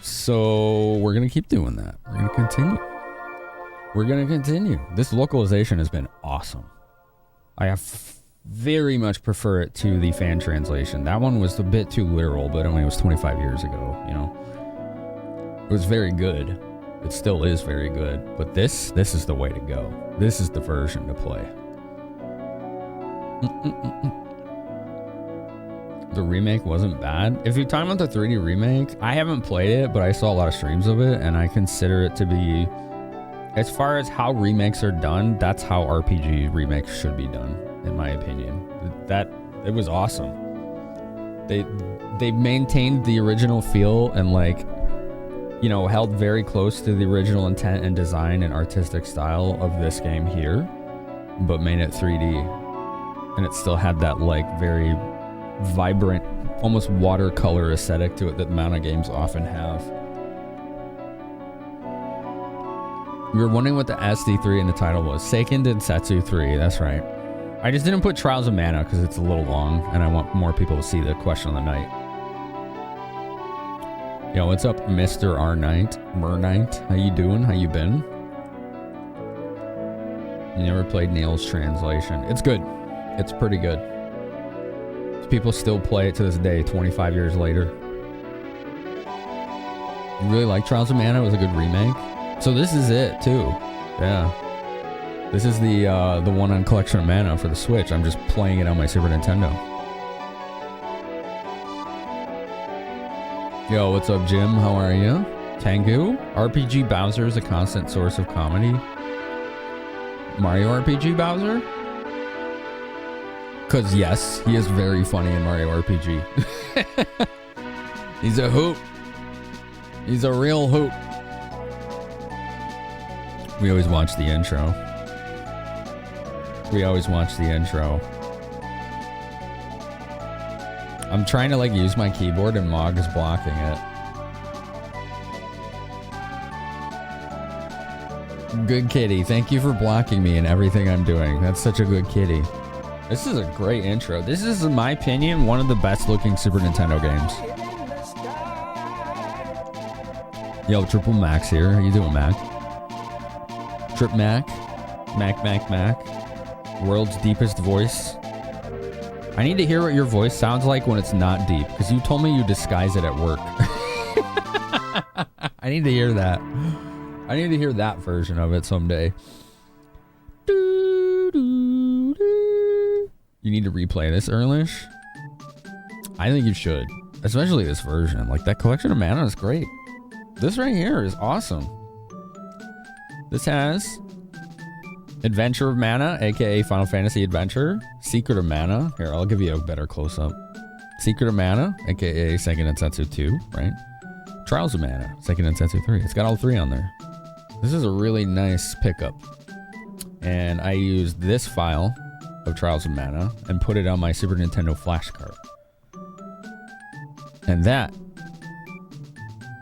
So we're going to keep doing that. We're going to continue. We're going to continue. This localization has been awesome. I have very much prefer it to the fan translation. That one was a bit too literal, but I mean, it was 25 years ago, you know. It was very good. It still is very good. But this is the way to go. This is the version to play. The remake wasn't bad. If you're talking about the 3D remake, I haven't played it, but I saw a lot of streams of it, and I consider it to be, as far as how remakes are done, that's how RPG remakes should be done, in my opinion. It was awesome. They maintained the original feel and, like, you know, held very close to the original intent and design and artistic style of this game here, but made it 3D. And it still had that, like, very vibrant, almost watercolor aesthetic to it that Mana games often have. We were wondering what the SD3 in the title was. Seiken Densetsu 3, that's right. I just didn't put Trials of Mana because it's a little long and I want more people to see the question of the night. Yo, what's up, Mr. R Knight? Mer Knight? How you doing? How you been? You never played Neil's translation. It's good. It's pretty good. People still play it to this day, 25 years later. You really like Trials of Mana? It was a good remake. So this is it too. Yeah. This is the one on Collection of Mana for the Switch. I'm just playing it on my Super Nintendo. Yo, what's up, Jim? How are you? Tengu? RPG Bowser is a constant source of comedy. Mario RPG Bowser? Because yes, he is very funny in Mario RPG. He's a hoot. He's a real hoot. We always watch the intro. I'm trying to like use my keyboard and Mog is blocking it. Good kitty. Thank you for blocking me in everything I'm doing. That's such a good kitty. This is a great intro. This is, in my opinion, one of the best looking Super Nintendo games. Yo, Triple Max here. How you doing, Mac? Trip Mac. Mac. World's deepest voice. I need to hear what your voice sounds like when it's not deep, because you told me you disguise it at work. I need to hear that. I need to hear that version of it someday. You need to replay this, Erlish? I think you should. Especially this version. Like, that Collection of Mana is great. This right here is awesome. This has Adventure of Mana, aka Final Fantasy Adventure. Secret of Mana. Here, I'll give you a better close-up. Secret of Mana, aka Seiken Densetsu 2, right? Trials of Mana, Seiken Densetsu 3. It's got all three on there. This is a really nice pickup. And I used this file of Trials of Mana and put it on my Super Nintendo flash card. And that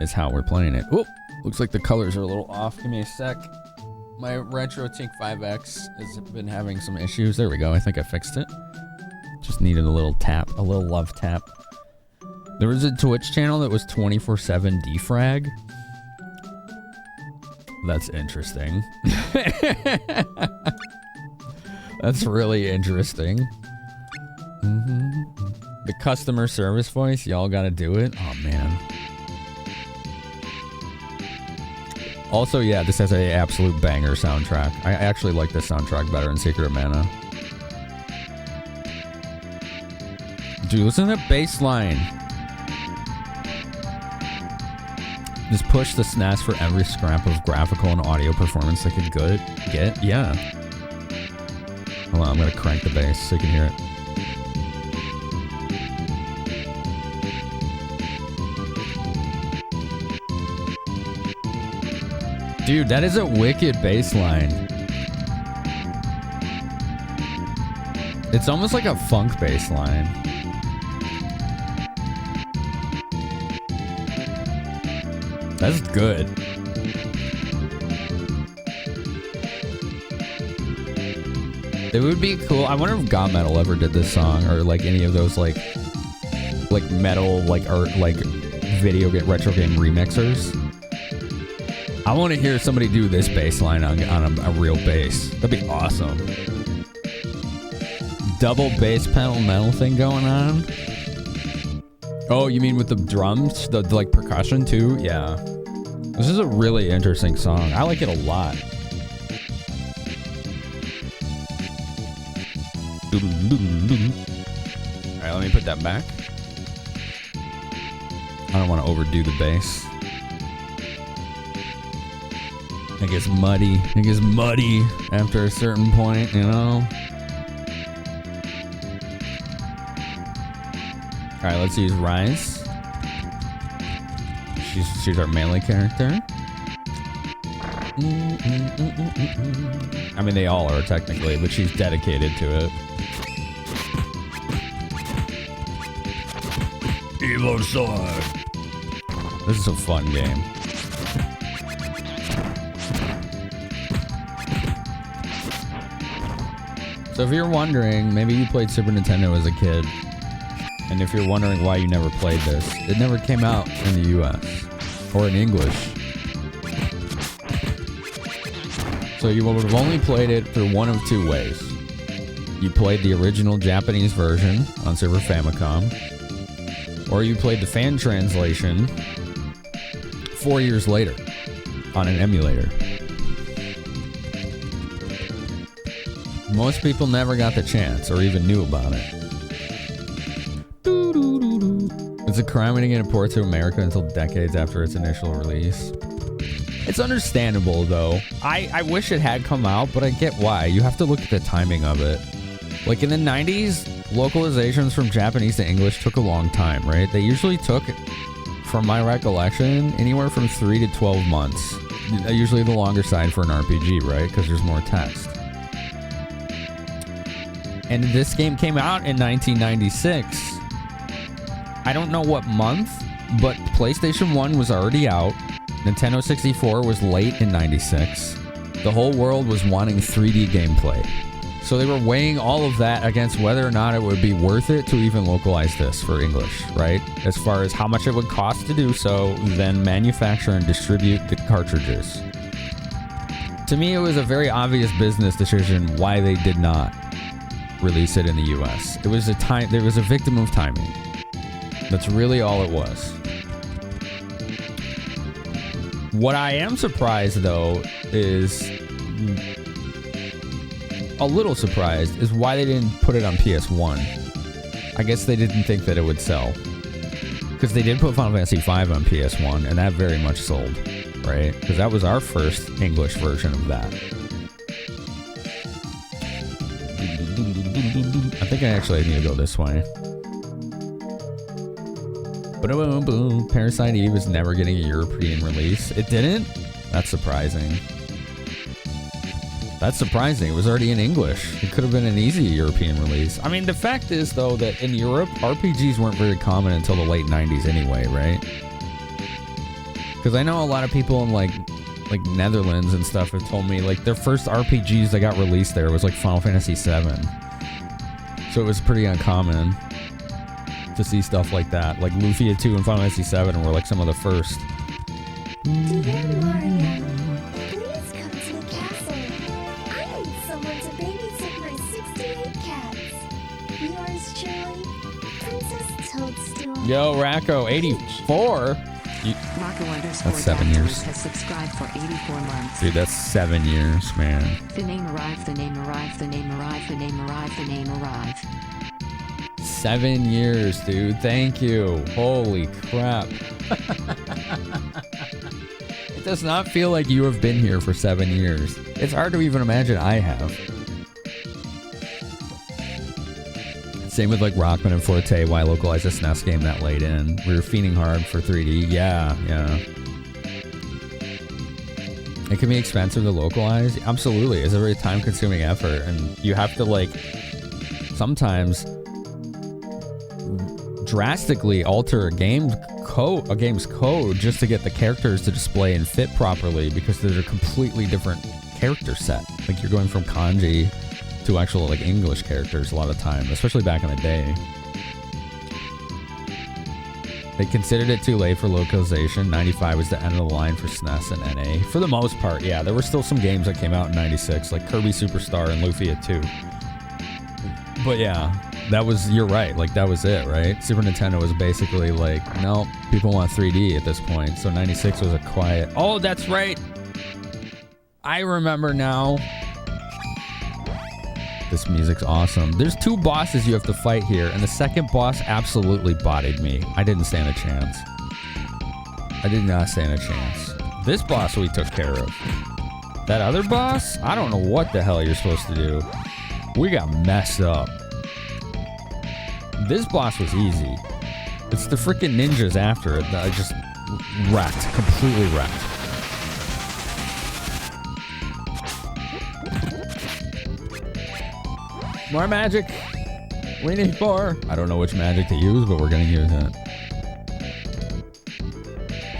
is how we're playing it. Oh, looks like the colors are a little off. Give me a sec. My Retro Tink 5X has been having some issues. There we go. I think I fixed it. Just needed a little tap, a little love tap. There was a Twitch channel that was 24/7 defrag. That's interesting. That's really interesting. The customer service voice, y'all gotta do it. Oh man. Also, yeah, this has a absolute banger soundtrack. I actually like this soundtrack better than Secret of Mana. Dude, listen to that bass line. Just push the SNES for every scrap of graphical and audio performance they could get. Yeah. Hold on, I'm gonna crank the bass so you can hear it. Dude, that is a wicked bass line. It's almost like a funk bass line. That's good. It would be cool. I wonder if God Metal ever did this song, or like any of those like metal, like art, like video game retro game remixers. I want to hear somebody do this bass line on a real bass. That'd be awesome. Double bass pedal metal thing going on. Oh, you mean with the drums, the like percussion too? Yeah. This is a really interesting song. I like it a lot. All right, let me put that back. I don't want to overdo the bass. It gets muddy. It gets muddy after a certain point, you know? Alright, let's use Rise. She's our melee character. I mean, they all are technically, but she's dedicated to it. Evo Sword. This is a fun game. So if you're wondering, maybe you played Super Nintendo as a kid, and if you're wondering why you never played this, it never came out in the US or in English. So you would have only played it through one of two ways. You played the original Japanese version on Super Famicom, or you played the fan translation 4 years later on an emulator. Most people never got the chance or even knew about it. It's a crime when you get a port to America until decades after its initial release. It's understandable though. I wish it had come out, but I get why. You have to look at the timing of it. Like in the 90s, localizations from Japanese to English took a long time, right? They usually took, from my recollection, anywhere from 3 to 12 months. Usually the longer side for an RPG, right? Because there's more text. And this game came out in 1996. I don't know what month, but PlayStation 1 was already out. Nintendo 64 was late in 96. The whole world was wanting 3D gameplay. So they were weighing all of that against whether or not it would be worth it to even localize this for English, right? As far as how much it would cost to do so, then manufacture and distribute the cartridges. To me, it was a very obvious business decision why they did not release it in the US. It was a victim of timing. That's really all it was. What I am surprised though is a little surprised is why they didn't put it on PS1. I guess they didn't think that it would sell. Because they did put Final Fantasy V on PS1 and that very much sold, right? Because that was our first English version of that. I think I actually need to go this way. Boom, boom. Parasite Eve is never getting a European release. It didn't? That's surprising. That's surprising. It was already in English. It could have been an easy European release. I mean, the fact is, though, that in Europe, RPGs weren't very common until the late 90s anyway, right? Because I know a lot of people in, like Netherlands and stuff have told me, like, their first RPGs that got released there was, like, Final Fantasy VII. So it was pretty uncommon to see stuff like that. Like Lufia 2 and Final Fantasy VII were like some of the first. Dear Maria, please come to the castle. I need someone to babysit my 68 cats. Yours truly, Princess Toadstool. Yo, Racco, 84? That's 7 years. Has subscribed for 84 months. Dude, that's 7 years, man. The name arrived, the name arrived, the name arrived, the name arrived, the name arrived. 7 years, dude. Thank you. Holy crap. It does not feel like you have been here for 7 years. It's hard to even imagine I have. Same with like Rockman and Forte, why localize a SNES game that late in. We were fiending hard for 3D. Yeah. It can be expensive to localize. Absolutely. It's a very time-consuming effort. And you have to like sometimes drastically alter a game's code just to get the characters to display and fit properly because they're a completely different character set. Like you're going from kanji to actual like English characters a lot of time, especially back in the day. They considered it too late for localization. 95 was the end of the line for SNES and NA. For the most part, yeah. There were still some games that came out in 96, like Kirby Superstar and Lufia 2. But yeah, that was, you're right, like that was it, right? Super Nintendo was basically like, no, people want 3D at this point. So 96 was a quiet, oh, that's right. I remember now. This music's awesome. There's 2 bosses you have to fight here, and the second boss absolutely bodied me. I didn't stand a chance. I did not stand a chance. This boss we took care of. That other boss? I don't know what the hell you're supposed to do. We got messed up. This boss was easy. It's the freaking ninjas after it that I just wrecked. Completely wrecked. More magic. We need more. I don't know which magic to use, but we're gonna use it.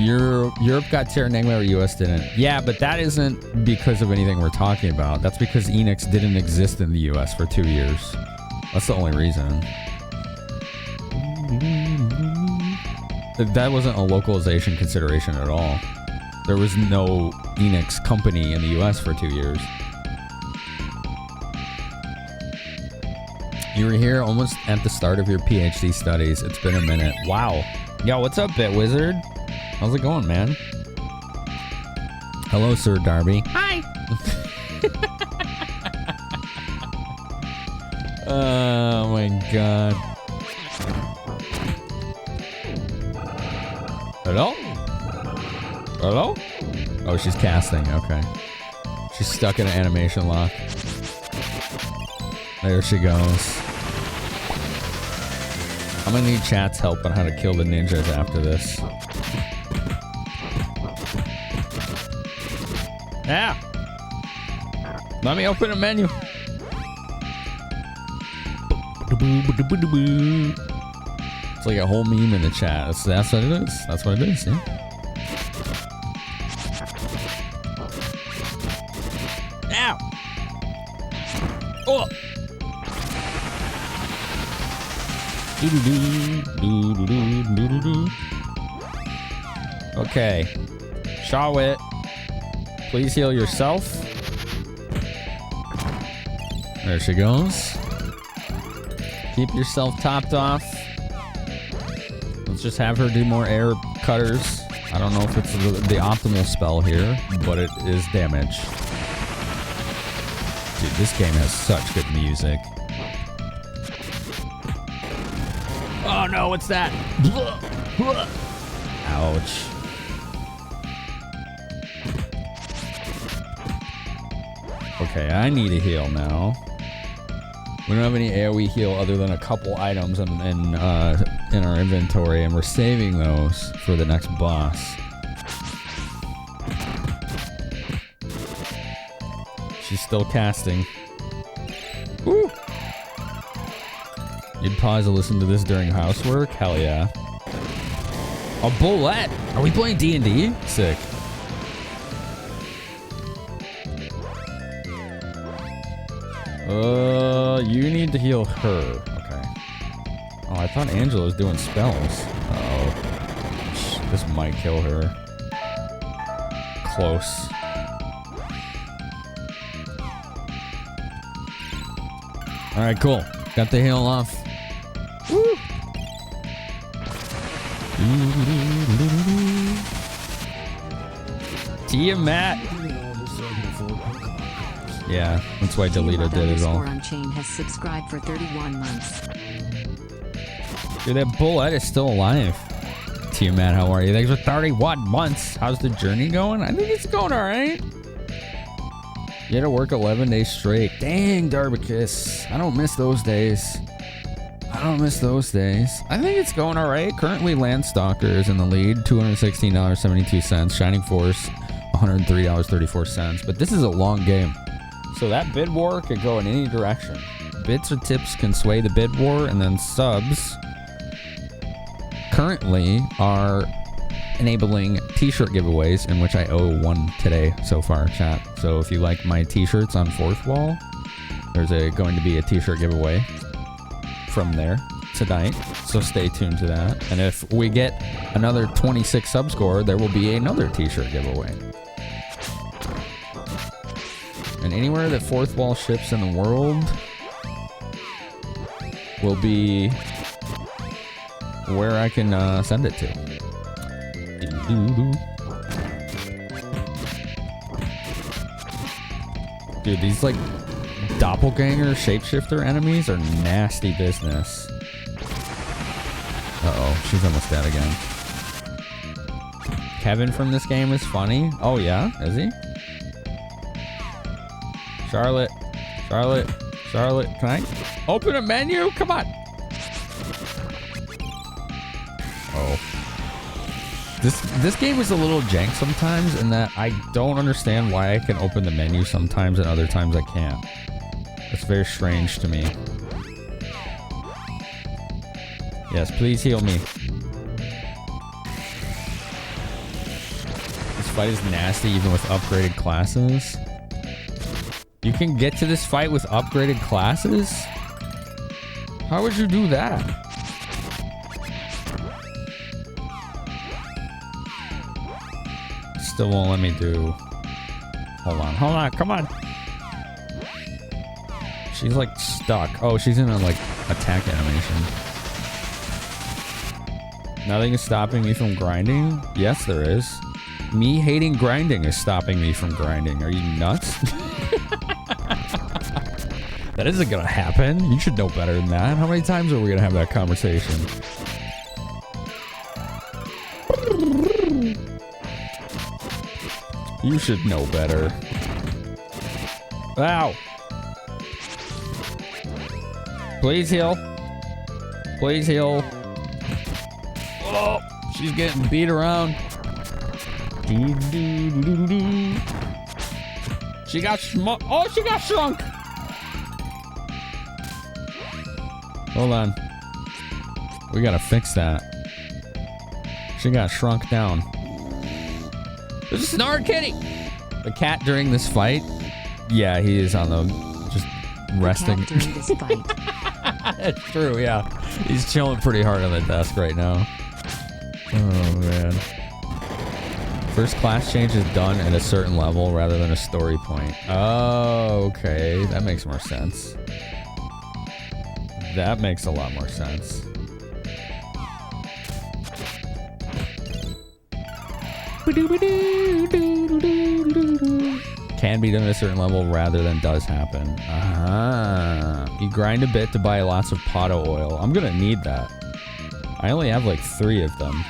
Europe got Terranigma where US didn't. Yeah, but that isn't because of anything we're talking about. That's because Enix didn't exist in the US for 2 years. That's the only reason. That wasn't a localization consideration at all. There was no Enix company in the US for 2 years. You were here almost at the start of your PhD studies. It's been a minute. Wow. Yo, what's up, Bitwizard? How's it going, man? Hello, Sir Darby. Hi. Oh my god. Hello? Hello? Oh, she's casting. Okay. She's stuck in an animation lock. There she goes. I'm gonna need chat's help on how to kill the ninjas after this. Yeah. Let me open a menu. It's like a whole meme in the chat. That's what it is. That's what it is, yeah. Ow! Oh! Okay. Shawit, please heal yourself. There she goes. Keep yourself topped off. Let's just have her do more air cutters. I don't know if it's the optimal spell here, but it is damage. Dude, this game has such good music. Oh no, what's that? Ouch. Okay, I need a heal now. We don't have any AoE heal other than a couple items in our inventory, and we're saving those for the next boss. She's still casting. Woo! You'd pause to listen to this during housework? Hell yeah. A bullet? Are we playing D&D? Sick. You need to heal her. Okay. Oh, I thought Angela was doing spells. Uh-oh. This might kill her. Close. Alright, cool. Got the heal off. Woo! Tiamat. Yeah, that's why Delita did it all. Unchained has subscribed for 31 months. Dude, that bullet is still alive. Tiamat, how are you? Thanks for 31 months. How's the journey going? I think it's going all right. You had to work 11 days straight. Dang, Darbicus. I don't miss those days. I don't miss those days. I think it's going all right. Currently, Landstalker is in the lead. $216.72. Shining Force, $103.34. But this is a long game. So that bid war could go in any direction. Bits or tips can sway the bid war, and then subs currently are enabling t-shirt giveaways, in which I owe one today so far, chat. So if you like my t-shirts on Fourth Wall, there's going to be a t-shirt giveaway from there. tonight, so stay tuned to that. And if we get another 26 subscore, there will be another t-shirt giveaway. And anywhere that Fourth Wall ships in the world will be where I can send it to. Dude, these like doppelganger shapeshifter enemies are nasty business. Uh-oh, she's almost dead again. Kevin from this game is funny. Oh yeah, is he? Charlotte, can I open a menu? Come on. Oh. This game is a little jank sometimes in that I don't understand why I can open the menu sometimes and other times I can't. It's very strange to me. Yes, please heal me. This fight is nasty even with upgraded classes. You can get to this fight with upgraded classes? How would you do that? Still won't let me do... Hold on, come on. She's like stuck. Oh, she's in a like attack animation. Nothing is stopping me from grinding? Yes, there is. Me hating grinding is stopping me from grinding. Are you nuts? That isn't gonna happen. You should know better than that. How many times are we gonna have that conversation? You should know better. Ow! Please heal. Please heal. Oh, she's getting beat around. She got shrunk. Oh, she got shrunk. Hold on. We gotta fix that. She got shrunk down. There's a Snark Kitty. The cat during this fight. Yeah, he is on the just resting. The cat during this fight. That's true. Yeah, he's chilling pretty hard on the desk right now. Oh man. First class change is done at a certain level rather than a story point. Oh, okay. That makes more sense. That makes a lot more sense. Can be done at a certain level rather than does happen. You grind a bit to buy lots of Potto oil. I'm gonna need that. I only have like 3 of them.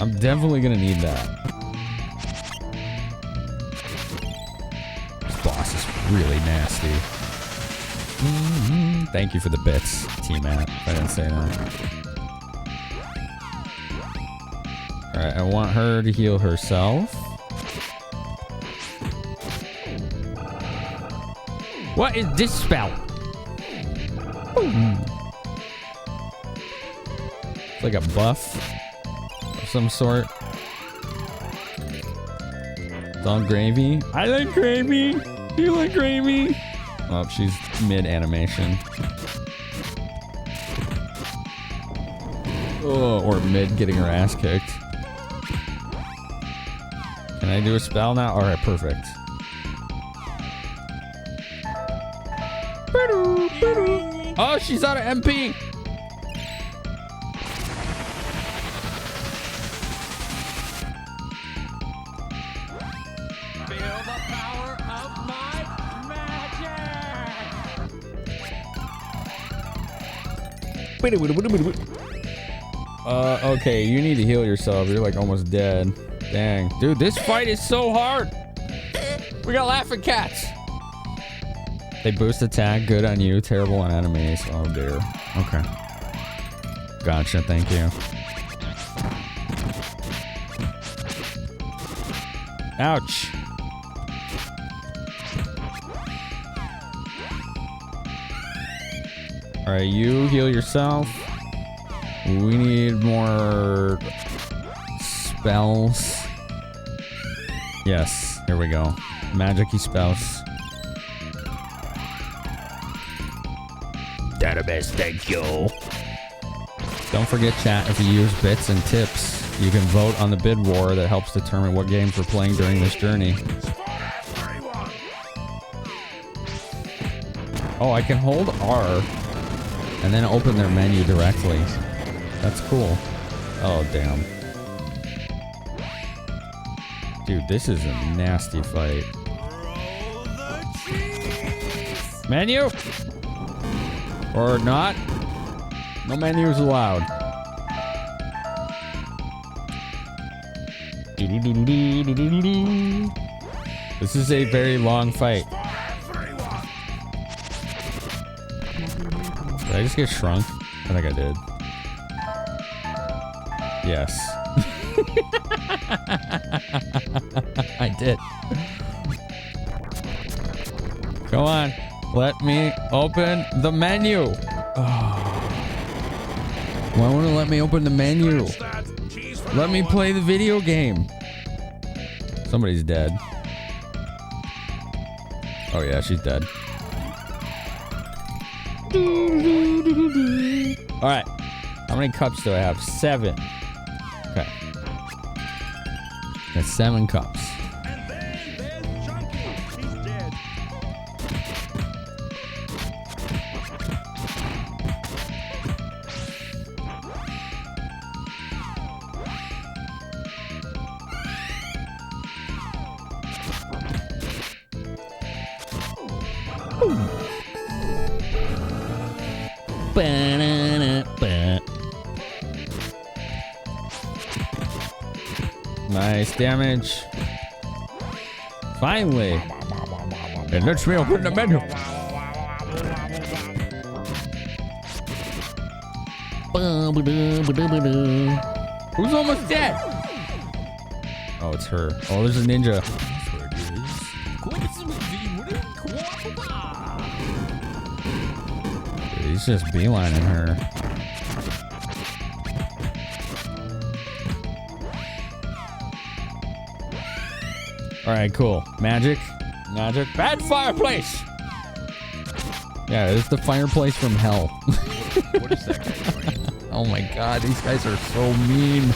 I'm definitely gonna need that. This boss is really nasty. Thank you for the bits, T-Matt. I didn't say that. Alright, I want her to heal herself. What is this spell? It's like a buff of some sort. It's all gravy. I like gravy. Do you like gravy? Oh, she's mid-animation. Oh, or mid getting her ass kicked. Can I do a spell now? Alright, perfect. Oh, she's out of MP. Feel the power of my magic. Okay, you need to heal yourself. You're like almost dead. Dang. Dude, this fight is so hard. We got laughing cats. They boost attack, good on you, terrible on enemies. Oh dear. Okay. Gotcha, thank you. Ouch. Alright, you heal yourself. We need more spells. Yes, here we go. Magic-y spells. best, thank you. Don't forget, chat, if you use bits and tips, you can vote on the bid war that helps determine what games we're playing during this journey. Oh, I can hold R and then open their menu directly. That's cool. Oh, damn. Dude, this is a nasty fight. Menu? Or not? No menus allowed. This is a very long fight. Did I just get shrunk? I think I did. Yes. I did. Come on. Let me open the menu. Oh. Why won't it let me open the menu? Let me play the video game. Somebody's dead. Oh yeah, she's dead. Alright. How many cups do I have? 7. Okay. Got 7 cups. And then there's Chunky. He's dead. Nice damage. Finally. It lets me open the menu. Who's almost dead? Oh, it's her. Oh, there's a ninja. He's just beelining her. Alright, cool. Magic. Magic. Bad fireplace! Yeah, it's the fireplace from hell. What is that guy doing? Oh my god, these guys are so mean.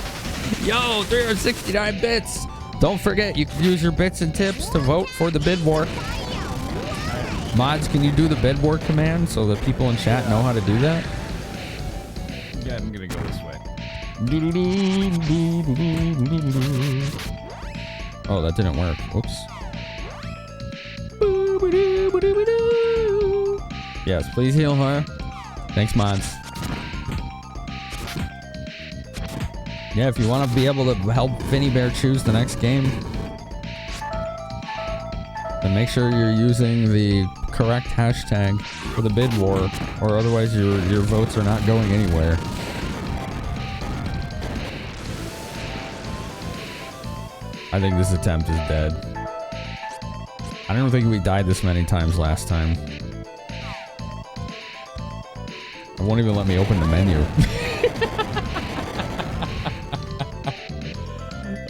Yo, 369 bits! Don't forget, you can use your bits and tips to vote for the bid war. Mods, can you do the bid war command so that people in chat know how to do that? Yeah, I'm gonna go this way. Oh, that didn't work. Whoops. Yes, please heal her. Thanks, mods. Yeah, if you want to be able to help Vinny Bear choose the next game, then make sure you're using the correct hashtag for the bid war, or otherwise your votes are not going anywhere. I think this attempt is dead. I don't think we died this many times last time. It won't even let me open the menu.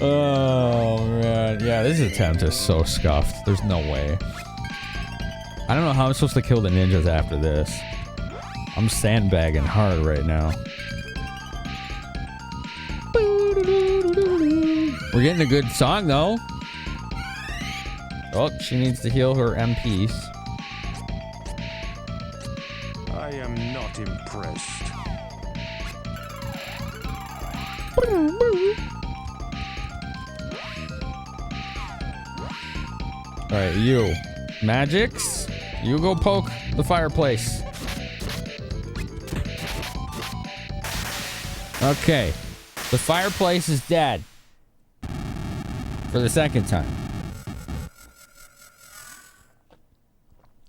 Oh man, yeah, this attempt is so scuffed. There's no way. I don't know how I'm supposed to kill the ninjas after this. I'm sandbagging hard right now. We're getting a good song though. Oh, she needs to heal her MPs. I am not impressed. Alright, you. Magics, you go poke the fireplace. Okay. The fireplace is dead. For the second time.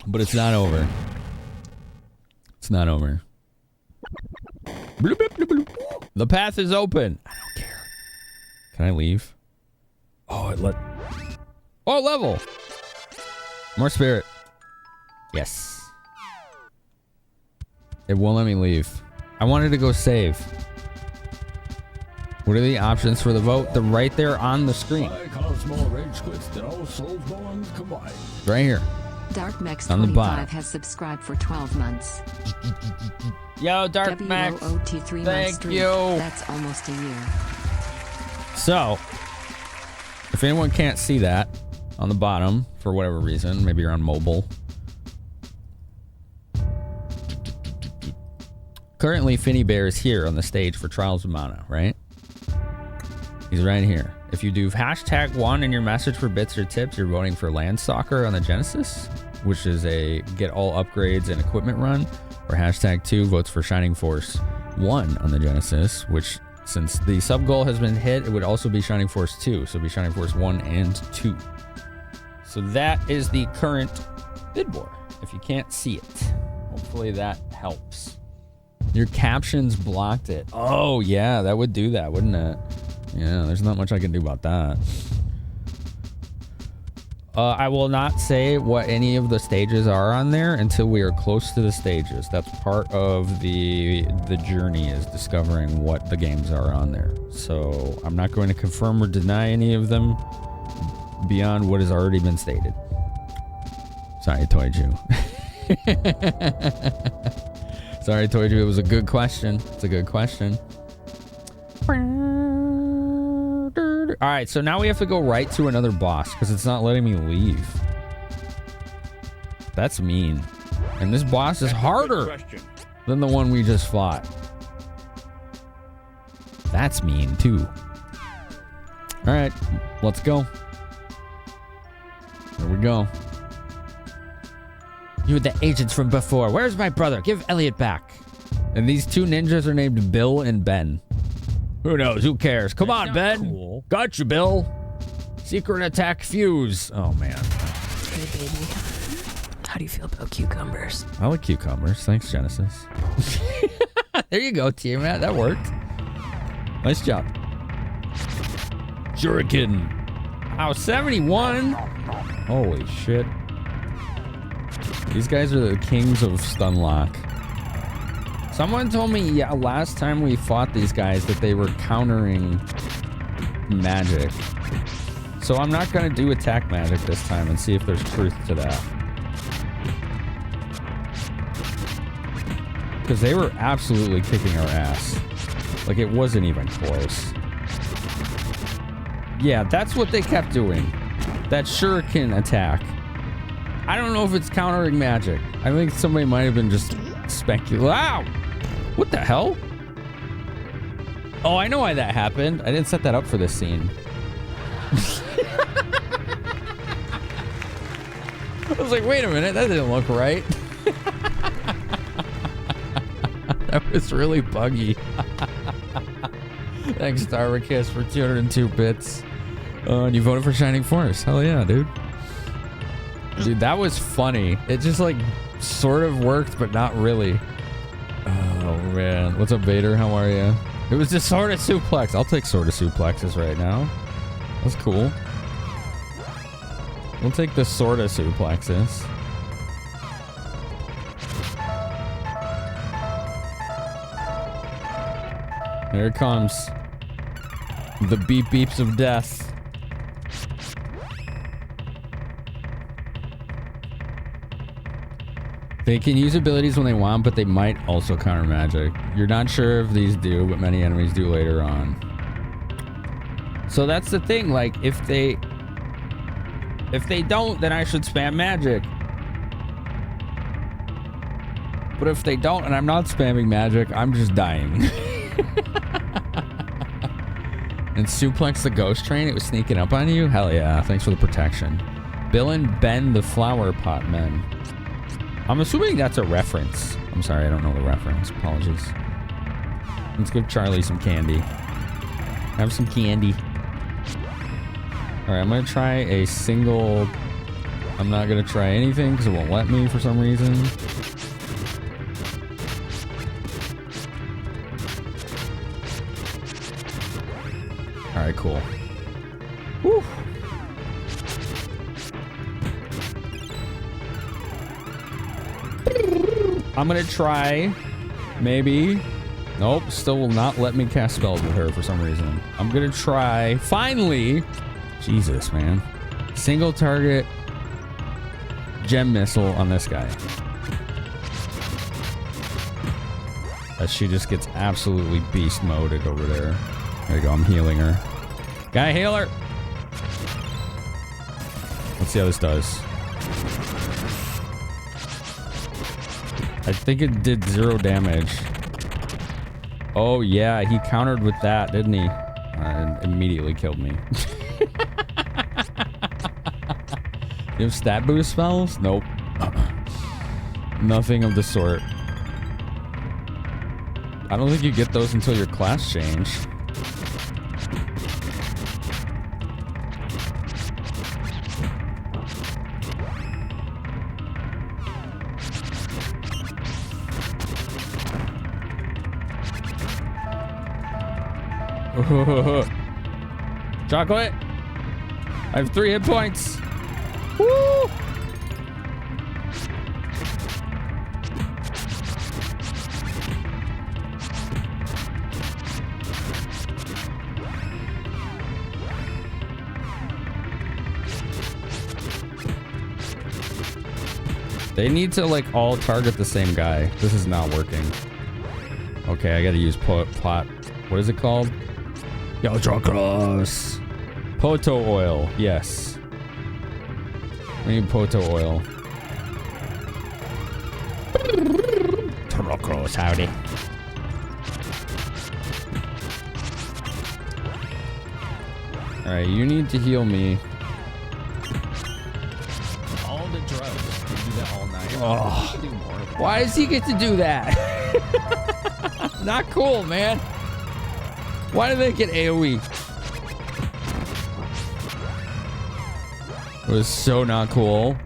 But it's not over. It's not over. The path is open. I don't care. Can I leave? Oh, it let... Oh, level! More spirit. Yes. It won't let me leave. I wanted to go save. What are the options for the vote? They're right there on the screen. Right here. On the bottom. DarkMex25 has subscribed for 12 months. Yo, Dark Max. WOOT 3 months Thank streak. you. That's almost a year. So, if anyone can't see that on the bottom for whatever reason, maybe you're on mobile. Currently, Finny Bear is here on the stage for Trials of Mana, right? He's right here. If you do #1 in your message for bits or tips, you're voting for Landstalker on the Genesis, which is a get all upgrades and equipment run. Or #2 votes for Shining Force 1 on the Genesis, which since the sub goal has been hit, it would also be Shining Force 2. So it'd be Shining Force 1 and 2. So that is the current bid war, if you can't see it. Hopefully that helps. Your captions blocked it. Oh, yeah, that would do that, wouldn't it? Yeah, there's not much I can do about that. I will not say what any of the stages are on there until we are close to the stages. That's part of the journey, is discovering what the games are on there. So I'm not going to confirm or deny any of them beyond what has already been stated. Sorry, Toy Jew. Sorry, Toy Jew. It was a good question. It's a good question. All right, so now we have to go right to another boss because it's not letting me leave. That's mean. And this boss is harder than the one we just fought. That's mean, too. All right, let's go. Here we go. You're the agents from before. Where's my brother? Give Elliot back. And these two ninjas are named Bill and Ben. Who knows? Who cares? Come on, Ben. Cool. Got you, Bill. Secret attack fuse. Oh, man. Hey, baby. How do you feel about cucumbers? I like cucumbers. Thanks, Genesis. There you go, Tiamat. That worked. Nice job. Shuriken. Oh, 71. Holy shit. These guys are the kings of Stunlock. Someone told me, yeah, last time we fought these guys that they were countering magic. So I'm not going to do attack magic this time and see if there's truth to that. Because they were absolutely kicking our ass. Like, it wasn't even close. Yeah, that's what they kept doing. That shuriken attack. I don't know if it's countering magic. I think somebody might have been just speculating. Wow! What the hell? Oh, I know why that happened. I didn't set that up for this scene. I was like, wait a minute, that didn't look right. That was really buggy. Thanks, Starwakiss, for 202 bits. And you voted for Shining Force. Hell yeah, dude. Dude, that was funny. It just, like, sort of worked, but not really. Oh, man. What's up, Vader? How are you? It was just sort of suplex. I'll take sort of suplexes right now. That's cool. We'll take the sort of suplexes. Here it comes. The beep beeps of death. They can use abilities when they want, but they might also counter magic. You're not sure if these do, but many enemies do later on. So that's the thing, like, if they don't, then I should spam magic. But if they don't, and I'm not spamming magic, I'm just dying. And suplex the ghost train, it was sneaking up on you? Hell yeah, thanks for the protection. Bill and Ben, the flower pot men. I'm assuming that's a reference. I'm sorry, I don't know the reference. Apologies. Let's give Charlie some candy. Have some candy. Alright, I'm going to try a single... I'm not going to try anything because it won't let me for some reason. Alright, cool. Woo! I'm gonna try, maybe. Nope, still will not let me cast spells with her for some reason. I'm gonna try, finally. Jesus, man. Single target gem missile on this guy. As she just gets absolutely beast moded over there. There you go, I'm healing her. Gotta heal her! Let's see how this does. I think it did 0 damage. Oh yeah, he countered with that, didn't he? And immediately killed me. You have stat boost spells? Nope. Nothing of the sort. I don't think you get those until your class change. Chocolate! I have 3 hit points! Woo! They need to like all target the same guy. This is not working. Okay, I gotta use pot. What is it called? Yo, Dracros. Poto oil. Yes. We need Poto oil. Dracros, howdy. Alright, you need to heal me. All the drugs. You do that all night. Oh. You can do more of that. Why does he get to do that? Not cool, man. Why do they get AoE? It was so not cool.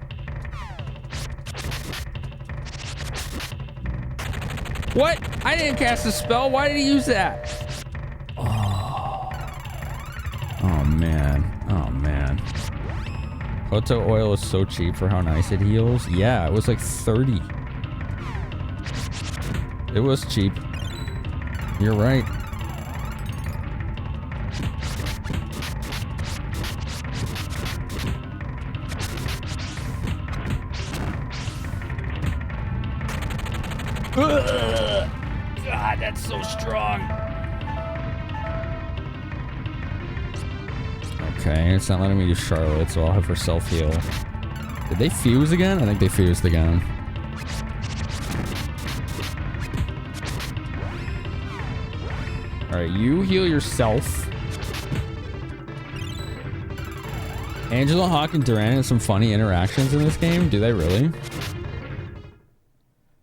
What? I didn't cast a spell. Why did he use that? Oh man. Oh man. Poto oil is so cheap for how nice it heals. Yeah, it was like 30. It was cheap. You're right. Ugh. God, that's so strong. Okay, it's not letting me use Charlotte, so I'll have her self-heal. Did they fuse again? I think they fused again. Alright, you heal yourself. Angela, Hawk, and Duran have some funny interactions in this game. Do they really?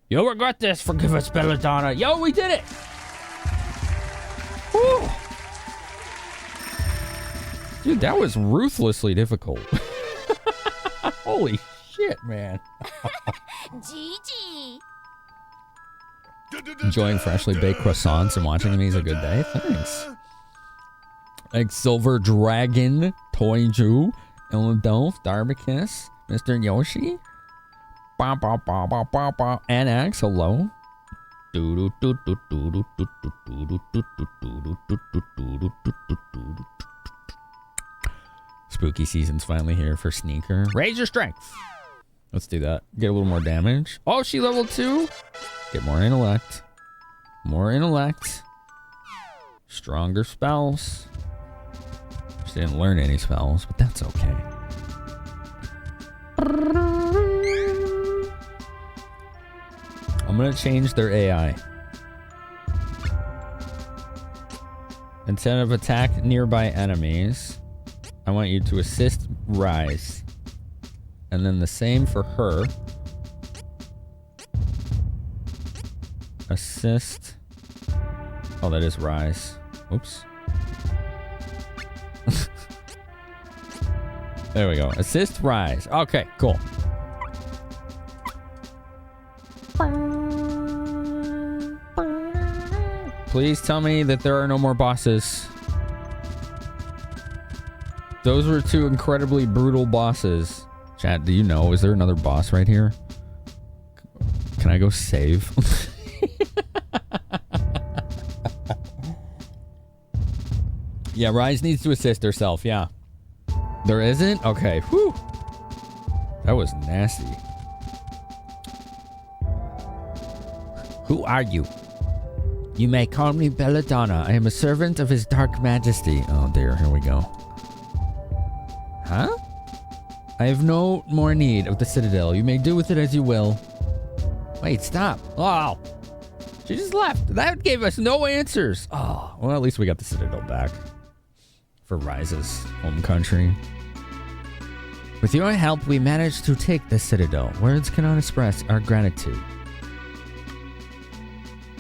You'll regret this. Forgive us, Belladonna. Yo, we did it! Woo! Dude, that was ruthlessly difficult. Holy shit, man. Gigi. Enjoying freshly baked croissants and watching me is a good day. Thanks. Like Silver Dragon, Toy Jew, Illidolph, Darbicus, Mr. Yoshi. NX, hello. Spooky season's finally here for Sneaker. Raise your strength. Let's do that. Get a little more damage. Oh, she level 2. Get more intellect. More intellect. Stronger spells. She didn't learn any spells, but that's okay. I'm gonna change their AI. Instead of attack nearby enemies, I want you to assist Rise. And then the same for her. Assist. Oh, that is Rise. Oops. There we go. Assist Rise. Okay, cool. Please tell me that there are no more bosses. Those were 2 incredibly brutal bosses. Chat, do you know? Is there another boss right here? Can I go save? Yeah, Rise needs to assist herself. Yeah. There isn't? Okay. Whew. That was nasty. Who are you? You may call me Belladonna. I am a servant of his dark majesty. Oh dear, here we go. Huh? I have no more need of the citadel. You may do with it as you will. Wait, stop. Oh, she just left. That gave us no answers. Oh, well, at least we got the citadel back for Ryze's home country. With your help, we managed to take the citadel. Words cannot express our gratitude.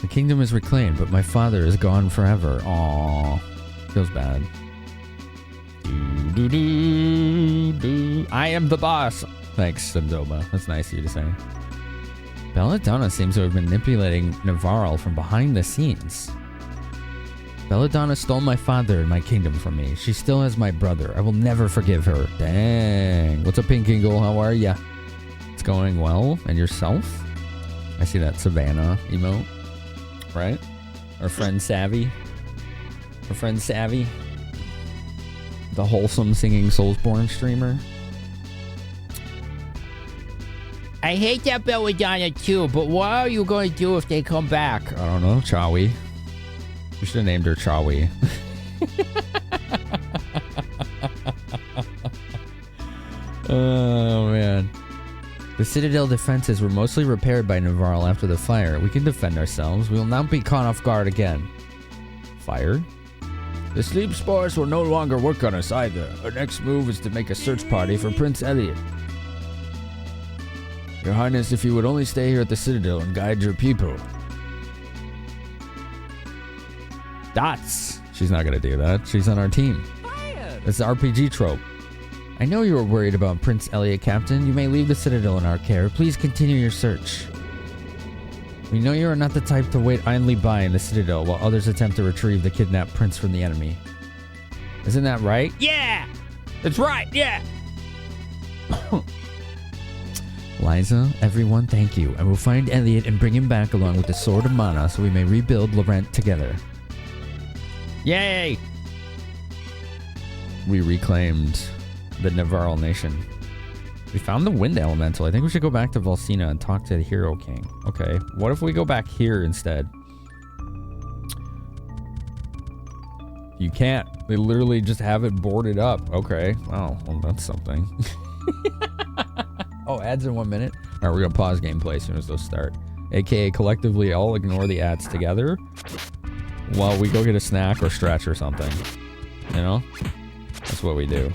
The kingdom is reclaimed, but my father is gone forever. Aww. Feels bad. I am the boss. Thanks, Simdoba. That's nice of you to say. Belladonna seems to have been manipulating Navarro from behind the scenes. Belladonna stole my father and my kingdom from me. She still has my brother. I will never forgive her. Dang. What's up, Pink Eagle? How are ya? It's going well. And yourself? I see that Savannah emote. Right? Our friend Savvy. Our friend Savvy. The wholesome singing Soulsborne streamer. I hate that Belladonna too, but what are you going to do if they come back? I don't know, Chawi. We should have named her Chawi. Oh, man. The citadel defenses were mostly repaired by Navarro after the fire. We can defend ourselves. We will not be caught off guard again. Fire? The sleep spores will no longer work on us either. Our next move is to make a search party for Prince Elliot. Your Highness, if you would only stay here at the Citadel and guide your people. Dots. She's not going to do that. She's on our team. That's the RPG trope. I know you were worried about Prince Elliot, Captain. You may leave the Citadel in our care. Please continue your search. We know you are not the type to wait idly by in the Citadel while others attempt to retrieve the kidnapped prince from the enemy. Isn't that right? Yeah! That's right, yeah! Liza, everyone, thank you. I will find Elliot and bring him back along with the Sword of Mana so we may rebuild Laurent together. Yay! We reclaimed the Navarro nation. We found the Wind Elemental. I think we should go back to Volsina and talk to the Hero King. Okay, what if we go back here instead? You can't. They literally just have it boarded up. Okay, wow, well, that's something. Oh, ads in 1 minute? All right, we're gonna pause gameplay as soon as those start. AKA collectively all ignore the ads together while we go get a snack or stretch or something. You know? That's what we do.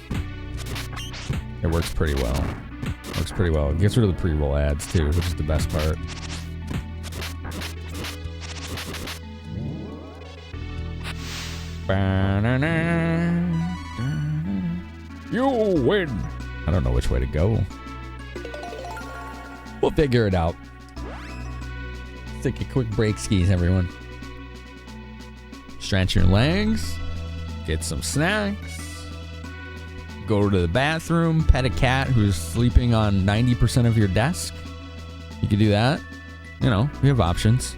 It works pretty well. Works pretty well. It gets rid of the pre-roll ads too, which is the best part. You win! I don't know which way to go. We'll figure it out. Let's take a quick break, skis, everyone. Stretch your legs. Get some snacks. Go to the bathroom. Pet a cat who's sleeping on 90% of your desk. You can do that. You know, we have options.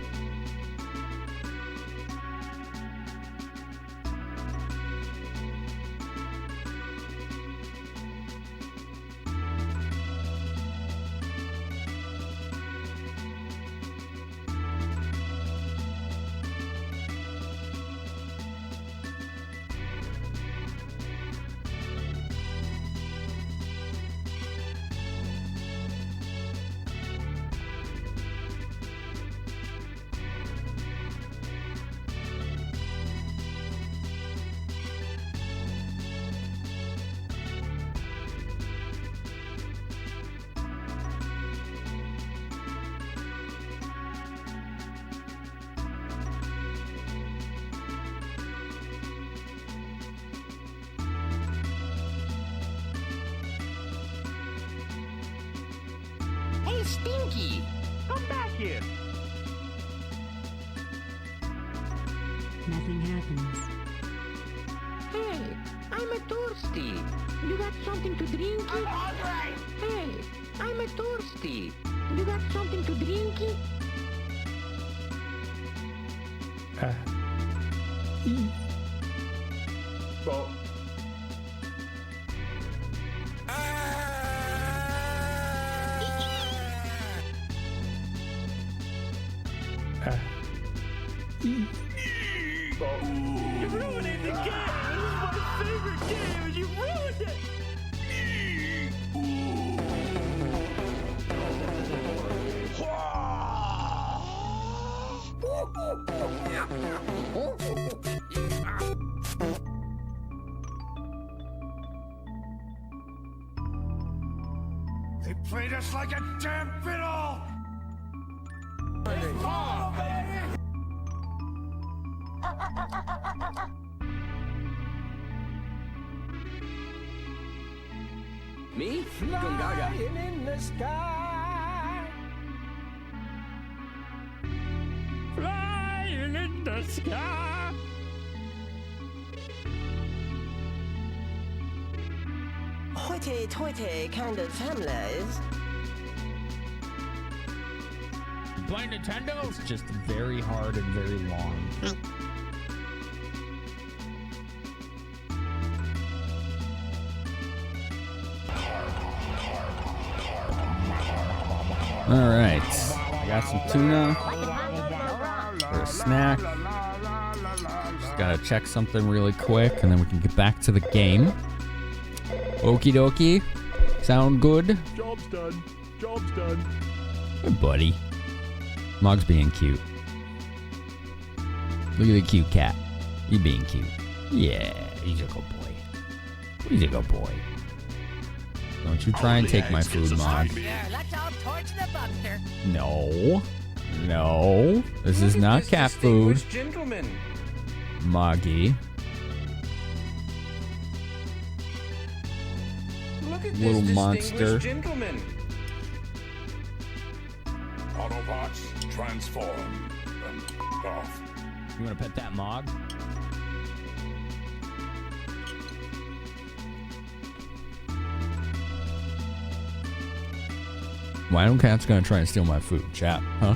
Stinky! Come back here! Nothing happens. Hey, I'm a thirsty. You got something to drink? I'm hungry! Hey, I'm a thirsty. You got something to drink? Well. You ruined it! They played us like a damn fiddle! Me? Gungaga. in the sky. Flying in the sky. Hoity-toity kind of families. Playing Nintendo? It's just very hard and very long. All right, I got some tuna for a snack. Just gotta check something really quick, and then we can get back to the game. Okie dokie, sound good? Job's done. Job's done. Good buddy. Mog's being cute. Look at the cute cat. You being cute. Yeah, he's a good boy. He's a good boy. Don't you try and take my food, Mog. Let's all torch the buster. No. No. This is not cat food. Gentlemen. Moggy. Look at Little this monster. gentleman. Autobots, transform. And off. You want to pet that Mog? Why don't cats gonna try and steal my food, chat? Huh?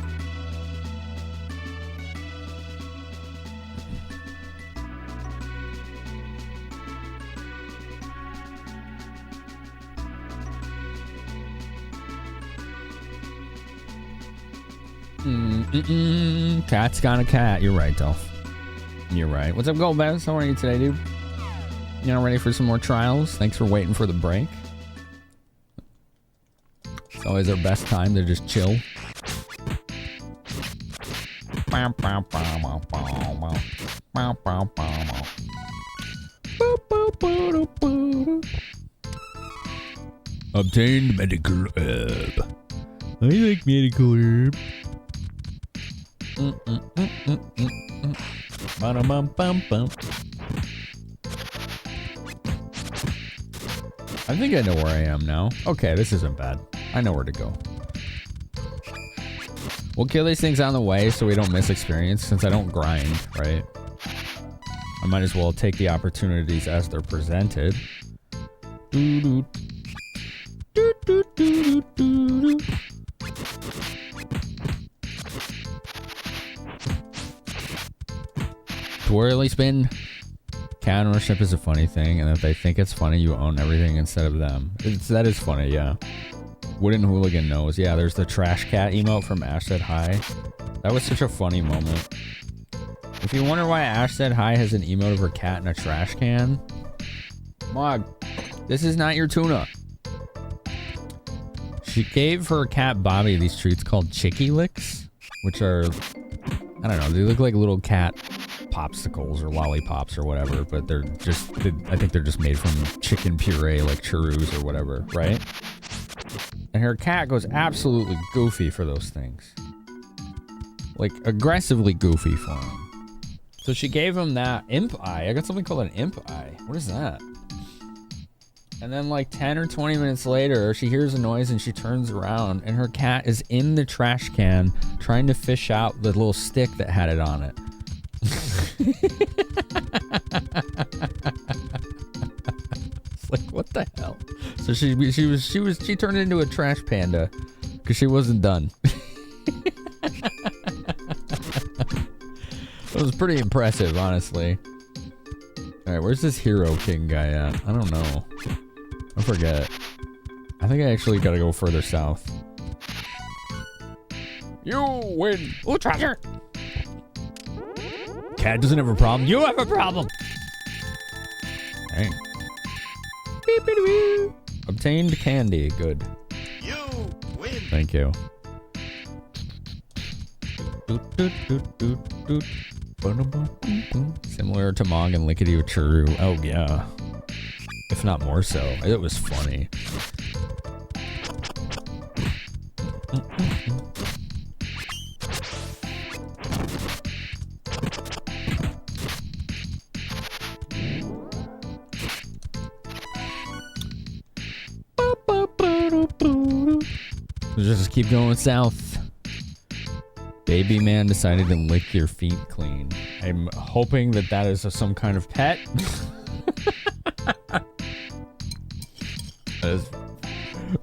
Cat's got a cat. You're right, Dolph. You're right. What's up, Goldbaz? How are you today, dude? You know, ready for some more trials? Thanks for waiting for the break. It's always our best time to just chill. Obtained medical herb. I like medical herb. Ba-dum-bum-bum-bum. I think I know where I am now. Okay, this isn't bad. I know where to go. We'll kill these things on the way so we don't miss experience, since I don't grind, right? I might as well take the opportunities as they're presented. Doo-doo. Doo-doo-doo-doo-doo-doo. Twirly spin. Cat ownership is a funny thing, and if they think it's funny, you own everything instead of them. That is funny, yeah. Wooden Hooligan knows. Yeah, there's the trash cat emote from Ash Said Hi. That was such a funny moment. If you wonder why Ash Said Hi has an emote of her cat in a trash can, Mog, this is not your tuna. She gave her cat Bobby these treats called Chicky Licks, which are, I don't know, they look like little cat popsicles or lollipops or whatever, but they're just, I think they're just made from chicken puree, like churros or whatever, right? And her cat goes absolutely goofy for those things. Like, aggressively goofy for him. So she gave him that imp eye. I got something called an imp eye. What is that? And then like 10 or 20 minutes later, she hears a noise and she turns around and her cat is in the trash can trying to fish out the little stick that had it on it. It's like, what the hell? So she turned into a trash panda because she wasn't done. It was pretty impressive, honestly. All right, where's this Hero King guy at? I don't know. I forget. I think I actually gotta go further south. You win. Ooh, treasure. Cat doesn't have a problem. You have a problem. Hey. Obtained candy. Good. You win. Thank you. Similar to Mog and Lickety Churu. Oh yeah. If not more so. It was funny. Just keep going south. Baby man decided to lick your feet clean. I'm hoping that that is some kind of pet. That is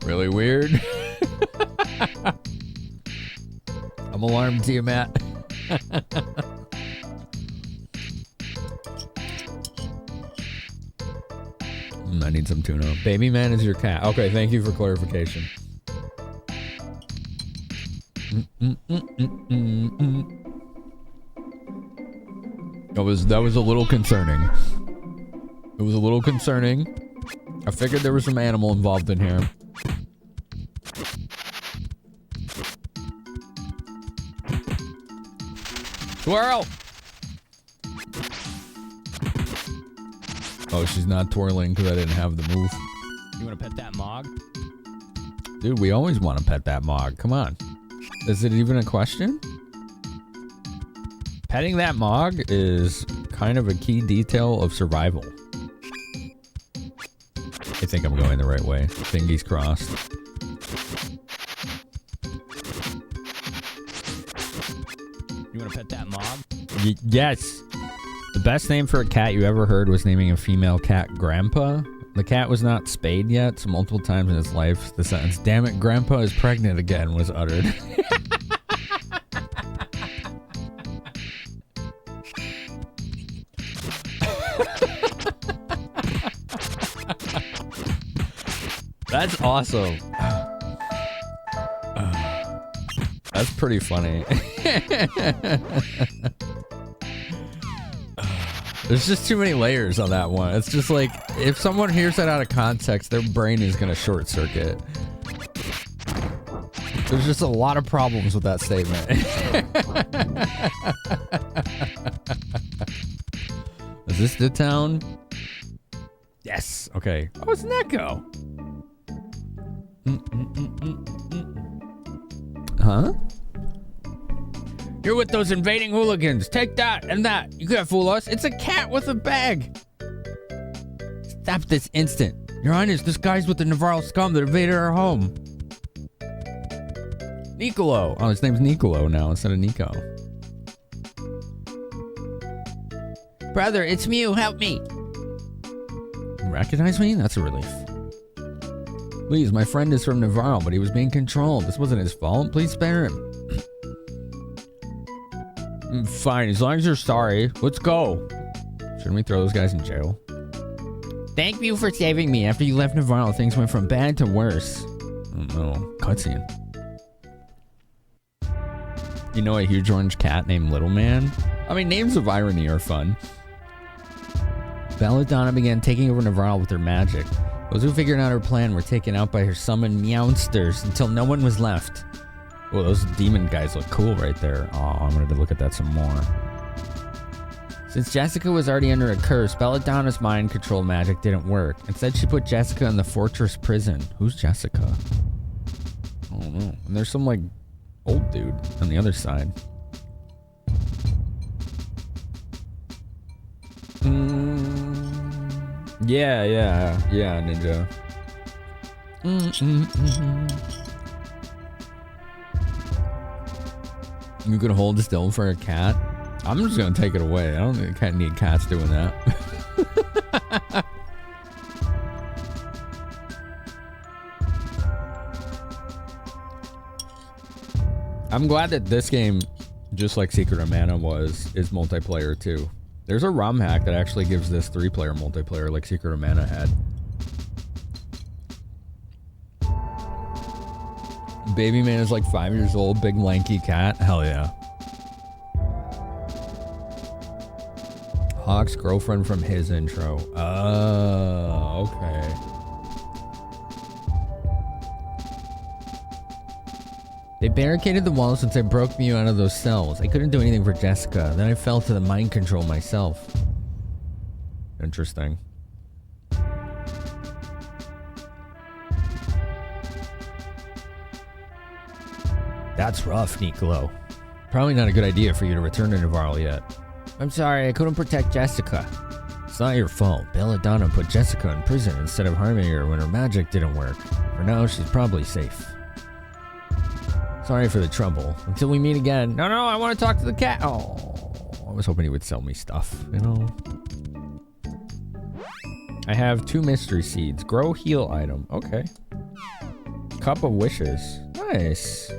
really weird. I'm alarmed to you, Matt. I need some tuna. Baby man is your cat. Okay, thank you for clarification. That was a little concerning. It was a little concerning. I figured there was some animal involved in here. Twirl! Oh, she's not twirling because I didn't have the move. You want to pet that Mog? Dude, we always want to pet that Mog. Come on. Is it even a question? Petting that Mog is kind of a key detail of survival. I think I'm going the right way. Fingers crossed. You want to pet that Mog? Yes. The best name for a cat you ever heard was naming a female cat Grandpa. The cat was not spayed yet, so multiple times in its life, the sentence, "Damn it, Grandpa is pregnant again," was uttered. That's awesome. That's pretty funny. There's just too many layers on that one. It's just like, if someone hears that out of context, their brain is going to short circuit. There's just a lot of problems with that statement. Is this the town? Yes. Okay. Oh, it's Neko. Huh? You're with those invading hooligans. Take that and that. You can't fool us. It's a cat with a bag. Stop this instant. Your Highness, this guy's with the Navarro scum that invaded our home. Nicolo. Oh, his name's Nicolo now instead of Nico. Brother, it's Mew. Help me. You recognize me? That's a relief. Please, my friend is from Navarro, but he was being controlled. This wasn't his fault. Please spare him. Fine, as long as you're sorry. Let's go. Shouldn't we throw those guys in jail? Thank you for saving me. After you left Navarro, things went from bad to worse. Oh no. Cutscene. You know a huge orange cat named Little Man? I mean, names of irony are fun. Belladonna began taking over Navarro with her magic. Those who figured out her plan were taken out by her summoned meowsters until no one was left. Oh, those demon guys look cool right there. Oh, I'm going to look at that some more. Since Jessica was already under a curse, Belladonna's mind control magic didn't work. Instead, she put Jessica in the fortress prison. Who's Jessica? I don't know. And there's some, like, old dude on the other side. Yeah, Ninja. You could hold still for a cat? I'm just gonna take it away. I don't think I need cats doing that. I'm glad that this game, just like Secret of Mana is multiplayer too. There's a ROM hack that actually gives this 3-player multiplayer like Secret of Mana had. Baby man is like 5 years old, big lanky cat. Hell yeah. Hawk's girlfriend from his intro. Oh, okay. They barricaded the walls since I broke me out of those cells. I couldn't do anything for Jessica. Then I fell to the mind control myself. Interesting. That's rough, Nicolo. Probably not a good idea for you to return to Navarro yet. I'm sorry, I couldn't protect Jessica. It's not your fault. Belladonna put Jessica in prison instead of harming her when her magic didn't work. For now, she's probably safe. Sorry for the trouble. Until we meet again. No, I want to talk to the cat. Oh, I was hoping he would sell me stuff, you know? I have 2 mystery seeds. Grow heal item. Okay. Cup of wishes. Nice.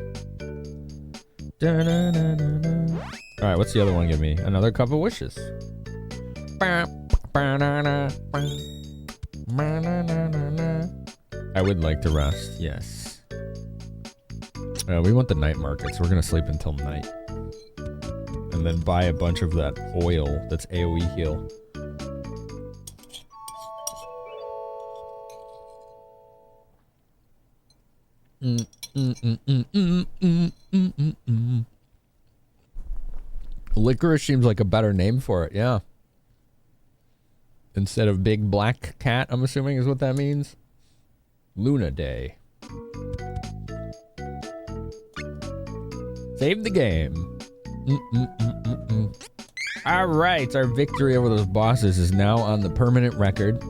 Alright, what's the other one give me? Another cup of wishes. I would like to rest, yes. We want the night market, so we're gonna sleep until night. And then buy a bunch of that oil that's AoE heal. Licorice seems like a better name for it, yeah. Instead of big black cat, I'm assuming is what that means. Luna Day. Save the game. Alright, our victory over those bosses is now on the permanent record.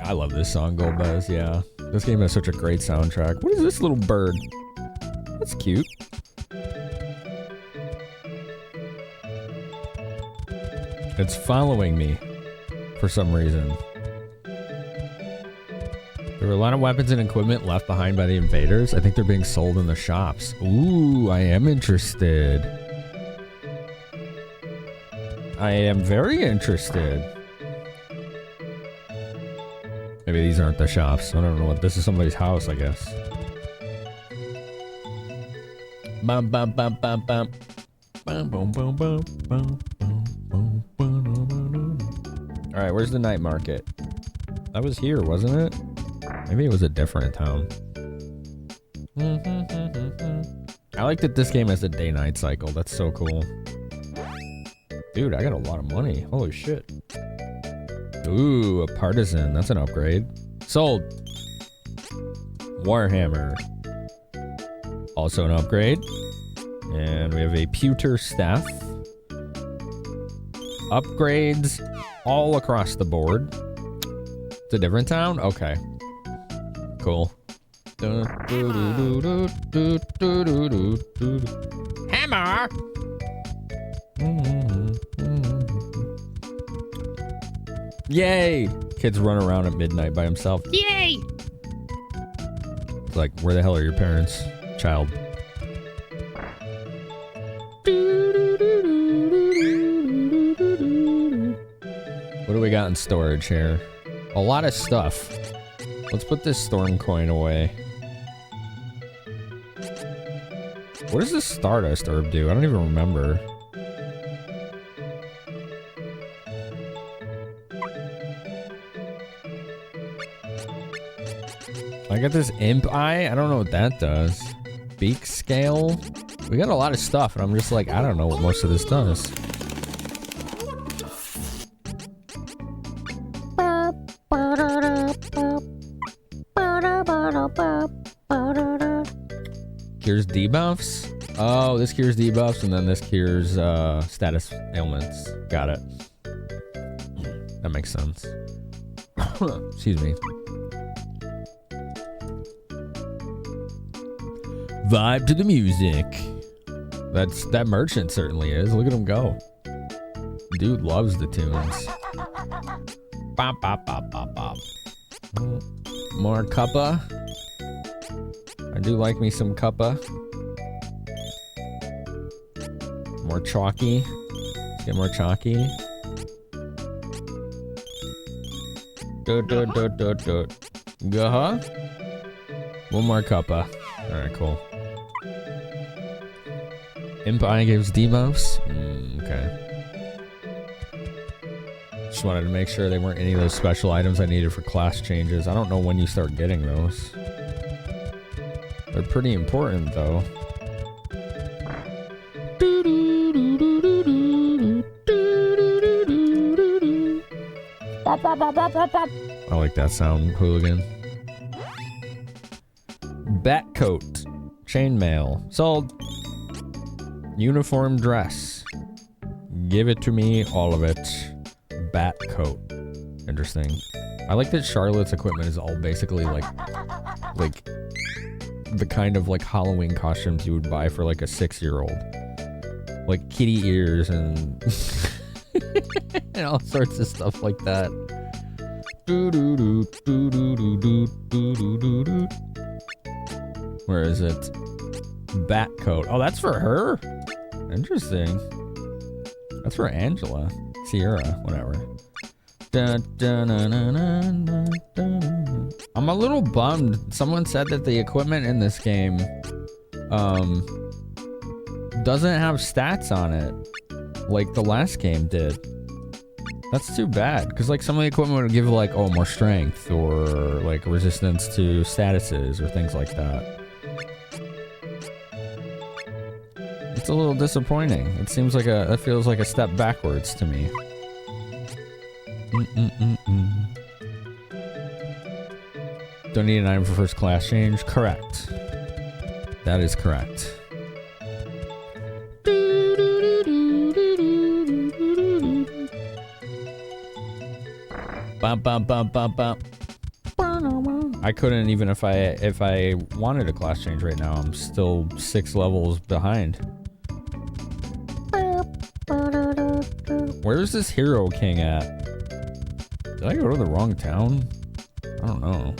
I love this song, Go Buzz, yeah. This game has such a great soundtrack. What is this little bird? That's cute. It's following me for some reason. There were a lot of weapons and equipment left behind by the invaders. I think they're being sold in the shops. Ooh, I am interested. I am very interested. Maybe these aren't the shops. I don't know what this is. Somebody's house, I guess. Bum bum bum bum bum. Bum bum bum bum bum bum bum. All right, where's the night market? That was here, wasn't it? Maybe it was a different town. I like that this game has a day-night cycle. That's so cool. Dude, I got a lot of money. Holy shit. Ooh, a partisan. That's an upgrade. Sold. Warhammer. Also an upgrade. And we have a pewter staff. Upgrades all across the board. It's a different town? Okay. Cool. Hammer! Yay! Kids run around at midnight by himself. Yay! It's like, where the hell are your parents, child? What do we got in storage here? A lot of stuff. Let's put this storm coin away. What does this Stardust herb do? I don't even remember. I got this imp eye. I don't know what that does. Beak scale. We got a lot of stuff, and I'm just like, I don't know what most of this does. Cures debuffs? Oh, this cures debuffs, and then this cures status ailments. Got it. That makes sense. Excuse me. Vibe to the music. That merchant certainly is. Look at him go. Dude loves the tunes. Bop, bop, bop, bop, bop. More cuppa. I do like me some cuppa. More chalky. Let's get more chalky. Go-huh. One more cuppa. Alright, cool. Imp Eye gives debuffs? Okay. Just wanted to make sure they weren't any of those special items I needed for class changes. I don't know when you start getting those. They're pretty important, though. I like that sound, hooligan. Bat coat. Chainmail. Sold. Uniform dress. Give it to me, all of it. Bat coat. Interesting. I like that Charlotte's equipment is all basically like the kind of like Halloween costumes you would buy for like a 6-year-old. Like kitty ears and and all sorts of stuff like that. Where is it? Bat coat. Oh, that's for her? Interesting. That's for Angela. Sierra, whatever. I'm a little bummed. Someone said that the equipment in this game doesn't have stats on it like the last game did. That's too bad, because like some of the equipment would give like, oh, more strength or like resistance to statuses or things like that. It's a little disappointing. It seems like it feels like a step backwards to me. Don't need an item for first class change. Correct. That is correct. I couldn't even if I wanted a class change right now. I'm still 6 levels behind. Where's this Hero King at? Did I go to the wrong town? I don't know.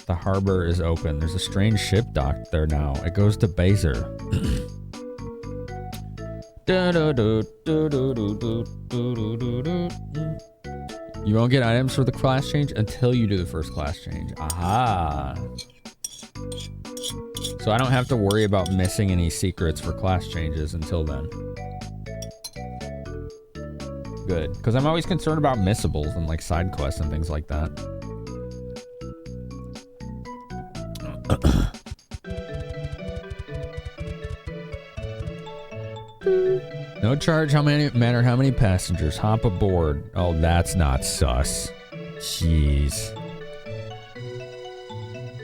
The harbor is open. There's a strange ship docked there now. It goes to Baser. You won't get items for the class change until you do the first class change. Aha. So I don't have to worry about missing any secrets for class changes until then. Good. Because I'm always concerned about missables and like side quests and things like that. No charge matter how many passengers hop aboard. Oh, that's not sus. Jeez.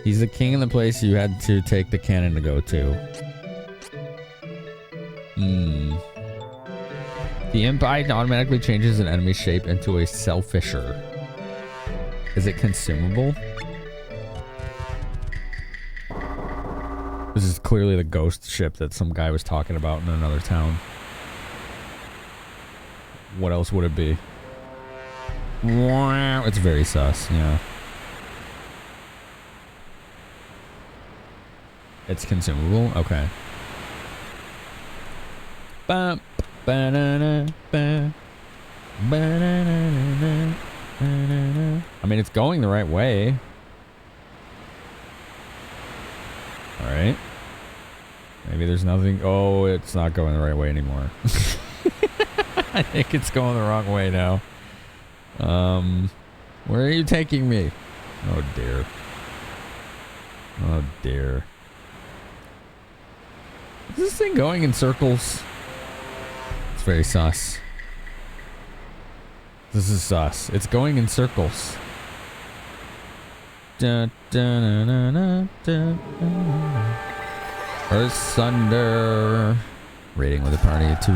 He's the king in the place you had to take the cannon to go to. The imp eye automatically changes an enemy's shape into a selfisher. Is it consumable? This is clearly the ghost ship that some guy was talking about in another town. What else would it be? It's very sus, yeah. It's consumable? Okay. I mean, it's going the right way. Alright. Maybe there's nothing... Oh, it's not going the right way anymore. I think it's going the wrong way now. Where are you taking me? Oh, dear. Oh, dear. Is this thing going in circles? It's very sus. This is sus. It's going in circles. Earth Sunder. Rating with a party of 2.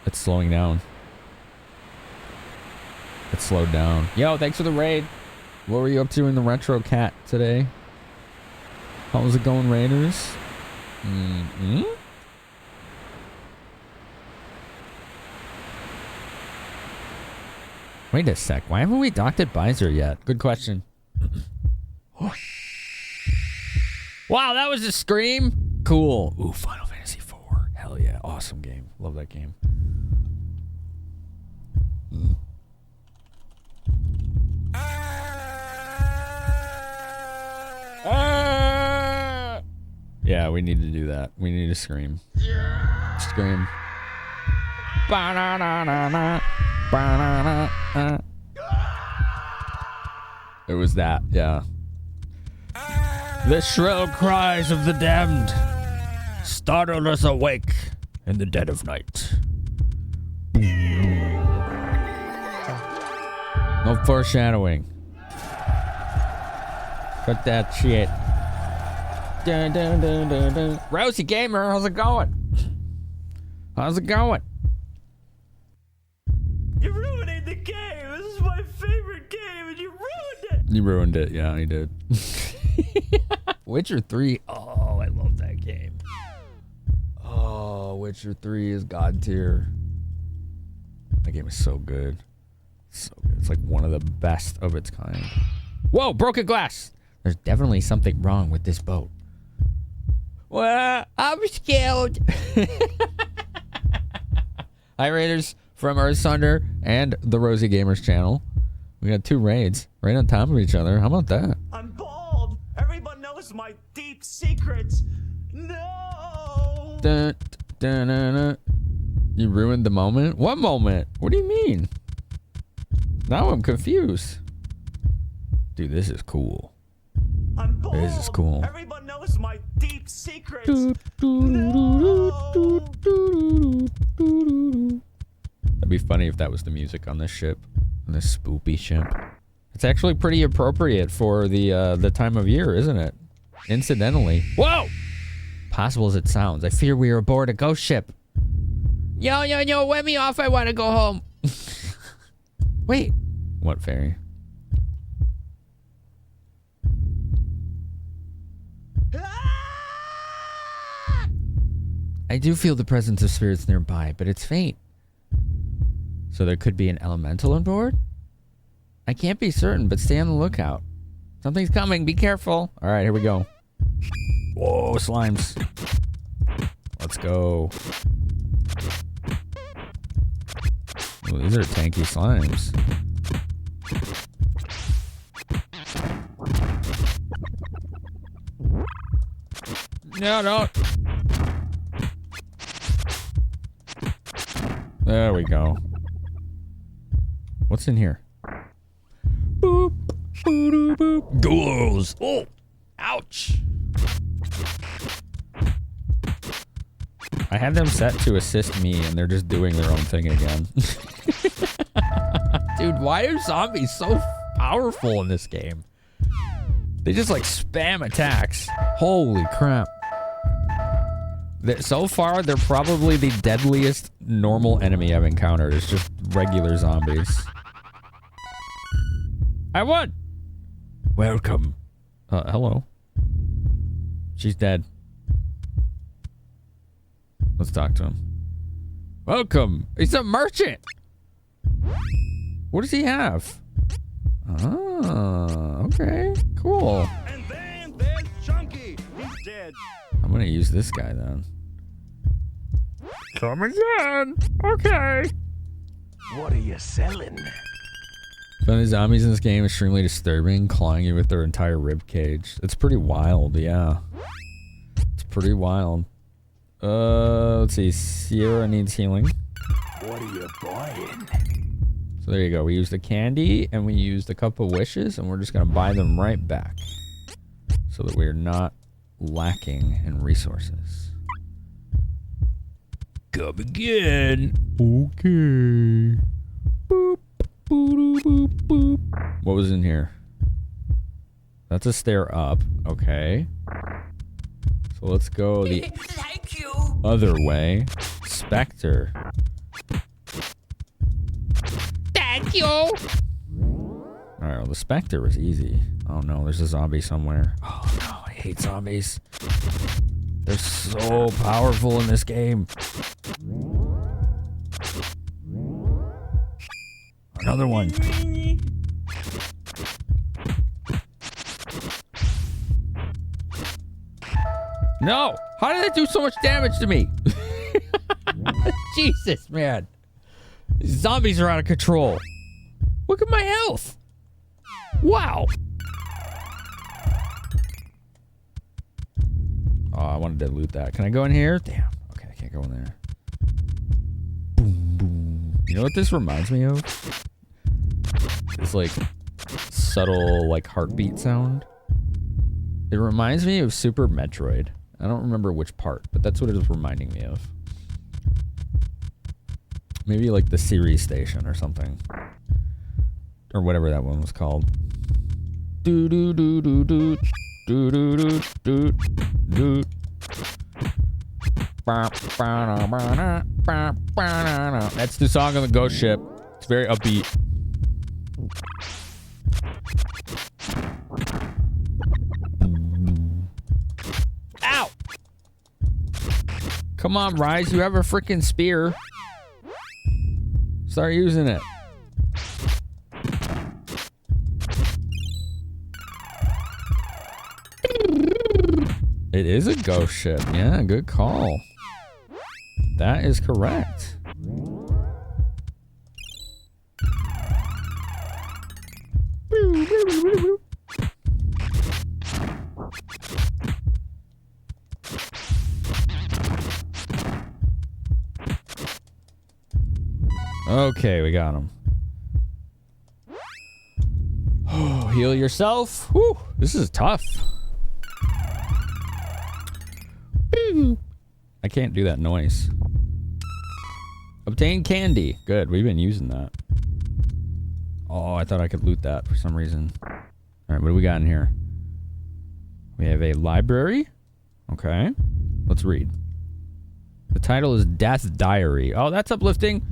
It's slowing down. It slowed down. Yo, thanks for the raid. What were you up to in the Retro Cat today? How was it going, Raiders? Wait a sec. Why haven't we docked at Bizer yet? Good question. Wow, that was a scream. Cool. Ooh, Final Fantasy IV. Hell yeah. Awesome game. Love that game. Yeah, we need to do that. We need to scream. Scream. Ba-na-na-na-na. Ba-na-na-na. It was that, yeah. The shrill cries of the damned startled us awake in the dead of night. No foreshadowing. Cut that shit. Dun, dun, dun, dun, dun. Rosie Gamer, how's it going? How's it going? You're ruining the game. This is my favorite game, and you ruined it. You ruined it. Yeah, he did. Witcher 3. Oh, I love that game. Oh, Witcher 3 is God tier. That game is so good. So good. It's like one of the best of its kind. Whoa, broken glass. There's definitely something wrong with this boat. Well, I'm scared. Hi, Raiders from Earth Sunder and the Rosie Gamers channel. We got 2 raids right on top of each other. How about that? I'm bald. Everyone knows my deep secrets. No. Dun, dun, dun, dun. You ruined the moment? What moment? What do you mean? Now I'm confused. Dude, this is cool. I'm bald. This is cool. Everyone knows my deep secrets. That'd be funny if that was the music on this ship, on this spoopy ship. It's actually pretty appropriate for the time of year, isn't it? Incidentally. Whoa! Possible as it sounds, I fear we are aboard a ghost ship. Yo, let me off. I want to go home. Wait. What fairy? I do feel the presence of spirits nearby, but it's faint. So there could be an elemental on board? I can't be certain, but stay on the lookout. Something's coming. Be careful. All right, here we go. Whoa, slimes. Let's go. Ooh, these are tanky slimes. No, no. There we go. What's in here? Boop, boop, boop. Ghouls. Oh, ouch. I had them set to assist me, and they're just doing their own thing again. Dude, why are zombies so powerful in this game? They just like spam attacks. Holy crap. So far, they're probably the deadliest normal enemy I've encountered. It's just regular zombies. I won! Welcome. Hello. She's dead. Let's talk to him. Welcome. He's a merchant. What does he have? Ah, okay. Cool. And then there's Chunky. He's dead. I'm gonna use this guy then. Come again. Okay. What are you selling? Some of the zombies in this game are extremely disturbing, clawing you with their entire rib cage. It's pretty wild, yeah. It's pretty wild. Let's see. Sierra needs healing. What are you buying? So there you go. We used the candy and we used a couple wishes, and we're just gonna buy them right back, so that we're not lacking in resources. Come again. Okay. Boop, boop, boop, boop. What was in here? That's a stair up. Okay. So let's go the Thank you. other way. Spectre. Thank you. Alright, well, the Spectre was easy. Oh no, there's a zombie somewhere. Oh no, I hate zombies. They're so powerful in this game. Another one. No! How did that do so much damage to me? Jesus, man. These zombies are out of control. Look at my health. Wow. Oh, I wanted to loot that. Can I go in here? Damn. Okay, I can't go in there. Boom, boom. You know what this reminds me of? It's like subtle, like heartbeat sound. It reminds me of Super Metroid. I don't remember which part, but that's what it is reminding me of. Maybe like the Siri station or something. Or whatever that one was called. Do do do do do do do do do do. That's the song of the ghost ship. It's very upbeat. Ow! Come on, Rise, you have a freaking spear. Start using it. It is a ghost ship. Yeah, good call. That is correct. Okay, we got him. Oh, heal yourself. Whew, this is tough. I can't do that noise. Obtain candy. Good, we've been using that. Oh, I thought I could loot that for some reason. Alright, what do we got in here? We have a library. Okay. Let's read. The title is Death Diary. Oh, that's uplifting.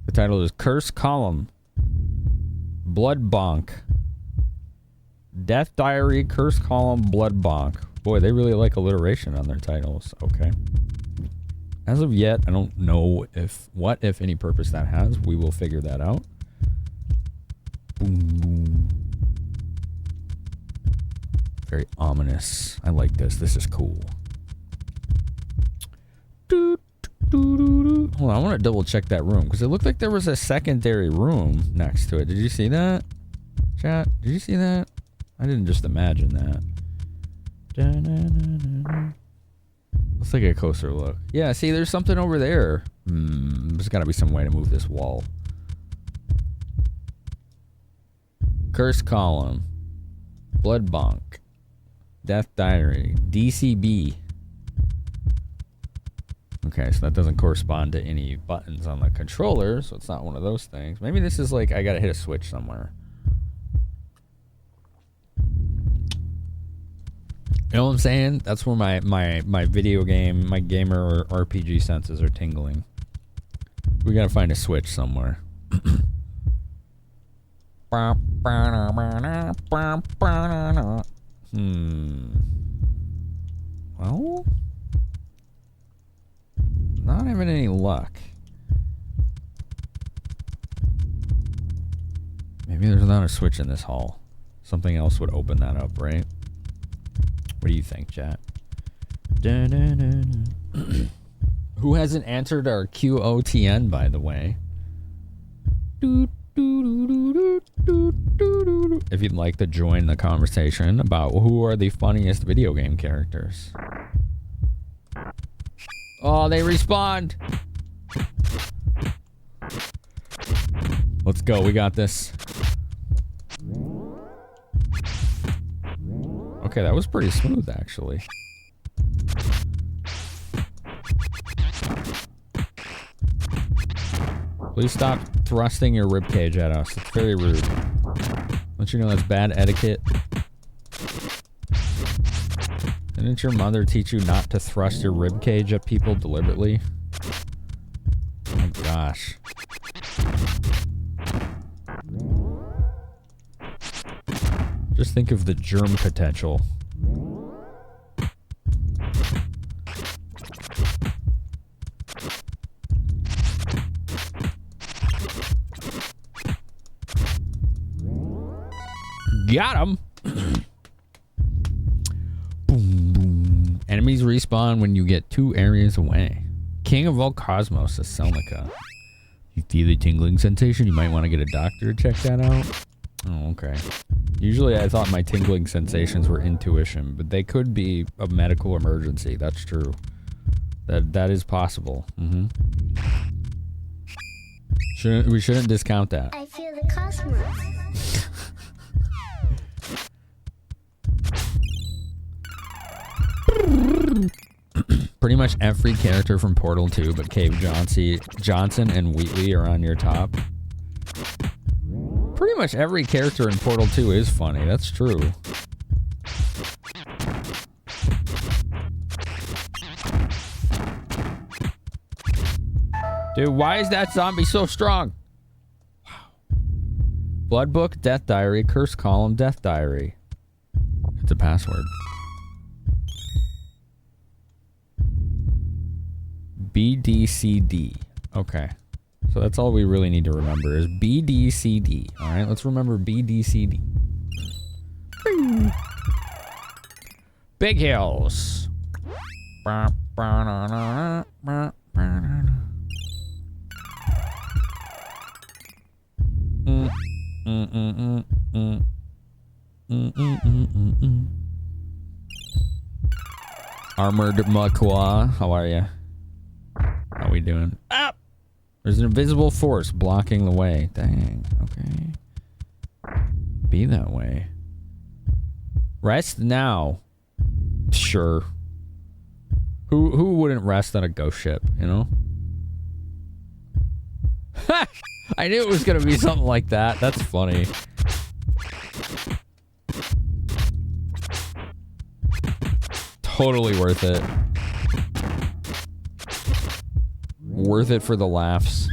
The title is Curse Column. Blood Bonk. Death Diary, Curse Column, Blood Bonk. Boy, they really like alliteration on their titles. Okay. As of yet, I don't know what, if any purpose that has. We will figure that out. Boom, boom. Very ominous. I like this. This is cool. Hold on, I want to double check that room because it looked like there was a secondary room next to it. Did you see that? Chat, did you see that? I didn't just imagine that. Let's take a closer look. Yeah, see, there's something over there. There's got to be some way to move this wall. Curse Column. Blood Bonk. Death Diary. DCB. Okay, so that doesn't correspond to any buttons on the controller, so it's not one of those things. Maybe this is like I gotta hit a switch somewhere. You know what I'm saying? That's where my video game, my gamer or RPG senses are tingling. We gotta find a switch somewhere. Well, not having any luck. Maybe there's not a switch in this hall. Something else would open that up, right? What do you think, chat? Who hasn't answered our QOTN, by the way? If you'd like to join the conversation about who are the funniest video game characters. Oh, they respawned. Let's go. We got this. Okay, that was pretty smooth, actually. Please stop thrusting your ribcage at us. It's very rude. Don't you know that's bad etiquette? Didn't your mother teach you not to thrust your ribcage at people deliberately? Oh my gosh. Just think of the germ potential. Got him! Boom, boom. Enemies respawn when you get 2 areas away. King of all cosmos, says Selnica. You feel the tingling sensation? You might want to get a doctor to check that out. Oh, okay. Usually I thought my tingling sensations were intuition, but they could be a medical emergency. That's true. That is possible. Mm-hmm. We shouldn't discount that. I feel the cosmos. Pretty much every character from Portal 2 but Cave Johnson and Wheatley are on your top. Pretty much every character in Portal 2 is funny. That's true. Dude, why is that zombie so strong? Wow. Blood Book, Death Diary, Curse Column, Death Diary. It's a password. BDCD. Okay. So that's all we really need to remember is BDCD. Alright, let's remember BDCD. Big Hills. Armored Makwa, how are ya? How we doing? Up! There's an invisible force blocking the way. Dang, okay. Be that way. Rest now. Sure. Who wouldn't rest on a ghost ship, you know? I knew it was gonna be something like that. That's funny. Totally worth it. Worth it for the laughs.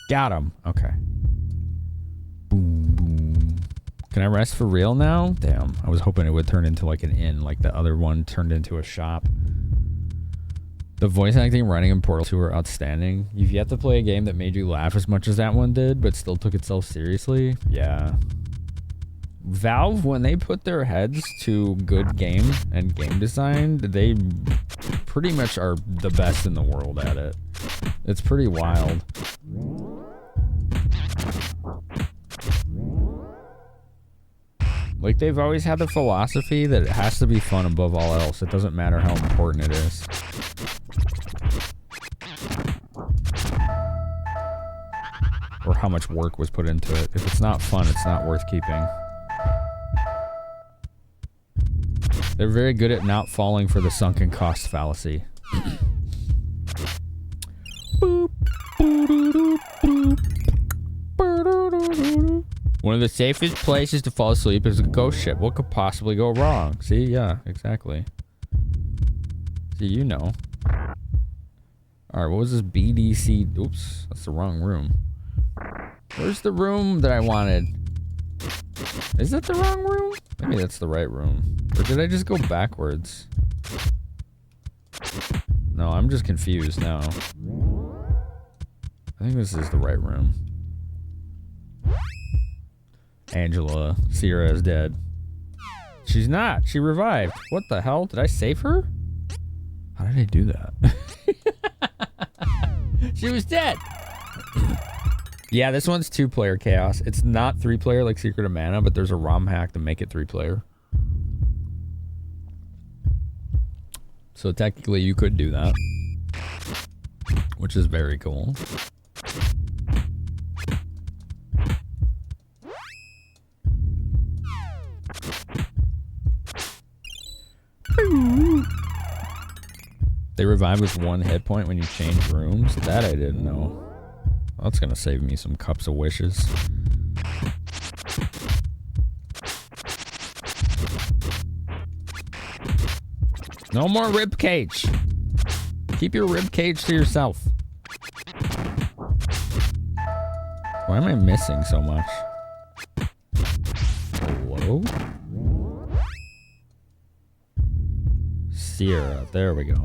Got him. Okay. Boom, boom. Can I rest for real now? Damn. I was hoping it would turn into like an inn, like the other one turned into a shop. The voice acting running in Portal 2 are outstanding. You've yet to play a game that made you laugh as much as that one did, but still took itself seriously? Yeah. Valve, when they put their heads to good game and game design, they pretty much are the best in the world at it. It's pretty wild. Like, they've always had the philosophy that it has to be fun above all else. It doesn't matter how important it is. Or how much work was put into it. If it's not fun, it's not worth keeping. They're very good at not falling for the sunken cost fallacy. One of the safest places to fall asleep is a ghost ship. What could possibly go wrong? See? Yeah, exactly. See, you know. Alright, what was this BDC? Oops, that's the wrong room. Where's the room that I wanted? Is that the wrong room? Maybe that's the right room. Or did I just go backwards? No, I'm just confused now. I think this is the right room. Angela, Sierra is dead. She's not. She revived. What the hell? Did I save her? How did I do that? She was dead. Yeah, this one's 2-player chaos. It's not 3-player like Secret of Mana, but there's a ROM hack to make it 3-player. So technically you could do that, which is very cool. They revive with 1 hit point when you change rooms? That I didn't know. That's gonna save me some cups of wishes. No more rib cage. Keep your rib cage to yourself. Why am I missing so much? Hello? Sierra, there we go.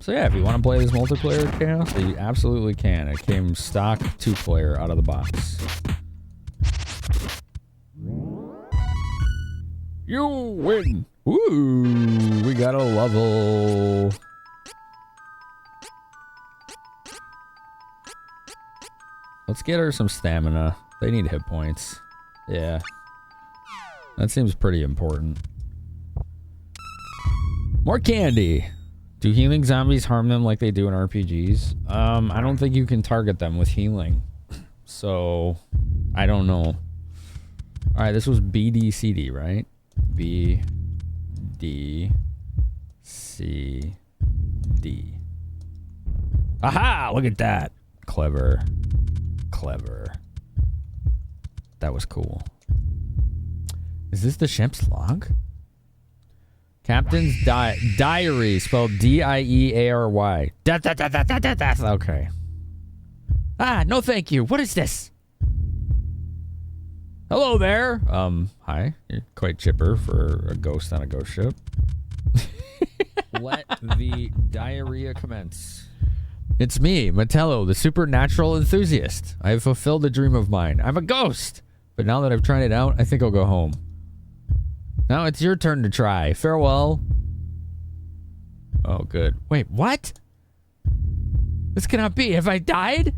So yeah, if you want to play this multiplayer chaos, you absolutely can. It came stock 2-player out of the box. You win. Woo! We got a level. Let's get her some stamina. They need hit points. Yeah. That seems pretty important. More candy. Do healing zombies harm them like they do in RPGs? I don't think you can target them with healing. So, I don't know. Alright, this was BDCD, right? B, D, C, D. Aha! Look at that. Clever. Clever. That was cool. Is this the Shemp's log? Captain's diary, spelled D-I-E-A-R-Y. Okay. Ah, no thank you. What is this? Hello there. Hi. You're quite chipper for a ghost on a ghost ship. Let the diarrhea commence. It's me, Matello, the supernatural enthusiast. I have fulfilled a dream of mine. I'm a ghost. But now that I've tried it out, I think I'll go home. Now it's your turn to try. Farewell. Oh, good. Wait, what? This cannot be. Have I died?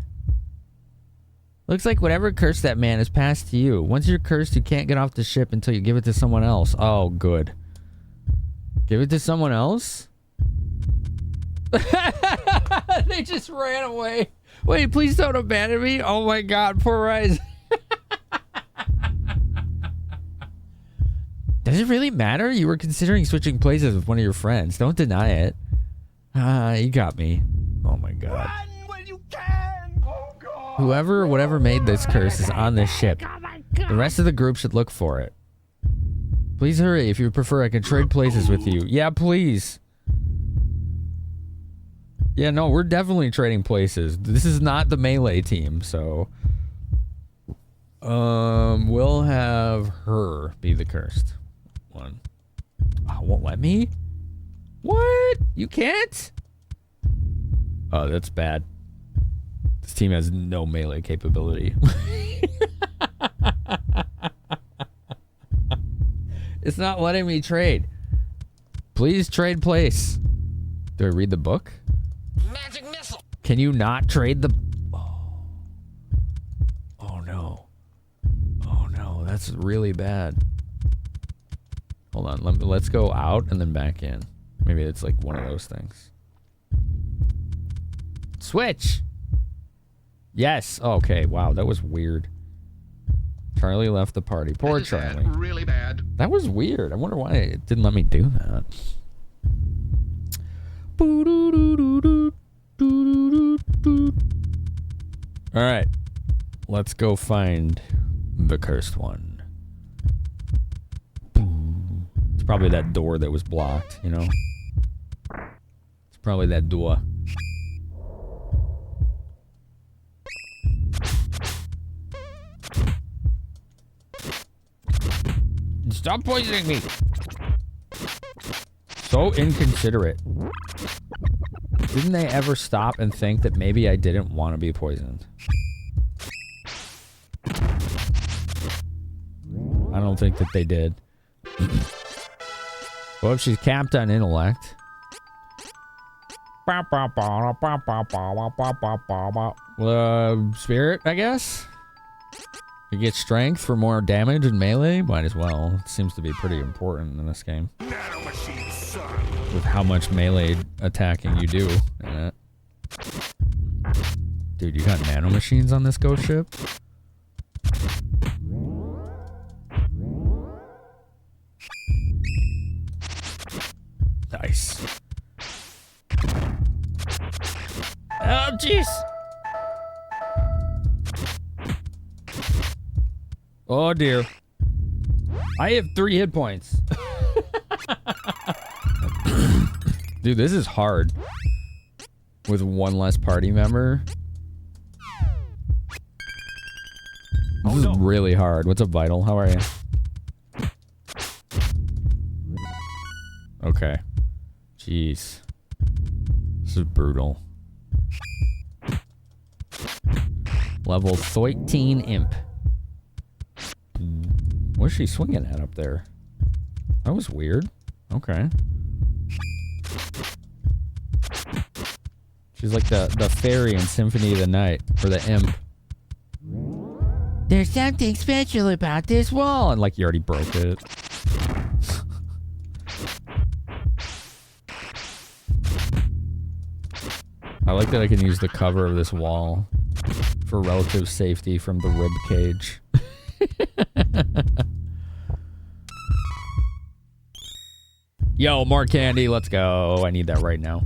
Looks like whatever curse that man has passed to you. Once you're cursed, you can't get off the ship until you give it to someone else. Oh, good. Give it to someone else? They just ran away. Wait, please don't abandon me. Oh my god, poor Rise. Does it really matter? You were considering switching places with one of your friends. Don't deny it. Ah, you got me. Oh my god. Run when you can! Oh god! Whoever or whatever made this curse is on this ship. The rest of the group should look for it. Please hurry. If you prefer, I can trade places with you. Yeah, please. Yeah, no, we're definitely trading places. This is not the melee team, so... we'll have her be the cursed one. Oh, won't let me? What? You can't? Oh, that's bad. This team has no melee capability. It's not letting me trade. Please trade place. Do I read the book? Magic missile. Can you not trade the... Oh. Oh no. Oh no, that's really bad. Hold on, let's go out and then back in. Maybe it's like one of those things. Switch! Yes, okay, wow, that was weird. Charlie left the party. Poor Charlie. Really bad. That was weird. I wonder why it didn't let me do that. Alright. Let's go find the cursed one. It's probably that door that was blocked, you know? It's probably that door. Stop poisoning me! So inconsiderate. Didn't they ever stop and think that maybe I didn't want to be poisoned? I don't think that they did. Well, if she's capped on intellect. Spirit, I guess? You get strength for more damage and melee? Might as well. It seems to be pretty important in this game. Nanomachine, son. With how much melee attacking you do in it. Dude, you got nanomachines on this ghost ship? Nice. Oh, jeez. Oh, dear. I have 3 hit points. Dude, this is hard. With one less party member. This is really hard. What's up, Vital? How are you? Okay. Jeez. This is brutal. Level 13 Imp. What's she swinging at up there? That was weird. Okay. She's like the fairy in Symphony of the Night, or the imp. There's something special about this wall, and like you already broke it. I like that I can use the cover of this wall for relative safety from the rib cage. Yo, more candy, let's go. I need that right now.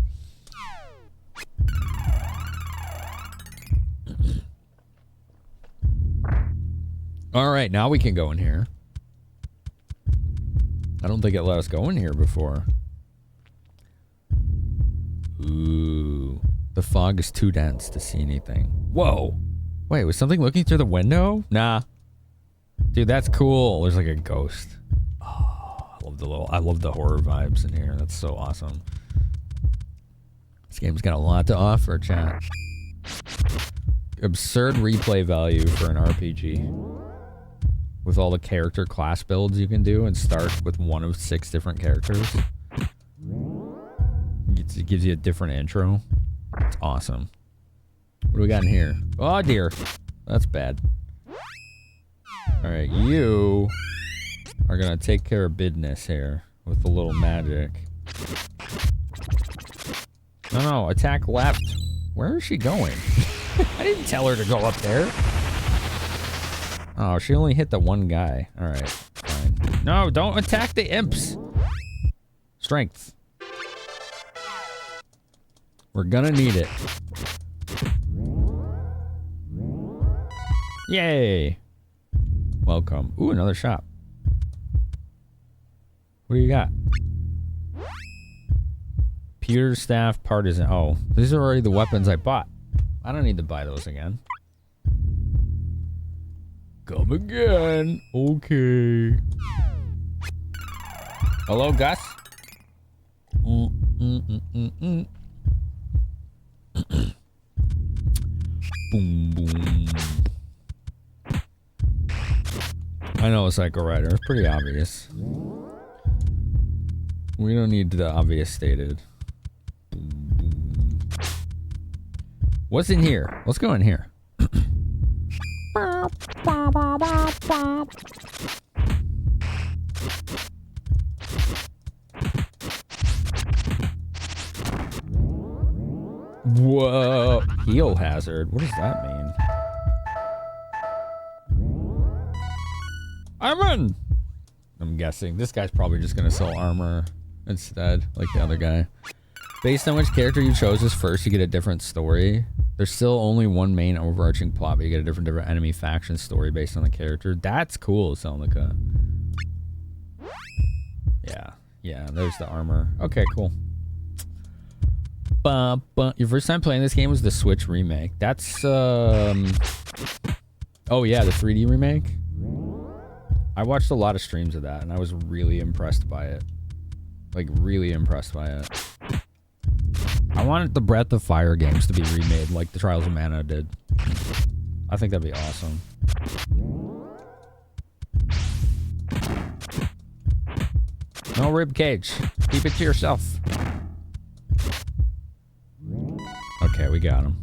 All right, now we can go in here. I don't think it let us go in here before. Ooh. The fog is too dense to see anything. Whoa. Wait, was something looking through the window? Nah. Dude, that's cool. There's like a ghost. Oh, I love the horror vibes in here. That's so awesome. This game's got a lot to offer, chat. Absurd replay value for an RPG. With all the character class builds you can do and start with one of 6 different characters. It gives you a different intro. It's awesome. What do we got in here? Oh dear. That's bad. Alright, you are gonna take care of business here with a little magic. No, attack left. Where is she going? I didn't tell her to go up there. Oh, she only hit the one guy. Alright, fine. No, don't attack the imps. Strength. We're gonna need it. Yay! Welcome. Ooh, another shop. What do you got? Pewter staff, partisan. Oh, these are already the weapons I bought. I don't need to buy those again. Come again. Okay. Hello, Gus? Boom, boom. I know a Psycho Rider. It's pretty obvious. We don't need the obvious stated. Boom, boom. What's in here? Let's go in here. Whoa. Heal hazard. What does that mean? Armor! I'm guessing. This guy's probably just going to sell armor instead, like the other guy. Based on which character you chose as first, you get a different story. There's still only one main overarching plot, but you get a different enemy faction story based on the character. That's cool, Selnica. Yeah, there's the armor. Okay, cool. Your first time playing this game was the Switch remake. That's, oh yeah, the 3D remake. I watched a lot of streams of that, and I was really impressed by it. Like, really impressed by it. I wanted the Breath of Fire games to be remade like the Trials of Mana did. I think that'd be awesome. No rib cage. Keep it to yourself. Okay, we got him.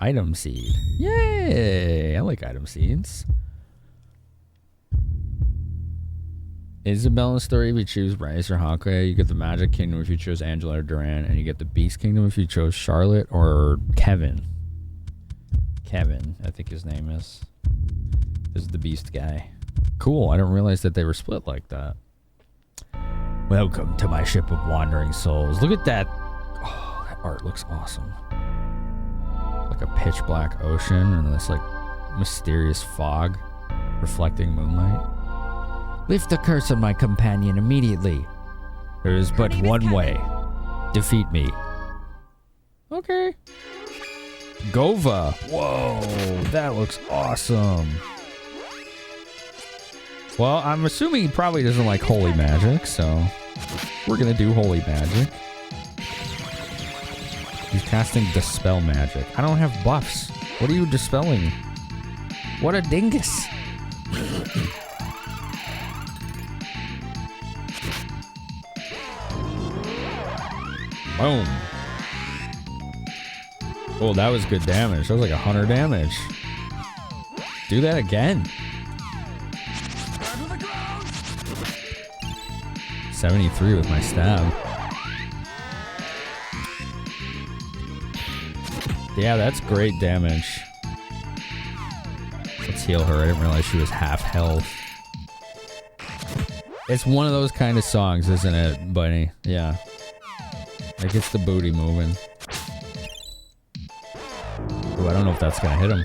Item seed. Yay! I like item seeds. Isabelle's story if you choose Bryce or Hawkeye. You get the Magic Kingdom if you chose Angela or Duran. And you get the Beast Kingdom if you chose Charlotte or Kevin. Kevin, I think his name is the Beast guy. Cool, I didn't realize that they were split like that. Welcome to my ship of wandering souls. Look at that. Oh, that art looks awesome. Like a pitch black ocean and this like mysterious fog reflecting moonlight. Lift the curse on my companion immediately. There is but one way. Defeat me. Okay. Gova. Whoa, that looks awesome. Well, I'm assuming he probably doesn't like holy magic, so we're gonna do holy magic. He's casting Dispel magic. I don't have buffs. What are you dispelling? What a dingus. Boom. Oh, that was good damage. That was like 100 damage. Do that again. 73 with my stab. Yeah, that's great damage. Let's heal her. I didn't realize she was half health. It's one of those kind of songs, isn't it, Bunny? Yeah. It gets the booty moving. Ooh, I don't know if that's gonna hit him.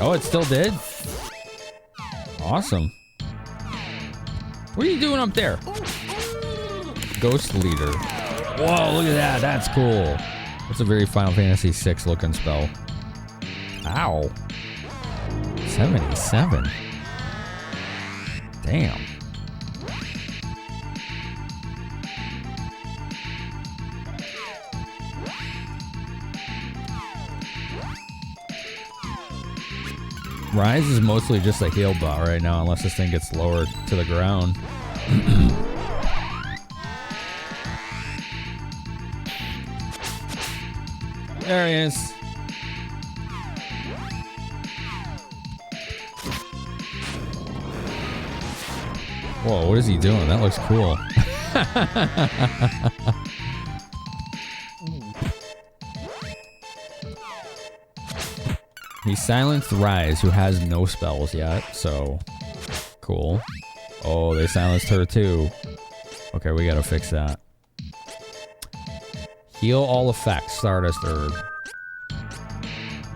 Oh, it still did? Awesome. What are you doing up there? Ghost Leader. Whoa, look at that. That's cool. That's a very Final Fantasy VI looking spell. Ow. 77. Damn. Rise is mostly just a heal bot right now, unless this thing gets lowered to the ground. There he is. Whoa, what is he doing? That looks cool. He silenced Rise, who has no spells yet, so cool. Oh, they silenced her too. Okay, we gotta fix that. Heal all effects, Stardust Herb.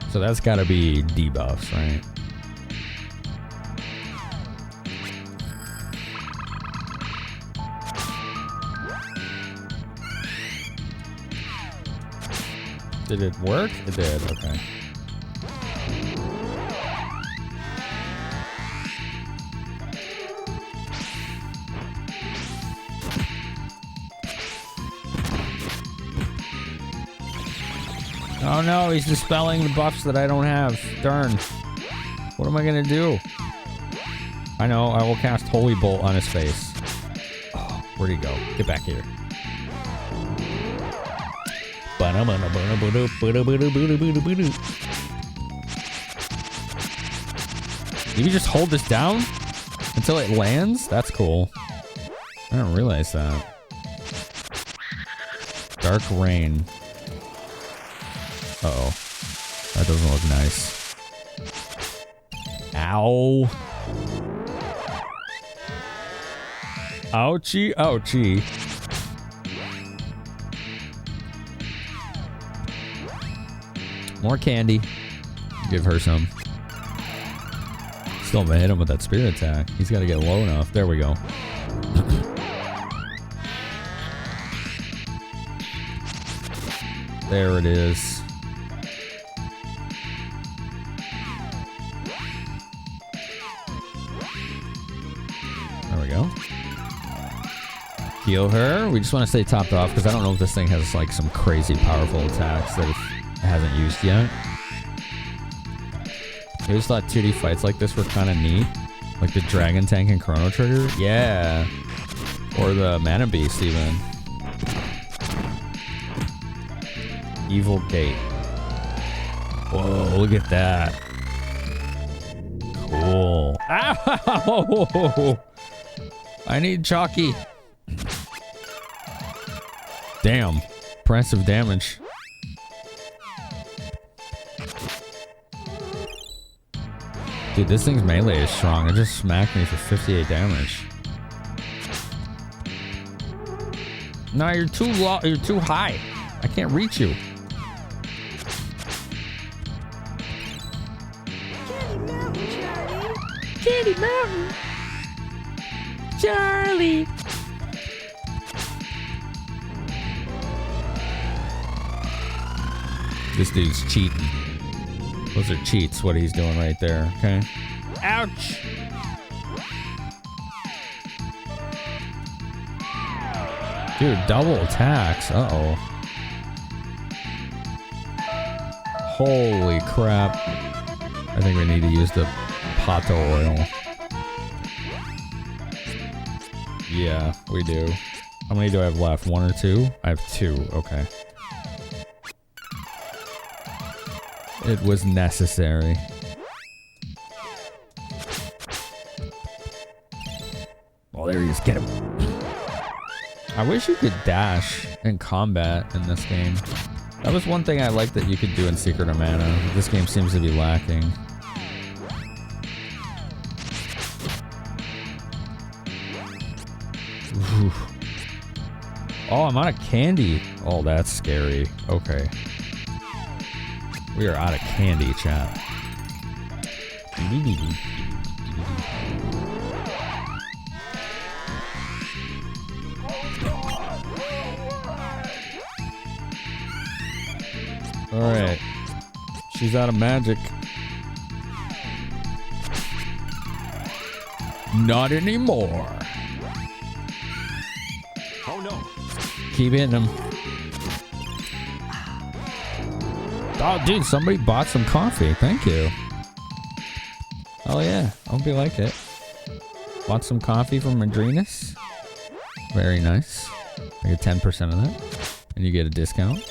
So that's gotta be debuffs, right? Did it work? It did, okay. Oh no, he's dispelling the buffs that I don't have. Darn. What am I gonna do? I know, I will cast Holy Bolt on his face. Oh, where'd he go? Get back here. Did you just hold this down until it lands? That's cool. I didn't realize that. Dark Rain. Uh-oh. That doesn't look nice. Ow. Ouchie, ouchie. More candy. Give her some. Still haven't hit him with that spirit attack. He's got to get low enough. There we go. There it is. There we go. Heal her. We just want to stay topped off because I don't know if this thing has like some crazy powerful attacks that it hasn't used yet. I just thought 2D fights like this were kind of neat. Like the Dragon Tank and Chrono Trigger. Yeah. Or the Mana Beast even. Evil Gate. Whoa, look at that. Cool. Ow! I need Chalky. Damn. Impressive damage. Dude, this thing's melee is strong. It just smacked me for 58 damage. No, you're too low. You're too high. I can't reach you. Candy Mountain, Charlie. This dude's cheating. Those are cheats, what he's doing right there, okay? Ouch! Dude, double attacks. Uh-oh. Holy crap. I think we need to use the Pato oil. Yeah, we do. How many do I have left? 1 or 2? I have 2. Okay. It was necessary. Oh, there he is. Get him. I wish you could dash in combat in this game. That was one thing I liked that you could do in Secret of Mana. This game seems to be lacking. Oof. Oh, I'm out of candy. Oh, that's scary. Okay. We are out of candy, chat. Alright. She's out of magic. Not anymore. Oh no. Keep hitting him. Oh, dude, somebody bought some coffee. Thank you. Oh, yeah. I hope you like it. Want some coffee from Madrinas? Very nice. I get 10% of that. And you get a discount.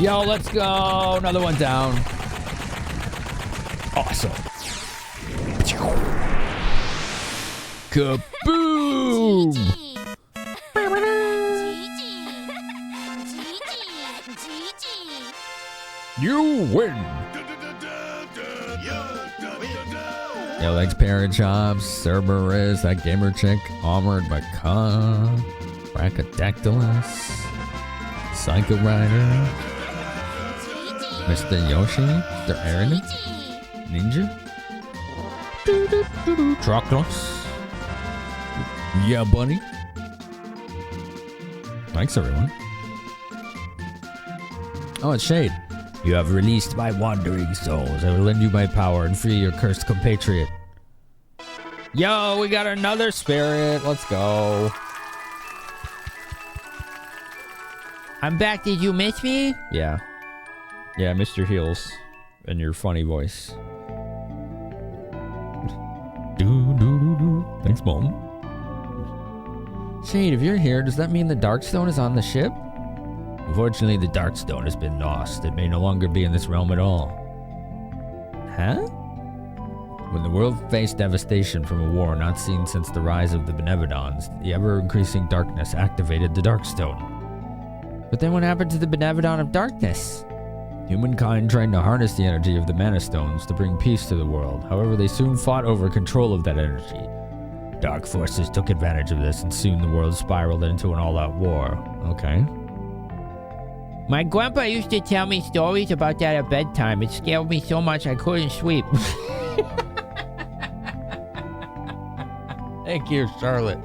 Yo, let's go. Another one down. Awesome. Kaboom! You win! Yo, thanks Parent Jobs, Cerberus, that gamer chick, Armored Macaw, Brachydactylus, Psycho Rider, Mr. Yoshi, Mr. Aaron, Ninja, Troclos. Yeah, buddy. Thanks, everyone. Oh, it's Shade. You have released my wandering souls. I will lend you my power and free your cursed compatriot. Yo, we got another spirit. Let's go. I'm back. Did you miss me? Yeah. Yeah, I missed your heels and your funny voice. Thanks, Mom. Shade, if you're here, does that mean the Darkstone is on the ship? Unfortunately, the Darkstone has been lost. It may no longer be in this realm at all. Huh? When the world faced devastation from a war not seen since the rise of the Benevodons, the ever-increasing darkness activated the Darkstone. But then what happened to the Benevodon of Darkness? Humankind tried to harness the energy of the Mana Stones to bring peace to the world. However, they soon fought over control of that energy. Dark forces took advantage of this, and soon the world spiraled into an all-out war. Okay. My grandpa used to tell me stories about that at bedtime. It scared me so much I couldn't sleep. Thank you, Charlotte.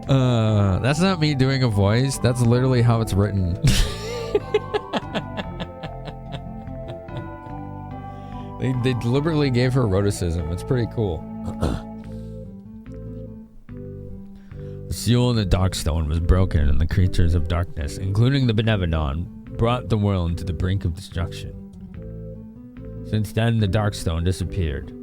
That's not me doing a voice. That's literally how it's written. They deliberately gave her eroticism. It's pretty cool. The seal in the Darkstone was broken, and the creatures of darkness, including the Benevodon, brought the world to the brink of destruction. Since then, the Darkstone disappeared.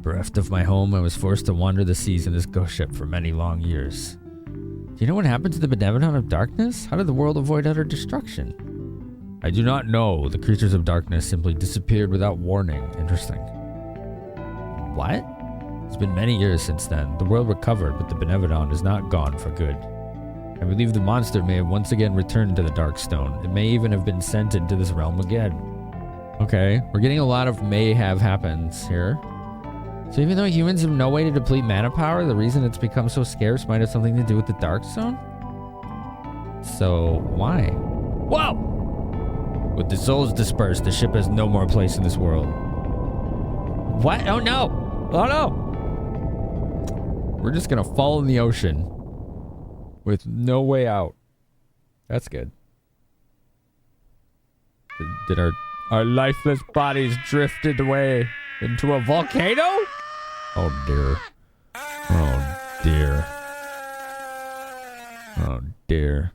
Bereft of my home, I was forced to wander the seas in this ghost ship for many long years. Do you know what happened to the Benevodon of Darkness? How did the world avoid utter destruction? I do not know. The creatures of darkness simply disappeared without warning. Interesting. What? It's been many years since then. The world recovered, but the Benevodon is not gone for good. I believe the monster may have once again returned to the Darkstone. It may even have been sent into this realm again. Okay, we're getting a lot of may have happens here. So even though humans have no way to deplete mana power, the reason it's become so scarce might have something to do with the Darkstone? So, why? Whoa! With the souls dispersed, the ship has no more place in this world. What? Oh no! Oh no! We're just gonna fall in the ocean with no way out. That's good. Did our lifeless bodies drifted away into a volcano? Oh dear. Oh dear. Oh dear.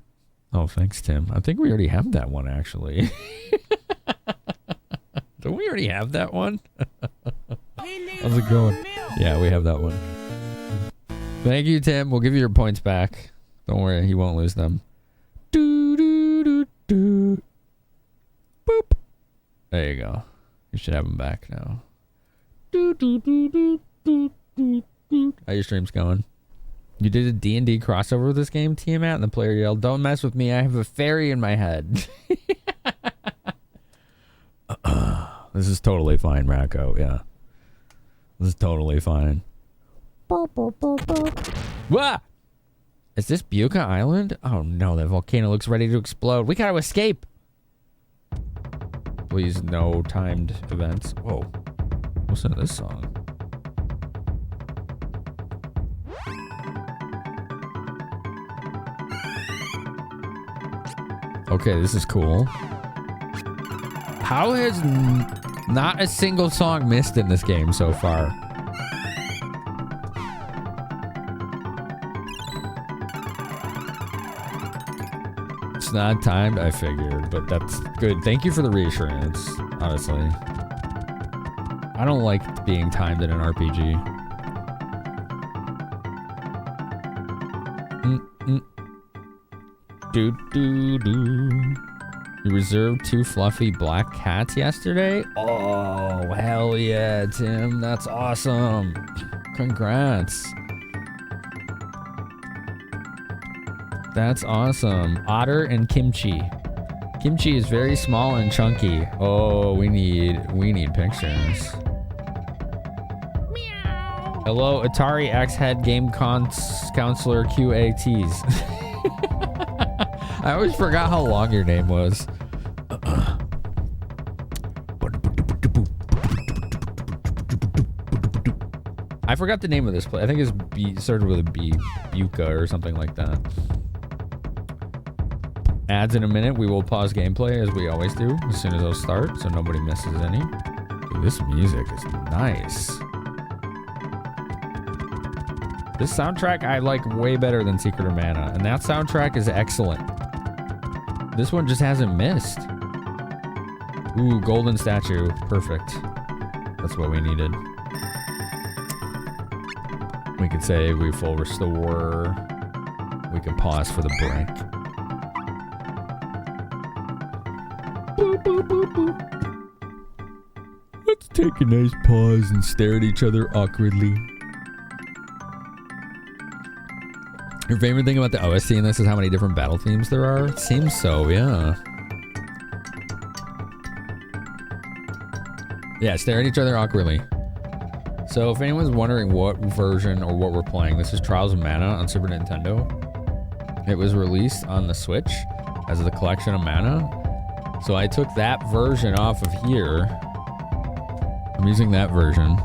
Oh, thanks, Tim. I think we already have that one, actually. already have that one? How's it going? Yeah, we have that one. Thank you, Tim. We'll give you your points back. Don't worry, he won't lose them. Do, do, do, do. Boop. There you go. You should have them back now. Do, do, do, do, do, do, do. How your stream's going? You did a D&D crossover with this game, Tiamat, and the player yelled, "Don't mess with me, I have a fairy in my head." This is totally fine, Racco. Yeah. This is totally fine. Wah! Is this Buka Island? Oh no, that volcano looks ready to explode. We gotta escape! Please, no timed events. Whoa. Listen to this song. Okay, this is cool. How has not a single song missed in this game so far? It's not timed, I figured, but that's good. Thank you for the reassurance, honestly. I don't like being timed in an RPG. Do do do. You reserved 2 fluffy black cats yesterday? Oh, hell yeah, Tim. That's awesome. Congrats. That's awesome. Otter and kimchi. Kimchi is very small and chunky. Oh, we need pictures. Meow. Hello, Atari X Head Game Counselor QATs. I always forgot how long your name was. I forgot the name of this place. I think it's started with a B, Buka or something like that. Ads in a minute. We will pause gameplay as we always do as soon as those start, so nobody misses any. Dude, this music is nice. This soundtrack I like way better than Secret of Mana, and that soundtrack is excellent. This one just hasn't missed. Ooh, golden statue. Perfect. That's what we needed. We could say we full restore. We can pause for the break. Boop, boop, boop, boop. Let's take a nice pause and stare at each other awkwardly. Your favorite thing about the OST in this is how many different battle themes there are? It seems so, yeah. Yeah, stare at each other awkwardly. So if anyone's wondering what version or what we're playing, this is Trials of Mana on Super Nintendo. It was released on the Switch as the collection of Mana. So I took that version off of here. I'm using that version.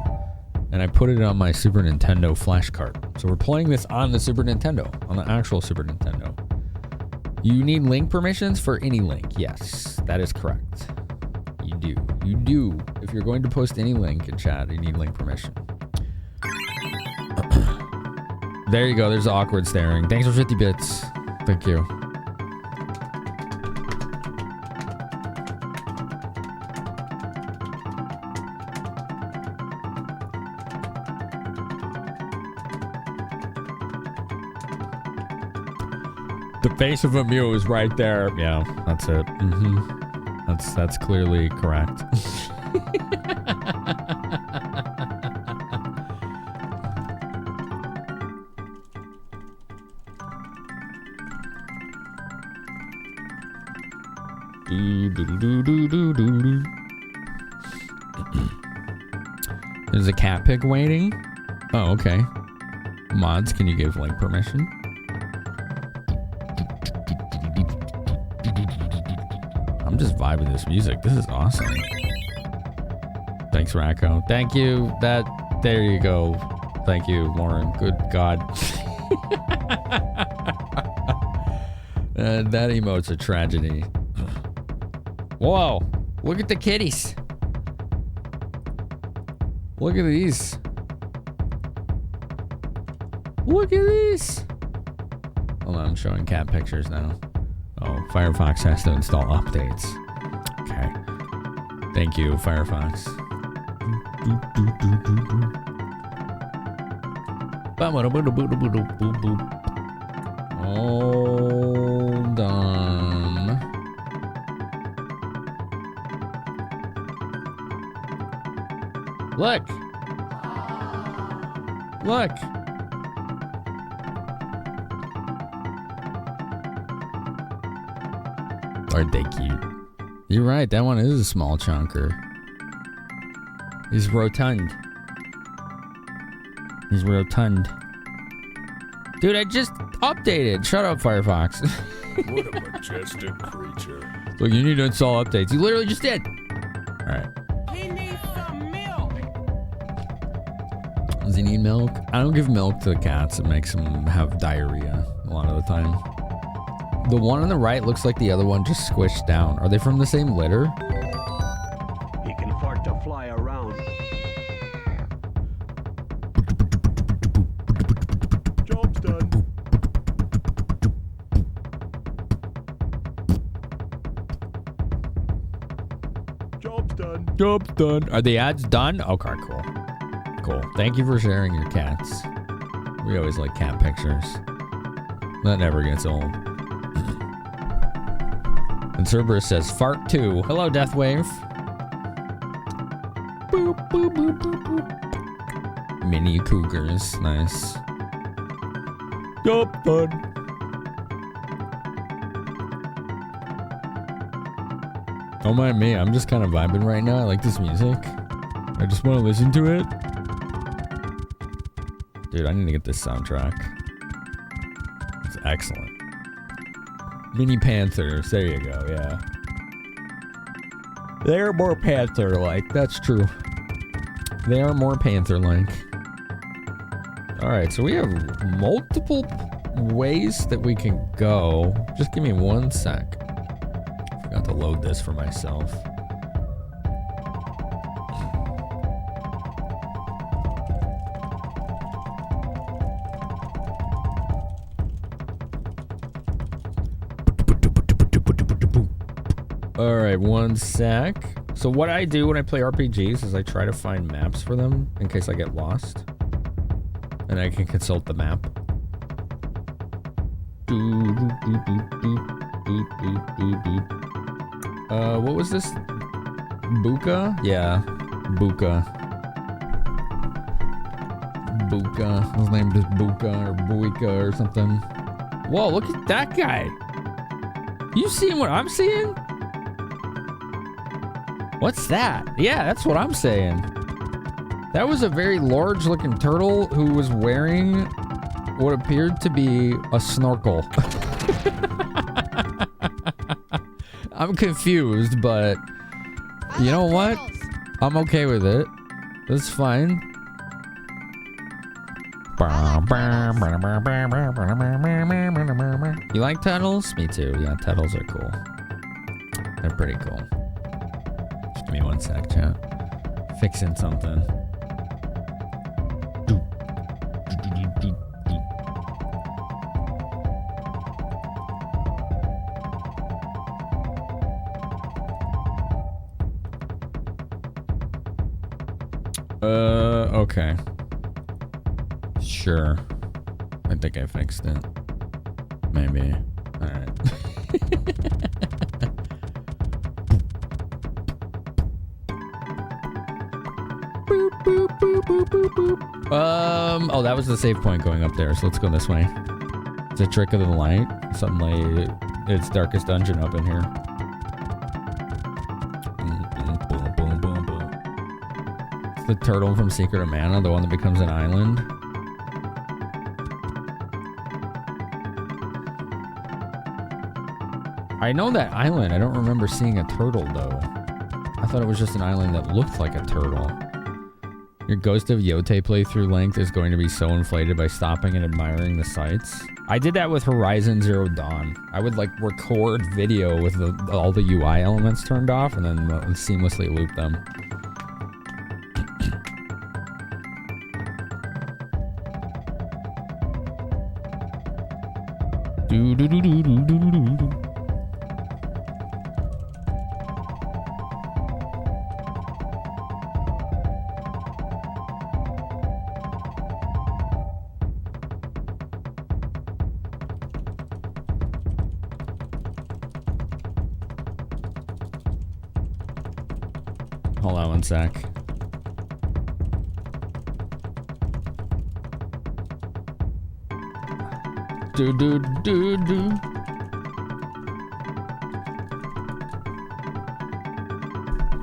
And I put it on my Super Nintendo flash card. So we're playing this on the Super Nintendo, on the actual Super Nintendo. You need link permissions for any link. Yes, that is correct. You do. You do. If you're going to post any link in chat, you need link permission. There you go. There's the awkward staring. Thanks for 50 bits. Thank you. The face of a Mew is right there. Yeah, that's it. That's clearly correct. There's a cat pic waiting. Oh, okay. Mods, can you give link permission? I'm just vibing this music. This is awesome. Thanks, Racco. Thank you. There you go. Thank you, Lauren. Good God. That emote's a tragedy. Whoa. Look at the kitties. Look at these. Look at these. Hold on, I'm showing cat pictures now. Oh, Firefox has to install updates. Okay. Thank you, Firefox. Hold on. Look. Look. Aren't they cute? You're right, that one is a small chunker. He's rotund. He's rotund. Dude, I just updated. Shut up, Firefox. What a majestic creature. Look, you need to install updates. You literally just did. Alright. He needs some milk. Does he need milk? I don't give milk to the cats. It makes them have diarrhea a lot of the time. The one on the right looks like the other one just squished down. Are they from the same litter? He can fart to fly around. Job's done. Job's done. Job's done. Are the ads done? Okay, cool. Cool. Thank you for sharing your cats. We always like cat pictures. That never gets old. And Cerberus says, fart 2. Hello, Deathwave. Boop, boop, boop, boop, boop. Mini cougars. Nice. Yup, bud. Don't mind me. I'm just kind of vibing right now. I like this music. I just want to listen to it. Dude, I need to get this soundtrack. It's excellent. Mini Panthers. There you go, yeah. They're more Panther-like. That's true. They are more Panther-like. Alright, so we have multiple ways that we can go. Just give me 1 sec. Forgot to load this for myself. Alright, 1 sec. So what I do when I play RPGs is I try to find maps for them in case I get lost. And I can consult the map. What was this? Buka? Yeah, Buka. Buka. His name is Buka or Buika or something. Whoa, look at that guy. You seeing what I'm seeing? What's that? Yeah, that's what I'm saying. That was a very large looking turtle who was wearing what appeared to be a snorkel. I'm confused, but you know what? I'm okay with it. That's fine. You like turtles? Me too. Yeah, turtles are cool. They're pretty cool. Just give me 1 sec, chat. Fixing something. Okay. Sure. I think I fixed it. Maybe. Alright. Oh, that was the save point going up there, so let's go this way. It's a trick of the light. Suddenly, it's darkest dungeon up in here. It's the turtle from Secret of Mana, the one that becomes an island. I know that island. I don't remember seeing a turtle, though. I thought it was just an island that looked like a turtle. Your Ghost of Yote playthrough length is going to be so inflated by stopping and admiring the sights. I did that with Horizon Zero Dawn. I would like record video with all the UI elements turned off and then seamlessly loop them. Hold on one sec. Do.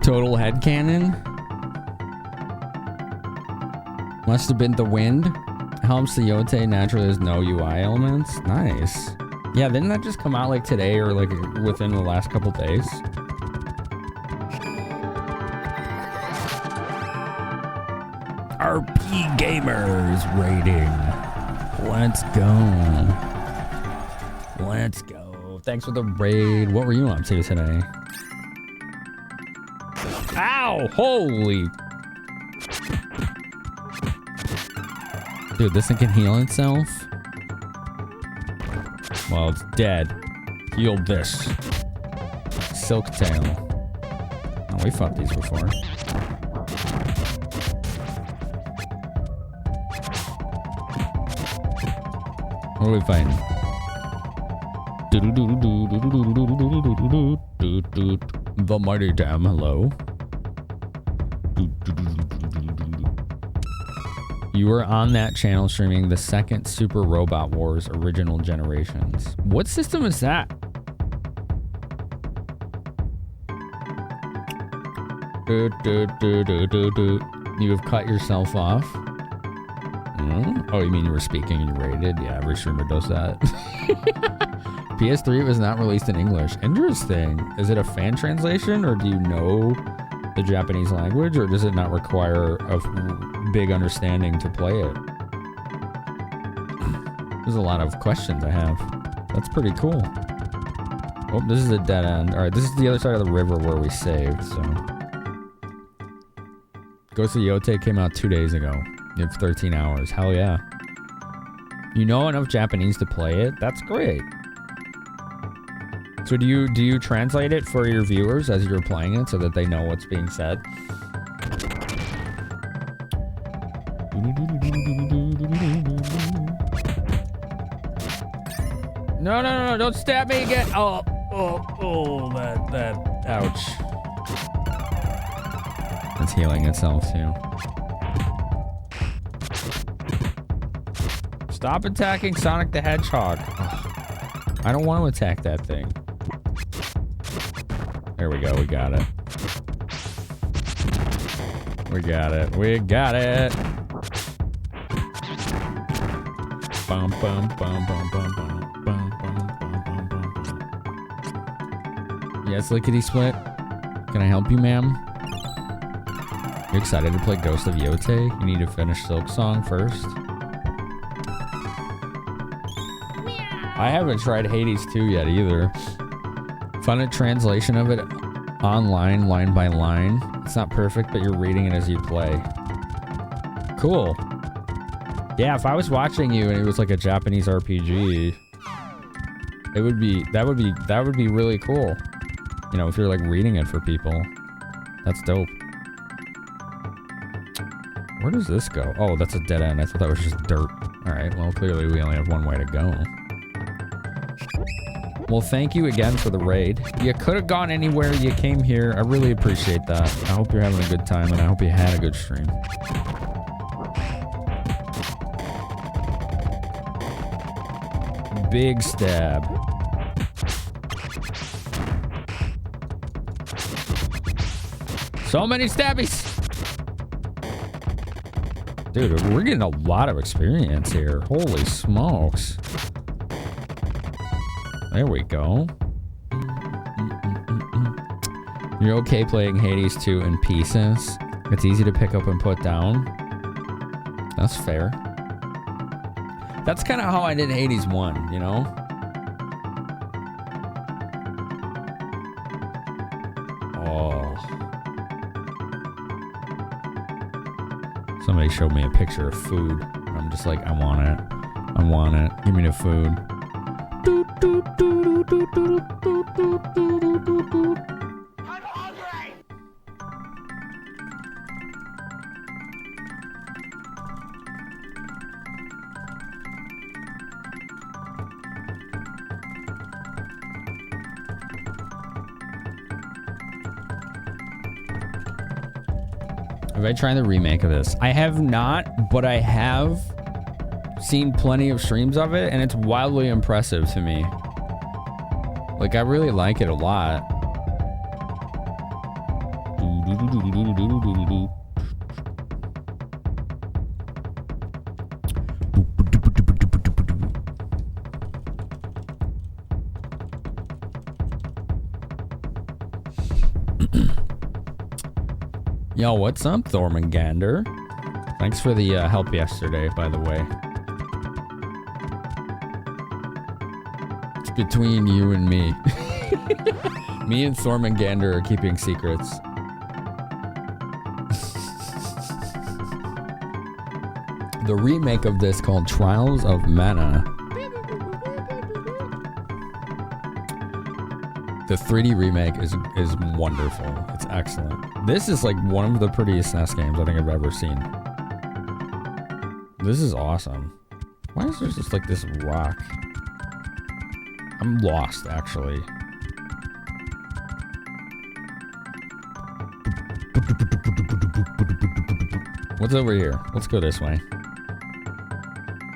Total headcanon? Must have been the wind. Helps the Yote naturally has no UI elements. Nice. Yeah, didn't that just come out like today or like within the last couple days? RP Gamers rating. Let's go. Let's go. Thanks for the raid. What were you up to today? Ow! Holy. Dude, this thing can heal itself? Well, it's dead. Heal this. Silktail. Oh, we fought these before. What are we fighting? The Mighty Dam, hello. You were on that channel streaming the second Super Robot Wars original generations. What system is that? You have cut yourself off. Oh, you mean you were speaking and you rated? Yeah, every streamer does that. PS3 was not released in English. Interesting. Is it a fan translation, or do you know the Japanese language, or does it not require a big understanding to play it? There's a lot of questions I have. That's pretty cool. Oh, this is a dead end. All right, this is the other side of the river where we saved, so. Ghost of Yote came out 2 days ago. You have 13 hours. Hell yeah. You know enough Japanese to play it? That's great. So do you translate it for your viewers as you're playing it so that they know what's being said? No, don't stab me again. Oh, that, ouch. It's healing itself too. Stop attacking Sonic the Hedgehog. Ugh. I don't want to attack that thing. There we go, we got it. We got it. Bum, bum, bum, bum, bum, bum, bum, bum, bum, bum, bum. Yes, lickety split. Can I help you, ma'am? You excited to play Ghost of Yote? You need to finish Silk Song first. I haven't tried Hades 2 yet either. Found a translation of it online, line by line. It's not perfect, but you're reading it as you play. Cool. Yeah, if I was watching you and it was like a Japanese RPG, that would be really cool. You know, if you're like reading it for people. That's dope. Where does this go? Oh, that's a dead end. I thought that was just dirt. All right, well, clearly we only have one way to go. Well, thank you again for the raid. You could have gone anywhere. You came here. I really appreciate that. I hope you're having a good time, and I hope you had a good stream. Big stab. So many stabbies. Dude, we're getting a lot of experience here. Holy smokes. There we go. You're okay playing Hades 2 in pieces. It's easy to pick up and put down. That's fair. That's kind of how I did Hades 1, you know? Oh. Somebody showed me a picture of food. And I'm just like, I want it. I want it. Give me the food. I'm hungry! Have I tried the remake of this? I have not, but I have seen plenty of streams of it, and it's wildly impressive to me. Like, I really like it a lot. Yo, what's up, Thormangander? Thanks for the help yesterday, by the way. It's between you and me. Me and Thormangander are keeping secrets. The remake of this called Trials of Mana. The 3D remake is wonderful. It's excellent. This is like one of the prettiest SNES games I think I've ever seen. This is awesome. Why is there just like this rock? I'm lost, actually. What's over here? Let's go this way.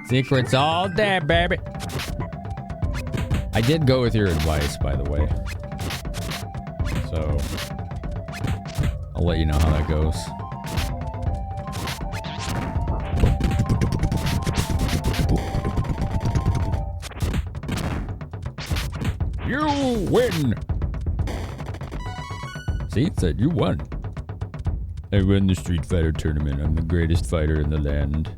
Secrets all day, baby. I did go with your advice, by the way. So, I'll let you know how that goes. You win! See, it said you won. I won the Street Fighter tournament. I'm the greatest fighter in the land.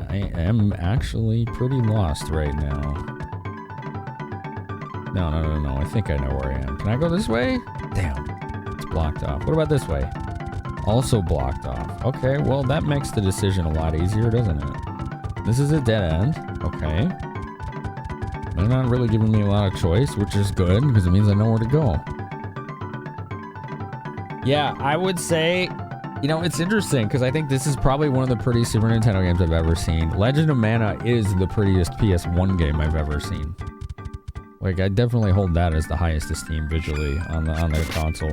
I am actually pretty lost right now. No. I think I know where I am. Can I go this way? Damn. It's blocked off. What about this way? Also blocked off. Okay, well, that makes the decision a lot easier, doesn't it? This is a dead end. Okay. They're not really giving me a lot of choice, which is good, because it means I know where to go. Yeah, I would say, you know, it's interesting, because I think this is probably one of the prettiest Super Nintendo games I've ever seen. Legend of Mana is the prettiest PS1 game I've ever seen. Like, I definitely hold that as the highest esteem visually on the console.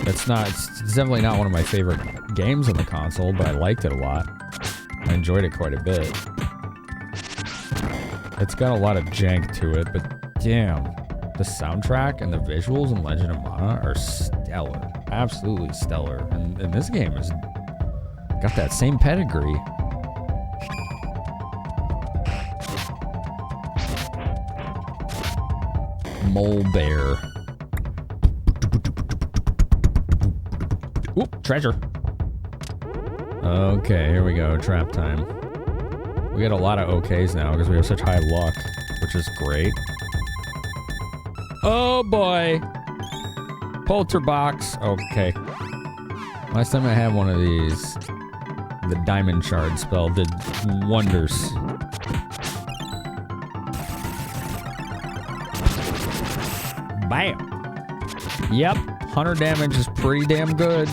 It's definitely not one of my favorite games on the console, but I liked it a lot. I enjoyed it quite a bit. It's got a lot of jank to it, but damn, the soundtrack and the visuals in Legend of Mana are stellar. Absolutely stellar. And this game has got that same pedigree. Mole bear. Oop, treasure. Okay, here we go. Trap time. We got a lot of OKs now because we have such high luck, which is great. Oh boy. Polterbox. Okay. Last time I had one of these, the diamond shard spell did wonders. Bam. Yep. 100 damage is pretty damn good.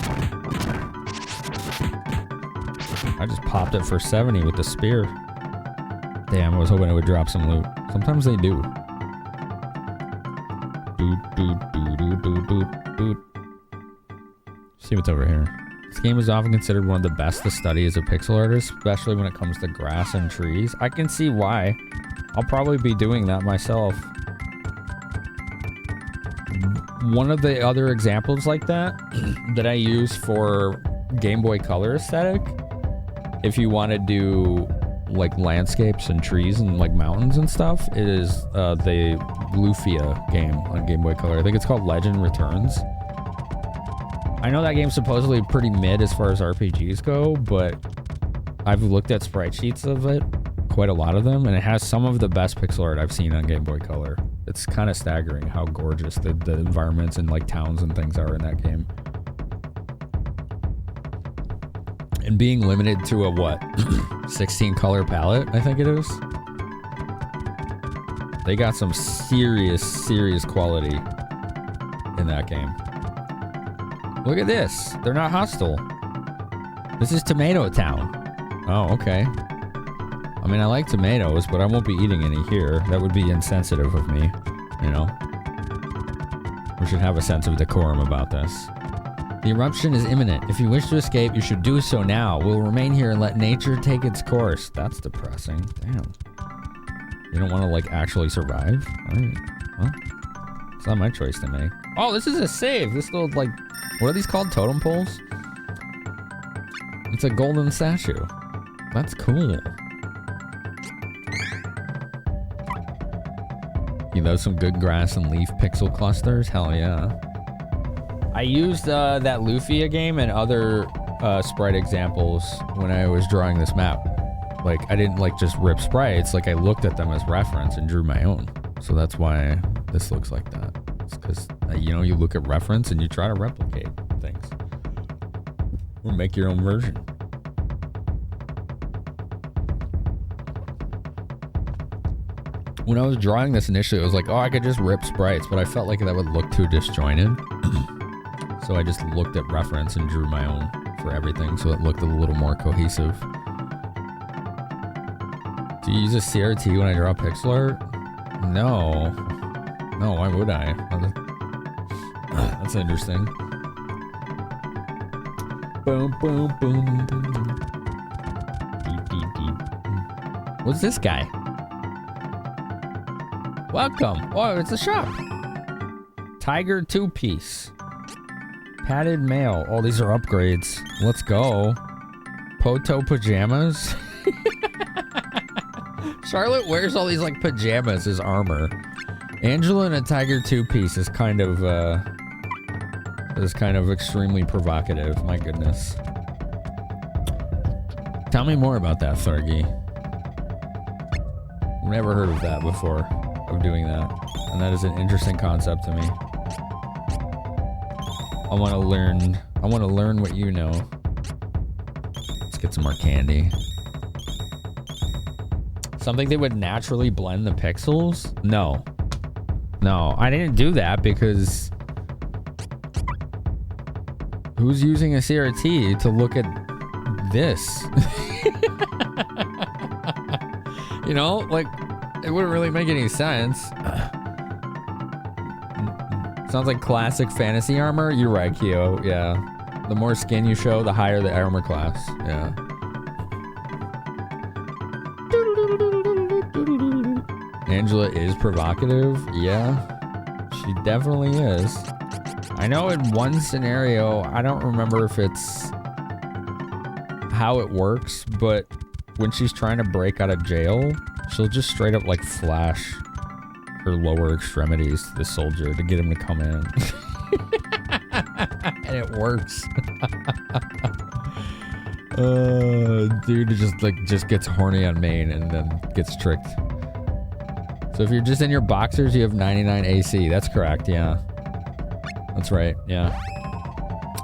I just popped it for 70 with the spear. Damn, I was hoping it would drop some loot. Sometimes they do. See what's over here. This game is often considered one of the best to study as a pixel artist, especially when it comes to grass and trees. I can see why. I'll probably be doing that myself. One of the other examples like that that I use for Game Boy Color aesthetic, if you want to do like landscapes and trees and like mountains and stuff, it is the Lufia game on Game Boy Color. I think it's called Legend Returns. I know that game's supposedly pretty mid as far as RPGs go, but I've looked at sprite sheets of it, quite a lot of them, and it has some of the best pixel art I've seen on Game Boy Color. It's kind of staggering how gorgeous the environments and like towns and things are in that game. And being limited to a what? 16 color palette, I think it is. They got some serious quality in that game. Look at this. They're not hostile. This is Tomato Town. Oh, okay. I mean, I like tomatoes, but I won't be eating any here. That would be insensitive of me, you know? We should have a sense of decorum about this. The eruption is imminent. If you wish to escape, you should do so now. We'll remain here and let nature take its course. That's depressing. Damn. You don't want to, like, actually survive? All right. Well, it's not my choice to make. Oh, this is a save. This little, like, what are these called? Totem poles? It's a golden statue. That's cool. You know, some good grass and leaf pixel clusters? Hell yeah. I used that Lufia game and other sprite examples when I was drawing this map. Like, I didn't, like, just rip sprites. Like, I looked at them as reference and drew my own. So that's why this looks like that. It's because, you know, you look at reference and you try to replicate things. Or make your own version. When I was drawing this initially, it was like, oh, I could just rip sprites, but I felt like that would look too disjointed. So I just looked at reference and drew my own for everything, so it looked a little more cohesive. Do you use a CRT when I draw pixel art? No. No, why would I? That's interesting. Boom, boom, boom, boom. Deep, deep, deep. What's this guy? Welcome. Oh, it's a shop. Tiger 2-piece. Padded mail. Oh, these are upgrades. Let's go. Poto pajamas. Charlotte wears all these like pajamas as armor. Angela in a Tiger 2-piece is kind of extremely provocative. My goodness. Tell me more about that, Thargy. I've never heard of that before. Of doing that, and that is an interesting concept to me. I want to learn what you know. Let's get some more candy. Something that would naturally blend the pixels? No, I didn't do that because who's using a CRT to look at this? You know, like, it wouldn't really make any sense. Sounds like classic fantasy armor. You're right, Kyo. Yeah. The more skin you show, the higher the armor class. Yeah. Angela is provocative. Yeah. She definitely is. I know in one scenario, I don't remember if it's how it works, but when she's trying to break out of jail, she'll just straight up like flash her lower extremities to the soldier to get him to come in. And it works. Dude just gets horny on main and then gets tricked. So if you're just in your boxers, you have 99 AC. That's correct, yeah. That's right, yeah.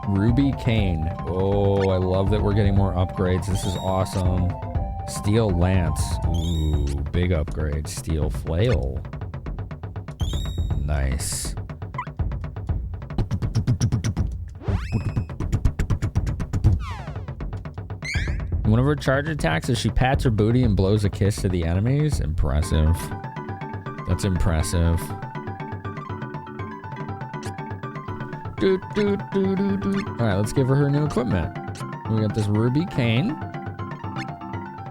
Ruby Cane. Oh, I love that we're getting more upgrades. This is awesome. Steel Lance. Ooh, big upgrade. Steel Flail. Nice. One of her charge attacks is she pats her booty and blows a kiss to the enemies. Impressive. That's impressive. Alright, let's give her new equipment. We got this Ruby Cane.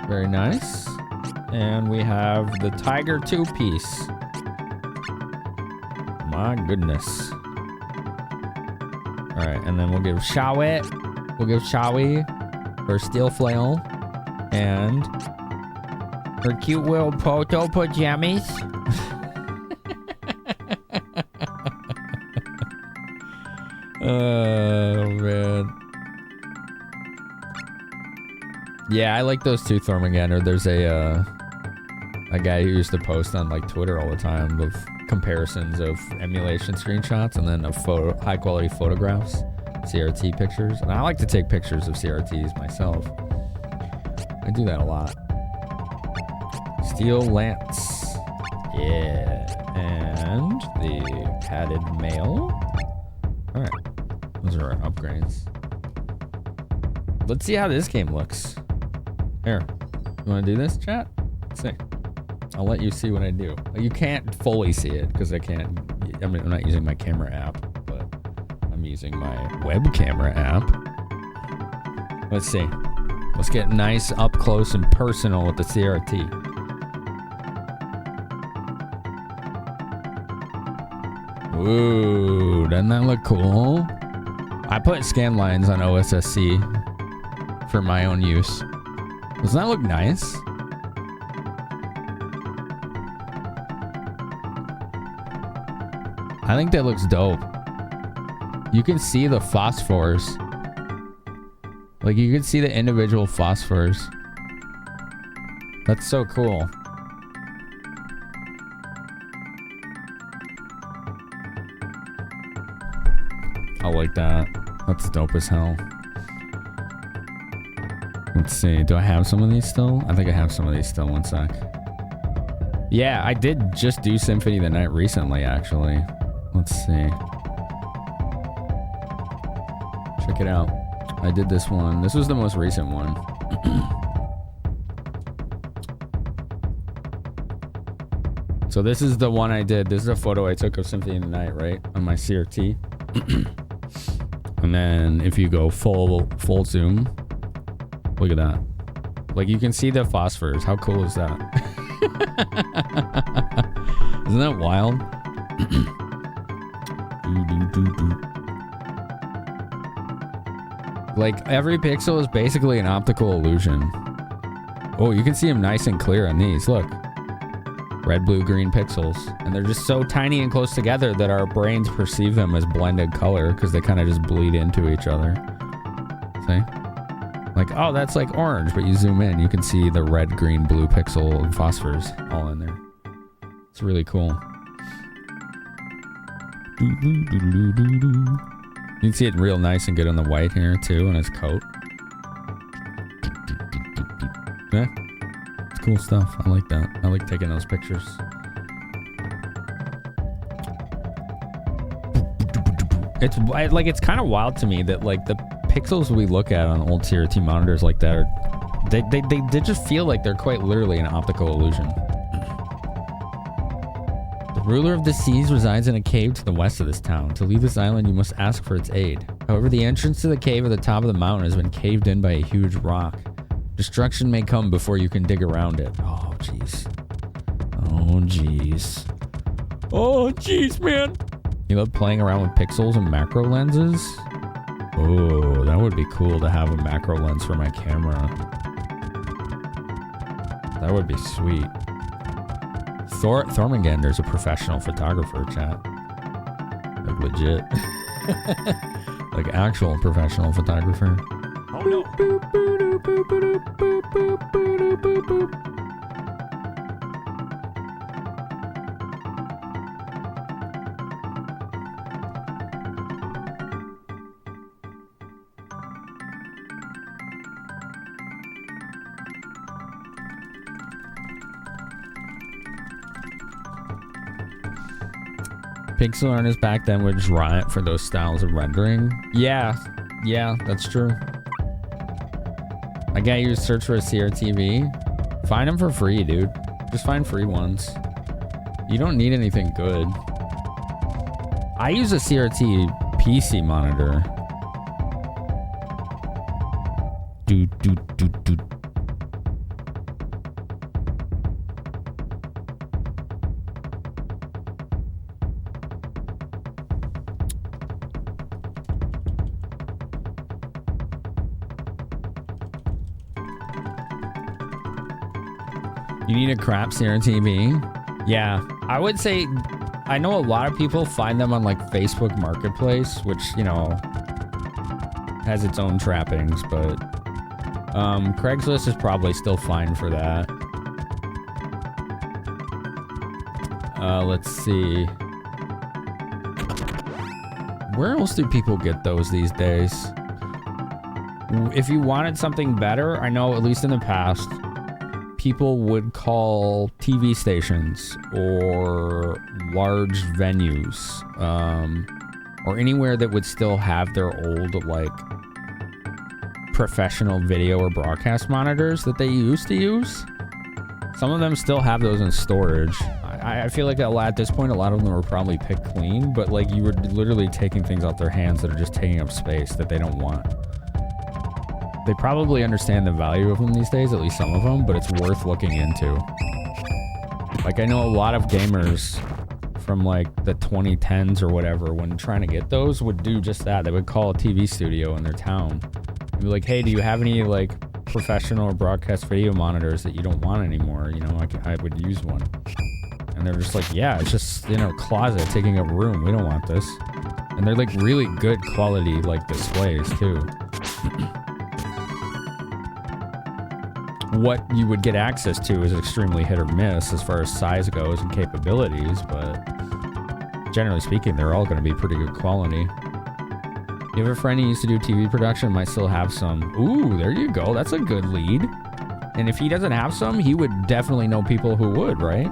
Very nice. And we have the Tiger 2-piece. My goodness. Alright, and then we'll give Shawi her steel flail and her cute little Poto pajamas. Oh man. Yeah, I like those two Thormageddon. There's a guy who used to post on like Twitter all the time of comparisons of emulation screenshots and then of high quality photographs, CRT pictures. And I like to take pictures of CRTs myself. I do that a lot. Steel Lance. Yeah. And the padded mail. Alright. Those are our upgrades. Let's see how this game looks. Here. You want to do this, chat? Let's see. I'll let you see what I do. You can't fully see it because I can't. I'm not using my camera app, but I'm using my web camera app. Let's see. Let's get nice up close and personal with the CRT. Ooh, doesn't that look cool? I put scan lines on OSSC for my own use. Doesn't that look nice? I think that looks dope. You can see the phosphors. Like, you can see the individual phosphors. That's so cool. I like that. That's dope as hell. Let's see. Do I have some of these still? I think I have some of these still. One sec. Yeah, I did just do Symphony of the Night recently, actually. Let's see. Check it out. I did this one. This was the most recent one. So this is the one I did. This is a photo I took of Symphony of the Night, right? On my CRT. And then if you go full zoom, look at that. Like, you can see the phosphors. How cool is that? Isn't that wild? Like, every pixel is basically an optical illusion. Oh, you can see them nice and clear on these. Look. Red, blue, green pixels. And they're just so tiny and close together that our brains perceive them as blended color because they kind of just bleed into each other. See? Like, oh, that's like orange, but you zoom in, you can see the red, green, blue pixel and phosphors all in there. It's really cool. You can see it real nice and good on the white here too, on his coat. Yeah, it's cool stuff. I like that. I like taking those pictures. It's like, it's kind of wild to me that like the pixels we look at on old CRT monitors like that are, they just feel like they're quite literally an optical illusion. The ruler of the seas resides in a cave to the west of this town. To leave this island, you must ask for its aid. However, the entrance to the cave at the top of the mountain has been caved in by a huge rock. Destruction may come before you can dig around it. Oh, jeez. Oh, jeez. Oh, jeez, man. You love playing around with pixels and macro lenses? Oh, that would be cool to have a macro lens for my camera. That would be sweet. Thormangander's a professional photographer, chat. Like, legit. Like, actual professional photographer. Oh no. Pixel artists back then would just riot for those styles of rendering. Yeah, that's true. I got you to search for a CRTV. Find them for free, dude. Just find free ones. You don't need anything good. I use a CRT PC monitor. Dude. You need a crap CRTV? Yeah, I would say, I know a lot of people find them on like Facebook Marketplace, which, you know, has its own trappings, but Craigslist is probably still fine for that. Let's see. Where else do people get those these days? If you wanted something better, I know at least in the past, people would call TV stations or large venues, or anywhere that would still have their old, like, professional video or broadcast monitors that they used to use. Some of them still have those in storage. I feel like at this point, a lot of them were probably picked clean, but like you were literally taking things out their hands that are just taking up space that they don't want. They probably understand the value of them these days, at least some of them, but it's worth looking into. Like I know a lot of gamers from like the 2010s or whatever, when trying to get those, would do just that. They would call a TV studio in their town and be like, hey, do you have any like professional or broadcast video monitors that you don't want anymore? You know, I would use one. And they're just like, yeah, it's just in a closet taking up room. We don't want this. And they're like really good quality like displays too. What you would get access to is extremely hit or miss as far as size goes and capabilities, but generally speaking, they're all going to be pretty good quality. You have a friend who used to do TV production, might still have some. Ooh, there you go. That's a good lead. And if he doesn't have some, he would definitely know people who would, right?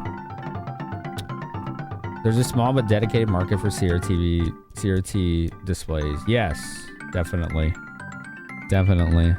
There's a small but dedicated market for CRT displays. Yes, definitely. Definitely.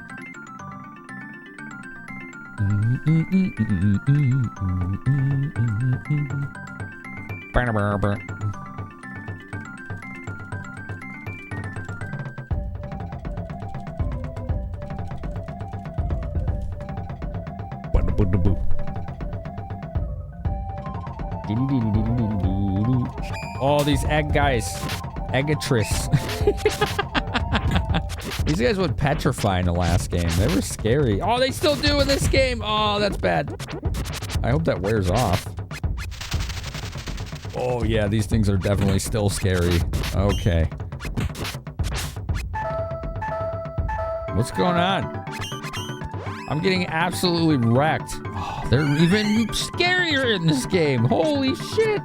Oh, these egg guys. Eggatris. These guys would petrify in the last game. They were scary. Oh, they still do in this game. Oh, that's bad. I hope that wears off. Oh, yeah, these things are definitely still scary. Okay. What's going on? I'm getting absolutely wrecked. Oh, they're even scarier in this game. Holy shit.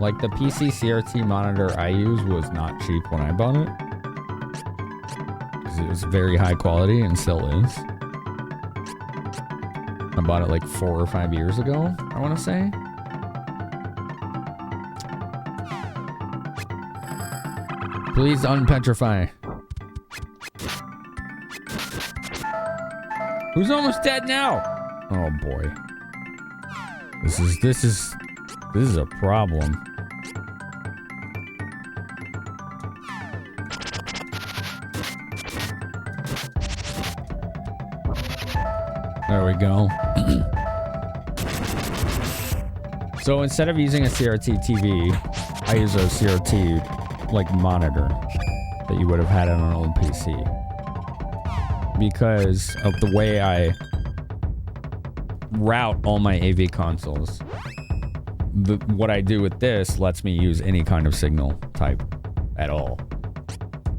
Like the PC CRT monitor I use was not cheap when I bought it. Because it was very high quality and still is. I bought it like 4 or 5 years ago, I want to say. Please unpetrify. Who's almost dead now? Oh boy. This is a problem. There we go. So instead of using a CRT TV, I use a CRT like monitor that you would have had on an old PC. Because of the way I route all my AV consoles. What I do with this lets me use any kind of signal type at all.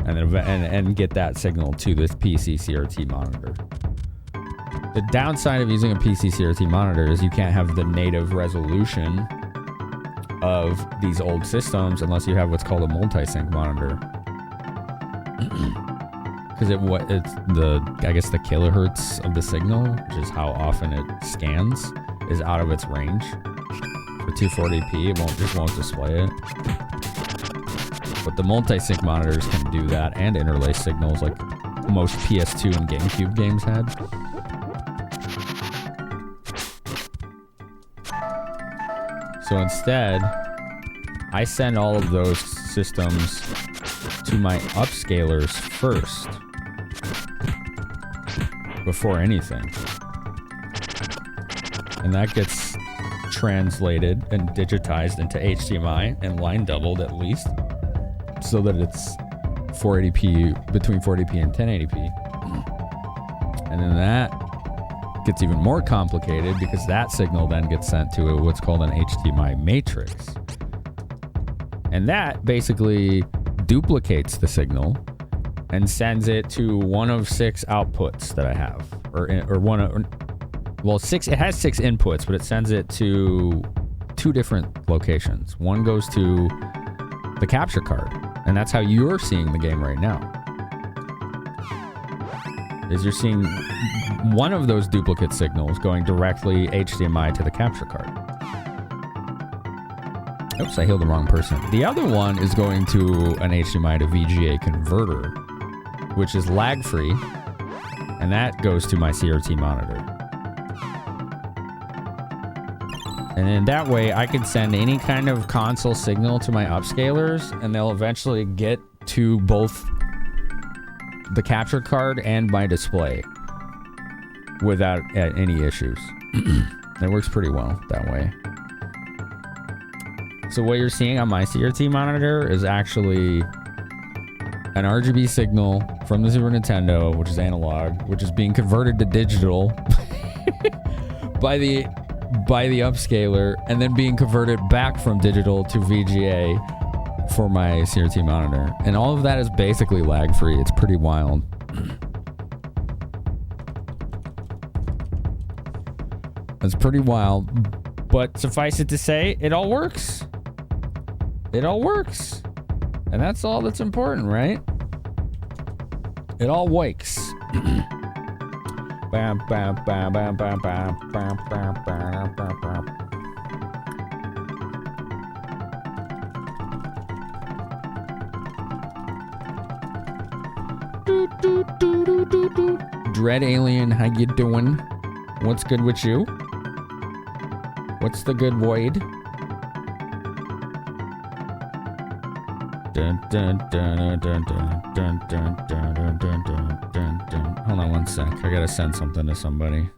And get that signal to this PC CRT monitor. The downside of using a PC CRT monitor is you can't have the native resolution of these old systems unless you have what's called a multi-sync monitor. Because it's I guess the kilohertz of the signal, which is how often it scans, is out of its range. For 240p, it won't display it. But the multi-sync monitors can do that and interlace signals like most PS2 and GameCube games had. So instead, I send all of those systems to my upscalers first, before anything. And that gets translated and digitized into HDMI and line doubled at least, so that it's 480p, between 480p and 1080p. And then that gets even more complicated because that signal then gets sent to what's called an HDMI matrix. And that basically duplicates the signal and sends it to one of 6 outputs that I have. It has 6 inputs, but it sends it to 2 different locations. One goes to the capture card, and that's how you're seeing the game right now. Is you're seeing one of those duplicate signals going directly HDMI to the capture card. Oops, I healed the wrong person. The other one is going to an HDMI to VGA converter, which is lag-free And that goes to my CRT monitor. And then that way I can send any kind of console signal to my upscalers and they'll eventually get to both the capture card and my display without any issues. It works pretty well that way. So what you're seeing on my CRT monitor is actually an RGB signal from the Super Nintendo, which is analog, which is being converted to digital by the upscaler, and then being converted back from digital to VGA for my CRT monitor. And all of that is basically lag-free. It's pretty wild. It's pretty wild, but suffice it to say, it all works. It all works. And that's all that's important, right? It all works. Bam, bam, bam, bam, bam, bam, bam, bam, bam, bam, bam. Dread Alien, how you doing? What's good with you? What's the good void? Dun, dun, dun, dun, dun, dun, dun, dun, dun, dun, dun, dun. Hold on one sec. I gotta send something to somebody.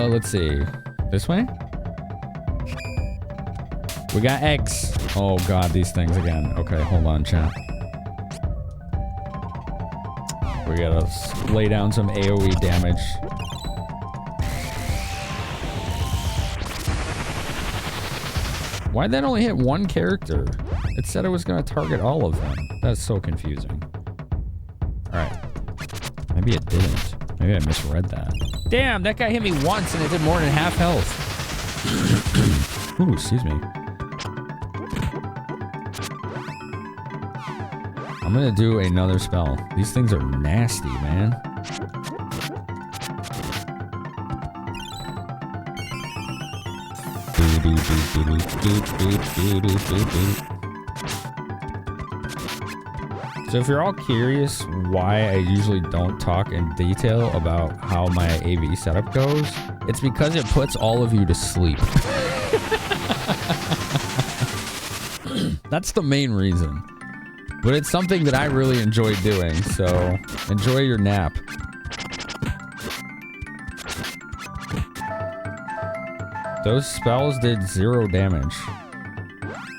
Let's see. This way? We got eggs. Oh god, these things again. Okay, hold on, chat. We gotta lay down some AoE damage. Why'd that only hit one character? It said it was gonna target all of them. That's so confusing. Alright. Maybe it didn't. Maybe I misread that. Damn, that guy hit me once and it did more than half health. Ooh, excuse me. I'm gonna do another spell. These things are nasty, man. So if you're all curious why I usually don't talk in detail about how my AV setup goes, it's because it puts all of you to sleep. That's the main reason. But it's something that I really enjoy doing, so enjoy your nap. Those spells did 0 damage.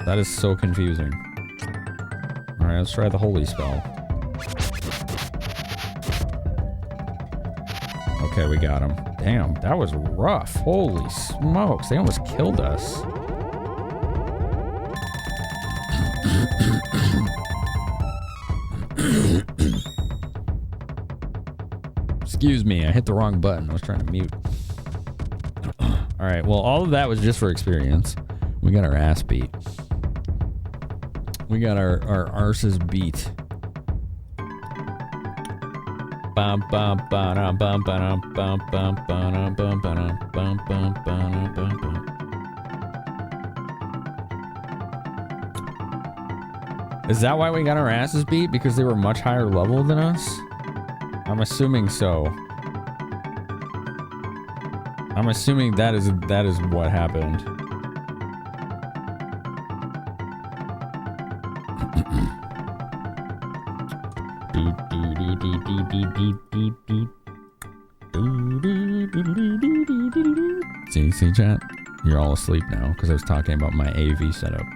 That is so confusing. Alright, let's try the holy spell. Okay, we got him. Damn, that was rough. Holy smokes, they almost killed us. Excuse me, I hit the wrong button. I was trying to mute. Alright, well, all of that was just for experience. We got our ass beat. We got our arses beat. Bum bum bum bum bum bum bum bum bum bum bum bum bum. Is that why we got our asses beat? Because they were much higher level than us? I'm assuming so. I'm assuming that is what happened. See, chat? You're all asleep now because I was talking about my AV setup.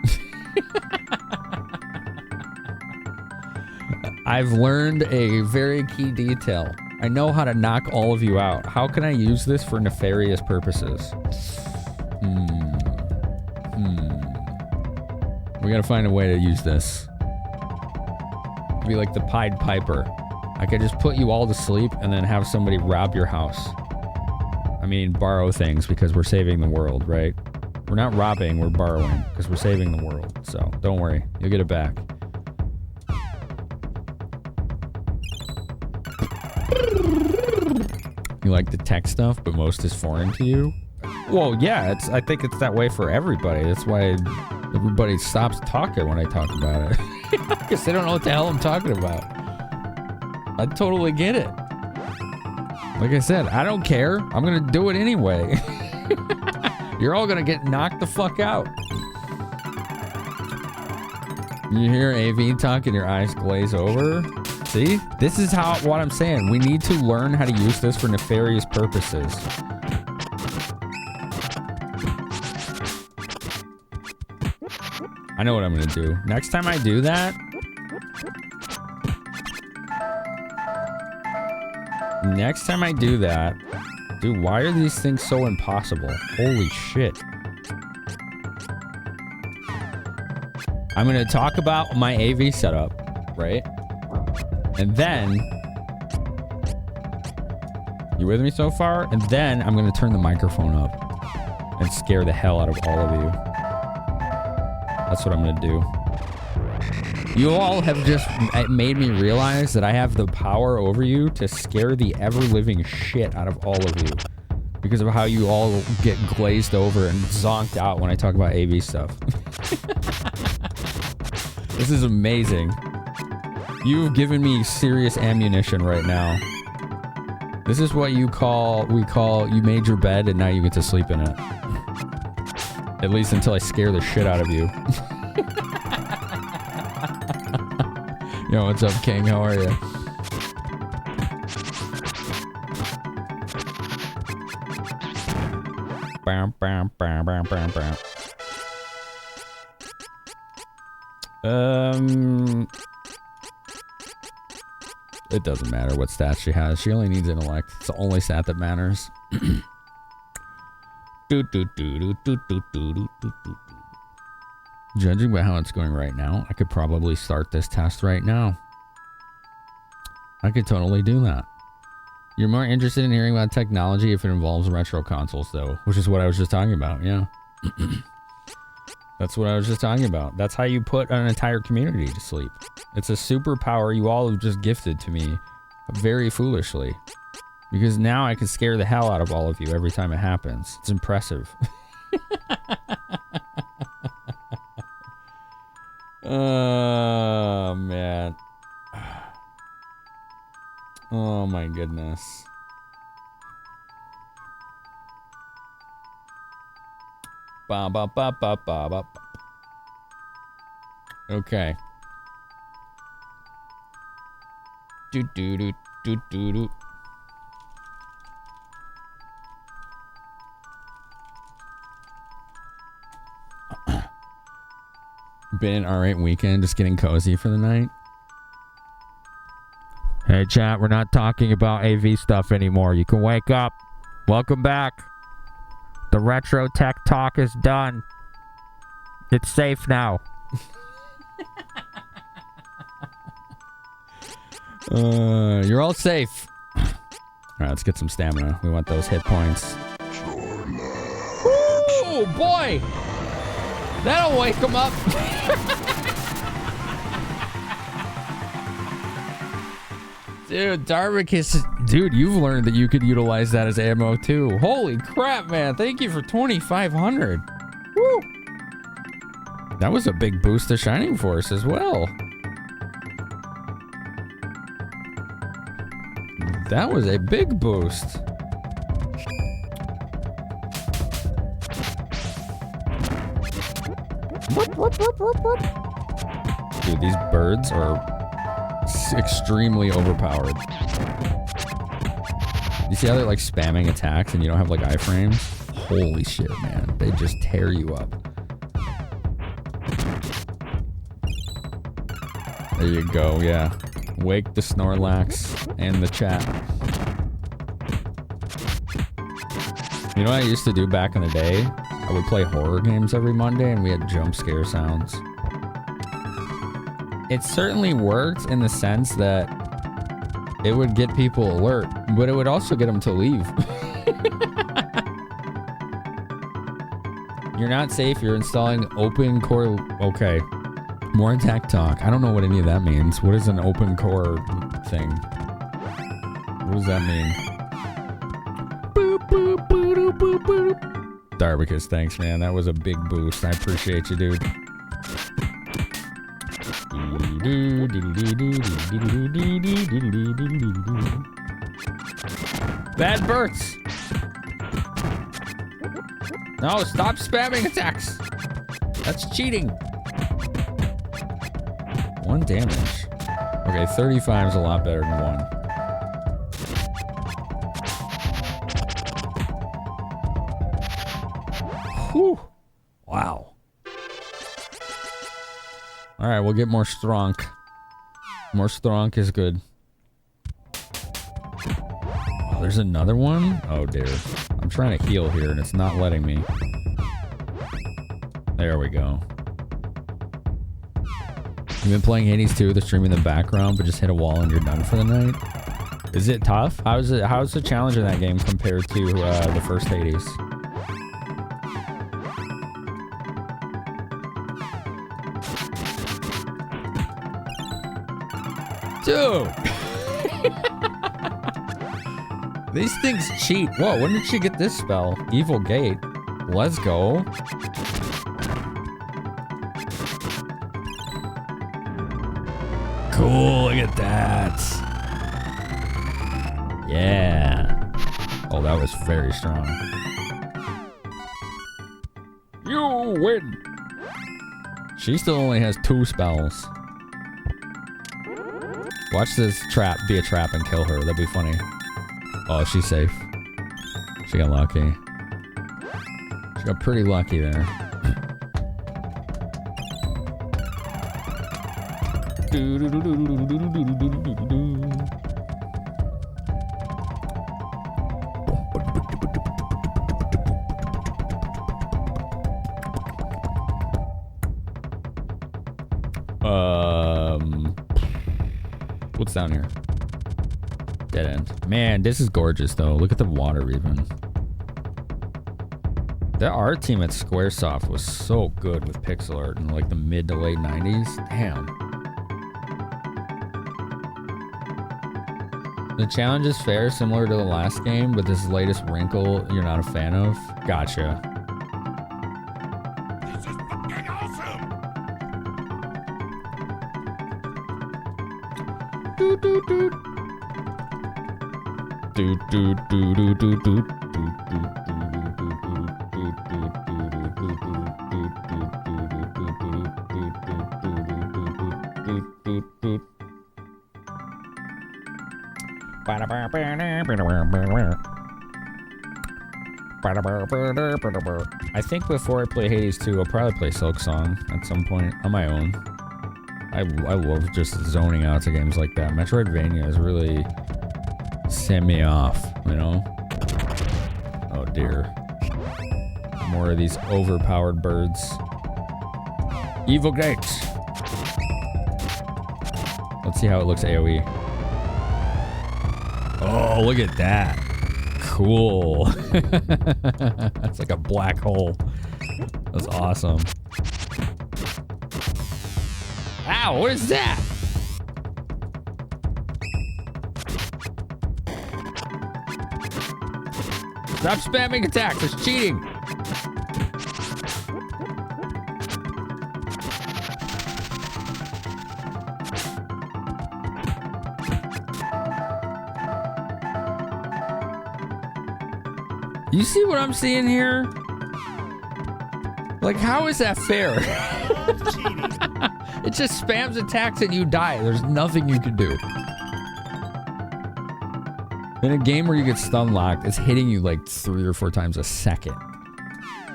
I've learned a very key detail. I know how to knock all of you out. How can I use this for nefarious purposes? We gotta find a way to use this. Be like the Pied Piper. I could just put you all to sleep and then have somebody rob your house. I mean, borrow things because we're saving the world, right? We're not robbing, we're borrowing because we're saving the world. So don't worry, you'll get it back. You like the tech stuff, but most is foreign to you? Well, yeah, I think it's that way for everybody. That's why everybody stops talking when I talk about it. Because they don't know what the hell I'm talking about. I totally get it. Like I said, I don't care. I'm going to do it anyway. You're all going to get knocked the fuck out. You hear AV talk and your eyes glaze over? See? This is what I'm saying. We need to learn how to use this for nefarious purposes. I know what I'm going to do. Next time I do that... Dude, why are these things so impossible? Holy shit. I'm going to talk about my AV setup, right? And then... You with me so far? And then I'm going to turn the microphone up and scare the hell out of all of you. That's what I'm going to do. You all have just made me realize that I have the power over you to scare the ever-living shit out of all of you. Because of how you all get glazed over and zonked out when I talk about AV stuff. This is amazing. You've given me serious ammunition right now. This is what we call you made your bed and now you get to sleep in it. At least until I scare the shit out of you. Yo, what's up, King? How are you? Bam, bam, bam, bam, bam, bam. It doesn't matter what stats she has. She only needs intellect. It's the only stat that matters. Judging by how it's going right now, I could probably start this test right now. I could totally do that. You're more interested in hearing about technology if it involves retro consoles, though, which is what I was just talking about, yeah. That's what I was just talking about. That's how you put an entire community to sleep. It's a superpower you all have just gifted to me very foolishly. Because now I can scare the hell out of all of you every time it happens. It's impressive. Oh, man. Oh, my goodness. Ba ba ba ba ba ba. Okay. Do do do do do do. Been an alright weekend, just getting cozy for the night. Hey chat, we're not talking about AV stuff anymore. You can wake up. Welcome back. The retro tech talk is done. It's safe now. You're all safe. Alright, let's get some stamina. We want those hit points. Ooh, boy! That'll wake them up. Dude, Darvik, dude, you've learned that you could utilize that as ammo too. Holy crap, man. Thank you for 2,500. Woo! That was a big boost to Shining Force as well. That was a big boost. Dude, these birds are extremely overpowered. You see how they're like spamming attacks and you don't have like iframes? Holy shit, man. They just tear you up. There you go, yeah. Wake the Snorlax and the chat. You know what I used to do back in the day? I would play horror games every Monday and we had jump scare sounds. It certainly worked in the sense that it would get people alert, but it would also get them to leave. You're not safe. You're installing open core. Okay. More tech talk. I don't know what any of that means. What is an open core thing? What does that mean? Darbicus, thanks, man. That was a big boost. I appreciate you, dude. Bad Burts. No, stop spamming attacks. That's cheating. 1 damage. Okay, 35 is a lot better than 1. Whew. Wow. All right, we'll get more Stronk. More Stronk is good. Oh, there's another one? Oh, dear. I'm trying to heal here, and it's not letting me. There we go. You've been playing Hades 2, the stream in the background, but just hit a wall and you're done for the night? Is it tough? How's the challenge in that game compared to the first Hades? Dude! These things cheat. Whoa, when did she get this spell? Evil Gate. Let's go. Cool, look at that. Yeah. Oh, that was very strong. You win. She still only has 2 spells. Watch this trap be a trap and kill her. That'd be funny. Oh, she's safe. She got lucky. She got pretty lucky there. What's down here? Dead end. Man, this is gorgeous though. Look at the water even. The art team at Squaresoft was so good with pixel art in like the mid to late 90s. Damn. The challenge is fair, similar to the last game, but this latest wrinkle you're not a fan of. Gotcha. This is fucking awesome! Doot doot doot. Doot doot doot doot doot doot doot. I think before I play Hades 2, I'll probably play Silk Song at some point on my own. I love just zoning out to games like that. Metroidvania has really sent me off, you know? Oh dear. More of these overpowered birds. Evil Gate. Let's see how it looks AoE. Oh, look at that. Cool. That's like a black hole. That's awesome. Ow, what is that? Stop spamming attacks, it's cheating. You see what I'm seeing here? Like, how is that fair? It just spams attacks and you die. There's nothing you can do. In a game where you get stun locked, it's hitting you like 3 or 4 times a second.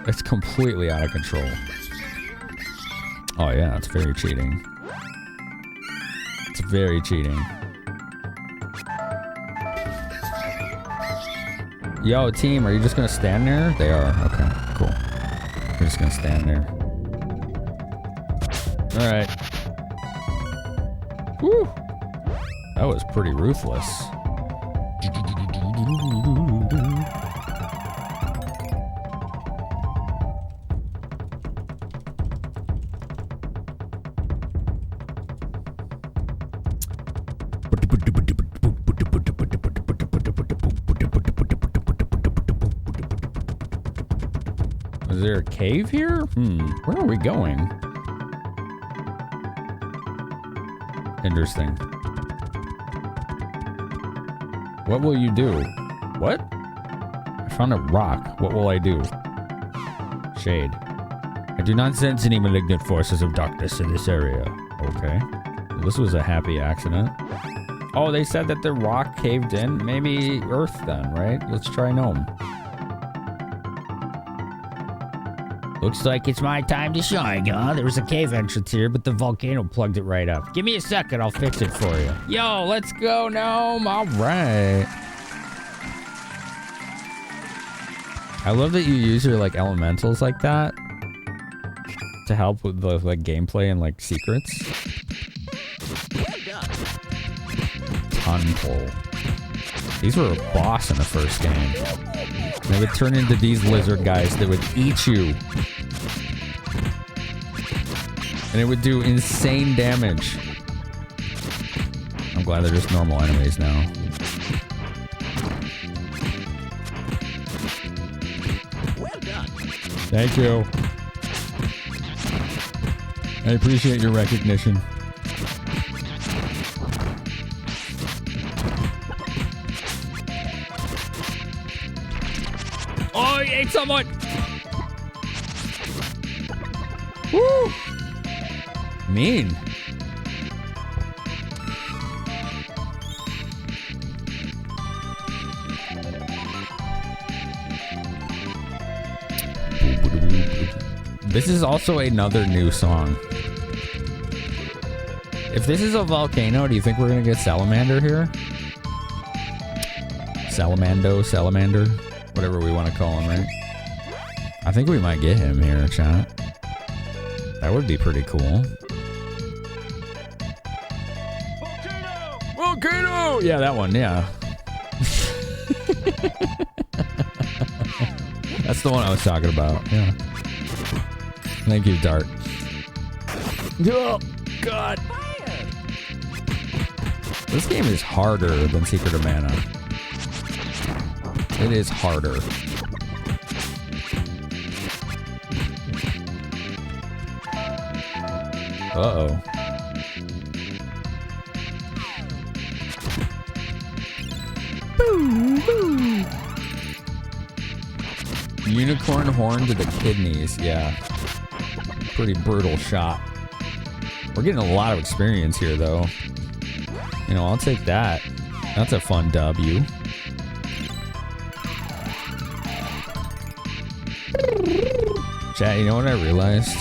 It's completely out of control. Oh yeah, it's very cheating. It's very cheating. Yo, team, are you just gonna stand there? They are. Okay, cool. We're just gonna stand there. Alright. Woo! That was pretty ruthless. Is there a cave here? Where are we going? Interesting. What will you do? What? I found a rock. What will I do? Shade. I do not sense any malignant forces of darkness in this area. Okay. Well, this was a happy accident. Oh, they said that the rock caved in? Maybe Earth then, right? Let's try Gnome. Looks like it's my time to shine, huh? There was a cave entrance here, but the volcano plugged it right up. Give me a second, I'll fix it for you. Yo, let's go, Gnome. All right. I love that you use your, like, elementals like that to help with the, like, gameplay and, like, secrets. Tunpole. These were a boss in the first game. They would turn into these lizard guys that would eat you. And it would do insane damage. I'm glad they're just normal enemies now. Well done. Thank you. I appreciate your recognition. Oh, he ate someone! Woo! Mean. This is also another new song. If this is a volcano, do you think we're gonna get Salamander here? Salamander, whatever we want to call him, right? I think we might get him here, chat. That would be pretty cool. Volcano! Yeah, that one, yeah. That's the one I was talking about, yeah. Thank you, Dart. Oh, God. This game is harder than Secret of Mana. It is harder. Uh-oh. Boo, boo. Unicorn horn to the kidneys, yeah. Pretty brutal shot. We're getting a lot of experience here, though. You know, I'll take that. That's a fun W. Chat, you know what I realized?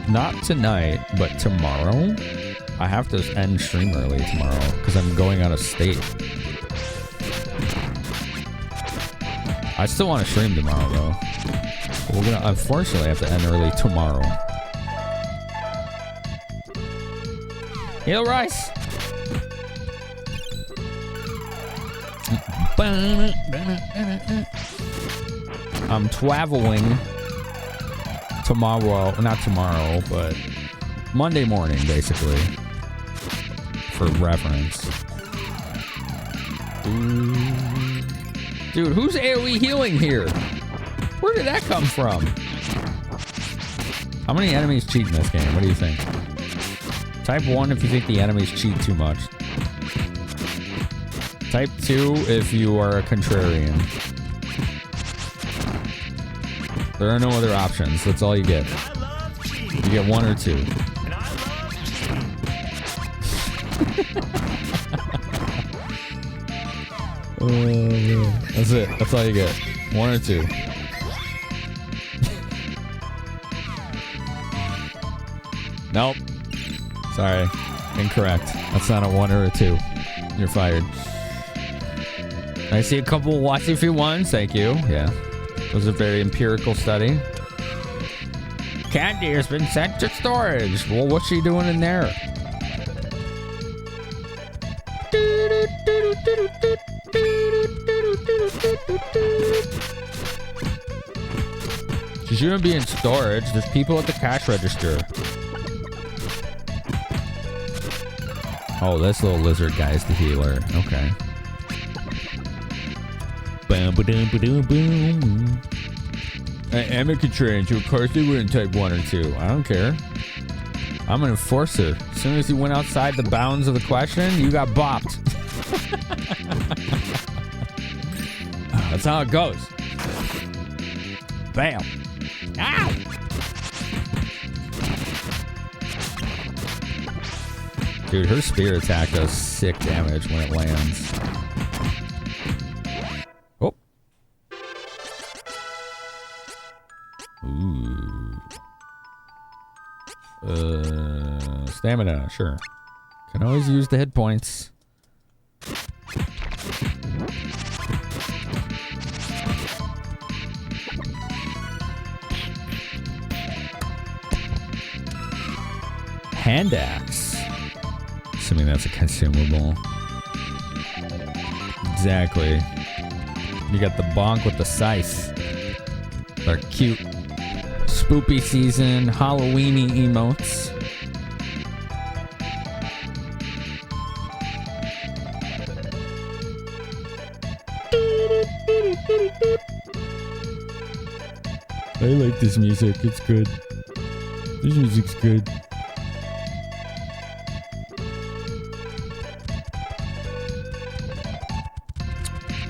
Not tonight, but tomorrow, I have to end stream early tomorrow because I'm going out of state. I still want to stream tomorrow, though. But we're gonna unfortunately have to end early tomorrow. Heal Rice! I'm traveling tomorrow, not tomorrow, but Monday morning, basically, for reference. Ooh. Dude, who's AoE healing here? Where did that come from? How many enemies cheat in this game? What do you think? Type 1 if you think the enemies cheat too much. Type 2 if you are a contrarian. There are no other options. That's all you get. You get 1 or 2. That's it. That's all you get. 1 or 2. Nope. Sorry. Incorrect. That's not a 1 or a 2. You're fired. I see a couple watching for ones. Thank you. Yeah. It was a very empirical study. Candy has been sent to storage. Well, what's she doing in there? She shouldn't be in storage. There's people at the cash register. Oh, this little lizard guy is the healer. Okay. Boom, boom, boom, boom. Emma could train you. Of course they wouldn't type 1 or 2. I don't care. I'm an enforcer. As soon as you went outside the bounds of the question, you got bopped. That's how it goes. Bam. Ow! Dude, her spear attack does sick damage when it lands. Oh. Ooh. Stamina, sure. Can always use the hit points. Hand axe. Assuming that's a consumable. Exactly. You got the bonk with the scythe. Our cute spoopy season Halloweeny emotes. I like this music. It's good. This music's good.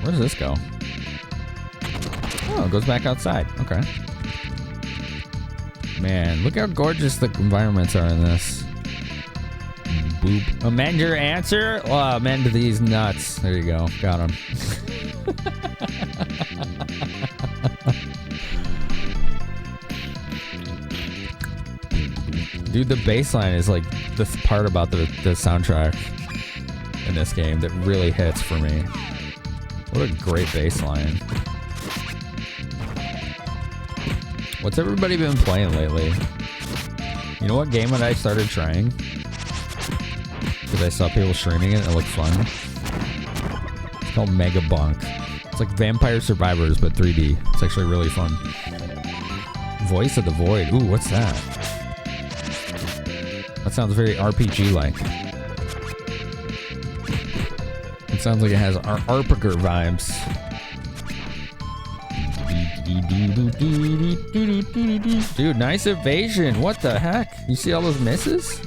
Where does this go? Oh, it goes back outside. Okay. Man, look how gorgeous the environments are in this. Boop. Amend your answer? Oh, amend these nuts. There you go. Got him. Dude, the bass line is like the part about the soundtrack in this game that really hits for me. What a great bass line. What's everybody been playing lately? You know what game that I started trying? Because I saw people streaming it and it looked fun. It's called Mega Bonk. It's like Vampire Survivors, but 3D. It's actually really fun. Voice of the Void. Ooh, what's that? That sounds very RPG-like. It sounds like it has Arpiker vibes. Dude, nice evasion. What the heck? You see all those misses?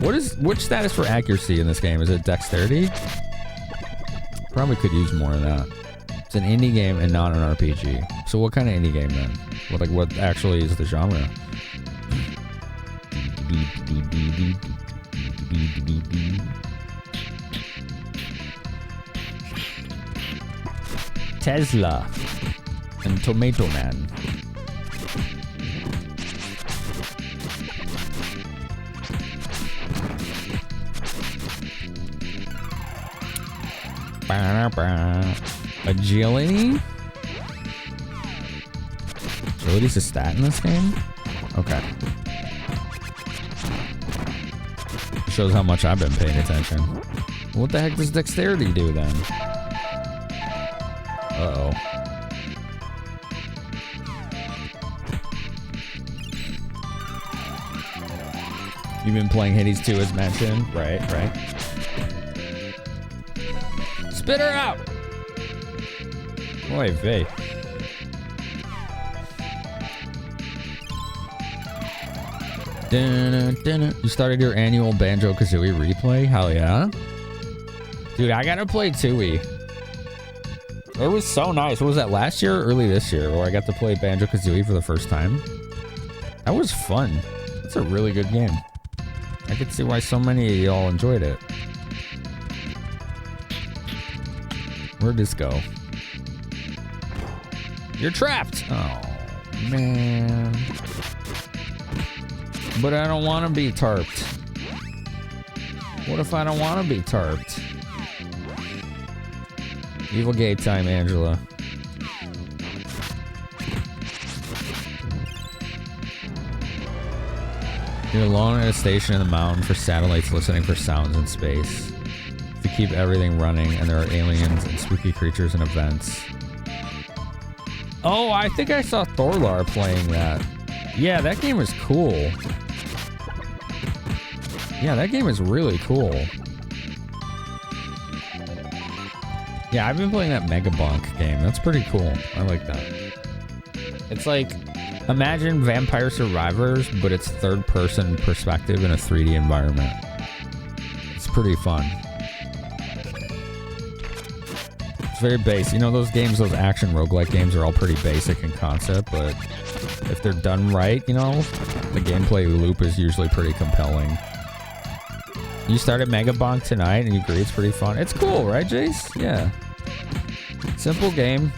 Which status for accuracy in this game? Is it dexterity? Probably could use more of that. It's an indie game and not an RPG. So what kind of indie game then? What actually is the genre? Tesla and Tomato Man. Agility? Agility's a stat in this game? Okay. Shows how much I've been paying attention. What the heck does dexterity do then? Uh-oh. You've been playing Hades 2 as mentioned? Right. Spit her out! Oy vey. You started your annual Banjo-Kazooie replay? Hell yeah. Dude, I gotta play Tooie. It was so nice. What was that, last year or early this year, where I got to play Banjo-Kazooie for the first time? That was fun. That's a really good game. I could see why so many of y'all enjoyed it. Where'd this go? You're trapped! Oh, man. But I don't want to be tarped. What if I don't want to be tarped? Evil gate time, Angela. You're alone at a station in the mountain for satellites listening for sounds in space. To keep everything running, and there are aliens and spooky creatures and events. Oh, I think I saw Thorlar playing that. Yeah, that game is cool. Yeah, that game is really cool. Yeah, I've been playing that Mega Bonk game. That's pretty cool. I like that. It's like, imagine Vampire Survivors, but it's third-person perspective in a 3D environment. It's pretty fun. It's very basic. You know, those games, those action roguelike games are all pretty basic in concept, but if they're done right, you know, the gameplay loop is usually pretty compelling. You started Mega Bonk tonight and you agree it's pretty fun. It's cool, right, Jace? Yeah. Simple game.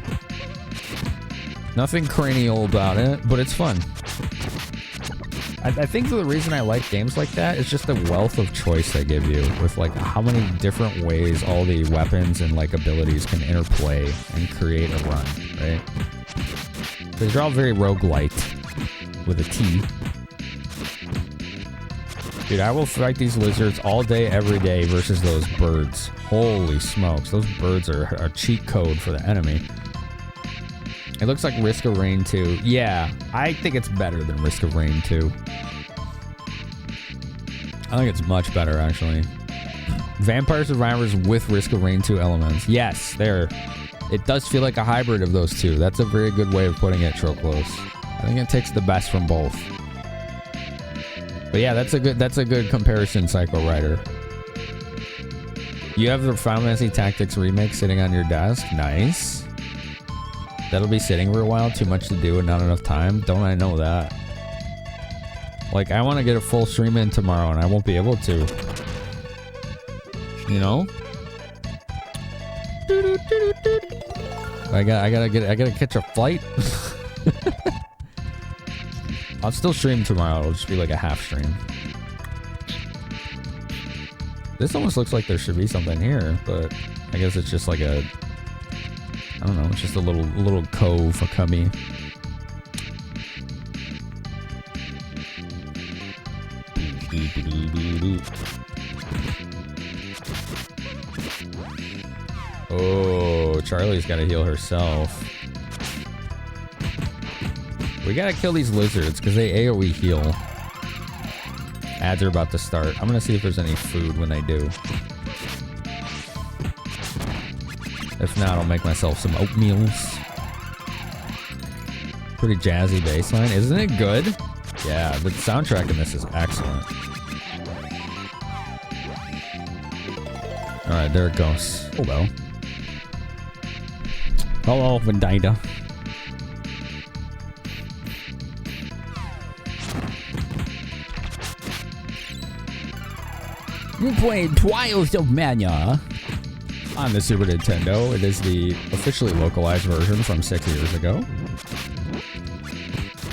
Nothing cranial about it, but it's fun. I think the reason I like games like that is just the wealth of choice they give you with like how many different ways all the weapons and like abilities can interplay and create a run, right? Because they're all very roguelite with a T. Dude, I will fight these lizards all day, every day versus those birds. Holy smokes, those birds are a cheat code for the enemy. It looks like Risk of Rain 2. Yeah, I think it's better than Risk of Rain 2. I think it's much better, actually. Vampire Survivors with Risk of Rain 2 elements. Yes, there. It does feel like a hybrid of those two. That's a very good way of putting it, Troclos. I think it takes the best from both. But yeah, that's a good comparison, Psycho Rider. You have the Final Fantasy Tactics remake sitting on your desk. Nice. That'll be sitting for a while. Too much to do and not enough time. Don't I know that? Like, I want to get a full stream in tomorrow and I won't be able to. You know? I gotta catch a flight. I'll still stream tomorrow. It'll just be like a half stream. This almost looks like there should be something here, but I guess it's just like a, I don't know, it's just a little cove, a cubby. Oh, Charlie's got to heal herself. We gotta kill these lizards because they AoE heal. Ads are about to start. I'm gonna see if there's any food when they do. If not, I'll make myself some oatmeals. Pretty jazzy bassline. Isn't it good? Yeah, the soundtrack in this is excellent. Alright, there it goes. Hello. Hello, Vendida. You played Trials of Mana on the Super Nintendo. It is the officially localized version from 6 years ago.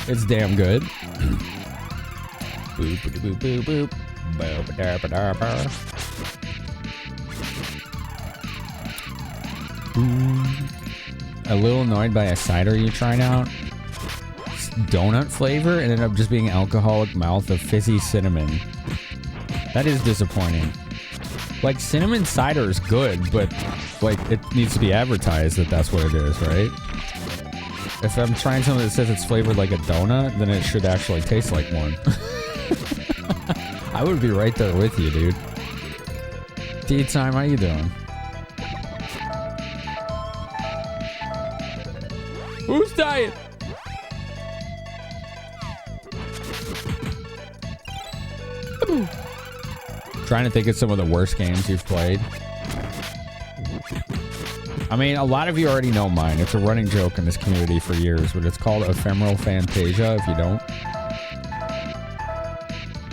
It's damn good. Boop, boop, boop, boop, boop. A little annoyed by a cider you tried out. Donut flavor and ended up just being alcoholic mouth of fizzy cinnamon. That is disappointing. Like, cinnamon cider is good, but, like, it needs to be advertised that that's what it is, right? If I'm trying something that says it's flavored like a donut, then it should actually taste like one. I would be right there with you, dude. Tea time, how you doing? Who's dying? Ooh. Trying to think of some of the worst games you've played. I mean, a lot of you already know mine. It's a running joke in this community for years, but it's called Ephemeral Fantasia, if you don't.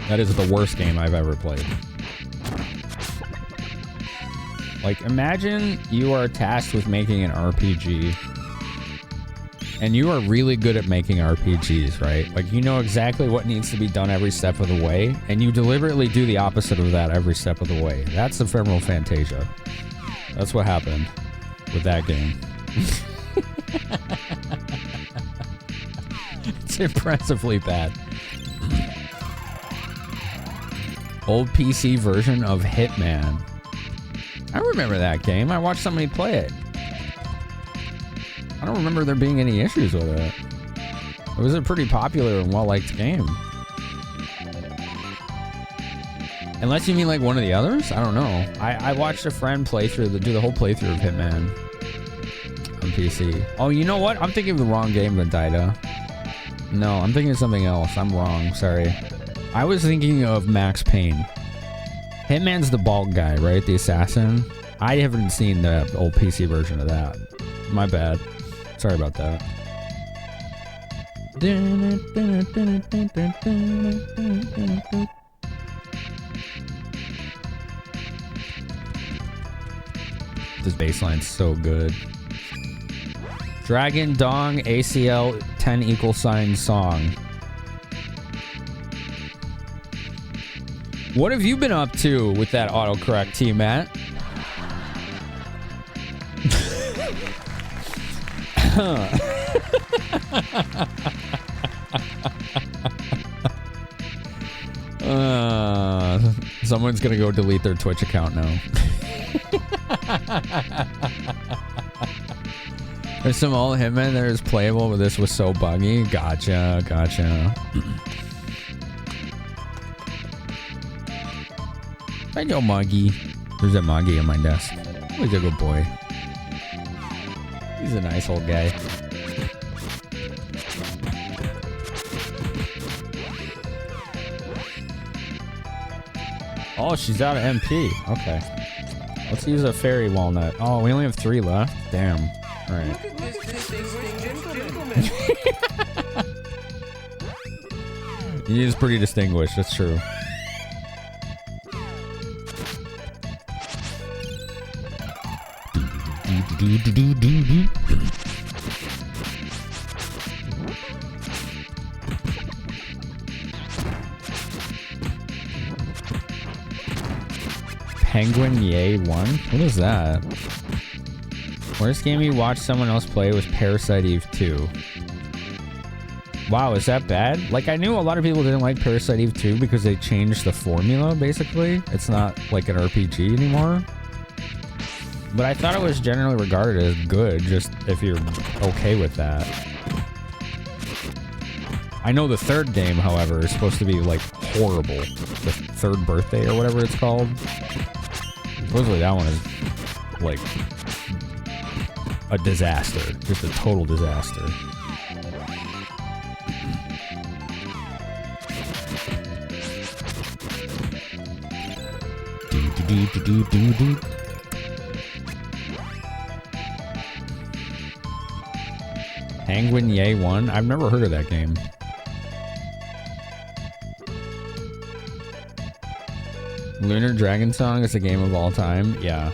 That is the worst game I've ever played. Like, imagine you are tasked with making an RPG. And you are really good at making RPGs, right? Like, you know exactly what needs to be done every step of the way, and you deliberately do the opposite of that every step of the way. That's Ephemeral Fantasia. That's what happened with that game. It's impressively bad. Old PC version of Hitman. I remember that game. I watched somebody play it. I don't remember there being any issues with it. It was a pretty popular and well-liked game. Unless you mean like one of the others? I don't know. I watched a friend do the whole playthrough of Hitman on PC. Oh, you know what? I'm thinking of the wrong game, Vendaita. No, I'm thinking of something else. I'm wrong. Sorry. I was thinking of Max Payne. Hitman's the bald guy, right? The assassin. I haven't seen the old PC version of that. My bad. Sorry about that. This bassline's so good. Dragon Dong ACL 10 equal sign song. What have you been up to with that autocorrect, T-Matt? Someone's gonna go delete their Twitch account now. There's some old Hitman that is playable, but this was so buggy. Gotcha. I know Muggy. There's a Muggy on my desk. He's a good boy. He's a nice old guy. Oh, she's out of MP. Okay. Let's use a fairy walnut. Oh, we only have 3 left? Damn. Alright. He is pretty distinguished, that's true. Penguin Yay 1? What is that? Worst game you watched someone else play was Parasite Eve 2. Wow, is that bad? Like, I knew a lot of people didn't like Parasite Eve 2 because they changed the formula, basically. It's not like an RPG anymore. But I thought it was generally regarded as good, just if you're okay with that. I know the third game, however, is supposed to be, like, horrible. The Third Birthday or whatever it's called. Supposedly that one is, like, a disaster. Just a total disaster. Penguin Yay 1? I've never heard of that game. Lunar Dragon Song is a game of all time? Yeah.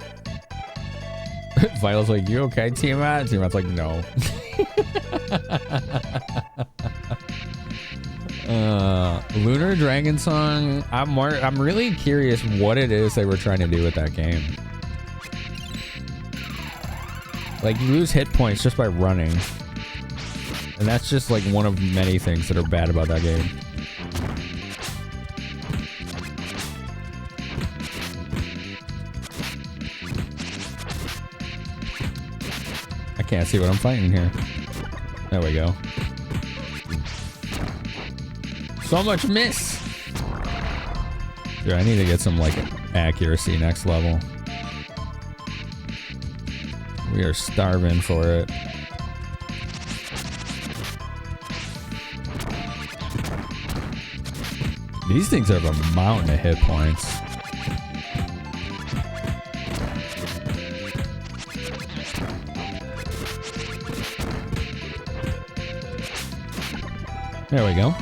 Vital's like, you okay, T-Matt? T-Matt's like, no. Lunar Dragon Song, I'm really curious what it is they were trying to do with that game. Like, you lose hit points just by running. And that's just like one of many things that are bad about that game. I can't see what I'm fighting here. There we go. So much miss! Dude, I need to get some, like, accuracy next level. We are starving for it. These things have a mountain of hit points. There we go.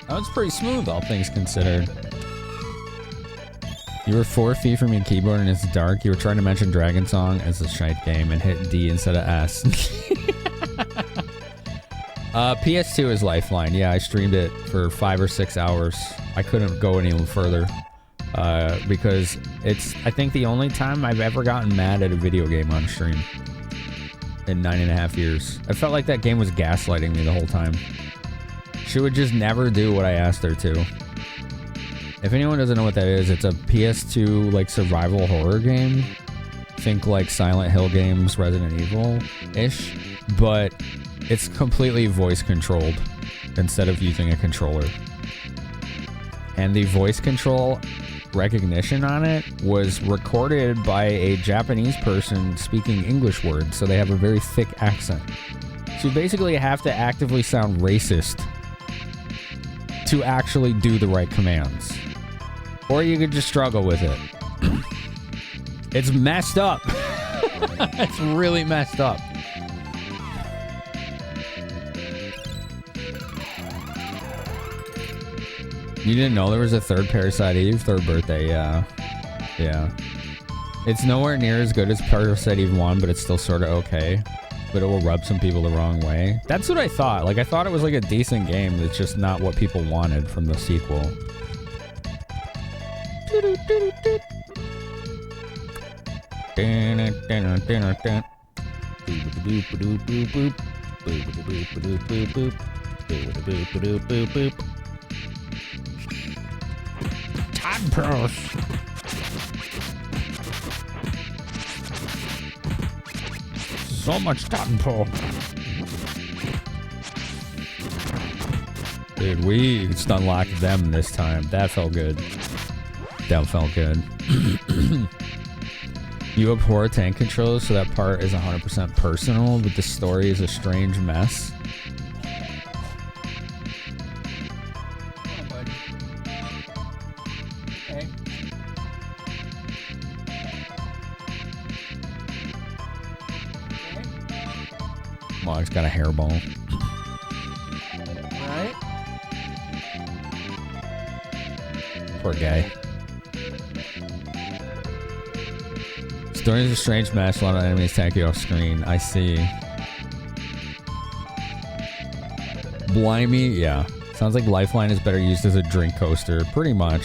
That was pretty smooth, all things considered. You were 4 feet from your keyboard and it's dark. You were trying to mention Dragon Song as a shite game and hit D instead of S. PS2 is Lifeline. Yeah, I streamed it for 5 or 6 hours. I couldn't go any further because it's, I think, the only time I've ever gotten mad at a video game on stream in 9.5 years. I felt like that game was gaslighting me the whole time. She would just never do what I asked her to. If anyone doesn't know what that is, it's a PS2 like survival horror game. Think like Silent Hill games, Resident Evil-ish, but it's completely voice controlled instead of using a controller. And the voice control recognition on it was recorded by a Japanese person speaking English words, so they have a very thick accent. So you basically have to actively sound racist to actually do the right commands. Or you could just struggle with it. It's messed up. It's really messed up. You didn't know there was a third Parasite Eve? Third birthday, yeah. Yeah. It's nowhere near as good as Parasite Eve 1, but it's still sort of okay. But it will rub some people the wrong way. That's what I thought. Like, I thought it was like a decent game that's just not what people wanted from the sequel. Tadpoles. So much tadpole. Dude, we just unlocked them this time. That felt good. That felt good. You abhor tank controls, so that part is 100% personal, but the story is a strange mess. Well, he's got a hairball. Right? Poor guy. Story is a strange mess. A lot of enemies attack you off screen. I see. Blimey, yeah. Sounds like Lifeline is better used as a drink coaster. Pretty much.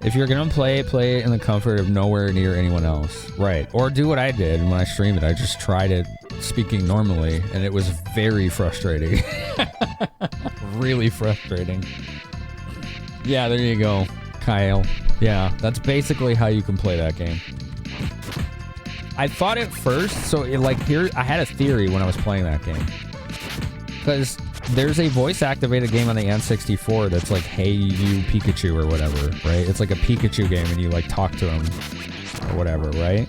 If you're gonna play it in the comfort of nowhere near anyone else. Right. Or do what I did when I streamed it. I just tried it speaking normally, and it was very frustrating. Really frustrating. Yeah, there you go, Kyle. Yeah, that's basically how you can play that game. I thought at first, so I had a theory when I was playing that game. Because there's a voice-activated game on the N64 that's like, hey, you Pikachu or whatever, right? It's like a Pikachu game and you like talk to him or whatever, right?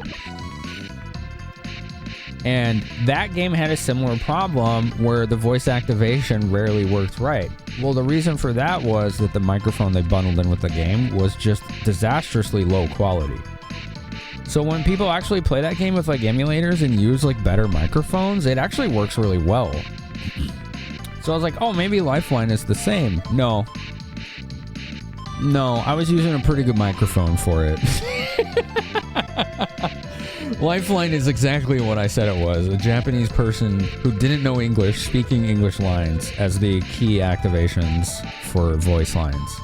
And that game had a similar problem where the voice activation rarely worked right. Well, the reason for that was that the microphone they bundled in with the game was just disastrously low quality. So when people actually play that game with like emulators and use like better microphones, it actually works really well. So I was like, oh, maybe Lifeline is the same. No, I was using a pretty good microphone for it. Lifeline is exactly what I said it was. A Japanese person who didn't know English speaking English lines as the key activations for voice lines.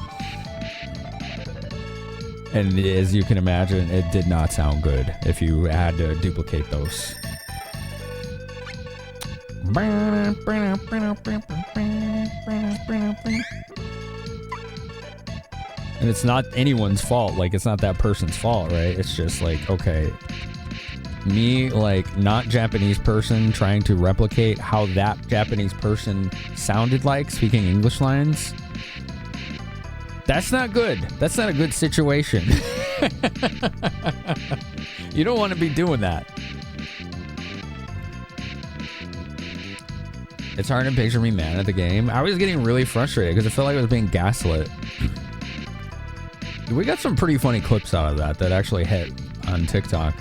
And as you can imagine, it did not sound good if you had to duplicate those. And it's not anyone's fault. Like, it's not that person's fault, right? It's just like, okay, me, like, not Japanese person trying to replicate how that Japanese person sounded like speaking English lines. That's not good. That's not a good situation. You don't want to be doing that. It's hard to picture me mad at the game. I was getting really frustrated because it felt like I was being gaslit. We got some pretty funny clips out of that actually hit on TikTok.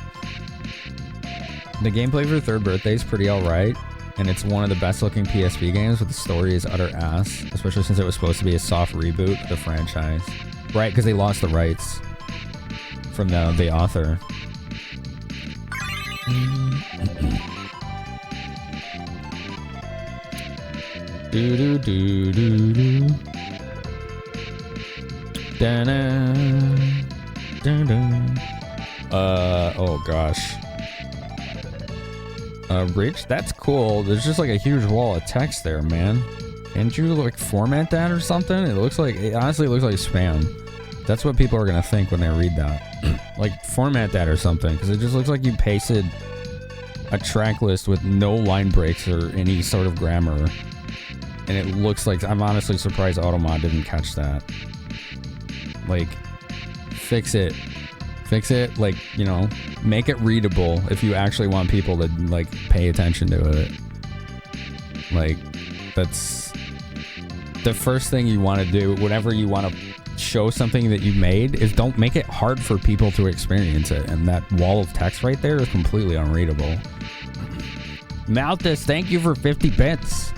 The gameplay for Third Birthday is pretty alright, and it's one of the best looking PSP games, but the story is utter ass, especially since it was supposed to be a soft reboot of the franchise. Right, because they lost the rights from the author. Do do do do do. Da-na. Da-da. Oh gosh. Rich, that's cool. There's just like a huge wall of text there, man. Can't you like format that or something? It honestly looks like spam. That's what people are gonna think when they read that. Like, format that or something, because it just looks like you pasted a track list with no line breaks or any sort of grammar. And it looks like, I'm honestly surprised Automod didn't catch that. Like, fix it. Fix it, like, you know, make it readable if you actually want people to, like, pay attention to it. Like, that's the first thing you want to do whenever you want to show something that you made, is don't make it hard for people to experience it. And that wall of text right there is completely unreadable. Malthus, thank you for 50 bits.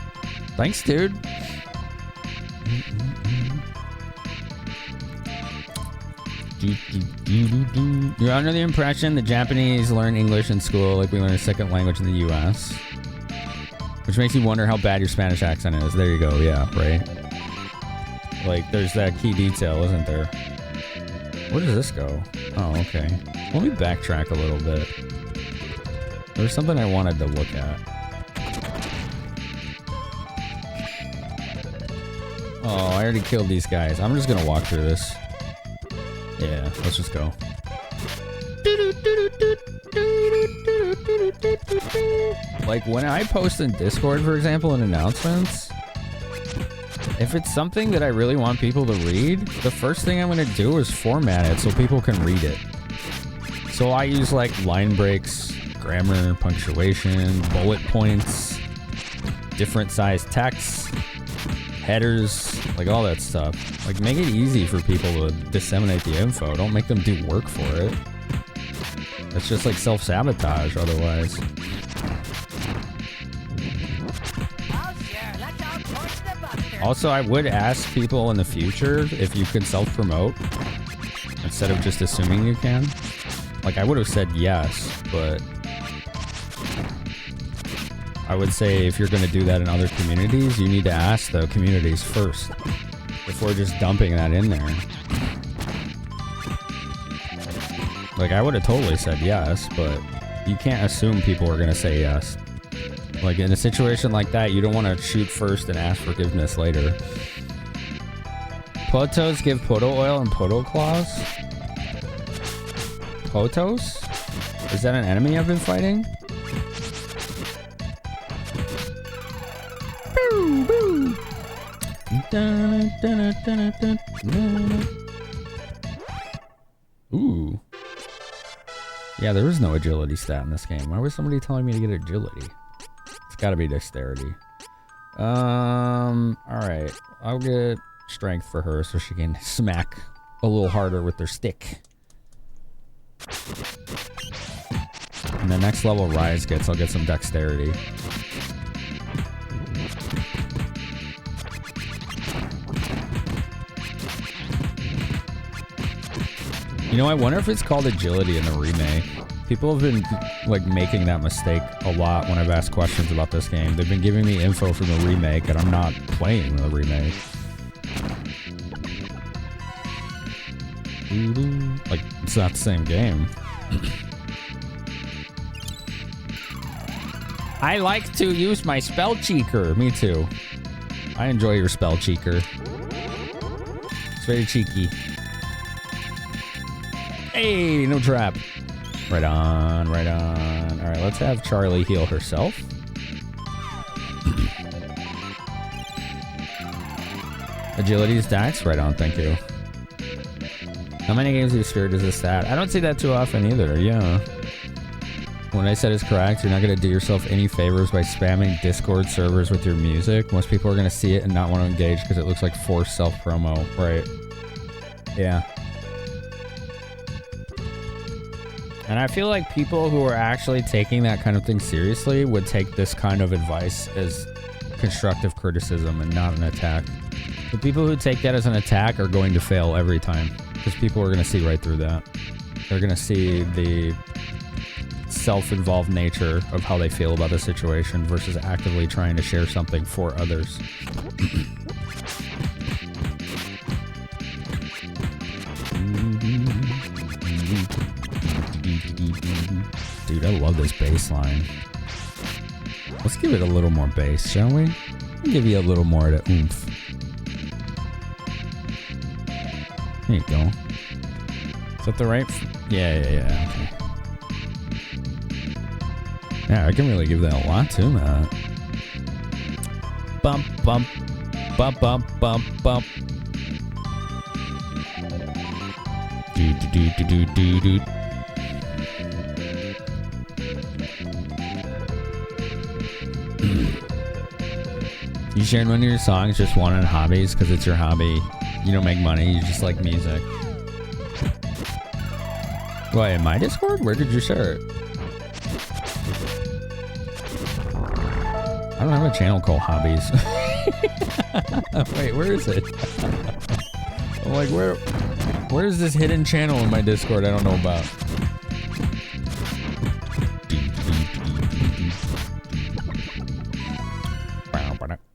Thanks, dude. You're under the impression the Japanese learn English in school like we learn a second language in the US. Which makes you wonder how bad your Spanish accent is. There you go, yeah, right? Like, there's that key detail, isn't there? Where does this go? Oh, okay. Let me backtrack a little bit. There's something I wanted to look at. Oh, I already killed these guys. I'm just gonna walk through this. Yeah, let's just go. Like, when I post in Discord, for example, in announcements, if it's something that I really want people to read, the first thing I'm going to do is format it so people can read it. So I use, like, line breaks, grammar, punctuation, bullet points, different size text, headers, like all that stuff. Like, make it easy for people to disseminate the info. Don't make them do work for it. That's just like self-sabotage otherwise. Also, I would ask people in the future if you can self-promote instead of just assuming you can. Like, I would have said yes, but I would say if you're going to do that in other communities, you need to ask the communities first before just dumping that in there. Like, I would have totally said yes, but you can't assume people are going to say yes. Like, in a situation like that, you don't want to shoot first and ask forgiveness later. Potos give poto oil and poto claws? Potos? Is that an enemy I've been fighting? Boo, boo. Ooh. Yeah, there is no agility stat in this game. Why was somebody telling me to get agility? It's gotta be dexterity. Alright. I'll get strength for her so she can smack a little harder with their stick. And the next level Rise gets, I'll get some dexterity. You know, I wonder if it's called agility in the remake. People have been, like, making that mistake a lot when I've asked questions about this game. They've been giving me info from the remake, and I'm not playing the remake. Like, it's not the same game. I like to use my spell cheeker. Me too. I enjoy your spell cheeker. It's very cheeky. Hey, no trap. Right on, right on. All right, let's have Charlie heal herself. Agility is dex? Right on, thank you. How many games of Spirit is this stat? I don't see that too often either, yeah. When I said it's correct, you're not going to do yourself any favors by spamming Discord servers with your music. Most people are going to see it and not want to engage because it looks like forced self-promo. Right. Yeah. And I feel like people who are actually taking that kind of thing seriously would take this kind of advice as constructive criticism and not an attack. The people who take that as an attack are going to fail every time because people are going to see right through that. They're going to see the self-involved nature of how they feel about the situation versus actively trying to share something for others. Dude, I love this bass line. Let's give it a little more bass, shall we? I'll give you a little more of the oomph. There you go. Is that the right? Yeah. Okay. Yeah, I can really give that a lot too, man. Bump, bump, bump, bump, bump, bump. You shared one of your songs, just one on hobbies, because it's your hobby. You don't make money, you just like music. What, in my Discord? Where did you share it? I don't have a channel called Hobbies. Wait, where is it? I'm like, where is this hidden channel in my Discord I don't know about?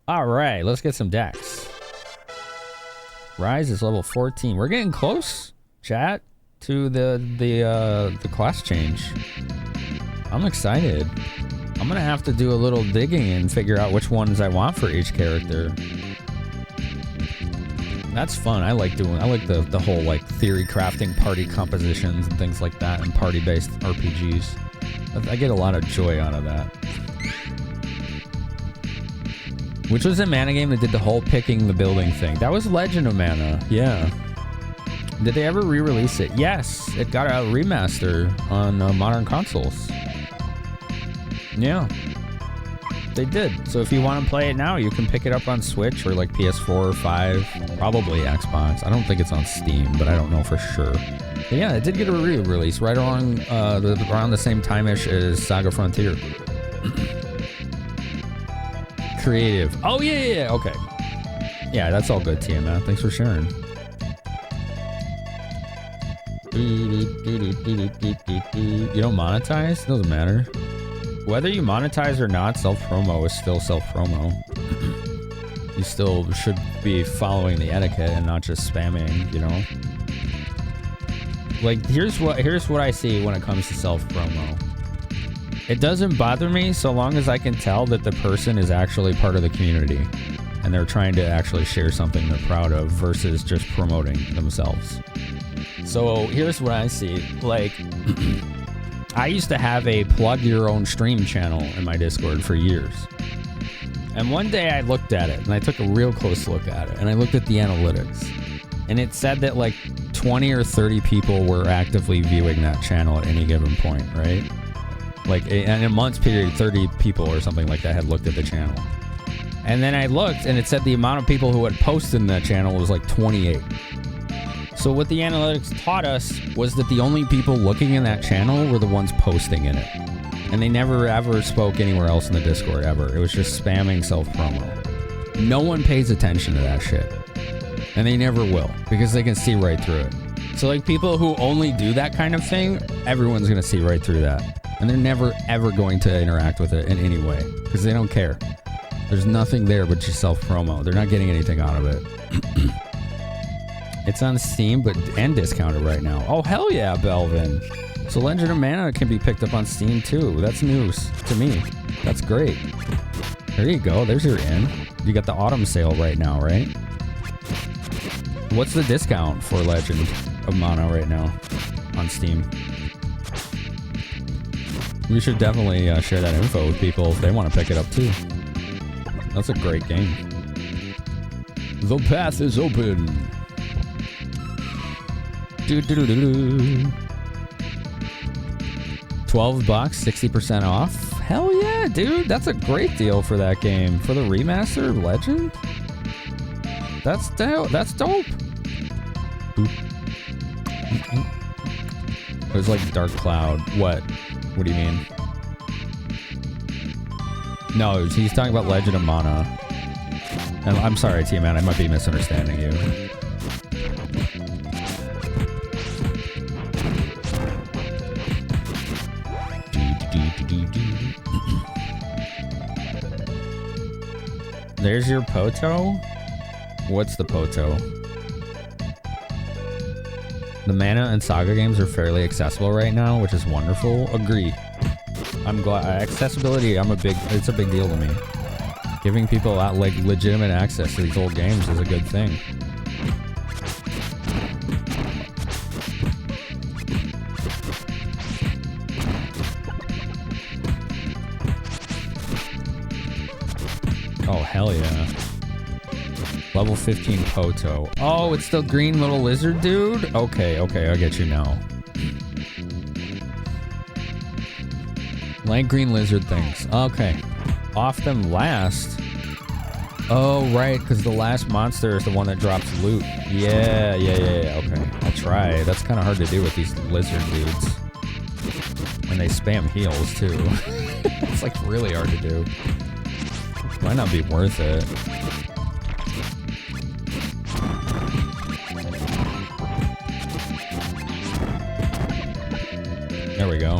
All right, let's get some decks. Rise is level 14. We're getting close, chat, to the class change. I'm excited. I'm gonna have to do a little digging and figure out which ones I want for each character. That's fun. I like the whole like theory crafting, party compositions and things like that, and party-based RPGs. I get a lot of joy out of that. Which was a Mana game that did the whole picking the building thing. That was Legend of Mana, yeah. Did they ever re-release it? Yes, it got a remaster on modern consoles. Yeah, they did. So if you want to play it now, you can pick it up on Switch or like PS4 or 5, probably Xbox. I don't think it's on Steam, but I don't know for sure. But yeah, it did get a re-release right around the same time-ish as Saga Frontier. Creative. Oh yeah, okay. Yeah, that's all good, Tiamat. Thanks for sharing. You don't monetize? Doesn't matter. Whether you monetize or not, self-promo is still self-promo. You still should be following the etiquette and not just spamming, you know? Like, here's what I see when it comes to self-promo. It doesn't bother me so long as I can tell that the person is actually part of the community and they're trying to actually share something they're proud of versus just promoting themselves. So here's what I see. Like, I used to have a plug your own stream channel in my Discord for years. And one day I looked at it and I took a real close look at it and I looked at the analytics and it said that like 20 or 30 people were actively viewing that channel at any given point, right? Like in a month's period, 30 people or something like that had looked at the channel. And then I looked and it said the amount of people who had posted in that channel was like 28. So what the analytics taught us was that the only people looking in that channel were the ones posting in it. And they never ever spoke anywhere else in the Discord ever. It was just spamming self-promo. No one pays attention to that shit. And they never will, because they can see right through it. So like people who only do that kind of thing, everyone's gonna see right through that. And they're never ever going to interact with it in any way, because they don't care. There's nothing there but just self-promo. They're not getting anything out of it. It's on Steam and discounted right now. Oh, hell yeah, Belvin. So Legend of Mana can be picked up on Steam too. That's news to me. That's great. There you go. There's your in. You got the autumn sale right now, right? What's the discount for Legend of Mana right now on Steam? We should definitely share that info with people if they want to pick it up too. That's a great game. The path is open. $12, 60% off. Hell yeah, dude. That's a great deal for that game. For the remastered Legend? That's dope. That's dope. There's like Dark Cloud. What? What do you mean? No, he's talking about Legend of Mana. And I'm sorry, T-Man. I might be misunderstanding you. There's your Poto? What's the Poto? The Mana and Saga games are fairly accessible right now, which is wonderful. Agree. I'm glad. Accessibility, it's a big deal to me. Giving people out like legitimate access to these old games is a good thing. Oh, hell yeah. Level 15 Poto. Oh, it's the green little lizard dude? Okay, I get you now. Light green lizard things. Okay. Off them last. Oh, right, because the last monster is the one that drops loot. Yeah. Okay, I'll try. That's kind of hard to do with these lizard dudes. And they spam heals, too. It's like really hard to do. Might not be worth it. There we go.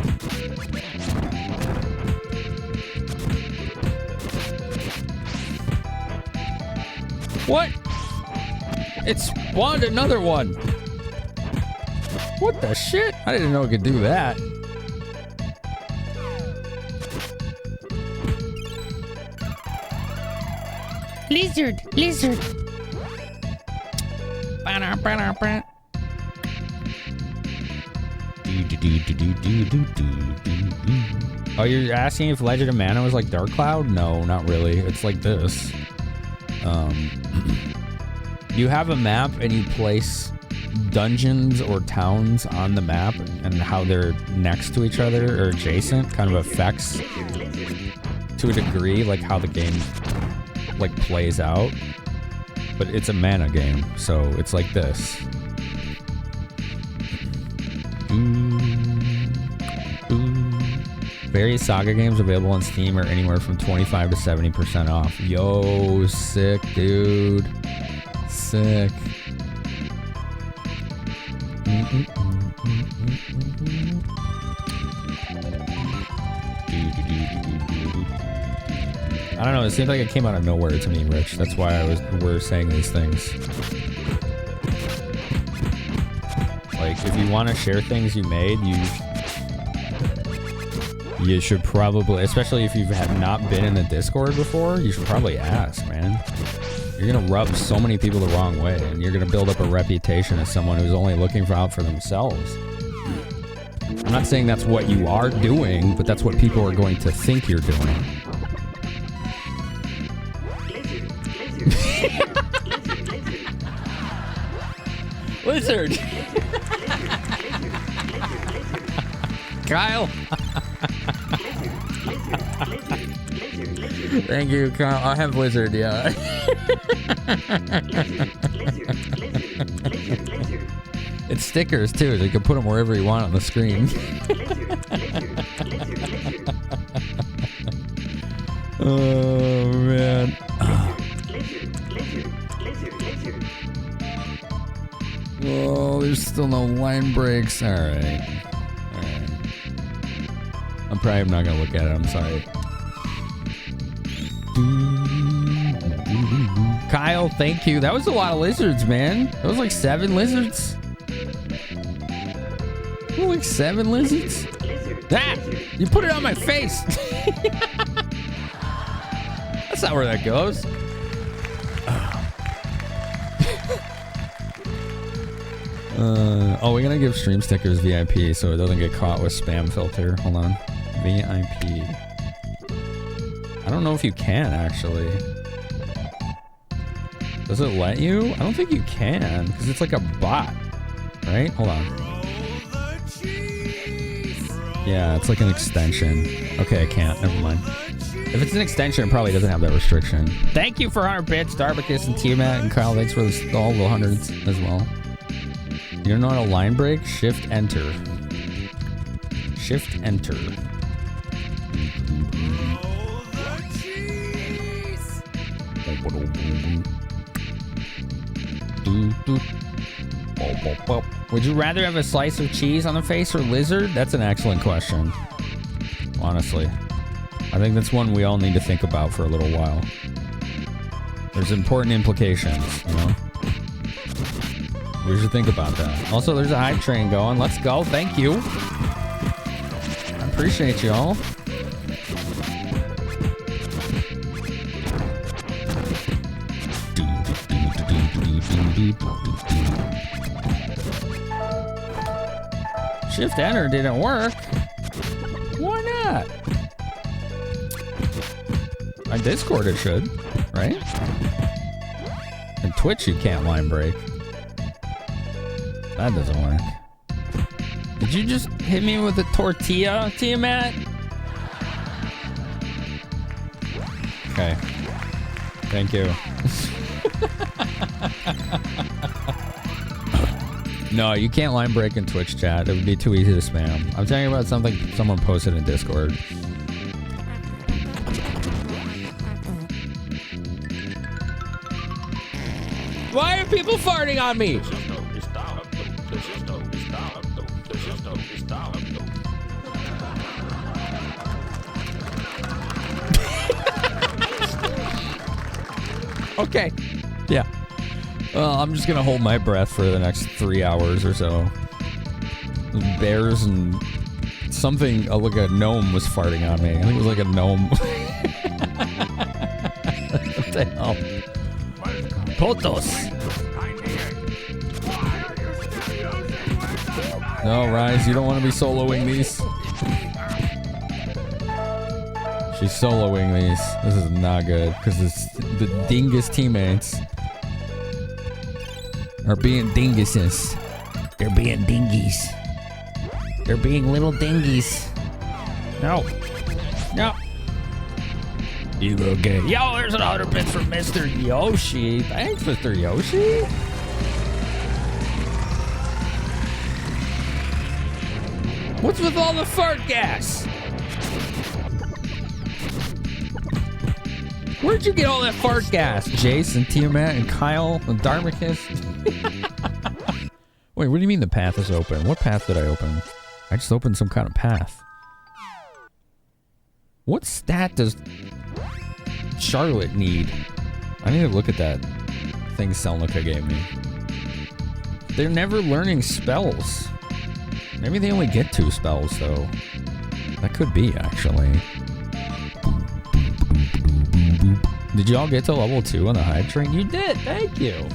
What? It spawned another one. What the shit? I didn't know it could do that. Lizard. Oh, you're asking if Legend of Mana was like Dark Cloud? No, not really. It's like this. You have a map and you place dungeons or towns on the map, and how they're next to each other or adjacent kind of affects to a degree like how the game like plays out. But it's a mana game, so it's like this. Various Saga games available on Steam are anywhere from 25 to 70% off. Yo, sick, dude. Sick. I don't know, it seems like it came out of nowhere to me, Rich. That's why we're saying these things. Like, if you want to share things you made, you should probably, especially if you have not been in the Discord before, you should probably ask, man. You're gonna rub so many people the wrong way, and you're gonna build up a reputation as someone who's only looking out for themselves. I'm not saying that's what you are doing, but that's what people are going to think you're doing. Lizard! Kyle! Thank you, Kyle. I have Lizard, yeah. It's stickers, too. You can put them wherever you want on the screen. Oh, man. Oh, there's still no line breaks. All right. I'm probably not going to look at it. I'm sorry. Kyle, thank you. That was a lot of lizards, man. That was like 7 lizards. Like 7 lizards? Ah! You put it on my face. That's not where that goes. Oh, we're gonna give stream stickers VIP so it doesn't get caught with spam filter. Hold on. VIP. I don't know if you can, actually. Does it let you? I don't think you can, because it's like a bot, right? Hold on. Yeah, it's like an extension. Okay, I can't. Never mind. If it's an extension, it probably doesn't have that restriction. Thank you for 100 bits, Darbicus and T-Matt, and Kyle, thanks for all the hundreds as well. You don't know how to line break? Shift enter. Shift enter. Would you rather have a slice of cheese on the face or lizard? That's an excellent question. Honestly. I think that's one we all need to think about for a little while. There's important implications, you know? We should think about that. Also, there's a hype train going. Let's go. Thank you. I appreciate y'all. Shift enter didn't work. Why not? On Discord it should, right? And Twitch you can't line break. That doesn't work. Did you just hit me with a tortilla, Tiamat? Okay. Thank you. No, you can't line break in Twitch chat. It would be too easy to spam. I'm telling you about something someone posted in Discord. Why are people farting on me? Okay. Yeah. Well, I'm just gonna hold my breath for the next 3 hours or so. Bears and something, like a gnome was farting on me. I think it was like a gnome. What the hell? Potos. No, Rise, you don't want to be soloing these. She's soloing these. This is not good because it's the dingus teammates are being dinguses. They're being dingies. They're being little dingies. No. No. You okay? Yo, there's 100 bits from Mr. Yoshi. Thanks, Mr. Yoshi. What's with all the fart gas? Where'd you get all that fart gas? Jace and Tiamat and Kyle and Dharmicus? Wait, what do you mean the path is open? What path did I open? I just opened some kind of path. What stat does Charlotte need? I need to look at that thing Selnica gave me. They're never learning spells. Maybe they only get 2 spells, though. That could be, actually. Did y'all get to level 2 on the hype train? You did! Thank you!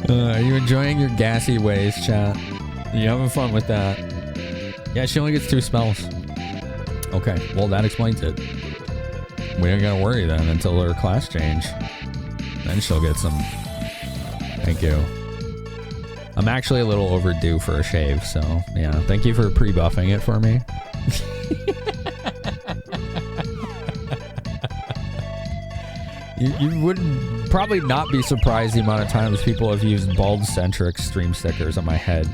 Are you enjoying your gassy ways, chat? Are you having fun with that? Yeah, she only gets 2 spells. Okay, well that explains it. We ain't gotta worry then until her class change. Then she'll get some. Thank you. I'm actually a little overdue for a shave, so yeah. Thank you for pre-buffing it for me. You would probably not be surprised the amount of times people have used bald-centric stream stickers on my head.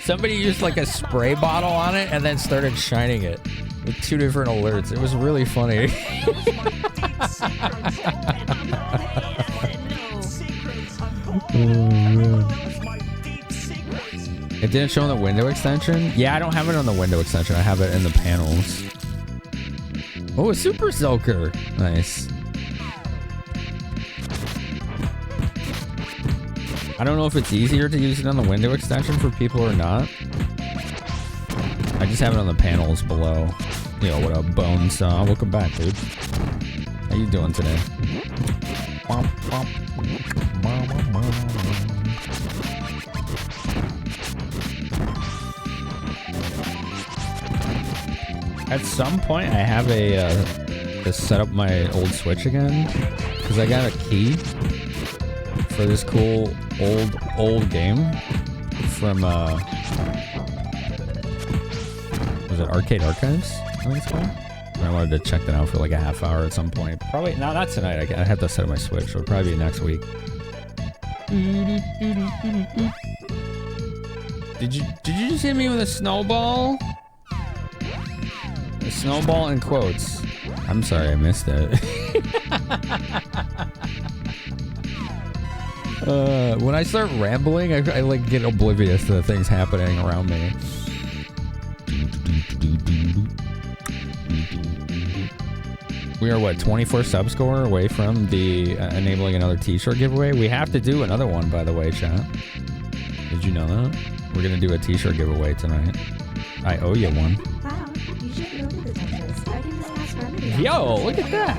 Somebody used like a spray bottle on it and then started shining it with 2 different alerts. It was really funny. It didn't show in the window extension? Yeah, I don't have it on the window extension. I have it in the panels. Oh, a super soaker. Nice. I don't know if it's easier to use it on the window extension for people or not. I just have it on the panels below. Yo, what up, Bonesaw? Welcome back, dude. How you doing today? At some point, I have to set up my old Switch again because I got a key for this cool old game from was it Arcade Archives? I think it's called. I wanted to check that out for like a half hour at some point. Probably not tonight. I have to set up my Switch. So it'll probably be next week. Did you just hit me with a snowball? A snowball in quotes. I'm sorry, I missed it. When I start rambling, I like get oblivious to the things happening around me. We are what, 24 sub score away from the enabling another t-shirt giveaway? We have to do another one, by the way, chat. Did you know that? We're gonna do a t-shirt giveaway tonight. I owe you one. Wow, you should know the detectives. I can just ask Remedy. Yo, look at that.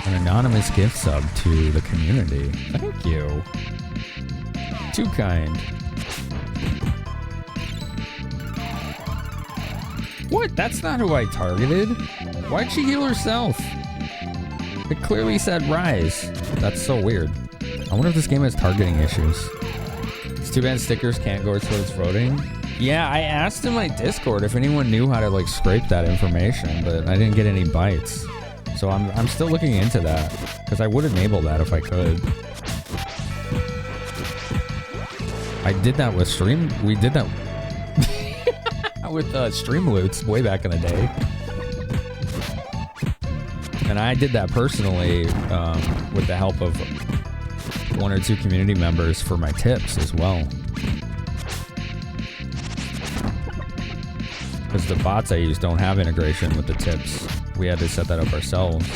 An anonymous gift sub to the community. Thank you. Too kind. What? That's not who I targeted. Why'd she heal herself? It clearly said Rise. That's so weird. I wonder if this game has targeting issues. It's too bad stickers can't go towards voting. Yeah, I asked in my Discord if anyone knew how to like scrape that information, but I didn't get any bites. So I'm still looking into that because I would enable that if I could. I did that with Stream. We did that with Streamloots way back in the day. And I did that personally with the help of 1 or 2 community members for my tips as well. Because the bots I use don't have integration with the tips. We had to set that up ourselves.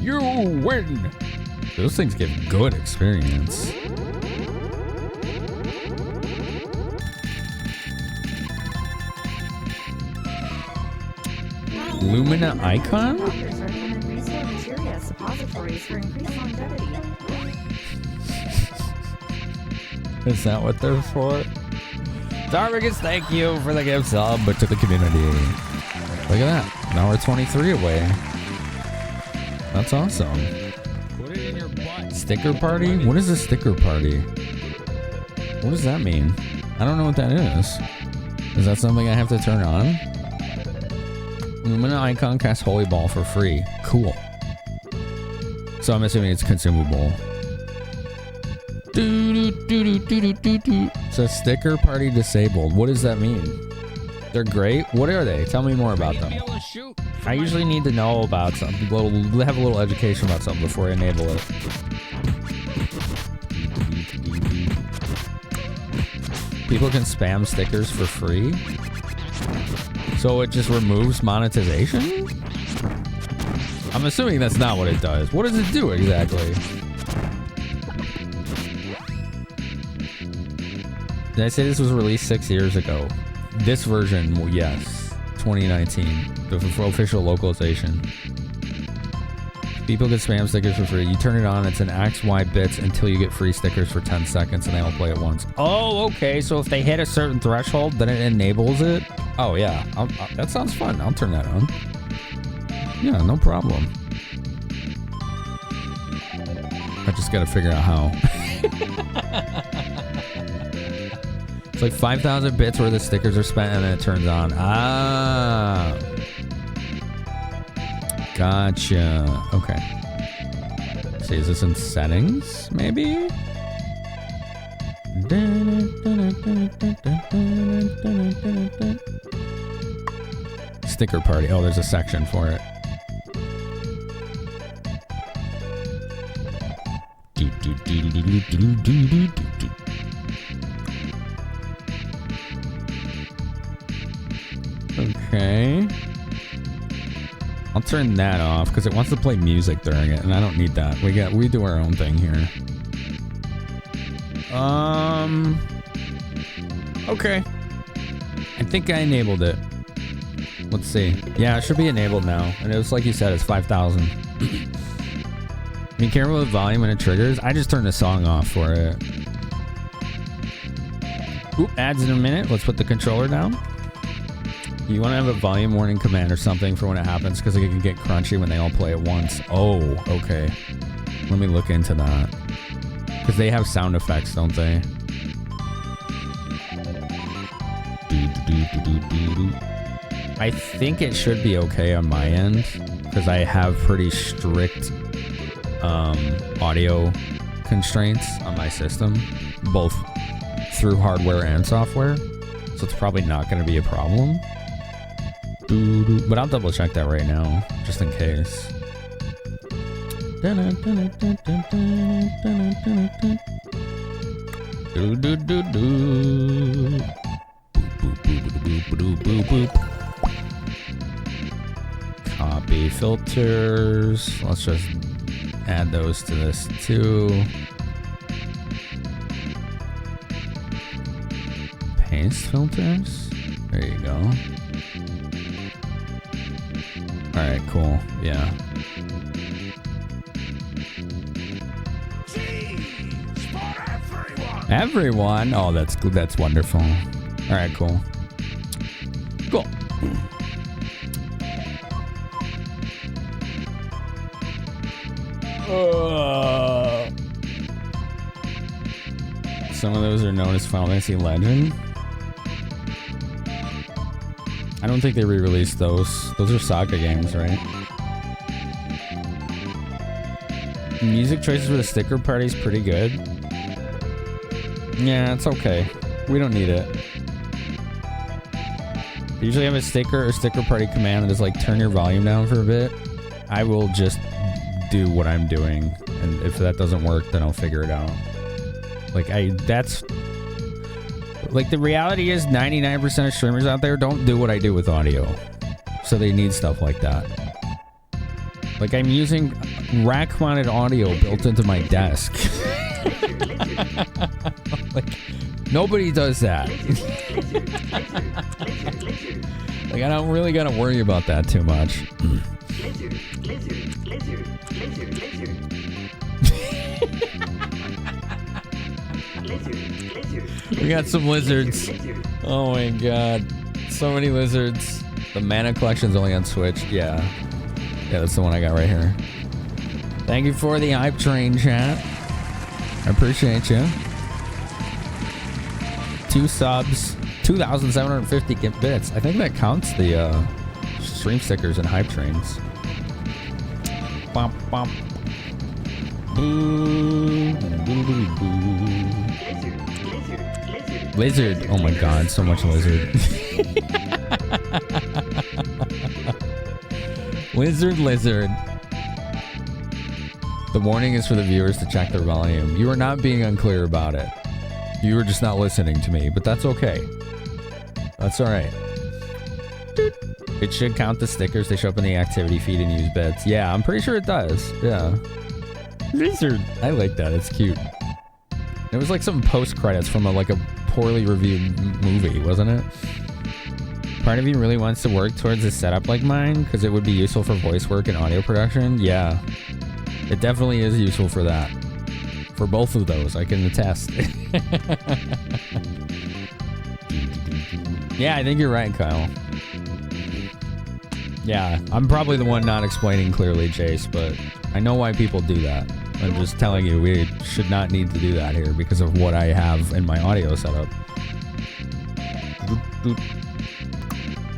You win! Those things give good experience. Lumina icon? Is that what they're for? Darvigus, thank you for the gift sub, but to the community. Look at that. Now we're 23 away. That's awesome. Put it in your butt. Sticker party? What is a sticker party? What does that mean? I don't know what that is. Is that something I have to turn on? Lumina icon casts Holy Ball for free. Cool. So I'm assuming it's consumable. So sticker party disabled. What does that mean? They're great. What are they? Tell me more about them. I usually need to know about something. Have a little education about something before I enable it. People can spam stickers for free. So it just removes monetization? I'm assuming that's not what it does. What does it do exactly? Did I say this was released 6 years ago? This version, well, yes. 2019. The official localization. People get spam stickers for free. You turn it on, it's an XY bits until you get free stickers for 10 seconds and they all play at once. Oh, okay. So if they hit a certain threshold, then it enables it? Oh, yeah. That sounds fun. I'll turn that on. Yeah, no problem. I just gotta figure out how. It's like 5,000 bits worth of stickers are spent and then it turns on. Ah. Gotcha. Okay. See, is this in settings, maybe? Sticker party. Oh, there's a section for it. Okay. I'll turn that off because it wants to play music during it, and I don't need that. We do our own thing here. Okay. I think I enabled it. Let's see. Yeah, it should be enabled now. And it was like you said, it's 5,000. Be careful with volume when it triggers. I just turned the song off for it. Oop, ads in a minute. Let's put the controller down. You want to have a volume warning command or something for when it happens because it can get crunchy when they all play at once. Oh, okay. Let me look into that. Because they have sound effects, don't they? I think it should be okay on my end because I have pretty strict audio constraints on my system, both through hardware and software. So it's probably not going to be a problem. But I'll double check that right now, just in case. Copy filters. Let's just add those to this too. Paste filters. There you go. Alright, cool. Yeah. Everyone. Oh, that's wonderful. All right, cool. Cool. Some of those are known as Final Fantasy Legend. I don't think they re-released those. Those are Saga games, right? Music choices for the sticker party is pretty good. Yeah, it's okay. We don't need it. I usually have a sticker or sticker party command that is like turn your volume down for a bit. I will just do what I'm doing, and if that doesn't work, then I'll figure it out. Like that's like the reality is 99% of streamers out there don't do what I do with audio, so they need stuff like that. Like I'm using rack-mounted audio built into my desk. Like nobody does that. Like I don't really gotta worry about that too much. We got some lizards. Oh my god. So many lizards. The mana collection's only on Switch. Yeah. Yeah, that's the one I got right here. Thank you for the hype train, chat. I appreciate you. 2 subs. 2,750 bits. I think that counts the stream stickers and hype trains. Bump, bump. Lizard. Oh my god, so much lizard. Lizard. The warning is for the viewers to check their volume. You are not being unclear about it. You were just not listening to me, but that's okay. That's alright. It should count the stickers. They show up in the activity feed and use bits. Yeah, I'm pretty sure it does. Yeah. Lizard. I like that. It's cute. It was like some post-credits from a poorly reviewed movie, wasn't it? Part of you really wants to work towards a setup like mine because it would be useful for voice work and audio production. Yeah. It definitely is useful for that. For both of those, I can attest. Yeah, I think you're right, Kyle. Yeah, I'm probably the one not explaining clearly, Chase, but I know why people do that. I'm just telling you, we should not need to do that here because of what I have in my audio setup.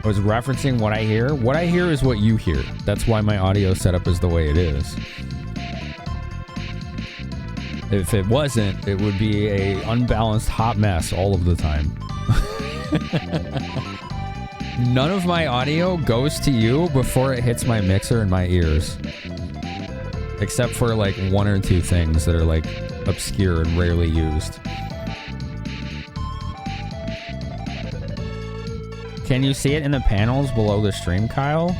I was referencing what I hear. What I hear is what you hear. That's why my audio setup is the way it is. If it wasn't, it would be a unbalanced hot mess all of the time. None of my audio goes to you before it hits my mixer in my ears. Except for like 1 or 2 things that are like obscure and rarely used. Can you see it in the panels below the stream, Kyle?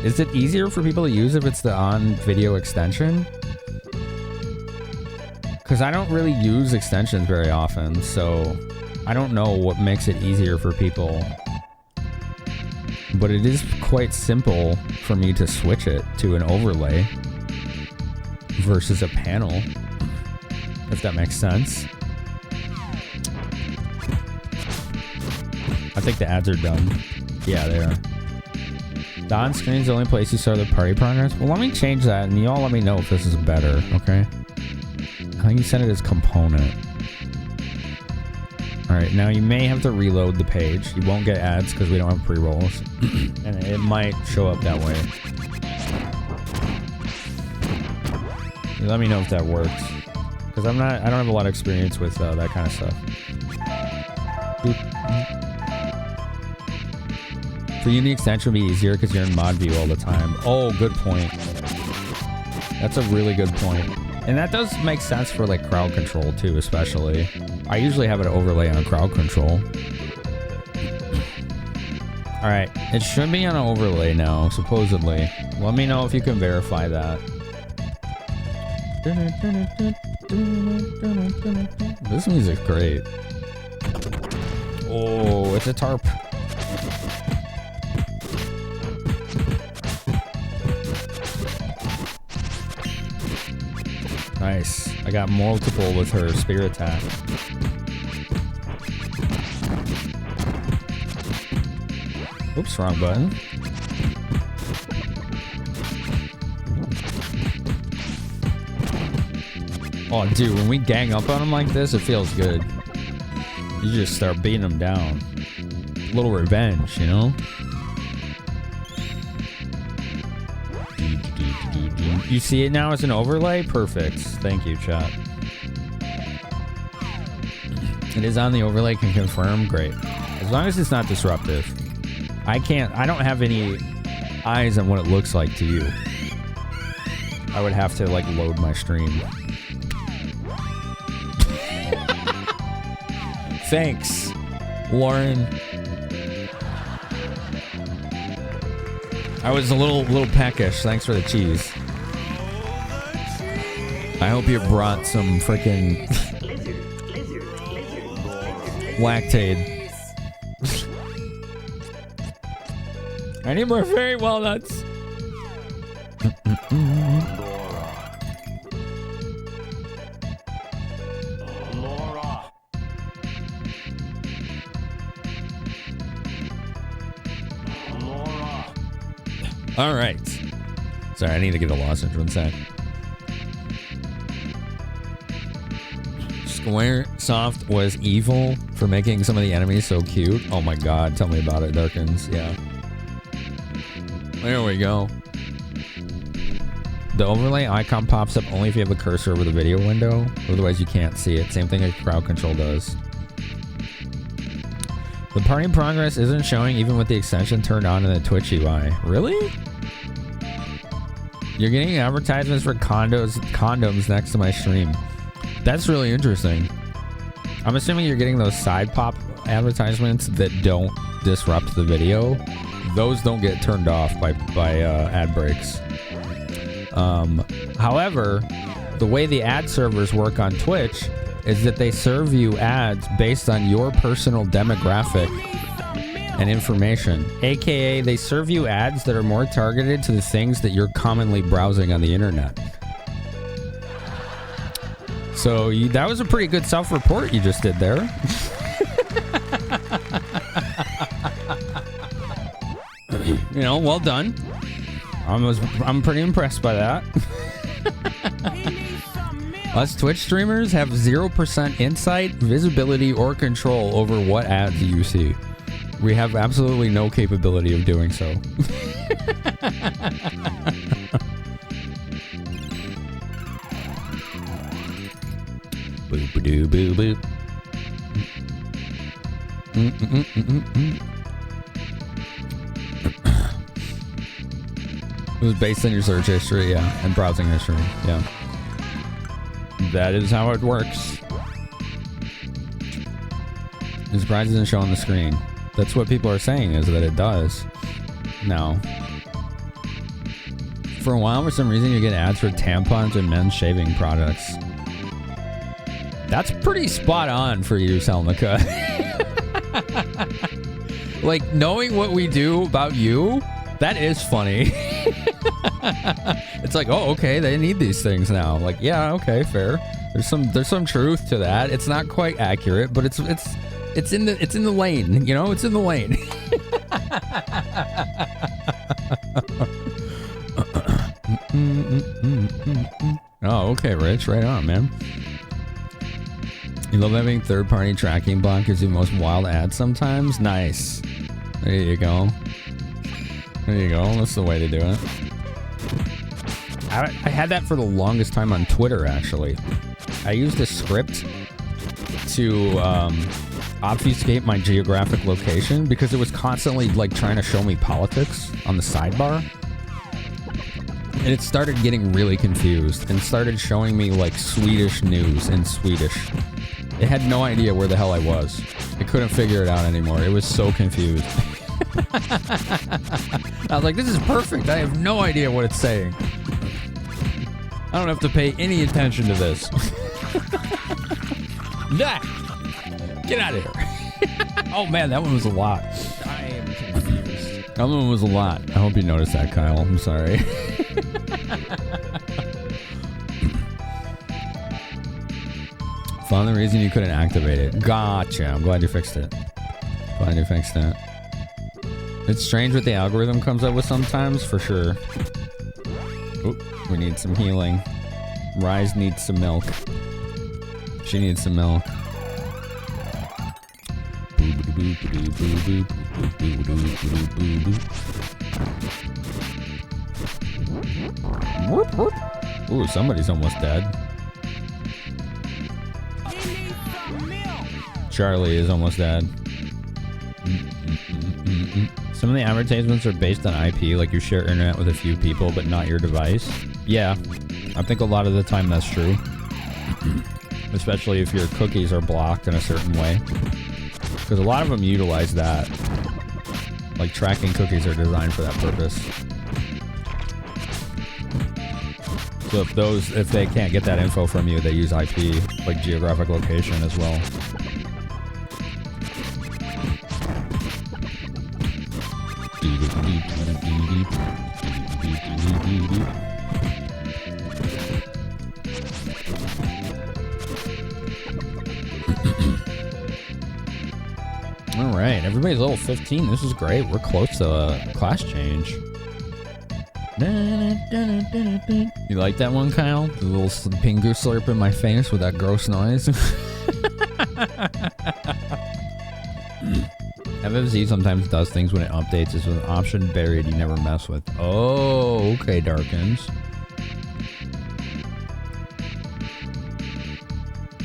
Is it easier for people to use if it's the on-video extension? Because I don't really use extensions very often, so I don't know what makes it easier for people. But it is quite simple for me to switch it to an overlay versus a panel, if that makes sense. I think the ads are done. Yeah, they are. The on-screen's the only place you saw the party progress. Well, let me change that, and y'all let me know if this is better, okay? I think you said it as component. Alright, now you may have to reload the page. You won't get ads because we don't have pre-rolls. And it might show up that way. You let me know if that works. Because I don't have a lot of experience with that kind of stuff. For you, the extension will be easier because you're in mod view all the time. Oh, good point. That's a really good point. And that does make sense for like crowd control too, especially. I usually have an overlay on crowd control. Alright, it should be on an overlay now, supposedly. Let me know if you can verify that. This music's great. Oh, it's a tarp. Nice. I got multiple with her spear attack. Oops, wrong button. Oh, dude, when we gang up on them like this, it feels good. You just start beating them down. A little revenge, you know? You see it now as an overlay? Perfect. Thank you, chat. It is on the overlay, can confirm. Great. As long as it's not disruptive. I don't have any eyes on what it looks like to you. I would have to, like, load my stream. Thanks, Lauren. I was a little peckish. Thanks for the cheese. I hope you brought some freaking lactate. I need more fairy walnuts. All right. Sorry, I need to get a lozenge. 1 sec. Squaresoft was evil for making some of the enemies so cute. Oh my god, tell me about it, Darkins. Yeah. There we go. The overlay icon pops up only if you have the cursor over the video window. Otherwise, you can't see it. Same thing as crowd control does. The party progress isn't showing even with the extension turned on in the Twitch UI. Really? You're getting advertisements for condoms next to my stream. That's really interesting. I'm assuming you're getting those side pop advertisements that don't disrupt the video. Those don't get turned off by ad breaks. However, the way the ad servers work on Twitch is that they serve you ads based on your personal demographic and information. AKA, they serve you ads that are more targeted to the things that you're commonly browsing on the internet. So that was a pretty good self-report you just did there. You know, well done. I'm pretty impressed by that. Us Twitch streamers have 0% insight, visibility, or control over what ads you see. We have absolutely no capability of doing so. Boop-a-doo, boop, boop. It was based on your search history, yeah, and browsing history, yeah. That is how it works. The surprise isn't shown on the screen. That's what people are saying, is that it does. No. For a while, for some reason, you get ads for tampons and men's shaving products. That's pretty spot on for you, Selnica. Like, knowing what we do about you, that is funny. It's like, oh, okay, they need these things now. Like, yeah, okay, fair. There's some truth to that. It's not quite accurate, but it's in the lane, you know? It's in the lane. Oh, okay, Rich, right on, man. You love having third-party tracking bot gives you the most wild ads sometimes? Nice. There you go. There you go. That's the way to do it. I had that for the longest time on Twitter, actually. I used a script to obfuscate my geographic location because it was constantly like trying to show me politics on the sidebar. And it started getting really confused and started showing me like Swedish news in Swedish. It had no idea where the hell I was. It couldn't figure it out anymore. It was so confused. I was like, this is perfect. I have no idea what it's saying. I don't have to pay any attention to this. Nah. Get out of here. Oh man, that one was a lot. I am confused. That one was a lot. I hope you noticed that, Kyle. I'm sorry. Found the reason you couldn't activate it. Gotcha. I'm glad you fixed it. Glad you fixed it. It's strange what the algorithm comes up with sometimes, for sure. Oop, we need some healing. Rise needs some milk. She needs some milk. Ooh, somebody's almost dead. Charlie is almost dead. Some of the advertisements are based on IP, like you share internet with a few people, but not your device. Yeah, I think a lot of the time that's true. Especially if your cookies are blocked in a certain way. Because a lot of them utilize that. Like tracking cookies are designed for that purpose. So if they can't get that info from you, they use IP, like geographic location as well. All right, everybody's level 15. This is great. We're close to a class change. You like that one, Kyle? The little pingu slurp in my face with that gross noise. FFZ sometimes does things when it updates. It's with an option buried you never mess with. Oh, okay, Darkins.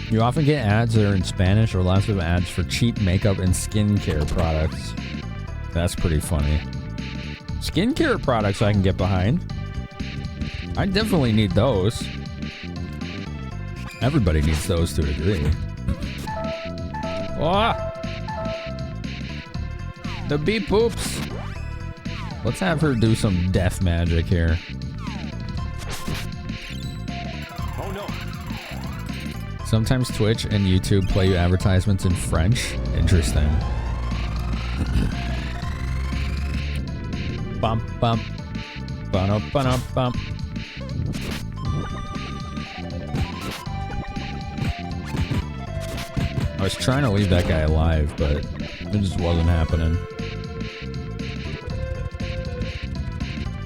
You often get ads that are in Spanish or lots of ads for cheap makeup and skincare products. That's pretty funny. Skincare products I can get behind. I definitely need those. Everybody needs those to a degree. Oh! The bee poops. Let's have her do some death magic here. Oh no. Sometimes Twitch and YouTube play you advertisements in French. Interesting. Bump, bump. Bump, bump, bump. I was trying to leave that guy alive, but it just wasn't happening.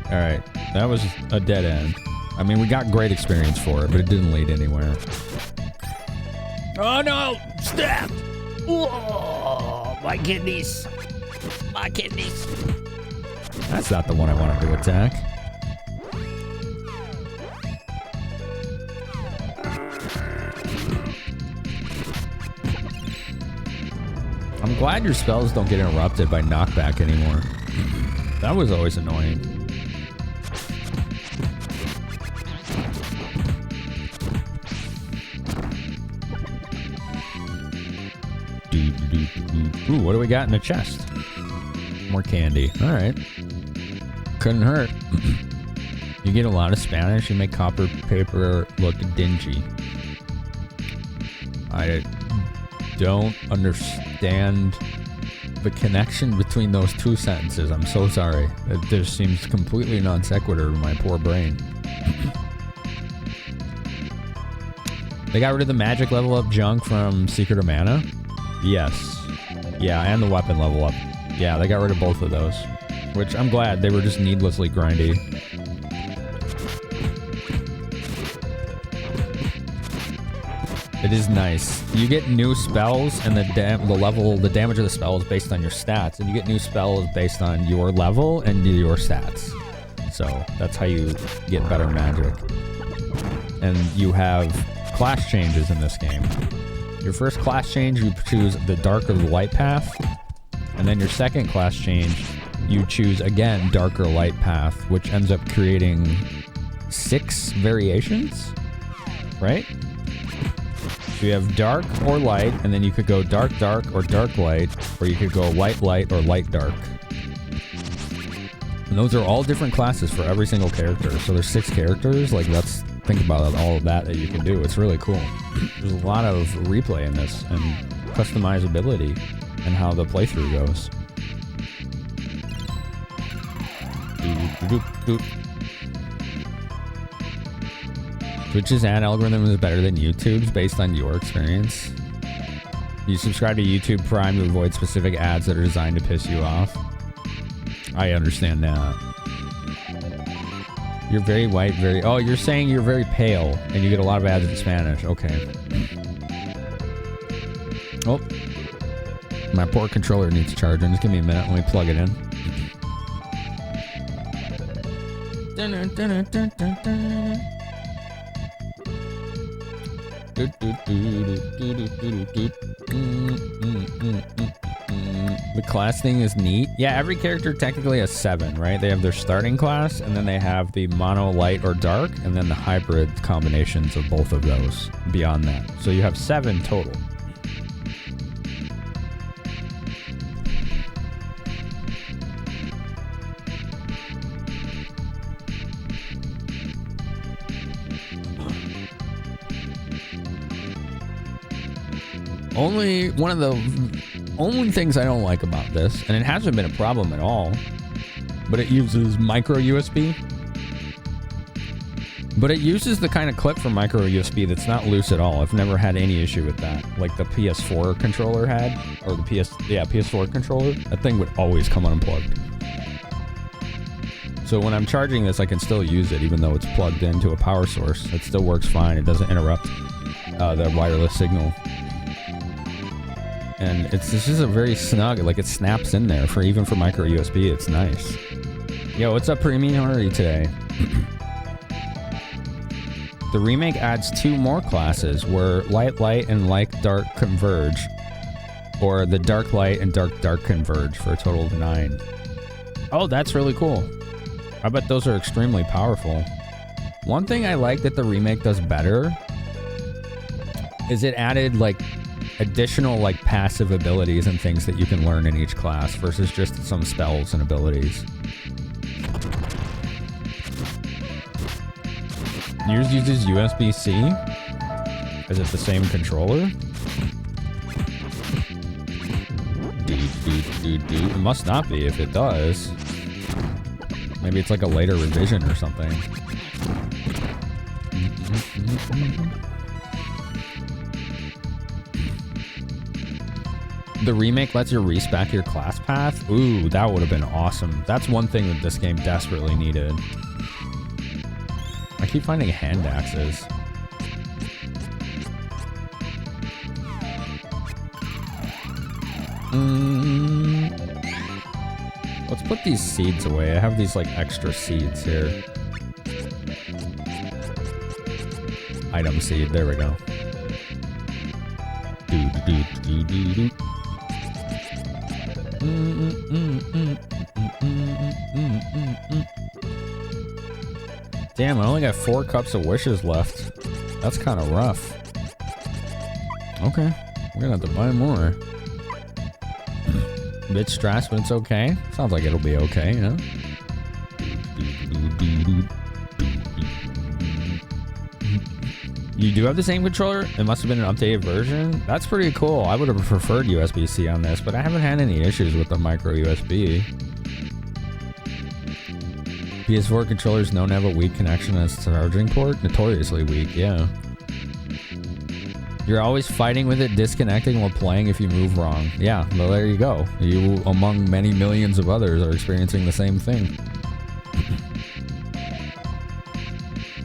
Alright, that was a dead end. I mean, we got great experience for it, but it didn't lead anywhere. Oh no! Stop! Whoa! My kidneys! My kidneys! That's not the one I wanted to attack. I'm glad your spells don't get interrupted by knockback anymore. That was always annoying. Ooh, what do we got in the chest? More candy. All right. Couldn't hurt. You get a lot of Spanish. You make copper paper look dingy. I don't understand the connection between those two sentences. I'm so sorry. It just seems completely non sequitur to my poor brain. They got rid of the magic level up junk from Secret of Mana? Yes. Yeah, and the weapon level up. Yeah, they got rid of both of those. Which I'm glad. They were just needlessly grindy. It is nice. You get new spells, and the damage of the spell is based on your stats, and you get new spells based on your level and your stats. So that's how you get better magic. And you have class changes in this game. Your first class change, you choose the dark or the light path, and then your second class change, you choose again dark or light path, which ends up creating 6 variations, right? So you have dark or light, and then you could go dark dark or dark light, or you could go light light or light dark. And those are all different classes for every single character. So there's 6 characters. Like, let's think about all of that you can do. It's really cool. There's a lot of replay in this and customizability and how the playthrough goes. Twitch's ad algorithm is better than YouTube's based on your experience. You subscribe to YouTube Prime to avoid specific ads that are designed to piss you off. I understand that. You're very white, very... Oh, you're saying you're very pale, and you get a lot of ads in Spanish. Okay. Oh. My poor controller needs charging. Just give me a minute. Let me plug it in. The class thing is neat. Yeah, every character technically has 7, right? They have their starting class, and then they have the mono, light, or dark, and then the hybrid combinations of both of those beyond that. So you have 7 total. Only one of the only things I don't like about this, and it hasn't been a problem at all, but it uses micro USB. But it uses the kind of clip for micro USB that's not loose at all. I've never had any issue with that. Like the PS4 controller had, or the PS4 controller. That thing would always come unplugged. So when I'm charging this, I can still use it even though it's plugged into a power source. It still works fine. It doesn't interrupt the wireless signal. And this is a very snug, like it snaps in there even for micro USB. It's nice. Yo, what's up, Premium? How are you today? The remake adds 2 more classes where light and light dark converge, or the dark light and dark converge for a total of 9. Oh, that's really cool. I bet those are extremely powerful. One thing I like that the remake does better is it added like additional like passive abilities and things that you can learn in each class versus just some spells and abilities. Yours uses USB-C? Is it the same controller? It must not be if it does. Maybe it's like a later revision or something. The remake lets you respec your class path. Ooh, that would have been awesome. That's one thing that this game desperately needed. I keep finding hand axes. Let's put these seeds away. I have these like extra seeds here. Item seed. There we go. Damn, I only got 4 cups of wishes left. That's kind of rough. Okay, we're gonna have to buy more. Bit stressed, but it's okay. Sounds like it'll be okay, you know? You do have the same controller? It must have been an updated version. That's pretty cool. I would have preferred USB-C on this, but I haven't had any issues with the micro USB. PS4 controllers known to have a weak connection as charging port. Notoriously weak, yeah. You're always fighting with it, disconnecting while playing if you move wrong. Yeah, well, there you go. You, among many millions of others, are experiencing the same thing.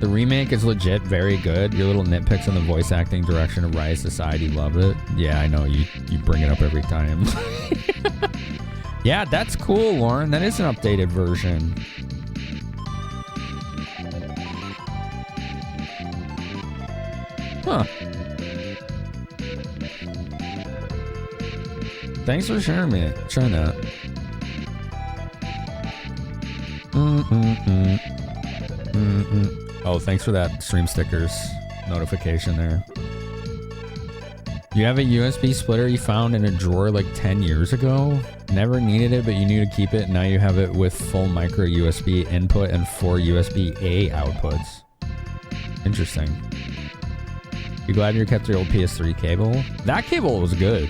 The remake is legit very good. Your little nitpicks in the voice acting direction of Rise Society, love it. Yeah, I know, you bring it up every time. Yeah, that's cool, Lauren. That is an updated version. Huh. Thanks for sharing that. Oh, thanks for that stream stickers notification there. You have a USB splitter you found in a drawer like 10 years ago? Never needed it, but you knew to keep it. Now you have it with full micro USB input and 4 USB-A outputs. Interesting. You glad you kept your old PS3 cable? That cable was good.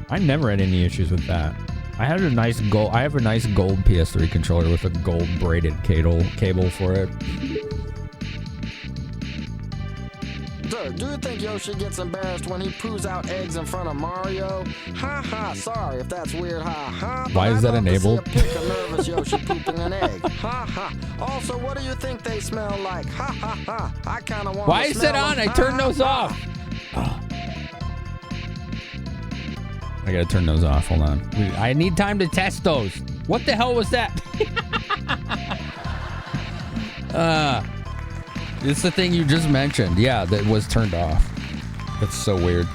I never had any issues with that. I have a nice gold PS3 controller with a gold braided cable for it. Sir, do you think Yoshi gets embarrassed when he poos out eggs in front of Mario? Ha ha, sorry if that's weird, ha ha. Why is that enabled? I'd love to see a pic of nervous Yoshi pooping an egg. Ha ha. Also, what do you think they smell like? Ha ha ha. I kind of want Why to is smell it on? them. I turned those off. Oh. I gotta turn those off. Hold on. I need time to test those. What the hell was that? It's the thing you just mentioned. Yeah, that was turned off. That's so weird.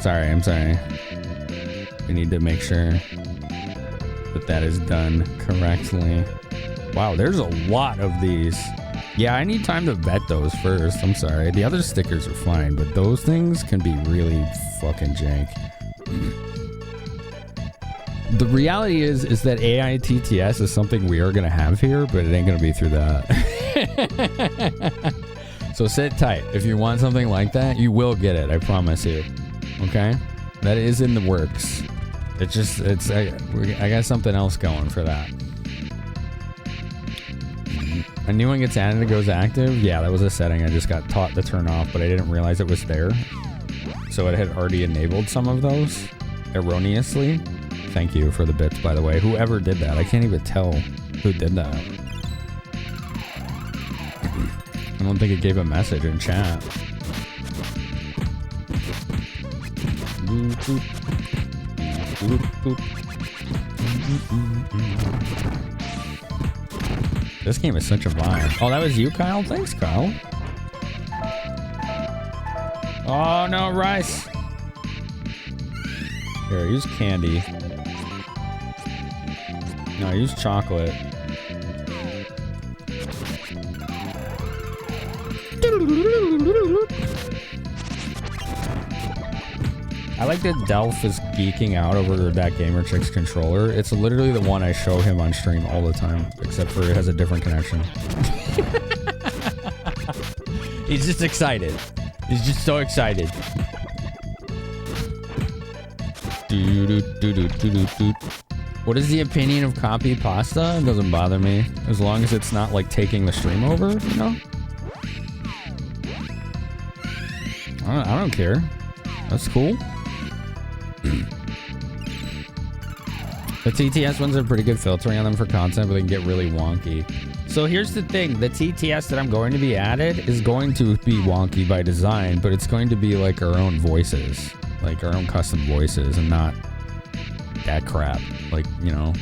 Sorry, I'm sorry. We need to make sure that is done correctly. Wow, there's a lot of these. Yeah, I need time to vet those first. I'm sorry. The other stickers are fine, but those things can be really fucking jank. The reality is that AI TTS is something we are going to have here, but it ain't going to be through that. So sit tight. If you want something like that, you will get it. I promise you. Okay? That is in the works. I got something else going for that. I knew when it gets added, it goes active. Yeah, that was a setting I just got taught to turn off, but I didn't realize it was there. So it had already enabled some of those erroneously. Thank you for the bits, by the way. Whoever did that, I can't even tell who did that. I don't think it gave a message in chat. This game is such a vibe. Oh, that was you, Kyle? Thanks, Kyle. Oh, no, rice. Here, use candy. No, use chocolate. I like that Delph is geeking out over that gamer chick's controller. It's literally the one I show him on stream all the time, except for it has a different connection. He's just excited. He's just so excited. What is the opinion of copy pasta? It doesn't bother me, as long as it's not like taking the stream over, you know? I don't care. That's cool. The TTS ones are pretty good filtering on them for content, but they can get really wonky. So here's the thing. The TTS that I'm going to be added is going to be wonky by design, but it's going to be like our own voices. Like our own custom voices and not that crap. Like, you know.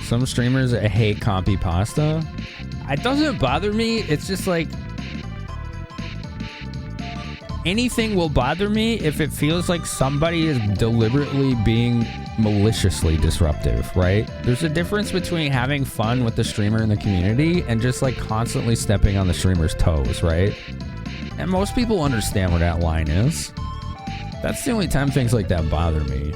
Some streamers hate copy pasta. It doesn't bother me. It's just like anything will bother me if it feels like somebody is deliberately being maliciously disruptive, right? There's a difference between having fun with the streamer and the community and just like constantly stepping on the streamer's toes, right? And most people understand where that line is. That's the only time things like that bother me.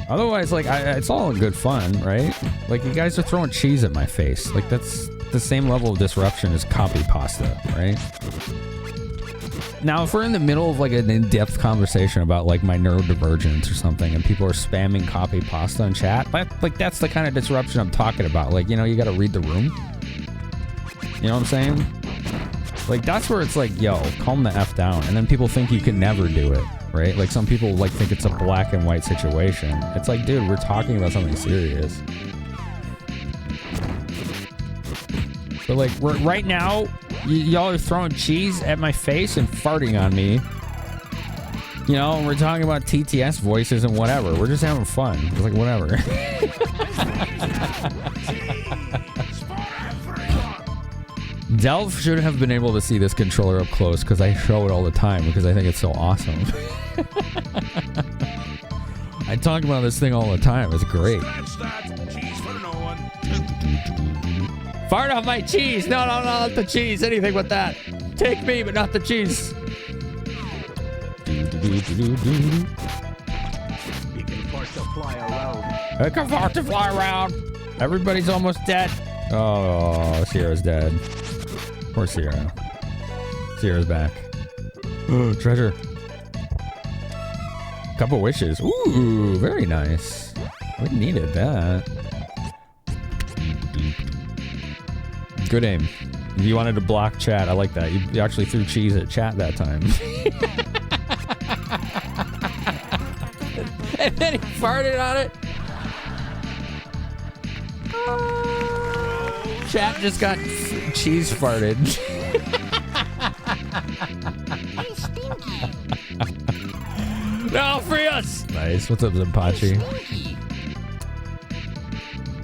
Otherwise, like, it's all in good fun, right? Like, you guys are throwing cheese at my face. Like, that's the same level of disruption as copy pasta, right? Now, if we're in the middle of, like, an in-depth conversation about, like, my neurodivergence or something, and people are spamming copy pasta in chat, like, that's the kind of disruption I'm talking about. Like, you know, you gotta read the room. You know what I'm saying? Like, that's where it's like, yo, calm the F down. And then people think you can never do it, right? Like, some people, like, think it's a black and white situation. It's like, dude, we're talking about something serious. But, like, right now, y'all are throwing cheese at my face and farting on me. You know, we're talking about TTS voices and whatever. We're just having fun. It's like, whatever. Delph should have been able to see this controller up close because I show it all the time because I think it's so awesome. I talk about this thing all the time. It's great. Fart off my cheese. No, not the cheese. Anything but that. Take me, but not the cheese. You can fart to fly around. I can fart to fly around. Everybody's almost dead. Oh, Sierra's dead. Poor Sierra. Sierra's back. Oh, treasure. Couple wishes. Ooh, very nice. We needed that. Good aim. You wanted to block chat. I like that. You actually threw cheese at chat that time. And then he farted on it. Chat just got cheese farted. Hey, Stinky. No, free us! Nice. What's up, Zampachi?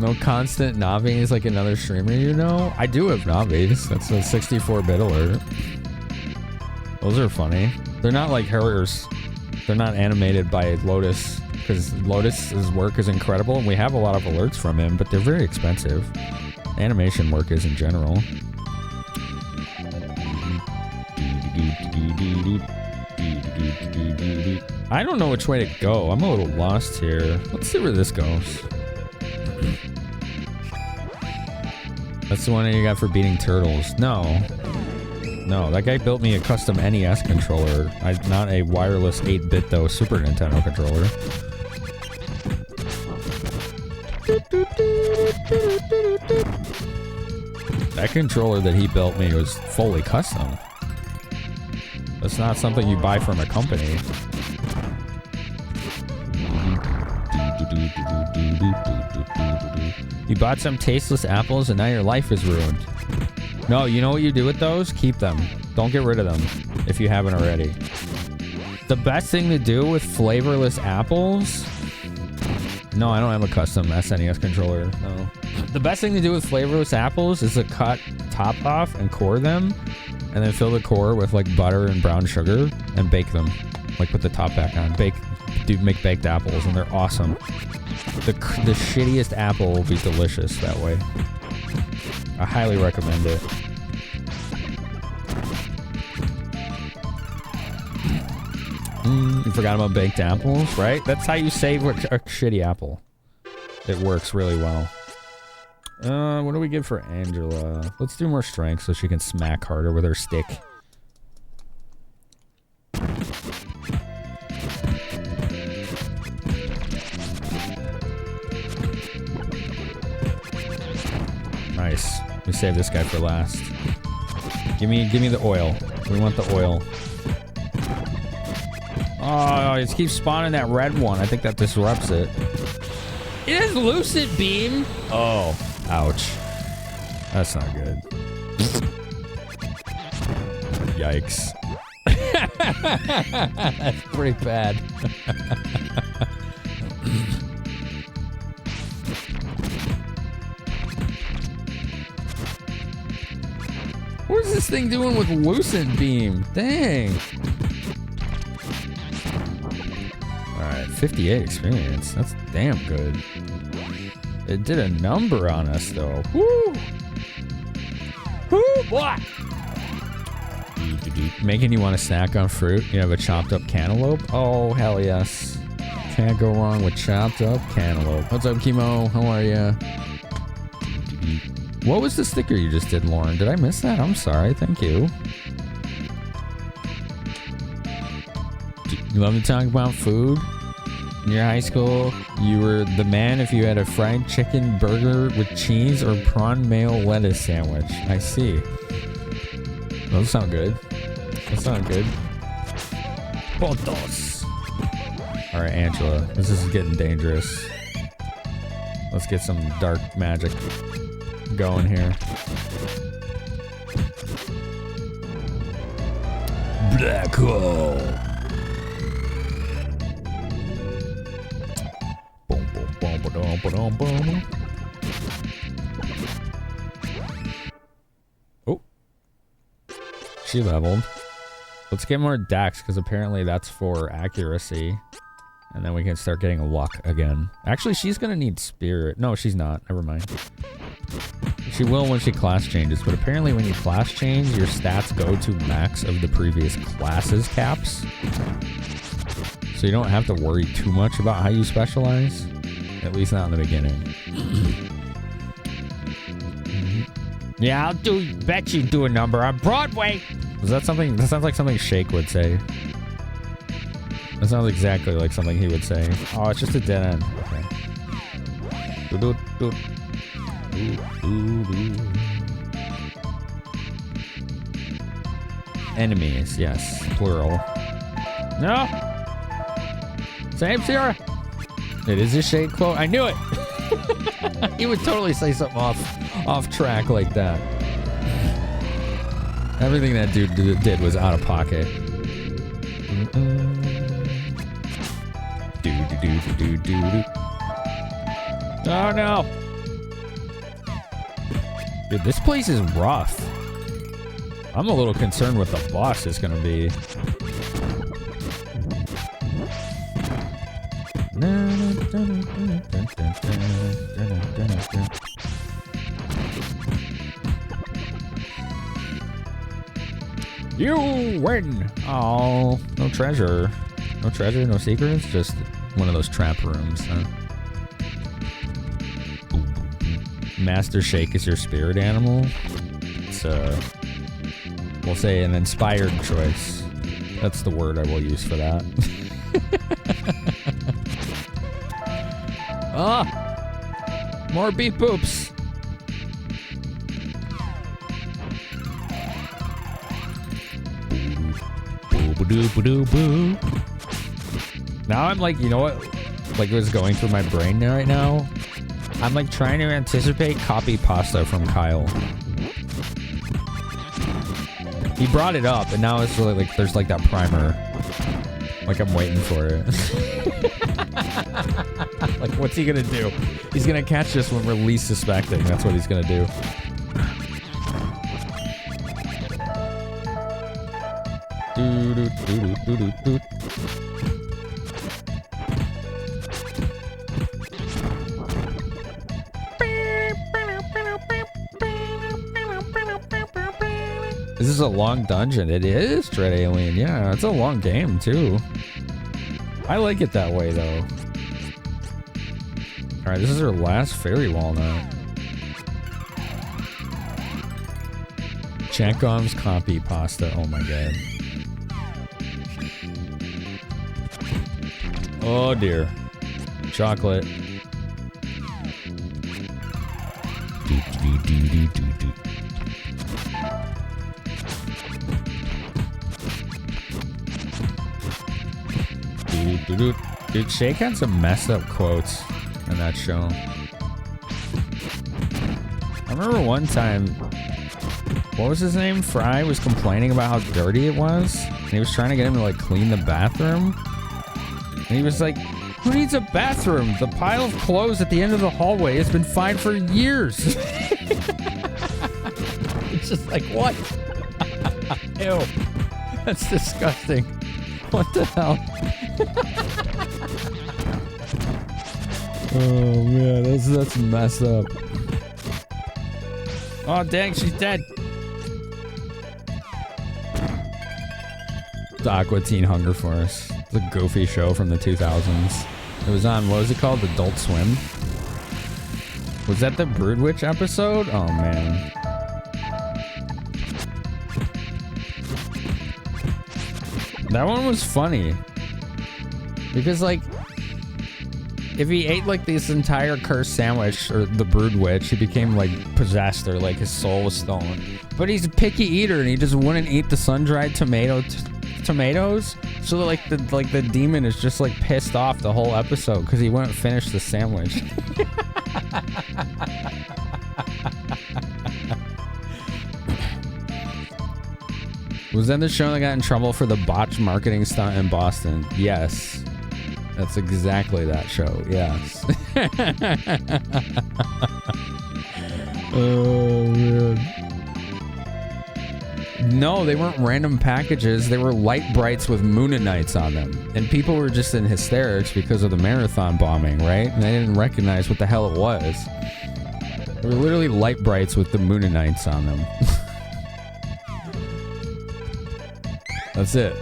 No constant Navis like another streamer, you know? I do have Navis. That's a 64-bit alert. Those are funny. They're not like hers. They're not animated by Lotus, because Lotus's work is incredible, and we have a lot of alerts from him, but they're very expensive. Animation work is in general. I don't know which way to go. I'm a little lost here. Let's see where this goes. That's the one that you got for beating turtles. No. No, that guy built me a custom NES controller. Not a wireless 8-bit, though, Super Nintendo controller. That controller that he built me was fully custom. That's not something you buy from a company. You bought some tasteless apples and now your life is ruined. No, you know what you do with those? Keep them. Don't get rid of them if you haven't already. The best thing to do with flavorless apples... No, I don't have a custom SNES controller. No. The best thing to do with flavorless apples is to cut top off and core them, and then fill the core with like butter and brown sugar and bake them. Like put the top back on. Make baked apples, and they're awesome. The shittiest apple will be delicious that way. I highly recommend it. You forgot about baked apples, right? That's how you save a shitty apple. It works really well. What do we give for Angela? Let's do more strength so she can smack harder with her stick. Nice. We save this guy for last. Give me the oil. We want the oil. Oh, it keeps spawning that red one. I think that disrupts it. It has lucid beam. Oh, ouch. That's not good. Yikes. That's pretty bad. What is this thing doing with lucid beam? Dang. Alright, 58 experience. That's damn good. It did a number on us, though. Woo! Woo! What? Making you want to snack on fruit? You have a chopped up cantaloupe? Oh, hell yes. Can't go wrong with chopped up cantaloupe. What's up, Chemo? How are ya? What was the sticker you just did, Lauren? Did I miss that? I'm sorry. Thank you. You love to talk about food? In your high school, you were the man if you had a fried chicken burger with cheese or prawn mayo lettuce sandwich. I see. Those sound good. Those sound good. Potos. Alright, Angela. This is getting dangerous. Let's get some dark magic going here. Black hole. Boom, boom, boom, boom, boom, boom. Oh, she leveled. Let's get more dex because apparently that's for accuracy, and then we can start getting luck again. Actually, she's gonna need spirit. No, she's not. Never mind. She will when she class changes, but apparently when you class change, your stats go to max of the previous class's caps. So you don't have to worry too much about how you specialize. At least not in the beginning. Yeah, bet you do a number on Broadway. Was that something? That sounds like something Shake would say. That sounds exactly like something he would say. Oh, it's just a dead end. Okay. Enemies, yes, plural. No! Same Sierra! It is a shade quote. I knew it! He would totally say something off track like that. Everything that dude did was out of pocket. Oh no! Dude, this place is rough. I'm a little concerned what the boss is gonna be. You win! Oh, no treasure. No treasure, no secrets? Just one of those trap rooms, huh? Master Shake is your spirit animal? It's, we'll say an inspired choice. That's the word I will use for that. Ah! More beef boops! Now I'm like, you know what? Like it was going through my brain right now. I'm like trying to anticipate copy pasta from Kyle. He brought it up, and now it's really like there's like that primer. Like I'm waiting for it. Like what's he gonna do? He's gonna catch us when we're least suspecting. That's what he's gonna do. This is a long dungeon. It is Dread Alien. Yeah, it's a long game too. I like it that way though. All right, this is our last fairy walnut. Chekhov's copy pasta. Oh my god. Oh dear. Chocolate. Dude, Shake had some messed up quotes in that show. I remember one time, what was his name? Fry was complaining about how dirty it was. And he was trying to get him to like clean the bathroom. And he was like, who needs a bathroom? The pile of clothes at the end of the hallway has been fine for years. It's just like, what? Ew. That's disgusting. What the hell? Oh man, that's messed up. Oh dang, she's dead. The Aqua Teen Hunger Force. It's a goofy show from the 2000s. It was on, what was it called? Adult Swim? Was that the Brood Witch episode? Oh man. That one was funny. Because like, if he ate like this entire cursed sandwich, or the Brood Witch, he became like possessed, or like his soul was stolen. But he's a picky eater and he just wouldn't eat the sun-dried tomatoes. So like the demon is just like pissed off the whole episode because he wouldn't finish the sandwich. Was that the show that got in trouble for the botched marketing stunt in Boston? Yes. That's exactly that show. Yes. Oh, man. No, they weren't random packages. They were light brights with Moonanites on them. And people were just in hysterics because of the marathon bombing, right? And they didn't recognize what the hell it was. They were literally light brights with the Moonanites on them. That's it.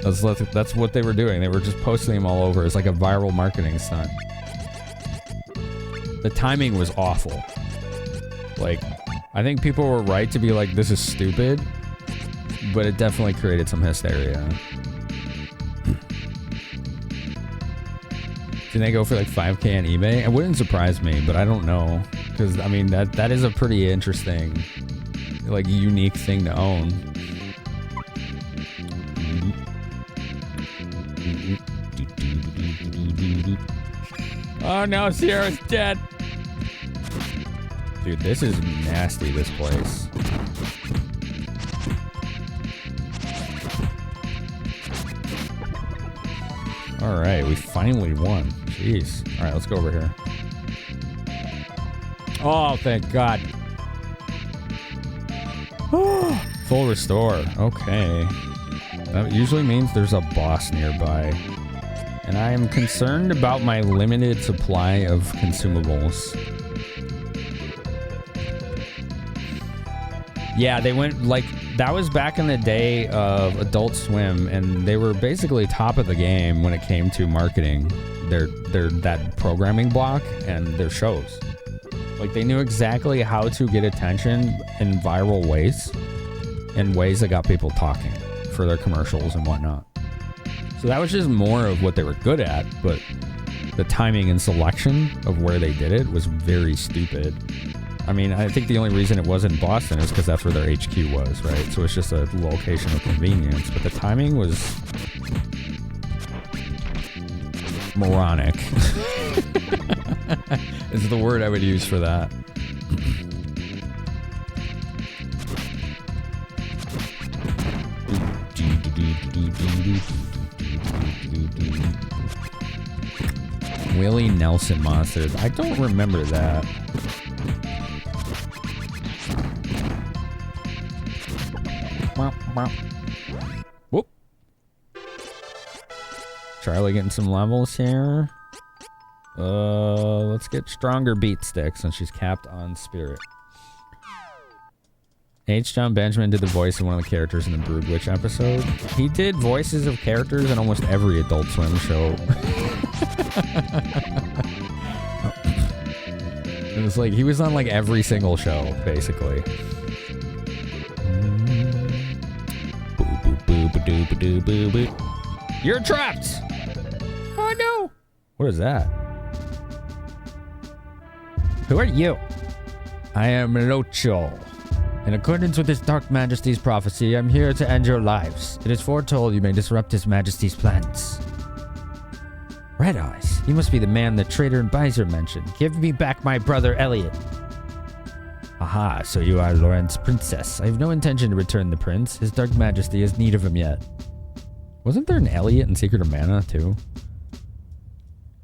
That's what they were doing. They were just posting them all over. It's like a viral marketing stunt. The timing was awful. Like, I think people were right to be like, this is stupid. But it definitely created some hysteria. Didn't they go for like 5K on eBay? It wouldn't surprise me, but I don't know. Because, I mean, that is a pretty interesting, like, unique thing to own. Oh no, Sierra's dead. Dude, this is nasty, this place. Alright, we finally won. Jeez. Alright, let's go over here. Oh, thank God. Full restore. Okay. That usually means there's a boss nearby. And I am concerned about my limited supply of consumables. Yeah, they went like... That was back in the day of Adult Swim, and they were basically top of the game when it came to marketing their that programming block and their shows. Like, they knew exactly how to get attention in viral ways, in ways that got people talking for their commercials and whatnot. So that was just more of what they were good at, but the timing and selection of where they did it was very stupid. I mean, I think the only reason it was in Boston is because that's where their HQ was, right? So it's just a location of convenience, but the timing was moronic. Is the word I would use for that. Willie Nelson monsters. I don't remember that. Whoop. Charlie getting some levels here. Let's get stronger beat sticks since she's capped on spirit. H. John Benjamin did the voice of one of the characters in the Brood Witch episode. He did voices of characters in almost every Adult Swim show. It was like he was on like every single show, basically. You're trapped! Oh no! What is that? Who are you? I am Locho. In accordance with His Dark Majesty's prophecy, I'm here to end your lives. It is foretold you may disrupt His Majesty's plans. Red Eyes. He must be the man the traitor advisor mentioned. Give me back my brother Elliot. Aha, so you are Lauren's princess. I have no intention to return the prince. His Dark Majesty has need of him yet. Wasn't there an Elliot in Secret of Mana, too?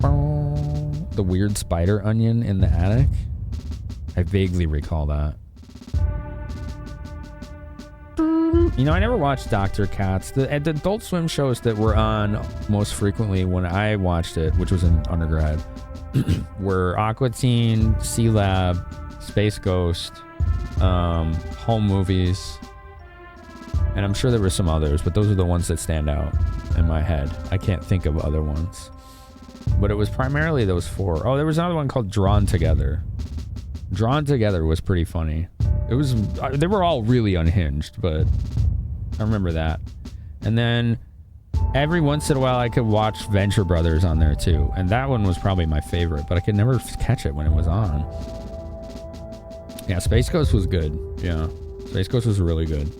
The weird spider onion in the attic? I vaguely recall that. You know, I never watched Dr. Katz. The Adult Swim shows that were on most frequently when I watched it, which was in undergrad, were Aqua Teen, C-Lab, Space Ghost, home movies, and I'm sure there were some others, but those are the ones that stand out in my head. I can't think of other ones. But it was primarily those four. Oh, there was another one called Drawn Together. Drawn Together was pretty funny. It was, they were all really unhinged, but I remember that. And then every once in a while I could watch Venture Brothers on there too. And that one was probably my favorite, but I could never catch it when it was on. Yeah, Space Ghost was good. Yeah, Space Ghost was really good.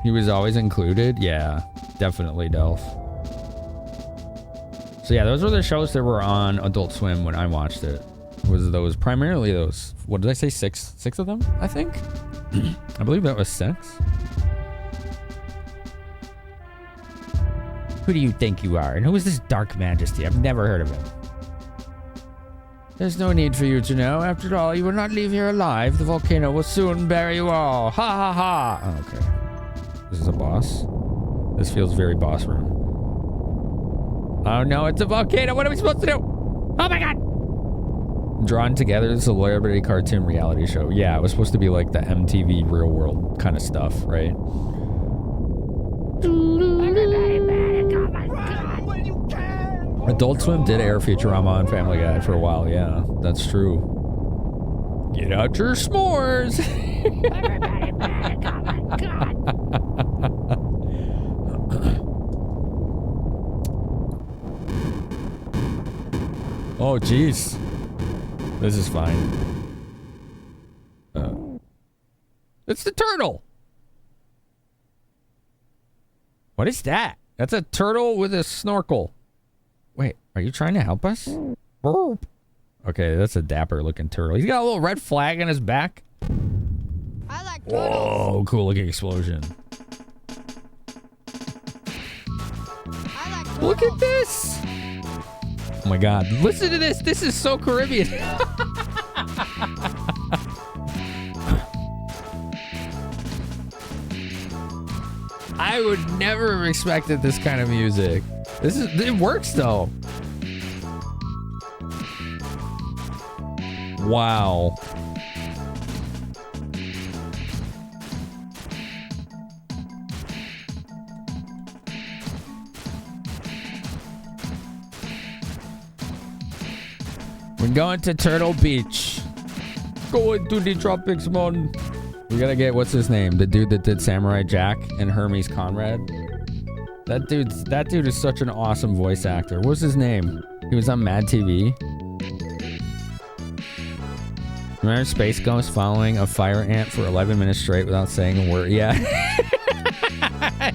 He was always included. Yeah, definitely, Delph. So yeah, those were the shows that were on Adult Swim when I watched it. Was those primarily those? What did I say? Six of them, I think. I believe that was 6. Who do you think you are? And who is this Dark Majesty? I've never heard of him. There's no need for you to know. After all, you will not leave here alive. The volcano will soon bury you all. Ha ha ha. Oh, okay. This is a boss. This feels very boss room. Oh no, it's a volcano. What are we supposed to do? Oh my god. Drawn Together is a celebrity cartoon reality show. Yeah, it was supposed to be like the MTV Real World kind of stuff, right? Adult Swim did air Futurama and Family Guy for a while, yeah. That's true. Get out your s'mores! Everybody back, oh my god! Oh, jeez. This is fine. It's the turtle. What is that? That's a turtle with a snorkel. Wait, are you trying to help us? Burp. Okay, that's a dapper looking turtle. He's got a little red flag on his back. I like Whoa, cool looking explosion. I like Look at this. Oh my god, listen to this. This is so Caribbean. I would never have expected this kind of music. It works though. Wow. We're going to Turtle Beach. Going to the tropics, man. We gotta get, what's his name? The dude that did Samurai Jack and Hermes Conrad. That dude is such an awesome voice actor. What's his name? He was on Mad TV. Remember Space Ghost following a fire ant for 11 minutes straight without saying a word? Yeah.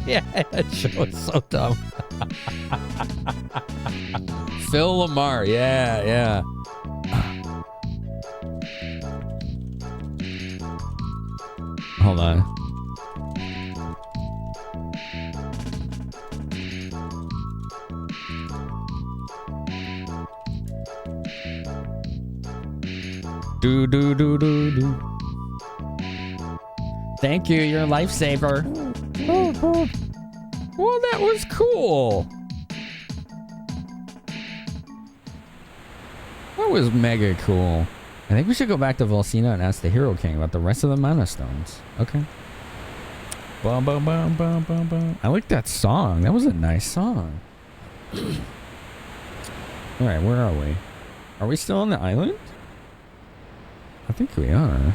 Yeah, that show is so dumb. Phil Lamar. Yeah, yeah. Hold on. Do. Thank you, you're a lifesaver. Well, that was cool. That was mega cool. I think we should go back to Volcina and ask the Hero King about the rest of the Mana Stones. Okay. Bum, bum, bum, bum, bum, bum. I like that song. That was a nice song. Alright, where are we? Are we still on the island? I think we are.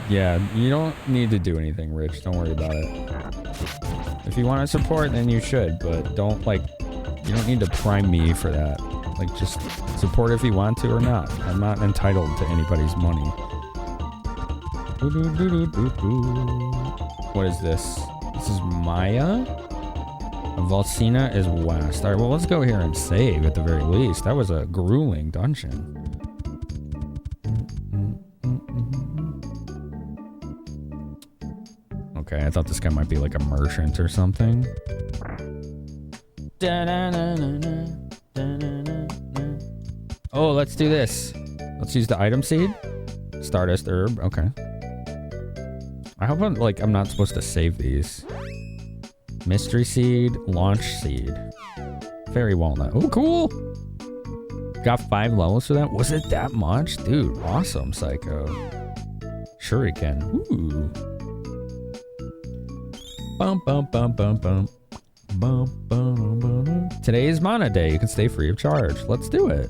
Yeah, you don't need to do anything, Rich. Don't worry about it. If you want to support, then you should, but don't, like, you don't need to prime me for that. Like, just support if you want to or not. I'm not entitled to anybody's money. What is this? This is Maya? Volcina is west. Alright, well, let's go here and save at the very least. That was a grueling dungeon. Okay, I thought this guy might be like a merchant or something. Oh, let's do this. Let's use the item seed. Stardust herb. Okay. I hope I'm not supposed to save these. Mystery seed, launch seed. Fairy walnut. Oh, cool. Got 5 levels for that. Was it that much? Dude, awesome, Psycho. Shuriken. Ooh. Bum, bum, bum, bum, bum. Bum, bum, bum, bum. Today is Mana Day. You can stay free of charge. Let's do it.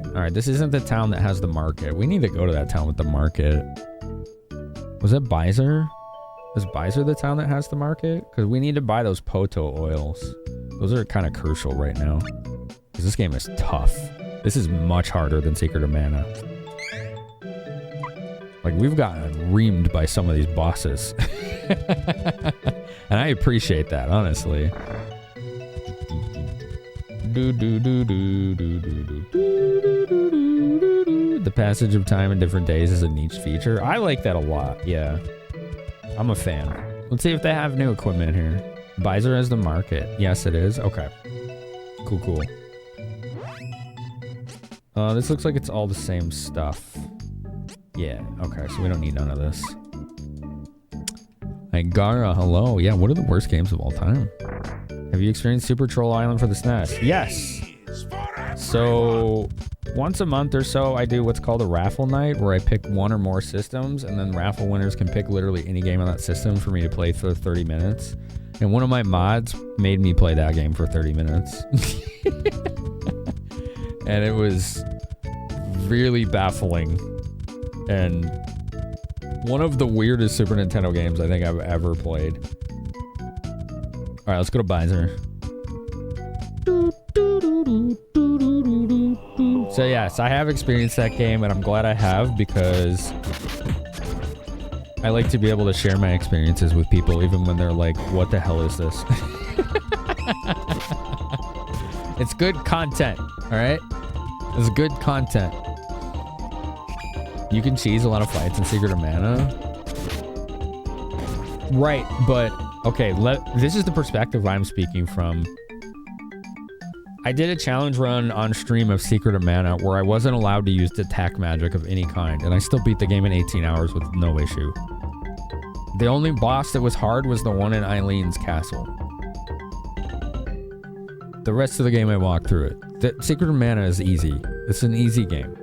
Alright, this isn't the town that has the market. We need to go to that town with the market. Was it Bizer? Is Bizer the town that has the market? Because we need to buy those Poto oils. Those are kind of crucial right now. Because this game is tough. This is much harder than Secret of Mana. Like, we've gotten reamed by some of these bosses. And I appreciate that, honestly. The passage of time in different days is a niche feature. I like that a lot, yeah. I'm a fan. Let's see if they have new equipment here. Bizer has the market. Yes, it is. Okay. Cool. This looks like it's all the same stuff. Yeah, okay, so we don't need none of this. Hey, Gara, hello. Yeah, what are the worst games of all time? Have you experienced Super Troll Island for the SNES? Yes! So, once a month or so, I do what's called a raffle night, where I pick one or more systems, and then raffle winners can pick literally any game on that system for me to play for 30 minutes. And one of my mods made me play that game for 30 minutes. And it was really baffling. And One of the weirdest Super Nintendo games I think I've ever played. Alright, let's go to Bowser. So yes, I have experienced that game, and I'm glad I have, because I like to be able to share my experiences with people, even when they're like, what the hell is this? It's good content, alright? It's good content. You can cheese a lot of fights in Secret of Mana. Right, but okay, this is the perspective I'm speaking from. I did a challenge run on stream of Secret of Mana where I wasn't allowed to use attack magic of any kind, and I still beat the game in 18 hours with no issue. The only boss that was hard was the one in Eileen's castle. The rest of the game I walked through it. The Secret of Mana is easy. It's an easy game.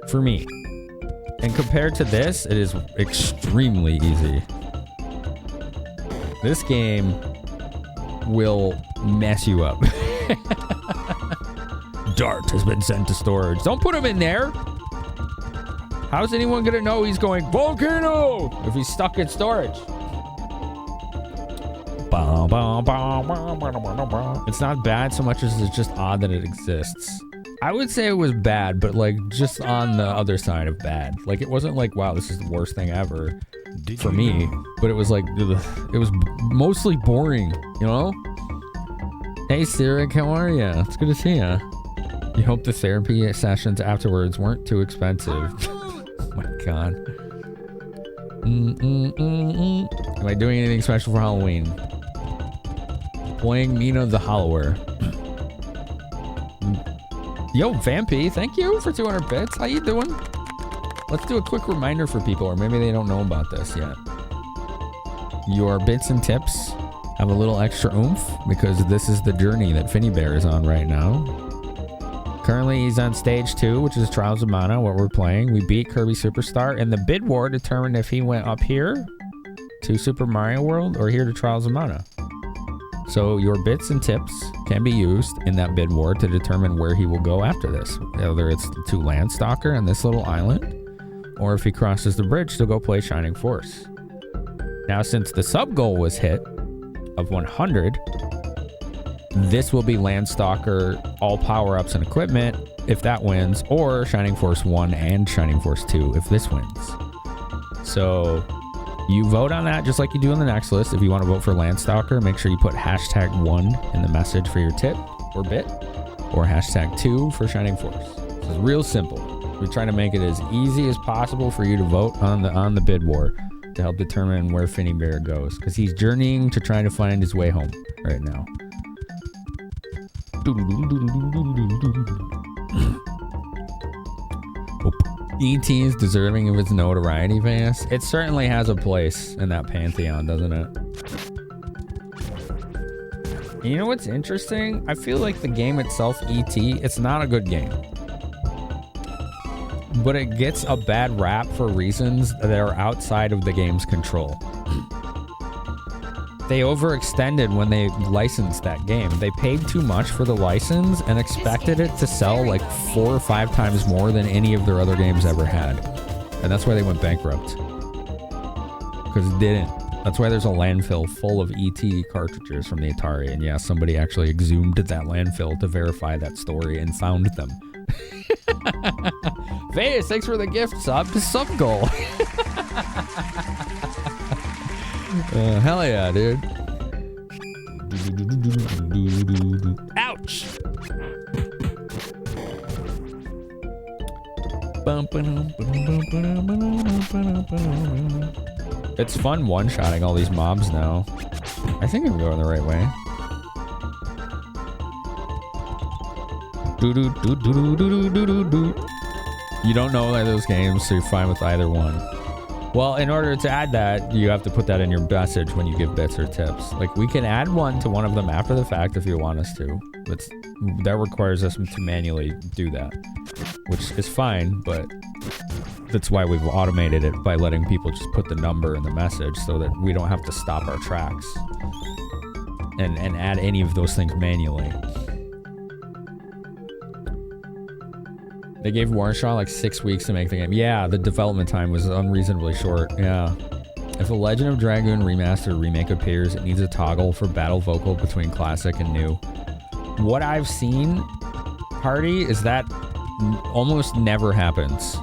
For me. And compared to this, it is extremely easy. This game will mess you up. Dart has been sent to storage. Don't put him in there. How's anyone gonna know he's going volcano if he's stuck in storage? It's not bad so much as it's just odd that it exists. I would say it was bad, but like just on the other side of bad. Like it wasn't like, wow, this is the worst thing ever for me, but it was like, it was mostly boring, you know? Hey, Sirik, how are you? It's good to see you. You hope the therapy sessions afterwards weren't too expensive. Oh my god. Am I doing anything special for Halloween? Playing Mina the Hollower. Yo, Vampy, thank you for 200 bits. How you doing? Let's do a quick reminder for people, or maybe they don't know about this yet. Your bits and tips have a little extra oomph because this is the journey that Finny Bear is on right now. Currently, he's on stage 2, which is Trials of Mana, what we're playing. We beat Kirby Superstar, and the bid war determined if he went up here to Super Mario World or here to Trials of Mana. So your bits and tips can be used in that bid war to determine where he will go after this. Whether it's to Landstalker and this little island, or if he crosses the bridge to go play Shining Force. Now, since the sub goal was hit of 100, this will be Landstalker, all power-ups and equipment, if that wins, or Shining Force 1 and Shining Force 2, if this wins. So you vote on that just like you do in the next list. If you want to vote for Landstalker, make sure you put #1 in the message for your tip or bit, or #2 for Shining Force. It's real simple. We try to make it as easy as possible for you to vote on the bid war to help determine where Finny Bear goes, because he's journeying to try to find his way home right now. E.T. is deserving of its notoriety, Vance. It certainly has a place in that pantheon, doesn't it? You know what's interesting? I feel like the game itself, E.T., it's not a good game. But it gets a bad rap for reasons that are outside of the game's control. They overextended when they licensed that game. They paid too much for the license and expected it to sell like 4 or 5 times more than any of their other games ever had. And that's why they went bankrupt. Because it didn't. That's why there's a landfill full of ET cartridges from the Atari. And yeah, somebody actually exhumed that landfill to verify that story and found them. Vegas, thanks for the gift sub to sub goal. Hell yeah, dude. Ouch! It's fun one-shotting all these mobs now. I think I'm going the right way. You don't know those games, so you're fine with either one. Well, in order to add that, you have to put that in your message when you give bits or tips. Like, we can add one to one of them after the fact if you want us to. But that requires us to manually do that, which is fine, but that's why we've automated it by letting people just put the number in the message so that we don't have to stop our tracks and add any of those things manually. They gave Warsaw like 6 weeks to make the game. Yeah, the development time was unreasonably short. Yeah. If a Legend of Dragoon remaster remake appears, it needs a toggle for battle vocal between classic and new. What I've seen, Hardy, is that almost never happens.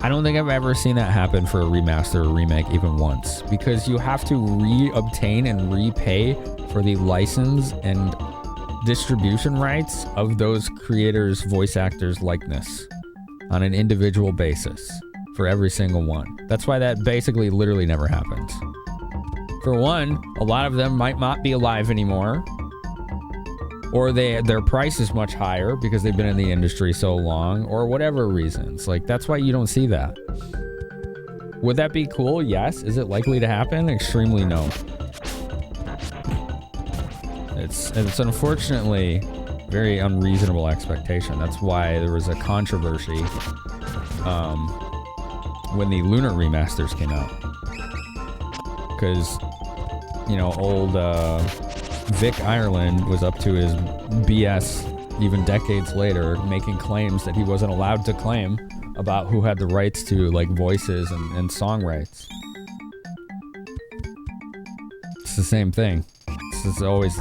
I don't think I've ever seen that happen for a remaster or remake even once, because you have to re-obtain and repay for the license and distribution rights of those creators' voice actors' likeness on an individual basis for every single one. That's why that basically literally never happens. For one, a lot of them might not be alive anymore, or their price is much higher because they've been in the industry so long, or whatever reasons. Like, that's why you don't see that. Would that be cool? Yes. Is it likely to happen? Extremely no. It's unfortunately very unreasonable expectation. That's why there was a controversy when the Lunar remasters came out. Because, you know, old Vic Ireland was up to his BS even decades later, making claims that he wasn't allowed to claim about who had the rights to, like, voices and song rights. It's the same thing. It's always...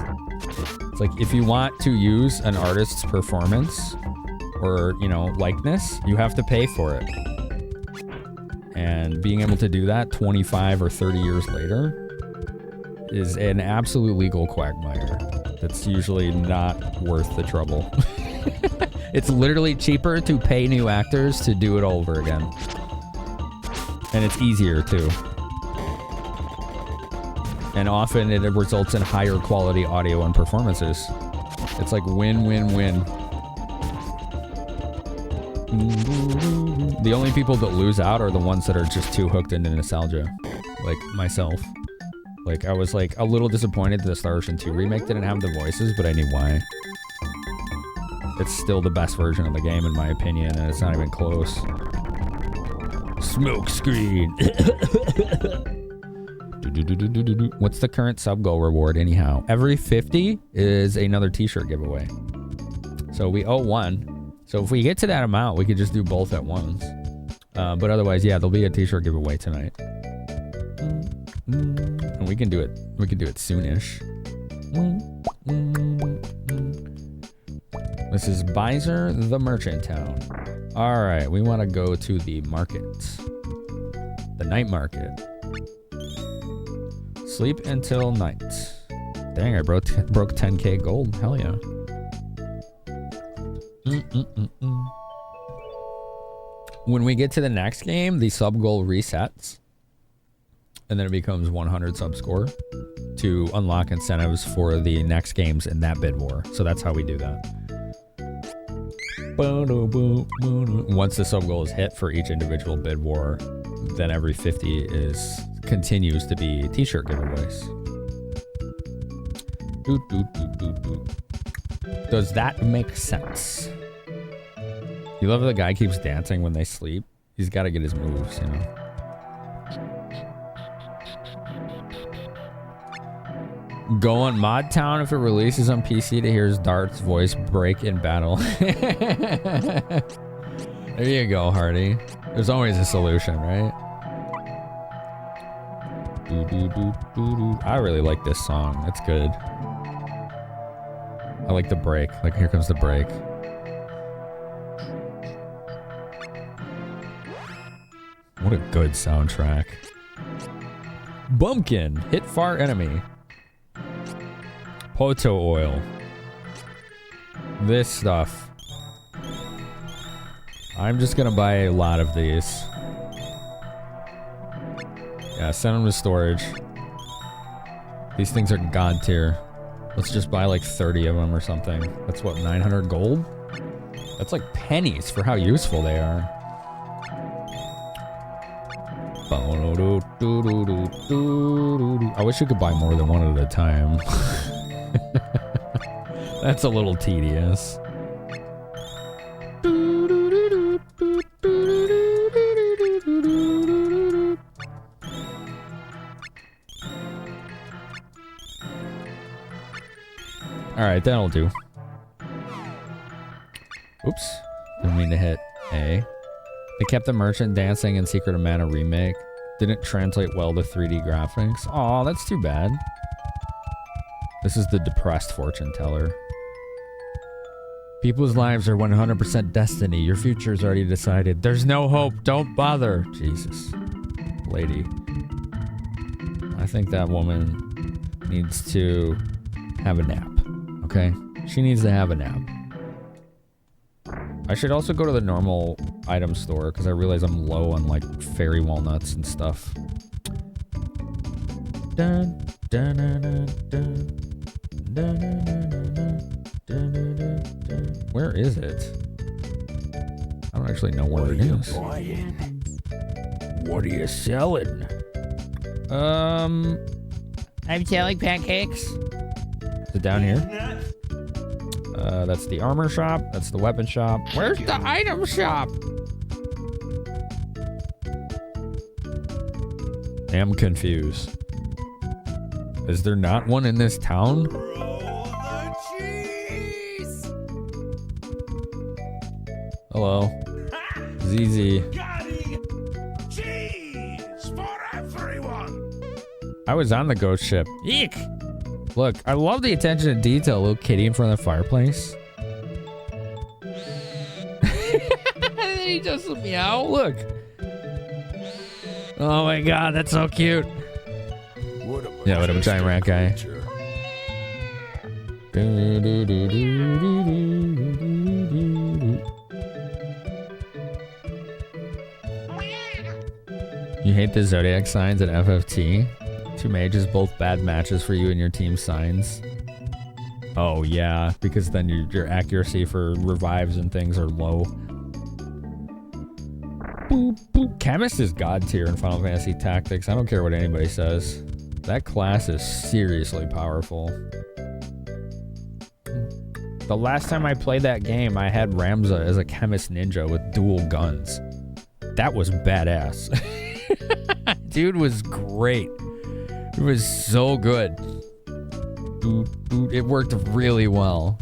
It's like, if you want to use an artist's performance or, you know, likeness, you have to pay for it. And being able to do that 25 or 30 years later is an absolute legal quagmire that's usually not worth the trouble. It's literally cheaper to pay new actors to do it over again. And it's easier too. And often it results in higher quality audio and performances. It's like win, win, win. The only people that lose out are the ones that are just too hooked into nostalgia. Like myself. Like, I was like a little disappointed that the Star Ocean 2 remake didn't have the voices, but I knew why. It's still the best version of the game in my opinion, and it's not even close. Smoke screen. What's the current sub goal reward anyhow? Every 50 is another t-shirt giveaway. So we owe one. So if we get to that amount, we could just do both at once. But otherwise, yeah, there'll be a t-shirt giveaway tonight. And we can do it. We can do it soonish. This is Beiser, the merchant town. All right, we want to go to the market. The night market. Sleep until night. Dang, I broke 10k gold. Hell yeah. When we get to the next game, the sub goal resets. And then it becomes 100 sub score to unlock incentives for the next games in that bid war. So that's how we do that. Once the sub goal is hit for each individual bid war, then every 50 continues to be t-shirt giveaways. Does that make sense? You love how the guy keeps dancing when they sleep? He's got to get his moves, you know. Go on Mod Town if it releases on PC to hear Dart's voice break in battle. There you go, Hardy. There's always a solution, right? I really like this song. It's good. I like the break. Like, here comes the break. What a good soundtrack. Bumpkin. Hit far enemy. Poto oil. This stuff. I'm just gonna buy a lot of these. Yeah, send them to storage. These things are god tier. Let's just buy like 30 of them or something. That's what, 900 gold? That's like pennies for how useful they are. I wish you could buy more than one at a time. That's a little tedious. Alright, that'll do. Oops. Didn't mean to hit A. They kept the Merchant Dancing and Secret of Mana remake. Didn't translate well to 3D graphics. Aw, that's too bad. This is the depressed fortune teller. People's lives are 100% destiny. Your future is already decided. There's no hope. Don't bother. Jesus. Lady. I think that woman needs to have a nap. Okay? She needs to have a nap. I should also go to the normal item store because I realize I'm low on like fairy walnuts and stuff. Dun, dun, dun, dun, dun. Dun, dun, dun, dun, dun, dun, dun, dun. Where is it? I don't actually know where it is. What are you selling? I'm selling pancakes. Is it down here? That's the armor shop. That's the weapon shop. Where's the item shop? I'm confused. Is there not one in this town? Hello. ZZ. Cheese for everyone. I was on the ghost ship. Eek! Look, I love the attention to detail. Little kitty in front of the fireplace. And then he just meow. Look. Oh my god, that's so cute. Yeah, what a giant rat guy. You hate the zodiac signs at FFT? Two mages, both bad matches for you and your team signs. Oh yeah, because then your accuracy for revives and things are low. Boop, boop. Chemist is god tier in Final Fantasy Tactics. I don't care what anybody says. That class is seriously powerful. The last time I played that game, I had Ramza as a chemist ninja with dual guns. That was badass. Dude was great. It was so good. It worked really well.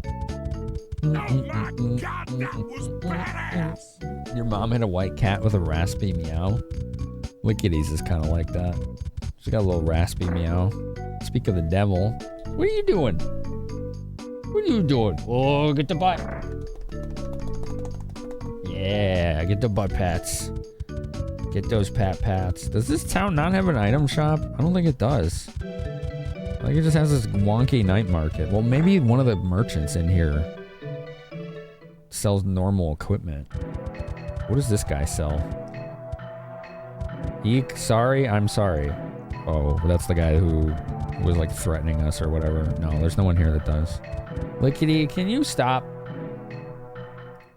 Oh my god, that was badass! Your mom had a white cat with a raspy meow. Wickedys is kind of like that. She got a little raspy meow. Speak of the devil. What are you doing? What are you doing? Oh, get the butt. Yeah, get the butt pats. Get those pats. Does this town not have an item shop? I don't think it does. I think it just has this wonky night market. Well, maybe one of the merchants in here sells normal equipment. What does this guy sell? Eek, sorry, I'm sorry. Oh, that's the guy who was like threatening us or whatever. No, there's no one here that does. Lickety, can you stop?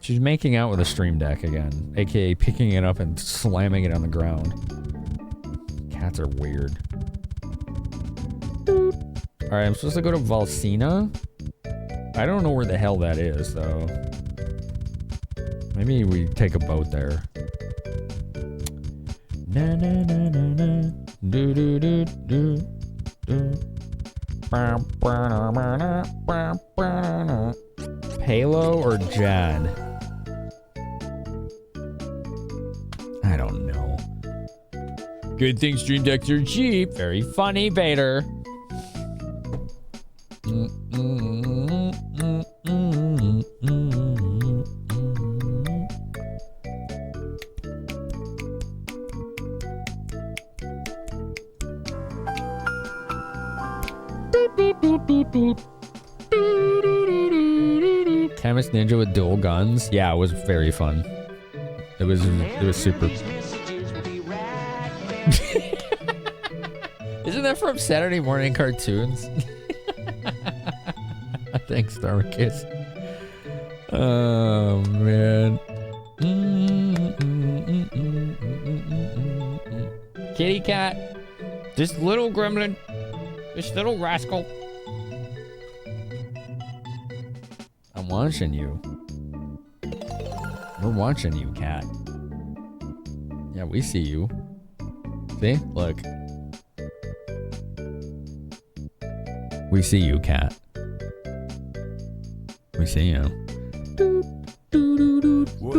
She's making out with a stream deck again, aka picking it up and slamming it on the ground. Cats are weird. Alright, I'm supposed to go to Valsina? I don't know where the hell that is, though. Maybe we take a boat there. Na na na na na. Do do do do do. Halo or Jad? I don't know. Good thing stream decks are cheap. Very funny, Vader. Chemist ninja with dual guns. Yeah, it was very fun. It was super. Isn't that from Saturday morning cartoons? Thanks, Starkiss. Oh man. Kitty cat. This little gremlin. This little rascal. I'm watching you. We're watching you, cat. Yeah, we see you. See? Look. We see you, cat. We see you. What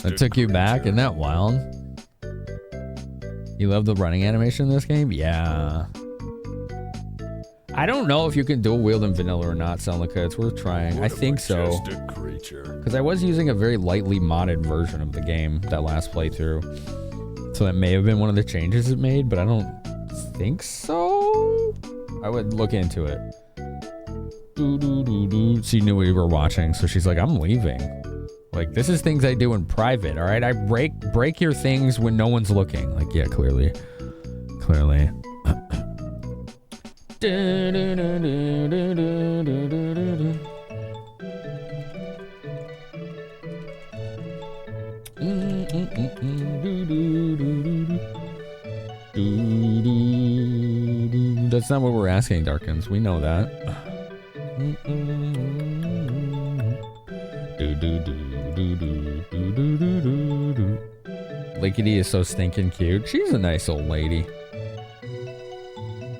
That took you back? Isn't that wild? You love the running animation in this game? Yeah. I don't know if you can dual wield in vanilla or not, Celica. It's worth trying. I think so. Because I was using a very lightly modded version of the game that last playthrough. So that may have been one of the changes it made, but I don't think so. I would look into it. She knew we were watching, so she's like, I'm leaving. Like, this is things I do in private, all right? I break your things when no one's looking. Like, yeah, clearly. Clearly. That's not what we're asking, Darkins. We know that. Lickety is so stinking cute. She's a nice old lady.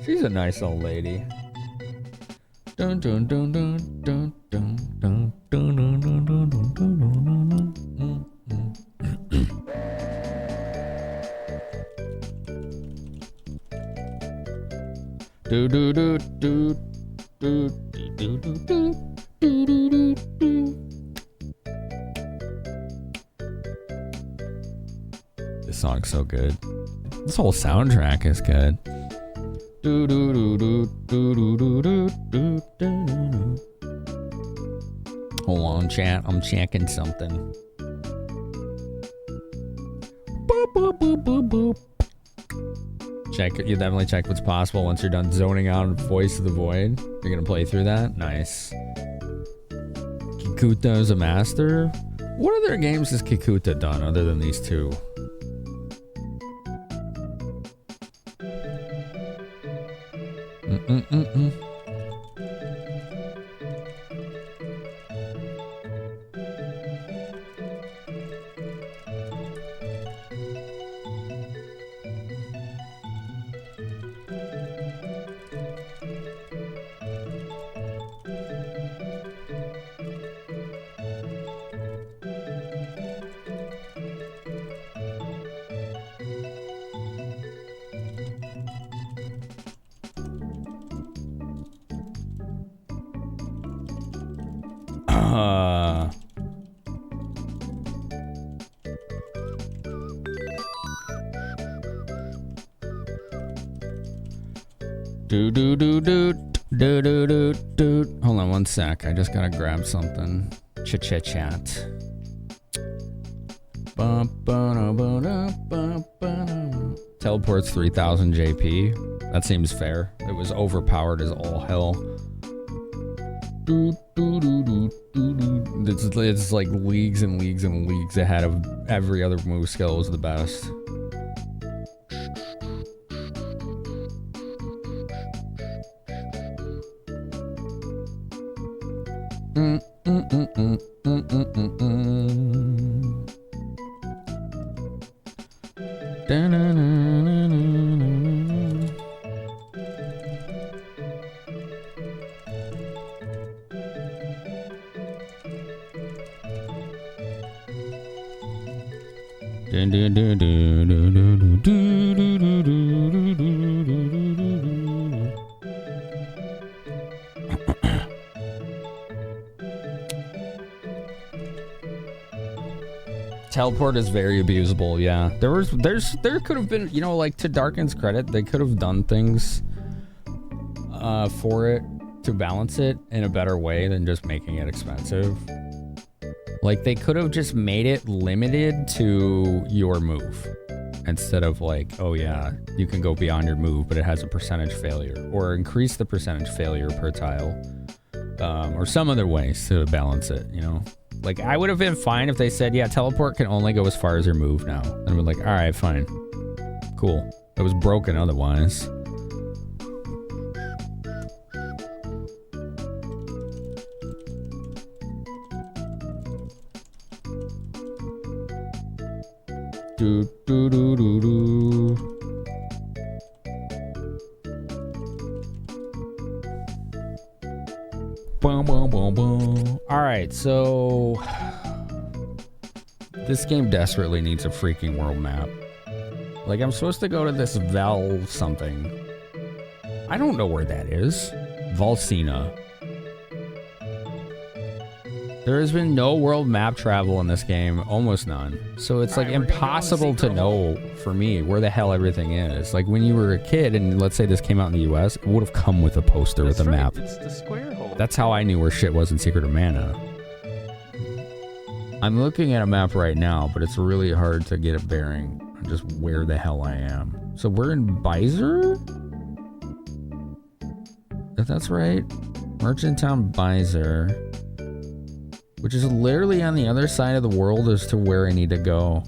She's a nice old lady. Dun dun dun dun dun dun dun dun dun dun dun dun do do do do do do do do do do. This song's so good. This whole soundtrack is good. Do do do do do do do do do. Hold on, chat. I'm checking something. Boop boop boop boop boop. Check. You definitely check what's possible once you're done zoning out on Voice of the Void. You're gonna play through that. Nice. Kikuta is a master. What other games has Kikuta done other than these two? Hold on one sec. I just gotta grab something. Chit-chat. Teleports 3000 JP. That seems fair. It was overpowered as all hell. It's like leagues and leagues and leagues ahead of every other move skill. Is the best. Teleport is very abusable, yeah. There could have been, you know, like, to Darken's credit, they could have done things for it to balance it in a better way than just making it expensive. Like, they could have just made it limited to your move instead of like, oh yeah, you can go beyond your move, but it has a percentage failure, or increase the percentage failure per tile, or some other ways to balance it, you know? Like, I would have been fine if they said, yeah, teleport can only go as far as your move now. And we're like, all right, fine. Cool. It was broken otherwise. Do, do, do, do, do. Boom, boom, boom, boom. All right, so This game desperately needs a freaking world map. Like, I'm supposed to go to this Val something. I don't know where that is. Valsina. There has been no world map travel in this game, almost none. So it's like impossible to know for me where the hell everything is. Like when you were a kid and let's say this came out in the US, it would have come with a poster with a map. It's the square hole. That's how I knew where shit was in Secret of Mana. I'm looking at a map right now, but it's really hard to get a bearing on just where the hell I am. So we're in Beiser? If that's right. Merchant Town Beiser. Which is literally on the other side of the world as to where I need to go.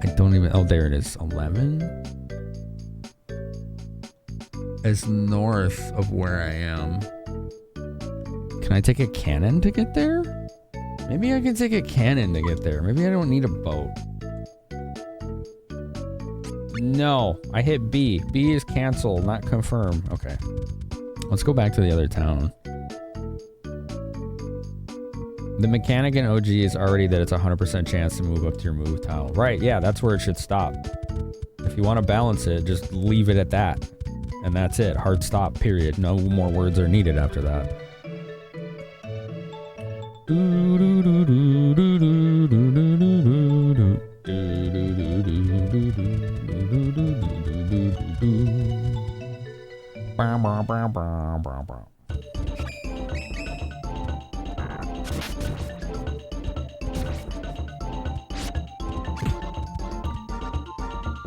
I don't even... Oh, there it is. 11? It's north of where I am. Can I take a cannon to get there? Maybe I can take a cannon to get there. Maybe I don't need a boat. No, I hit B. B is cancel, not confirm. Okay. Let's go back to the other town. The mechanic in OG is already that it's a 100% chance to move up to your move tile. Right, yeah, that's where it should stop. If you want to balance it, just leave it at that. And that's it. Hard stop, period. No more words are needed after that.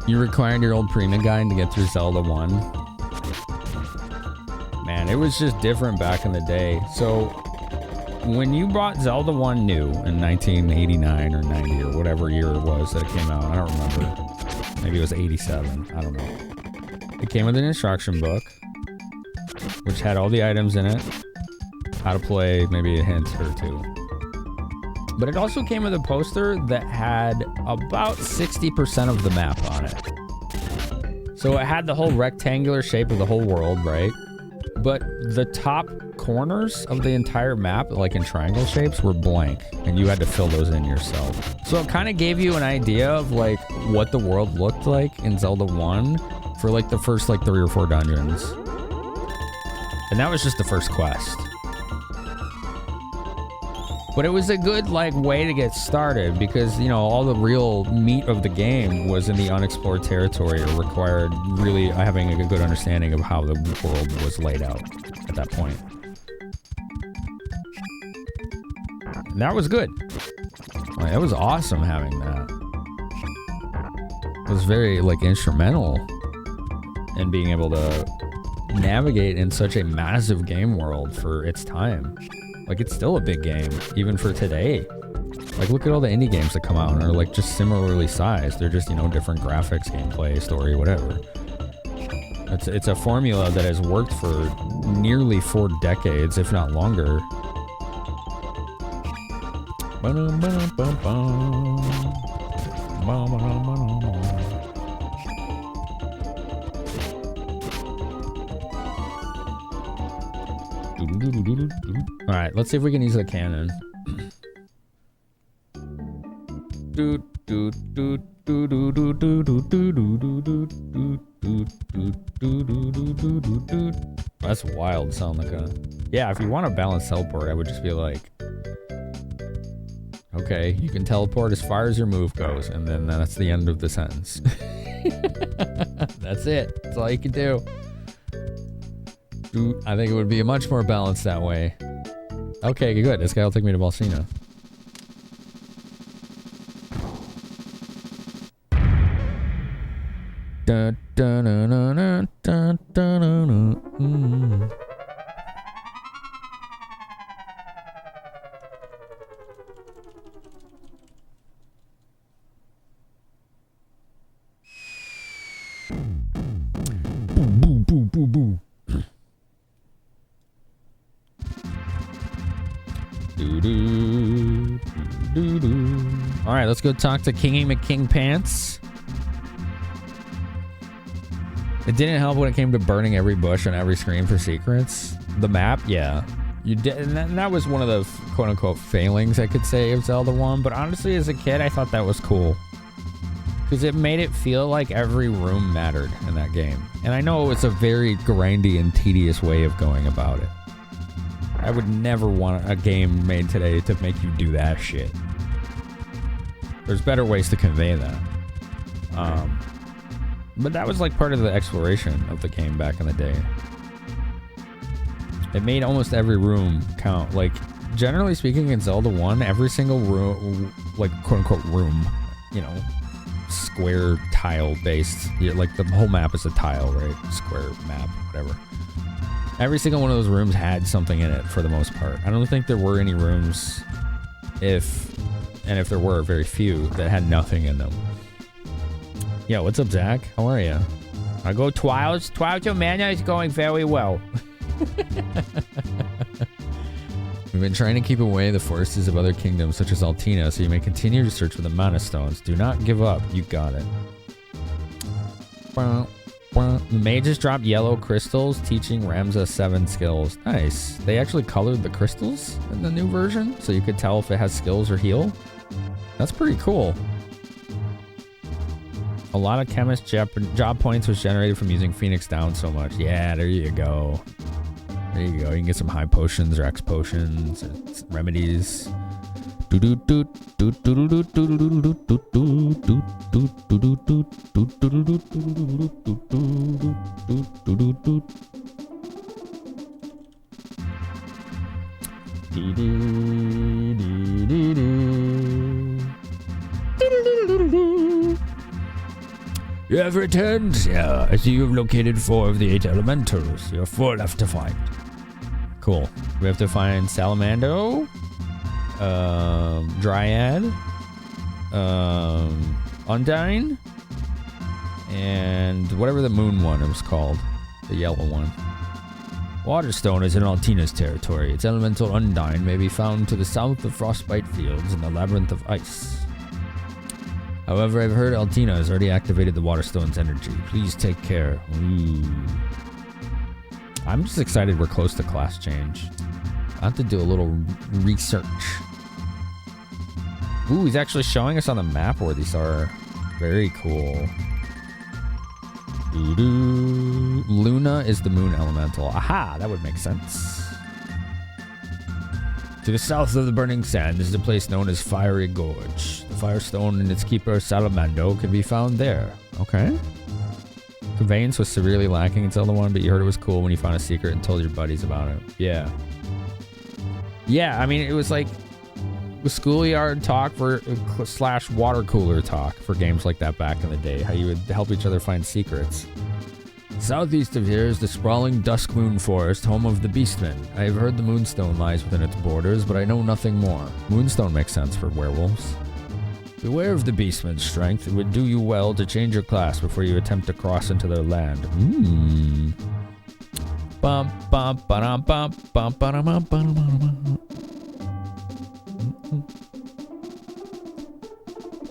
You required your old Prima guide to get through Zelda 1. Man, it was just different back in the day. So, when you bought Zelda 1 new in 1989 or 90 or whatever year it was that it came out, I don't remember. Maybe it was 87. I don't know. It came with an instruction book, which had all the items in it, how to play, maybe a hint or two. But it also came with a poster that had about 60% of the map on it. So it had the whole rectangular shape of the whole world, right? But the top corners of the entire map, like in triangle shapes, were blank, and you had to fill those in yourself. So it kind of gave you an idea of like what the world looked like in Zelda 1 for like the first like 3 or 4 dungeons. And that was just the first quest. But it was a good like way to get started because, you know, all the real meat of the game was in the unexplored territory. It required really having a good understanding of how the world was laid out at that point. And that was good. Like, it was awesome having that. It was very like instrumental in being able to navigate in such a massive game world for its time. Like, it's still a big game, even for today. Like, look at all the indie games that come out and are, like, just similarly sized. They're just, you know, different graphics, gameplay, story, whatever. It's a formula that has worked for nearly 4 decades, if not longer. Alright, let's see if we can use the cannon. That's wild sound like a... Yeah, if you want to balance teleport, I would just be like... Okay, you can teleport as far as your move goes, and then that's the end of the sentence. That's it. That's all you can do. I think it would be much more balanced that way. Okay, good. This guy will take me to Balsina. Dun, dun, dun, dun, dun, dun, dun, dun. Boo, boo, boo, boo. All right, let's go talk to Kingy McKing Pants. It didn't help when it came to burning every bush on every screen for secrets. The map, yeah. You did, and that was one of the quote-unquote failings I could say of Zelda 1, but honestly as a kid I thought that was cool. Because it made it feel like every room mattered in that game. And I know it's a very grindy and tedious way of going about it. I would never want a game made today to make you do that shit. There's better ways to convey that. But that was like part of the exploration of the game back in the day. It made almost every room count. Like, generally speaking, in Zelda 1, every single room, like, quote-unquote room, you know, square tile-based. Like, the whole map is a tile, right? Square map, whatever. Every single one of those rooms had something in it, for the most part. I don't think there were any rooms, if there were, very few, that had nothing in them. Yo, what's up, Zach? How are you? I go Twiles. Twiles Mana is going very well. We've been trying to keep away the forces of other kingdoms such as Altina, so you may continue to search for the mana stones. Do not give up. You got it. The mages dropped yellow crystals, teaching Ramza 7 skills. Nice. They actually colored the crystals in the new version, so you could tell if it has skills or heal. That's pretty cool. A lot of chemist job points was generated from using Phoenix Down so much. Yeah, there you go. There you go. You can get some high potions or X potions, remedies. You have returned? Yeah, I see you have located 4 of the 8 elementals. You have 4 left to find. Cool. We have to find Salamando, Dryad, Undyne, and whatever the moon one was called. The yellow one. Waterstone is in Altina's territory. Its elemental Undyne may be found to the south of Frostbite Fields in the Labyrinth of Ice. However, I've heard Altina has already activated the Waterstone's energy. Please take care. Ooh. I'm just excited we're close to class change. I have to do a little research. Ooh, he's actually showing us on the map where these are. Very cool. Doo-doo. Luna is the moon elemental. Aha, that would make sense. To the south of the Burning Sand is the place known as Fiery Gorge. The Firestone and its keeper, Salamando, can be found there. Okay. Conveyance was severely lacking in Zelda 1, but you heard it was cool when you found a secret and told your buddies about it. Yeah. Yeah, I mean, it was like schoolyard talk for / water cooler talk for games like that back in the day. How you would help each other find secrets. Southeast of here is the sprawling Duskmoon Forest, home of the Beastmen. I have heard the Moonstone lies within its borders, but I know nothing more. Moonstone makes sense for werewolves. Beware of the Beastmen's strength. It would do you well to change your class before you attempt to cross into their land. Bum bum ba-dum bum bum ba-dum bum ba-dum.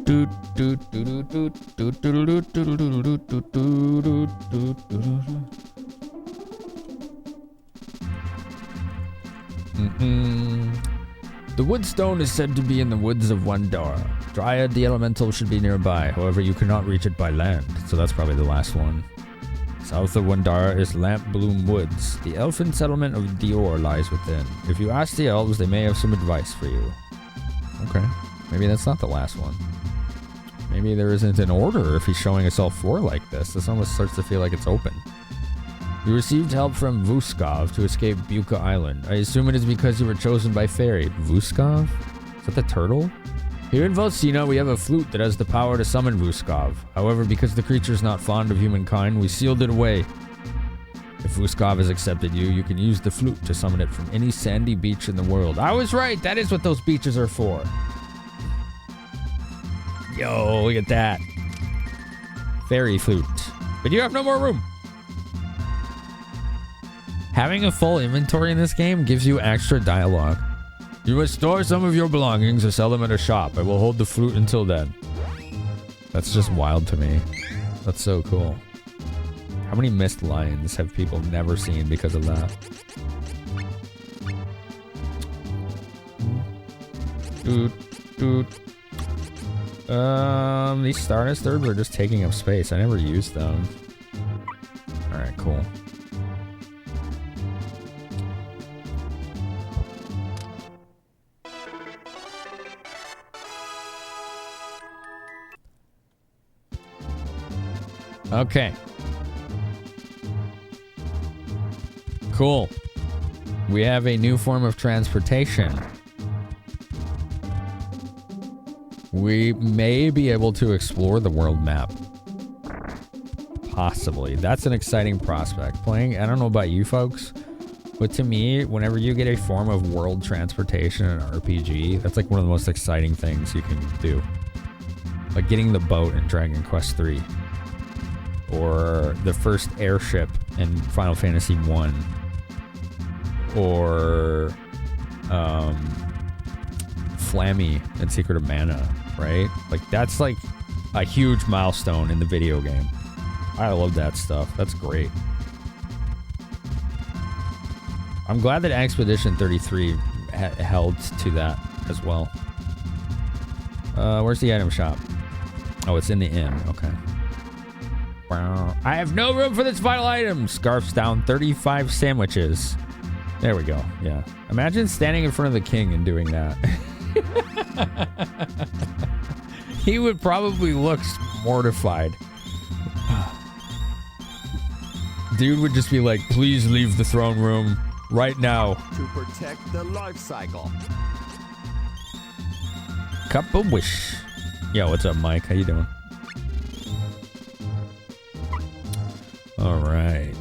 Doot doot doot doot doot doot doot doot doot doot doot. The Woodstone is said to be in the woods of Wandara. Dryad the Elemental should be nearby, however you cannot reach it by land, so that's probably the last one. South of Wandara is Lamp Bloom Woods. The elfin settlement of Dior lies within. If you ask the elves, they may have some advice for you. Okay, maybe that's not the last one. Maybe there isn't an order if he's showing us all 4 like this. This almost starts to feel like it's open. You received help from Vuskov to escape Buka Island. I assume it is because you were chosen by Fairy. Vuskov? Is that the turtle? Here in Valsina, we have a flute that has the power to summon Vuskov. However, because the creature is not fond of humankind, we sealed it away. If Vuskov has accepted you, you can use the flute to summon it from any sandy beach in the world. I was right! That is what those beaches are for. Yo, look at that. Fairy flute. But you have no more room. Having a full inventory in this game gives you extra dialogue. You must store some of your belongings or sell them at a shop. I will hold the flute until then. That's just wild to me. That's so cool. How many missed lines have people never seen because of that? These Stardust Herbs are just taking up space. I never used them. Alright, cool. Okay. Cool. We have a new form of transportation. We may be able to explore the world map. Possibly. That's an exciting prospect. Playing, I don't know about you folks, but to me, whenever you get a form of world transportation in an RPG, that's like one of the most exciting things you can do. Like getting the boat in Dragon Quest III. Or the first airship in Final Fantasy 1. Or Flammy in Secret of Mana, right? Like that's like a huge milestone in the video game. I love that stuff. That's great. I'm glad that Expedition 33 held to that as well. Where's the item shop? Oh, it's in the inn. Okay. I have no room for this vital item. Scarfs down 35 sandwiches. There we go. Yeah. Imagine standing in front of the king and doing that. He would probably look mortified. Dude would just be like, please leave the throne room right now. To protect the life cycle. Cup of wish. Yo, what's up, Mike? How you doing? All right.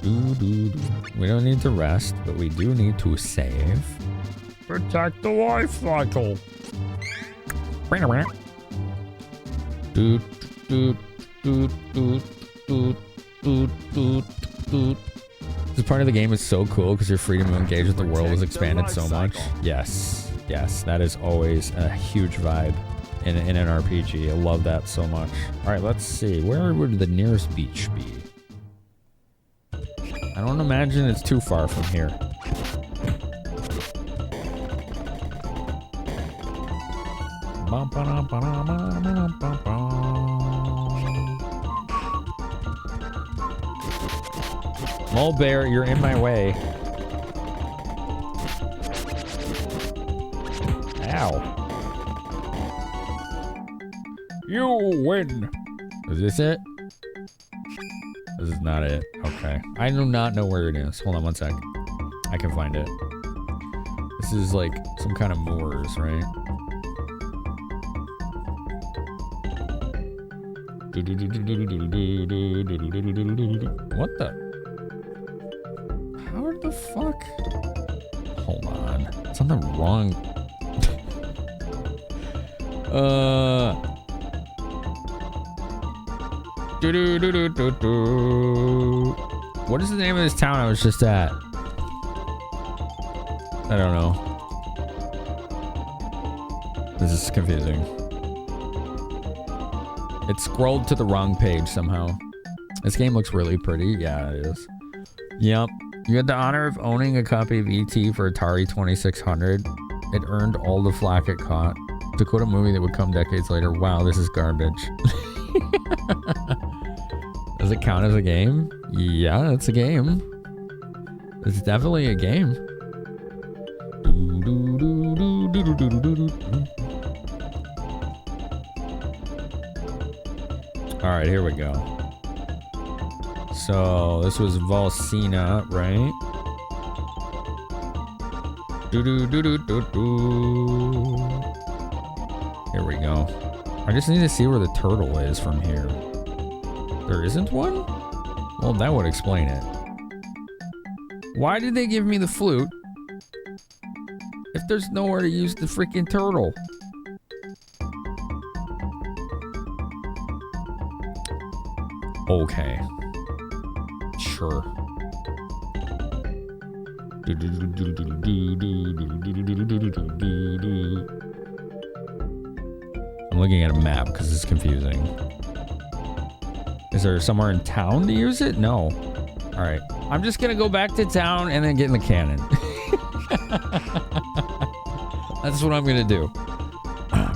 We don't need to rest, but we do need to save. Protect the life cycle. This part of the game is so cool because your freedom to engage with the world is expanded so much. Yes, yes, that is always a huge vibe in an RPG. I love that so much. All right, let's see. Where would the nearest beach be? I don't imagine it's too far from here. Mole Bear, you're in my way. Ow. You win. Is this it? This is not it. Okay. I do not know where it is. Hold on one sec. I can find it. This is like some kind of moors, right? What the? How the fuck? Hold on. It's on the wrong... What is the name of this town I was just at? I don't know. This is confusing. It scrolled to the wrong page somehow. This game looks really pretty. Yeah, it is. Yep. You had the honor of owning a copy of E.T. for Atari 2600. It earned all the flack it caught. To quote a movie that would come decades later, wow, this is garbage. Does it count as a game? Yeah, it's a game. It's definitely a game. Alright, here we go. So, this was Volsina, right? Here we go. I just need to see where the turtle is from here. There isn't one? Well, that would explain it. Why did they give me the flute if there's nowhere to use the freaking turtle? Okay. Sure. I'm looking at a map because it's confusing. Is there somewhere in town to use it? No. All right. I'm just going to go back to town and then get in the cannon. That's what I'm gonna do.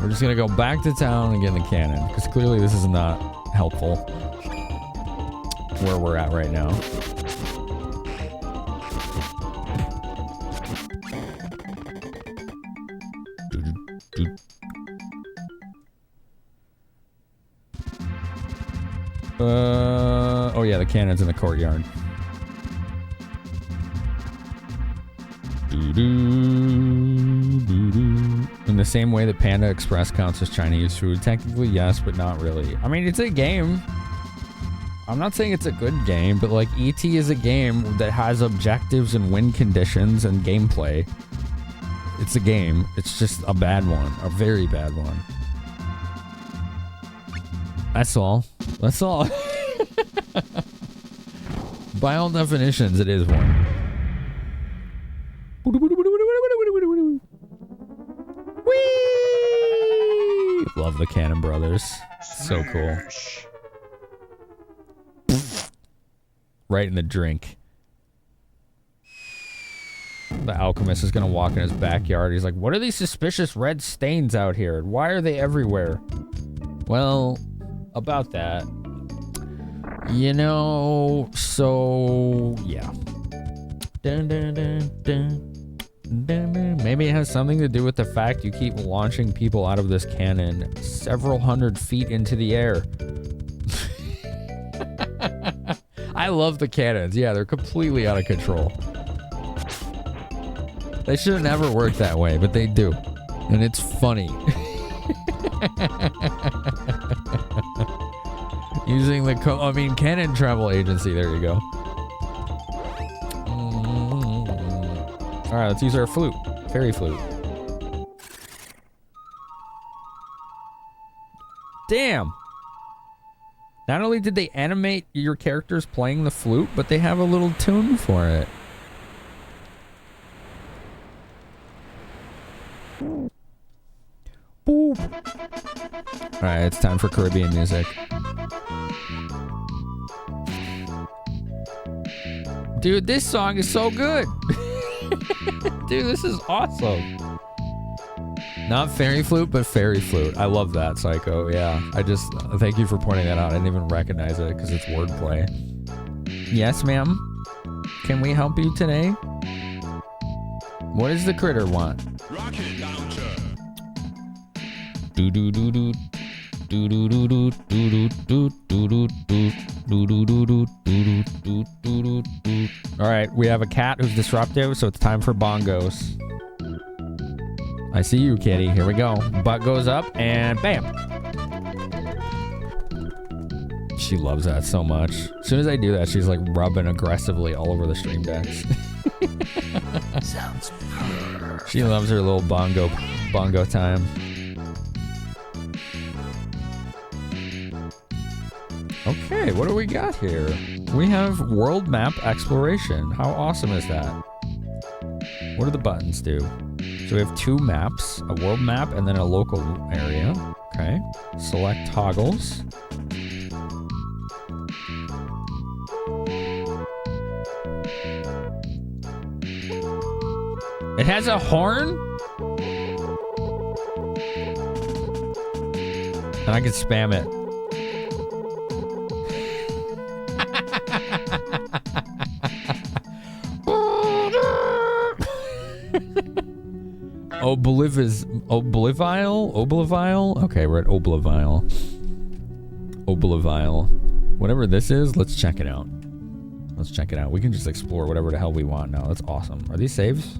We're just gonna go back to town and get in the cannon, because clearly this is not helpful where we're at right now. Oh yeah, the cannon's in the courtyard. In the same way that Panda Express counts as Chinese food, technically yes, but not really. I mean, it's a game. I'm not saying it's a good game, but like E.T. is a game that has objectives and win conditions and gameplay. It's a game. It's just a bad one, a very bad one. That's all. That's all. By all definitions, it is one. Whee! Love the Cannon Brothers. So cool. Right in the drink. The alchemist is gonna walk in his backyard. He's like, what are these suspicious red stains out here? Why are they everywhere? Well, about that. You know, so yeah. Dun, dun, dun, dun. Maybe it has something to do with the fact you keep launching people out of this cannon several hundred feet into the air. I love the cannons. Yeah, they're completely out of control. They should have never worked that way, but they do. And it's funny. Using the cannon travel agency. There you go. All right, let's use our flute. Fairy flute. Damn. Not only did they animate your characters playing the flute, but they have a little tune for it. Boop. All right, it's time for Caribbean music. Dude, this song is so good. Dude, this is awesome. Not fairy flute, but fairy flute. I love that, Psycho. Yeah, thank you for pointing that out. I didn't even recognize it because it's wordplay. Yes, ma'am. Can we help you today? What does the critter want? Rocket launcher. Do do do do. Do do do do do do do do do do do do do do do do do. All right, we have a cat who's disruptive, so it's time for bongos. I see you, kitty. Here we go. Butt goes up and bam. She loves that so much. As soon as I do that, she's like rubbing aggressively all over the stream decks. Sounds purr. She loves her little bongo time. Okay, what do we got here? We have world map exploration. How awesome is that? What do the buttons do? So we have two maps, a world map and then a local area. Okay, select toggles. It has a horn? And I can spam it. Oblivile? Okay, we're at Oblivile. Whatever this is, let's check it out. We can just explore whatever the hell we want now. That's awesome. Are these saves?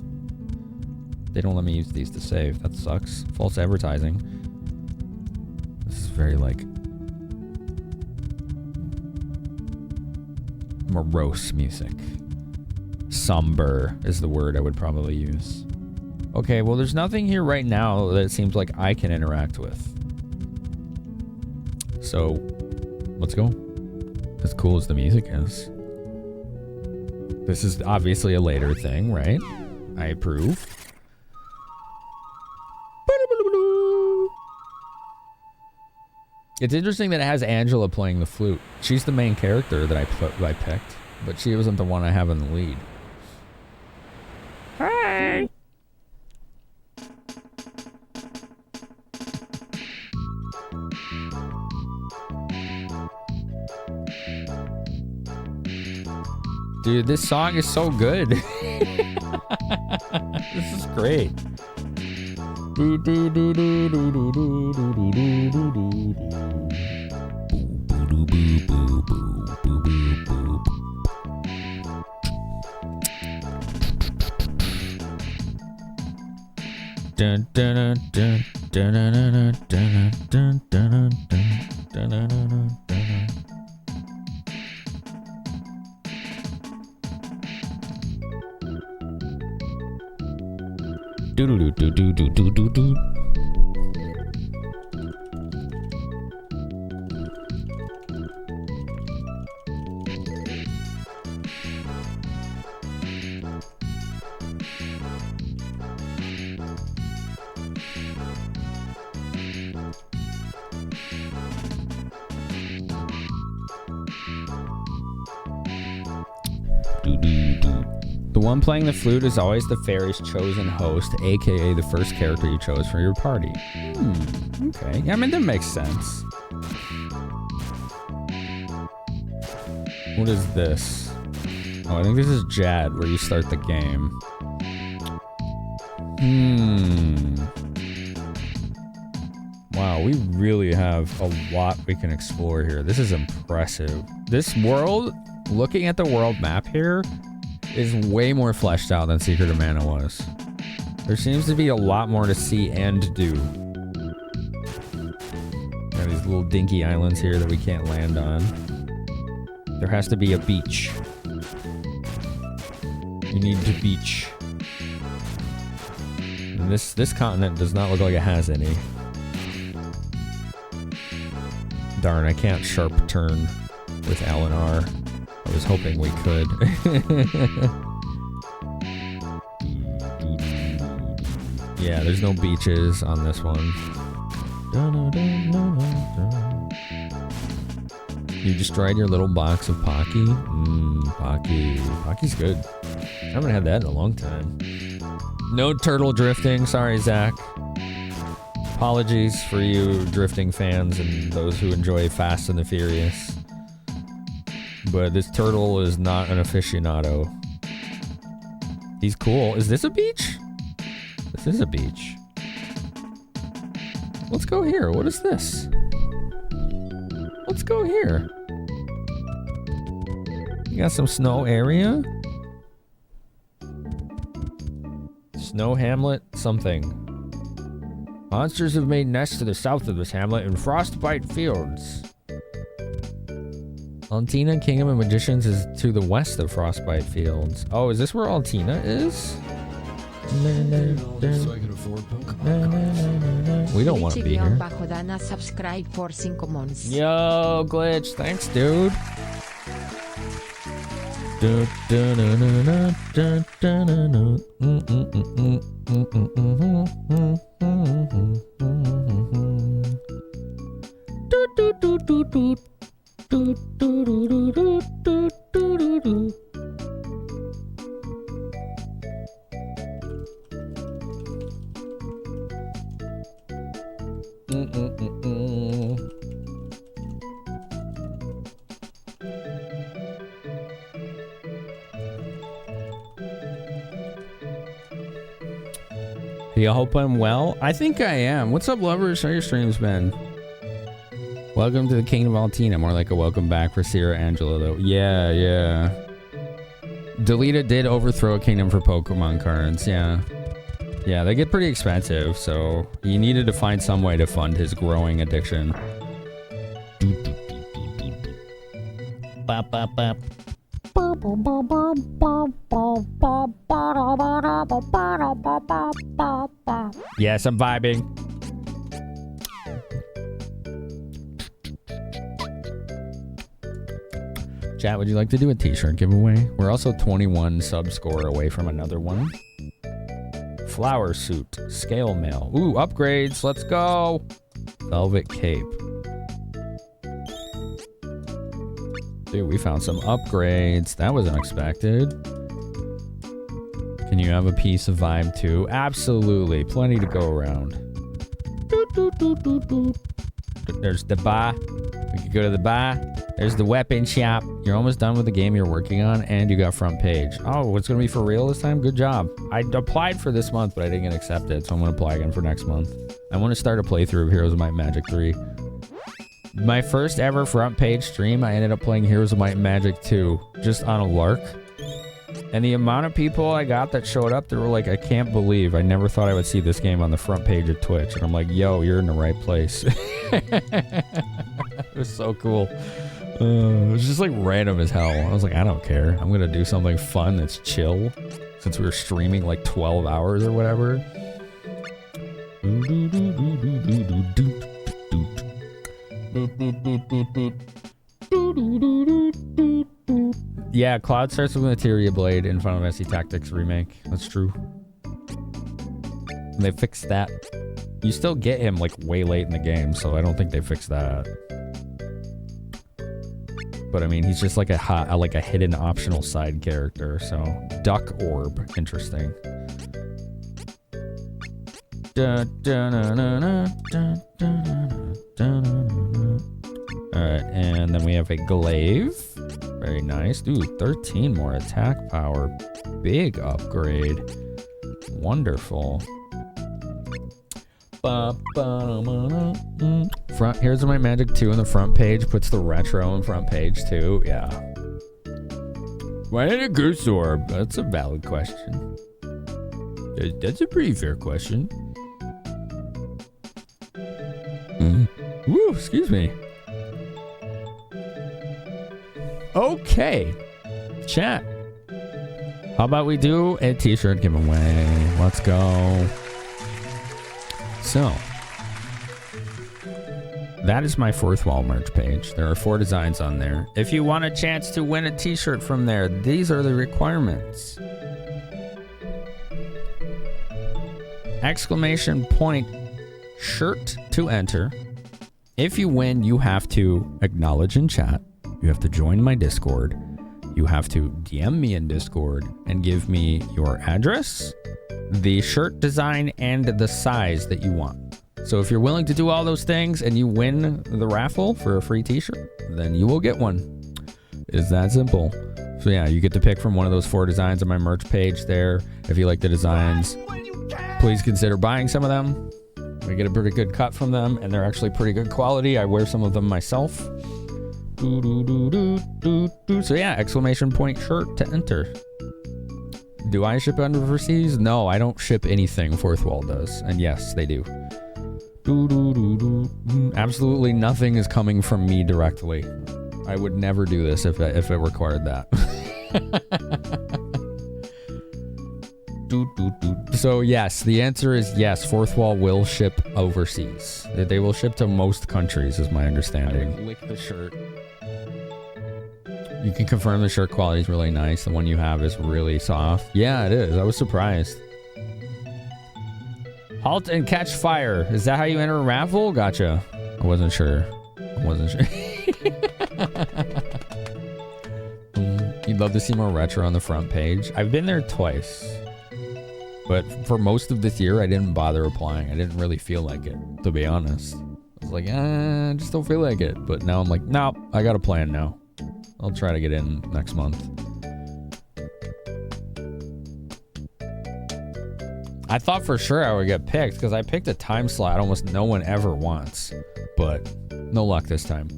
They don't let me use these to save. That sucks. False advertising. This is very, like, morose music. Somber is the word I would probably use. Okay, well, there's nothing here right now that it seems like I can interact with. So, let's go. As cool as the music is. This is obviously a later thing, right? I approve. It's interesting that it has Angela playing the flute. She's the main character that I picked, but she wasn't the one I have in the lead. Hey! Dude, this song is so good. This is great. Dun dun dun dun dun dun dun dun dun dun. Do do do do do do do do. The one playing the flute is always the fairy's chosen host, aka the first character you chose for your party. Okay. Yeah, I mean, that makes sense. What is this? Oh, I think this is Jad, where you start the game. Wow, we really have a lot we can explore here. This is impressive. This world, looking at the world map here, is way more fleshed out than Secret of Mana was. There seems to be a lot more to see and do. Got these little dinky islands here that we can't land on. There has to be a beach. You need to beach. And this continent does not look like it has any. Darn, I can't sharp turn with L and R. I was hoping we could. Yeah, there's no beaches on this one. You destroyed your little box of Pocky? Pocky. Pocky's good. I haven't had that in a long time. No turtle drifting. Sorry, Zach. Apologies for you drifting fans and those who enjoy Fast and the Furious. But this turtle is not an aficionado. He's cool. Is this a beach? This is a beach. Let's go here. What is this? Let's go here. You got some snow area? Snow hamlet something. Monsters have made nests to the south of this hamlet in Frostbite Fields. Altina, Kingdom of Magicians, is to the west of Frostbite Fields. Oh, is this where Altina is? So I can afford Pokemon. We don't want to be here. Subscribe for 5 months. Yo, Glitch, thanks, dude. I hope I'm well. I think I am. What's up, lovers? How your streams been? Welcome to the Kingdom of Altina. More like a welcome back for Sierra Angela, though. Yeah, yeah. Delita did overthrow a kingdom for Pokemon cards. Yeah. Yeah, they get pretty expensive, so he needed to find some way to fund his growing addiction. Bop, bop, bop. Yes, I'm vibing. Chat, would you like to do a t-shirt giveaway? We're also 21 sub score away from another one. Flower suit, scale mail. Ooh, upgrades, let's go. Velvet cape. Dude, we found some upgrades. That was unexpected. Can you have a piece of vibe too? Absolutely. Plenty to go around. There's the bar. We could go to the bar. There's the weapon shop. You You're almost done with the game you're working on, and you got front page. Oh, it's going to be for real this time? Good job. I applied for this month, but I didn't get accepted, so I'm going to apply again for next month. I want to start a playthrough of Heroes of Might and Magic 3. My first ever front page stream, I ended up playing Heroes of Might and Magic 2, just on a lark. And the amount of people I got that showed up, they were like, I can't believe, I never thought I would see this game on the front page of Twitch. And I'm like, yo, you're in the right place. It was so cool. It was just like random as hell. I was like, I don't care. I'm going to do something fun that's chill. Since we were streaming like 12 hours or whatever. Yeah, Cloud starts with Materia Blade in Final Fantasy Tactics Remake. That's true. And they fixed that. You still get him like way late in the game, so I don't think they fixed that. But I mean, he's just like a hidden optional side character. So Duck Orb, interesting. Alright, and then we have a glaive. Very nice. Dude, 13 more attack power. Big upgrade. Wonderful. Front, here's my Magic 2 on the front page. Puts the retro on front page too. Yeah. Why did a Goose Orb? That's a valid question. That's a pretty fair question. Woo, excuse me. Okay. Chat. How about we do a t-shirt giveaway? Let's go. So, that is my fourth wall merch page. There are 4 designs on there. If you want a chance to win a t-shirt from there, these are the requirements. Exclamation point shirt to enter. If you win, you have to acknowledge in chat. You have to join my Discord. You have to DM me in Discord and give me your address, the shirt design, and the size that you want. So if you're willing to do all those things and you win the raffle for a free t-shirt, then you will get one. It's that simple. So yeah, you get to pick from one of those 4 designs on my merch page there. If you like the designs, please consider buying some of them. We get a pretty good cut from them, and they're actually pretty good quality. I wear some of them myself. So yeah, exclamation point shirt to enter. Do I ship overseas? No, I don't ship anything. Fourth Wall does. And yes, they do. Absolutely nothing is coming from me directly. I would never do this if it required that. So yes, the answer is yes. Fourth Wall will ship overseas. They will ship to most countries, is my understanding. Lick the shirt. You can confirm the shirt quality is really nice. The one you have is really soft. Yeah, it is. I was surprised. Halt and catch fire. Is that how you enter a raffle? Gotcha. I wasn't sure. You'd love to see more retro on the front page. I've been there twice. But for most of this year, I didn't bother applying. I didn't really feel like it, to be honest. I was like, I just don't feel like it. But now I'm like, no, I got a plan now. I'll try to get in next month. I thought for sure I would get picked because I picked a time slot almost no one ever wants. But no luck this time.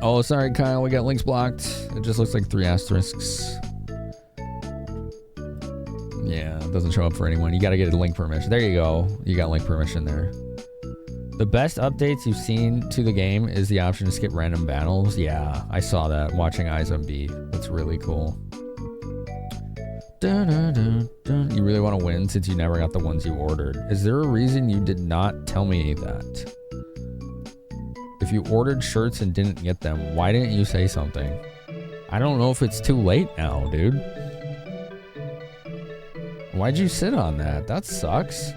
Oh, sorry, Kyle. We got links blocked. It just looks like 3 asterisks. Yeah, it doesn't show up for anyone. You got to get a link permission. There you go. You got link permission there. The best updates you've seen to the game is the option to skip random battles. Yeah, I saw that watching Eyes on B. That's really cool. You really want to win since you never got the ones you ordered. Is there a reason you did not tell me that? If you ordered shirts and didn't get them, why didn't you say something? I don't know if it's too late now, dude. Why'd you sit on that? That sucks.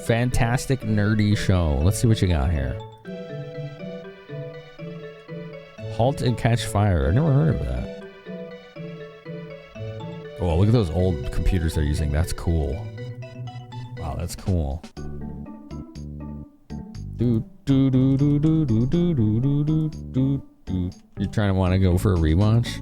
Fantastic nerdy show. Let's see what you got here. Halt and catch fire. I never heard of that. Oh, look at those old computers they're using. That's cool. Wow, that's cool. You trying to want to go for a rewatch?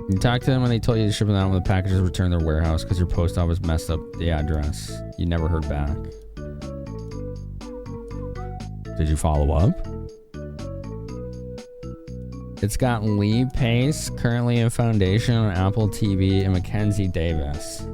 You talked to them when they told you to ship them out when the packages returned their warehouse because your post office messed up the address. You never heard back. Did you follow up? It's got Lee Pace, currently in Foundation on Apple TV, and Mackenzie Davis.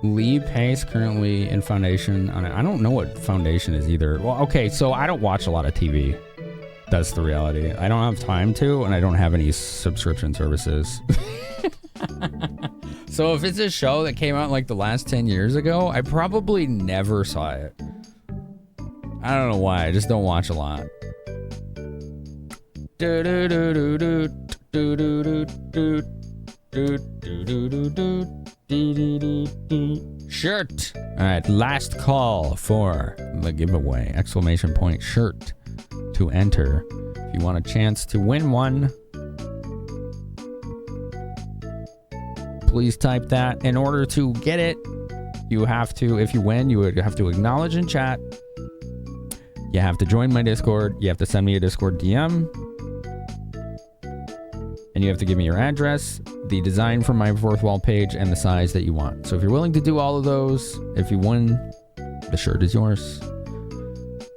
Lee Pace currently in Foundation on it. I don't know what Foundation is either. Well, okay, so I don't watch a lot of TV. That's the reality. I don't have time to, and I don't have any subscription services. So if it's a show that came out like the last 10 years ago, I probably never saw it. I don't know why. I just don't watch a lot. Shirt. All right, last call for the giveaway. Exclamation point shirt to enter. If you want a chance to win one, please type that. In order to get it, you have to, if you win, you would have to acknowledge in chat. You have to join my Discord. You have to send me a Discord DM. And you have to give me your address, the design for my fourth wall page, and the size that you want. So if you're willing to do all of those, if you won, the shirt is yours.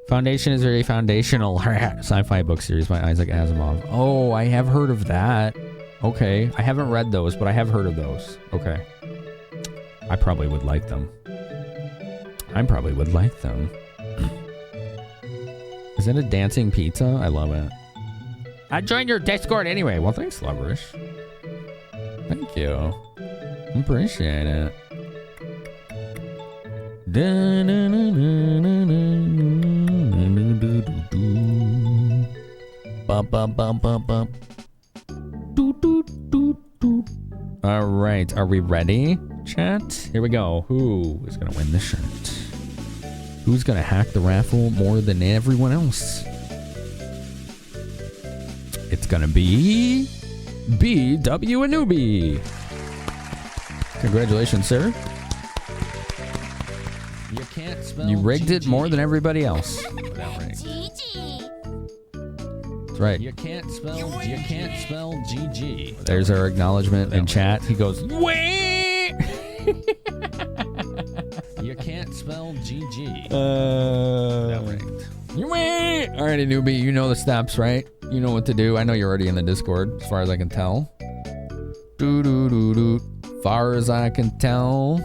Foundation is a foundational sci-fi book series by Isaac Asimov. Oh, I have heard of that. Okay. I haven't read those, but I have heard of those. Okay. I probably would like them. Is that a dancing pizza? I love it. I joined your Discord anyway. Well, thanks, Loverish. Thank you. Appreciate it. All right, are we ready, chat? Here we go. Who is gonna win the shirt? Who's gonna hack the raffle more than everyone else? It's gonna be BW Anubi. Congratulations, sir. You can't spell You rigged GG it more than everybody else. without rigged. That's right. You can't spell GG. There's our acknowledgement in chat. He goes, wait. You can't spell GG. Without rigged. Wait. All right, Anubi, you know the steps, right? You know what to do. I know you're already in the Discord, as far as I can tell. Far as I can tell.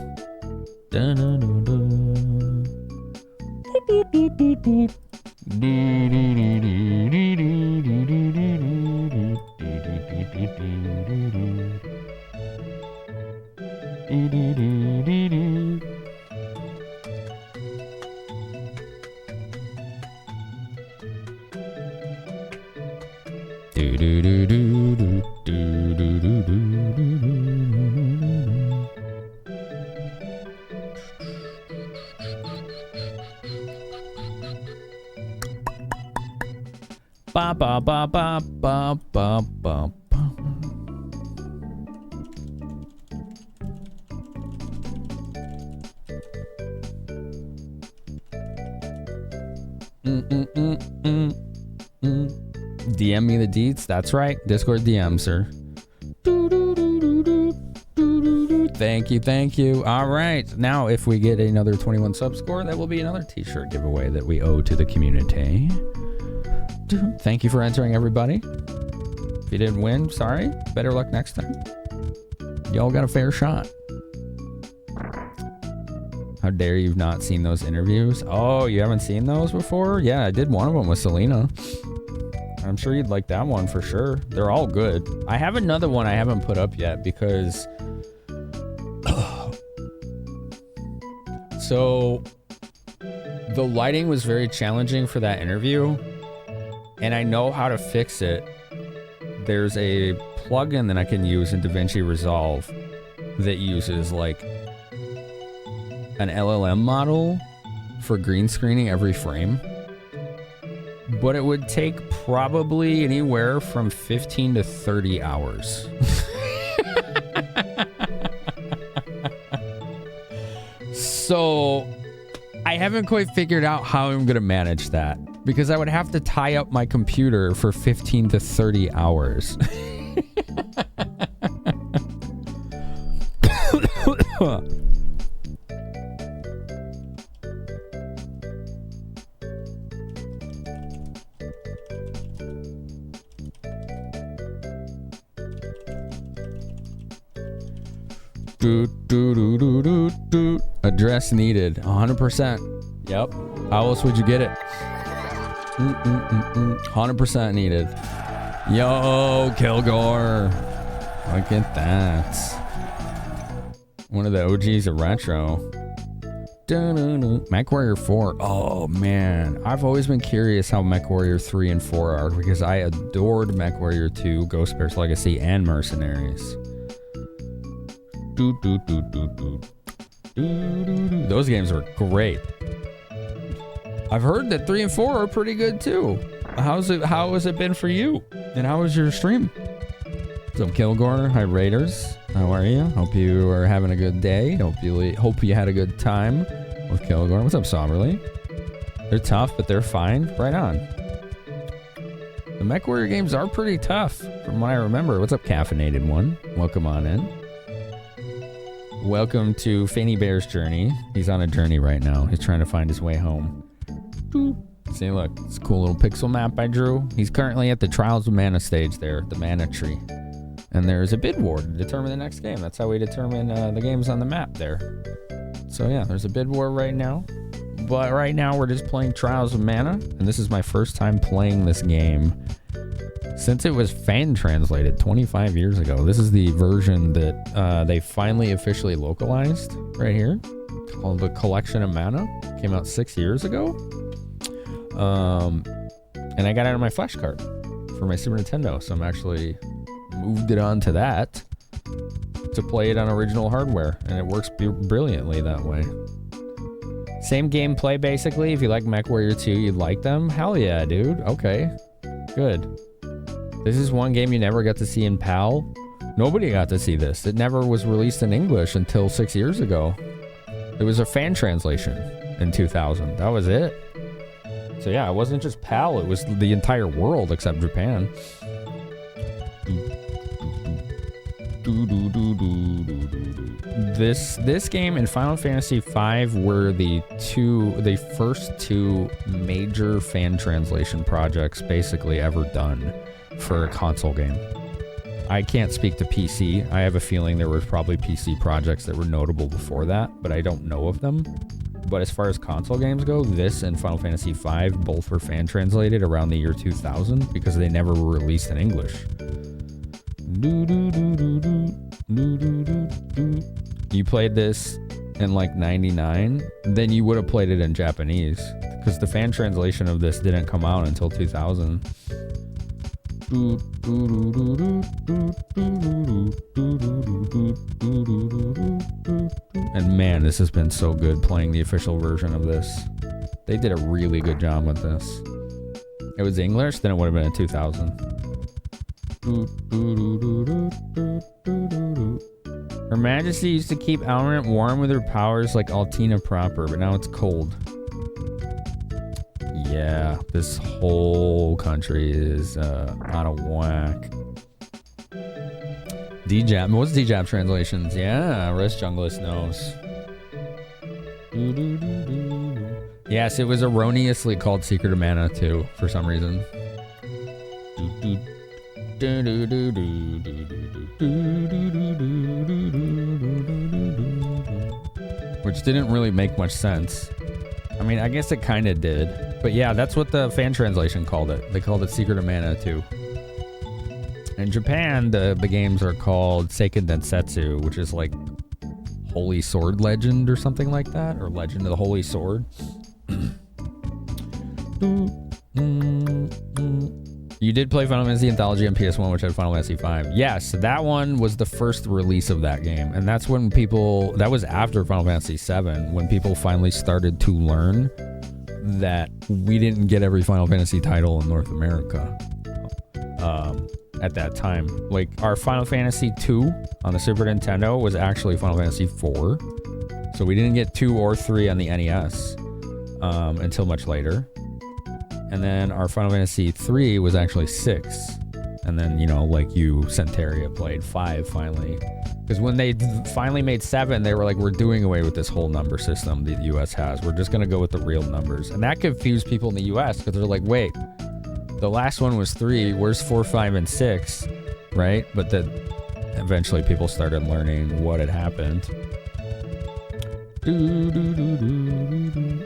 Ba ba ba ba ba ba ba. DM me the deets. That's right. Discord DM, sir. Thank you. All right. Now, if we get another 21 sub score, that will be another t-shirt giveaway that we owe to the community. Thank you for entering, everybody. If you didn't win, sorry. Better luck next time. Y'all got a fair shot. How dare you've not seen those interviews? Oh, you haven't seen those before? Yeah, I did one of them with Selena. I'm sure you'd like that one for sure. They're all good. I have another one I haven't put up yet because... So, the lighting was very challenging for that interview, and I know how to fix it. There's a plugin that I can use in DaVinci Resolve that uses like an LLM model for green screening every frame. But it would take probably anywhere from 15 to 30 hours. So I haven't quite figured out how I'm going to manage that because I would have to tie up my computer for 15 to 30 hours. Address needed. 100%. Yep. How else would you get it? 100% needed. Yo, Kilgore. Look at that. One of the OGs of retro. MechWarrior 4. Oh, man. I've always been curious how MechWarrior 3 and 4 are because I adored MechWarrior 2, Ghost Bear's Legacy, and Mercenaries. Those games are great. I've heard that 3 and 4 are pretty good too. How has it been for you? And how was your stream? What's up, Kilgore? Hi, Raiders. How are you? Hope you are having a good day. Hope you had a good time with Kilgore. What's up, Somberly? They're tough, but they're fine. Right on. The MechWarrior games are pretty tough, from what I remember. What's up, Caffeinated One? Welcome on in. Welcome to Fanny Bear's journey. He's on a journey right now. He's trying to find his way home. See, look, it's a cool little pixel map I drew. He's currently at the Trials of Mana stage there, the Mana Tree. And there's a bid war to determine the next game. That's how we determine the games on the map there. So yeah, there's a bid war right now. But right now we're just playing Trials of Mana. And this is my first time playing this game since it was fan translated 25 years ago. This is the version that they finally officially localized right here, called The Collection of Mana. Came out 6 years ago. And I got it on my flash card for my Super Nintendo, so I'm actually moved it onto that to play it on original hardware, and it works brilliantly that way. Same gameplay basically. If you like MechWarrior 2, you'd like them. Hell yeah, dude. Okay, good. This is one game you never got to see in PAL. Nobody got to see this. It never was released in English until 6 years ago. It was a fan translation in 2000. That was it. So yeah, it wasn't just PAL, it was the entire world except Japan. This game and Final Fantasy V were the first two major fan translation projects basically ever done for a console game. I can't speak to PC. I have a feeling there were probably PC projects that were notable before that, but I don't know of them. But as far as console games go, this and Final Fantasy V both were fan translated around the year 2000 because they never were released in English. You played this in like 99, then you would have played it in Japanese because the fan translation of this didn't come out until 2000. And man, this has been so good playing the official version of this. They did a really good job with this. If it was English, then it would have been in 2000. Her Majesty used to keep Almirant warm with her powers like Altina proper, but now it's cold. Yeah, this whole country is out of whack. DJAP, what's DJAP translations? Yeah, Rest Junglist knows. Yes, it was erroneously called Secret of Mana too, for some reason. Which didn't really make much sense. I mean, I guess it kind of did. But yeah, that's what the fan translation called it. They called it Secret of Mana 2. In Japan, the games are called Seiken Densetsu, which is like Holy Sword Legend or something like that, or Legend of the Holy Sword. You did play Final Fantasy Anthology on PS1, which had Final Fantasy V. Yes, that one was the first release of that game, and that's when that was after Final Fantasy VII, when people finally started to learn that we didn't get every Final Fantasy title in North America. At that time, like our Final Fantasy II on the Super Nintendo was actually Final Fantasy IV, so we didn't get 2 or 3 on the NES until much later. And then our Final Fantasy III was actually 6, and then like you, Centauria, played 5 finally, because when they finally made 7, they were like, we're doing away with this whole number system the US has. We're just gonna go with the real numbers, and that confused people in the US because they're like, wait. The last one was 3. Where's 4, 5, and 6? Right? But then eventually people started learning what had happened.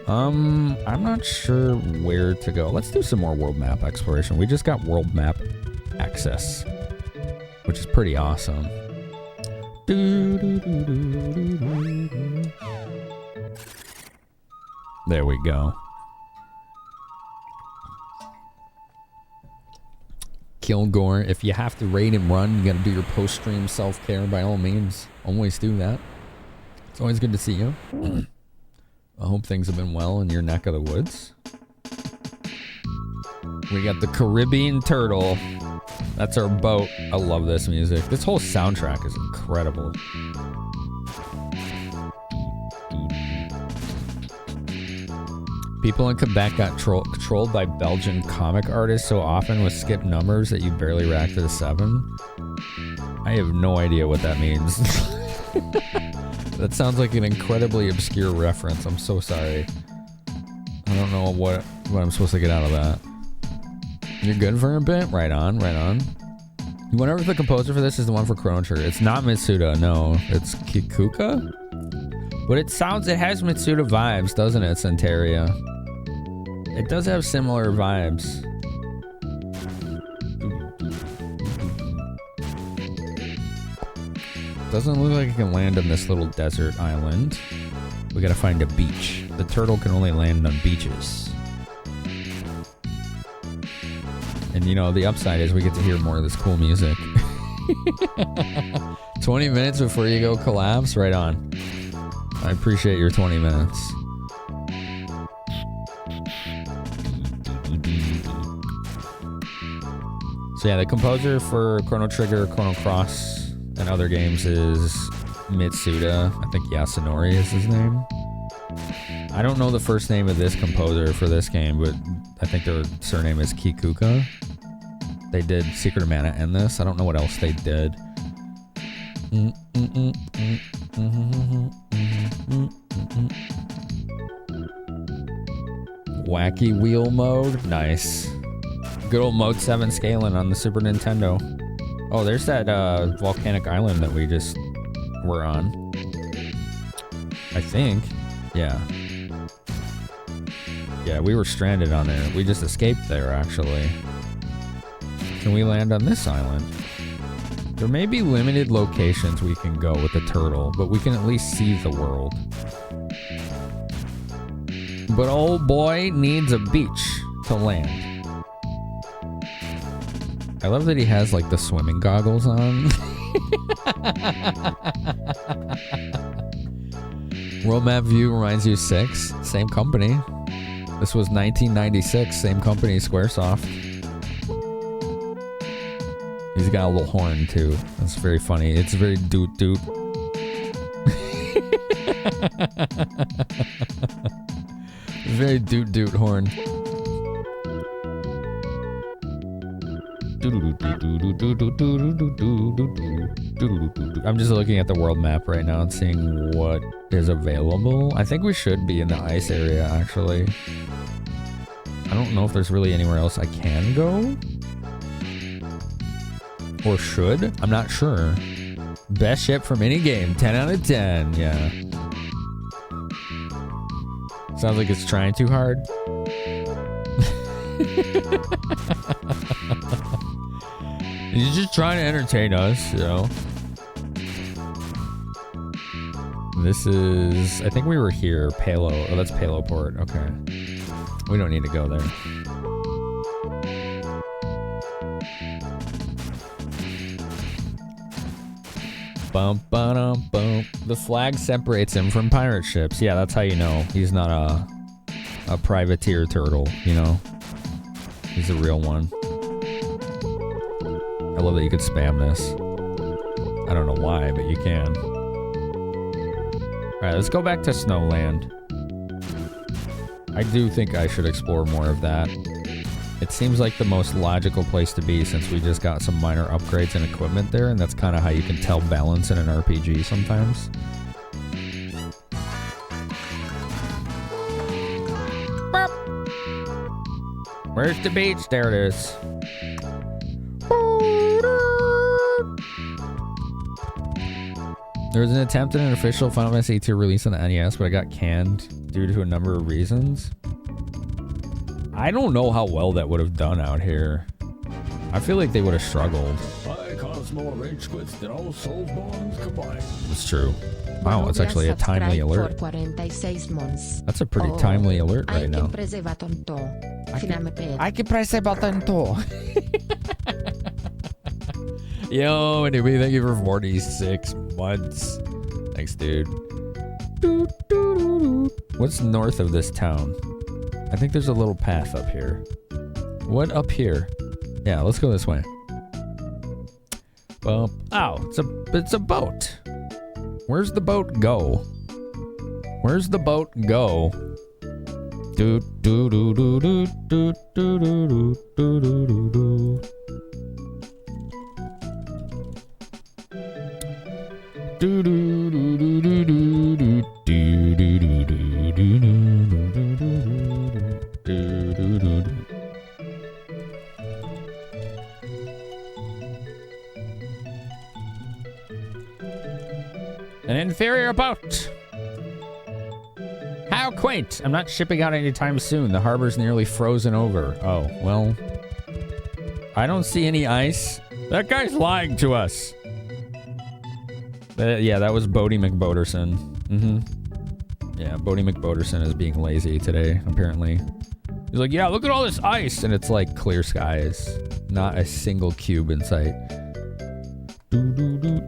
I'm not sure where to go. Let's do some more world map exploration. We just got world map access, which is pretty awesome. There we go. Kilgore, if you have to raid and run, you gotta do your post-stream self-care by all means. Always do that. It's always good to see you. I hope things have been well in your neck of the woods. We got the Caribbean Turtle. That's our boat. I love this music. This whole soundtrack is incredible. People in Quebec got trolled by Belgian comic artists so often with skipped numbers that you barely react to the 7. I have no idea what that means. That sounds like an incredibly obscure reference. I'm so sorry. I don't know what I'm supposed to get out of that. You're good for a bit? Right on, right on. You wonder if the composer for this is the one for Chrono Trigger. It's not Mitsuda, no. It's Kikuka? But it has Mitsuda vibes, doesn't it, Centauria? It does have similar vibes. Doesn't look like it can land on this little desert island. We gotta find a beach. The turtle can only land on beaches. And the upside is we get to hear more of this cool music. 20 minutes before you go collapse? Right on. I appreciate your 20 minutes. So yeah, the composer for Chrono Trigger, Chrono Cross, and other games is Mitsuda. I think Yasunori is his name. I don't know the first name of this composer for this game, but I think their surname is Kikuka. They did Secret of Mana and this. I don't know what else they did. Wacky wheel mode. Nice. Good old Mode 7 scaling on the Super Nintendo. Oh, there's that volcanic island that we just were on. I think. Yeah. Yeah, we were stranded on there. We just escaped there, actually. Can we land on this island? There may be limited locations we can go with the turtle, but we can at least see the world. But old boy needs a beach to land. I love that he has like the swimming goggles on. World Map View reminds you of 6. Same company. This was 1996. Same company, Squaresoft. He's got a little horn too. That's very funny. It's very doot doot. Very doot doot horn. I'm just looking at the world map right now and seeing what is available. I think we should be in the ice area, actually. I don't know if there's really anywhere else I can go. Or should? I'm not sure. Best ship from any game. 10 out of 10. Yeah. Sounds like it's trying too hard. He's just trying to entertain us, you know. This is... I think we were here. Palo. Oh, that's Palo Port. Okay. We don't need to go there. Bum, ba-dum, bum. The flag separates him from pirate ships. Yeah, that's how you know. He's not a privateer turtle, you know? He's a real one. I love that you could spam this. I don't know why, but you can. Alright, let's go back to Snowland. I do think I should explore more of that. It seems like the most logical place to be since we just got some minor upgrades and equipment there, and that's kind of how you can tell balance in an RPG sometimes. Burp. Where's the beach? There it is. There was an attempt at an official Final Fantasy II release on the NES, but it got canned due to a number of reasons. I don't know how well that would have done out here. I feel like they would have struggled. It's true. Wow, it's actually a timely alert. That's a pretty timely alert right now. I can press a button too. Yo, anyway, thank you for 46 months. Thanks, dude. What's north of this town? I think there's a little path up here. What up here? Yeah, let's go this way. Well, oh, it's a boat. Where's the boat go? Where's the boat go? Do do do do do do do do do do do do. Do do do do do do do do do do do do do do. An inferior boat. How quaint. I'm not shipping out anytime soon. The harbor's nearly frozen over. Oh, well. I don't see any ice. That guy's lying to us. Yeah, that was Bodie McBoderson. Yeah, Bodie McBoderson is being lazy today, apparently. He's like, yeah, look at all this ice. And it's like clear skies. Not a single cube in sight.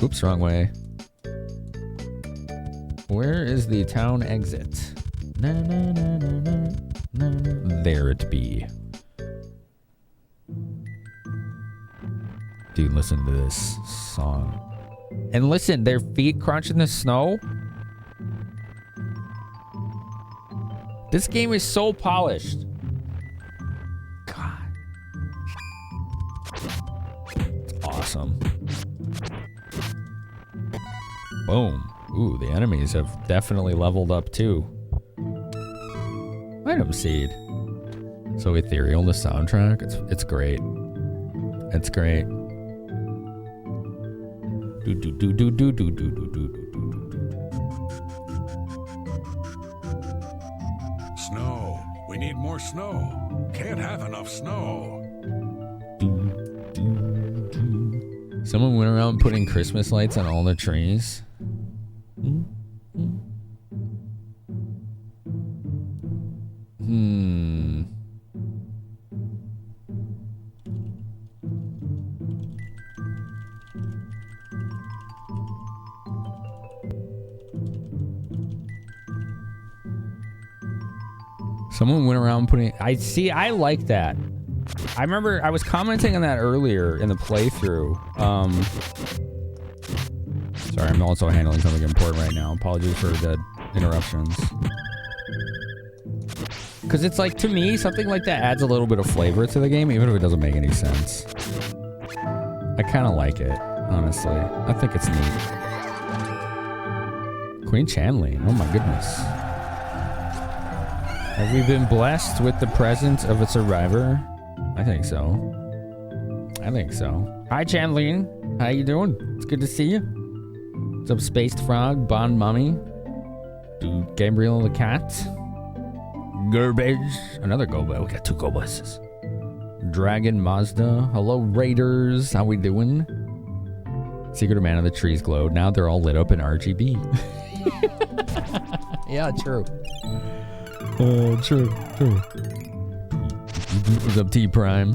Oops, wrong way. Where is the town exit? Na, na, na, na, na, na. There it be. Dude, listen to this song. And listen, their feet crunch in the snow. This game is so polished. God. It's awesome. Boom. Ooh, the enemies have definitely leveled up too. Item seed. So ethereal, the soundtrack. It's great. It's great. Do do do do do do do do do. Snow. We need more snow. Can't have enough snow. Someone went around putting Christmas lights on all the trees. Someone went around putting... I like that. I remember I was commenting on that earlier in the playthrough. Sorry, I'm also handling something important right now. Apologies for the interruptions. Because it's like, to me, something like that adds a little bit of flavor to the game, even if it doesn't make any sense. I kind of like it, honestly. I think it's neat. Queen Chanley. Oh my goodness. Have we been blessed with the presence of a survivor? I think so. I think so. Hi, Chanline. How you doing? It's good to see you. What's up, Spaced Frog, Bond Mummy, Dude, Gabriel the Cat, Garbage, another Goba. We got 2 Gobas. Dragon Mazda. Hello, Raiders. How we doing? Secret of Mana, the trees glowed. Now they're all lit up in RGB. Yeah, true. True. What's up, T Prime?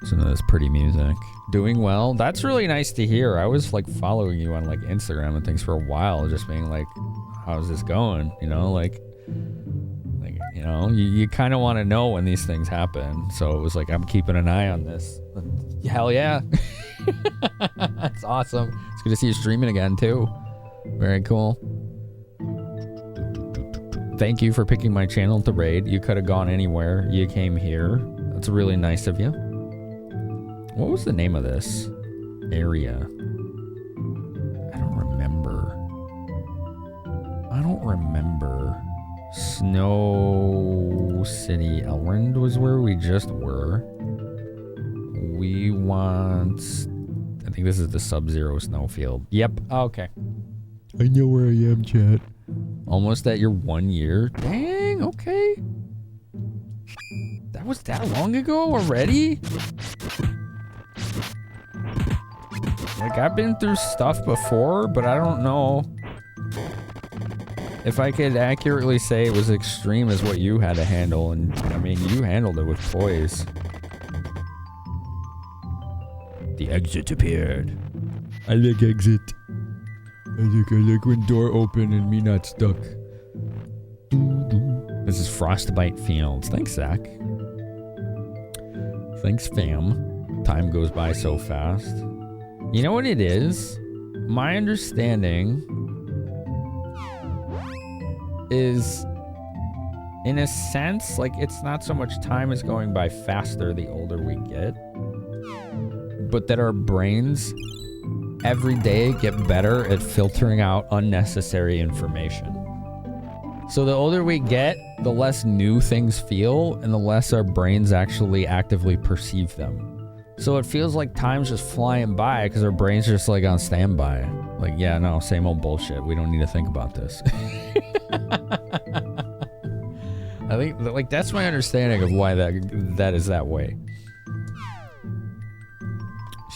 Listen to this pretty music. Doing well. That's really nice to hear. I was like following you on like Instagram and things for a while, just being like, how's this going? You know, like you know, you kind of want to know when these things happen. So it was like, I'm keeping an eye on this. Hell yeah. That's awesome. It's good to see you streaming again too. Very cool. Thank you for picking my channel to raid. You could have gone anywhere. You came here. That's really nice of you. What was the name of this area? I don't remember. Snow City Elrond was where we just were. We want... I think this is the Sub-Zero Snowfield. Yep. Oh, okay. I know where I am, chat. Almost at your 1 year. Dang, okay. That was that long ago already? Like, I've been through stuff before, but I don't know if I could accurately say it was extreme as what you had to handle. And, I mean, you handled it with poise. The exit appeared. I like exit. I like when door open and me not stuck. This is Frostbite Fields. Thanks, Zach. Thanks, fam. Time goes by so fast. You know what it is? My understanding is, in a sense, like, it's not so much time is going by faster the older we get, but that our brains every day get better at filtering out unnecessary information. So the older we get, the less new things feel and the less our brains actually actively perceive them. So it feels like time's just flying by because our brains are just like on standby. Like, yeah, no, same old bullshit. We don't need to think about this. I think like that's my understanding of why that is that way.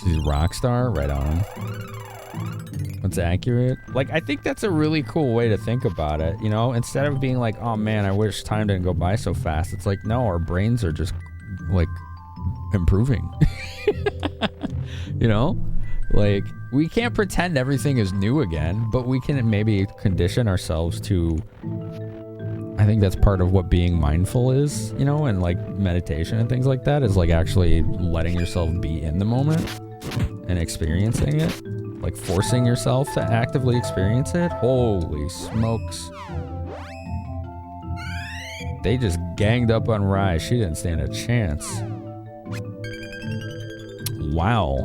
She's a rock star, right on. That's accurate. Like, I think that's a really cool way to think about it, you know? Instead of being like, oh man, I wish time didn't go by so fast. It's like, no, our brains are just like improving. You know? Like, we can't pretend everything is new again, but we can maybe condition ourselves to... I think that's part of what being mindful is, you know, and like meditation and things like that is like actually letting yourself be in the moment and experiencing it. Like forcing yourself to actively experience it. Holy smokes. They just ganged up on Rai. She didn't stand a chance. Wow.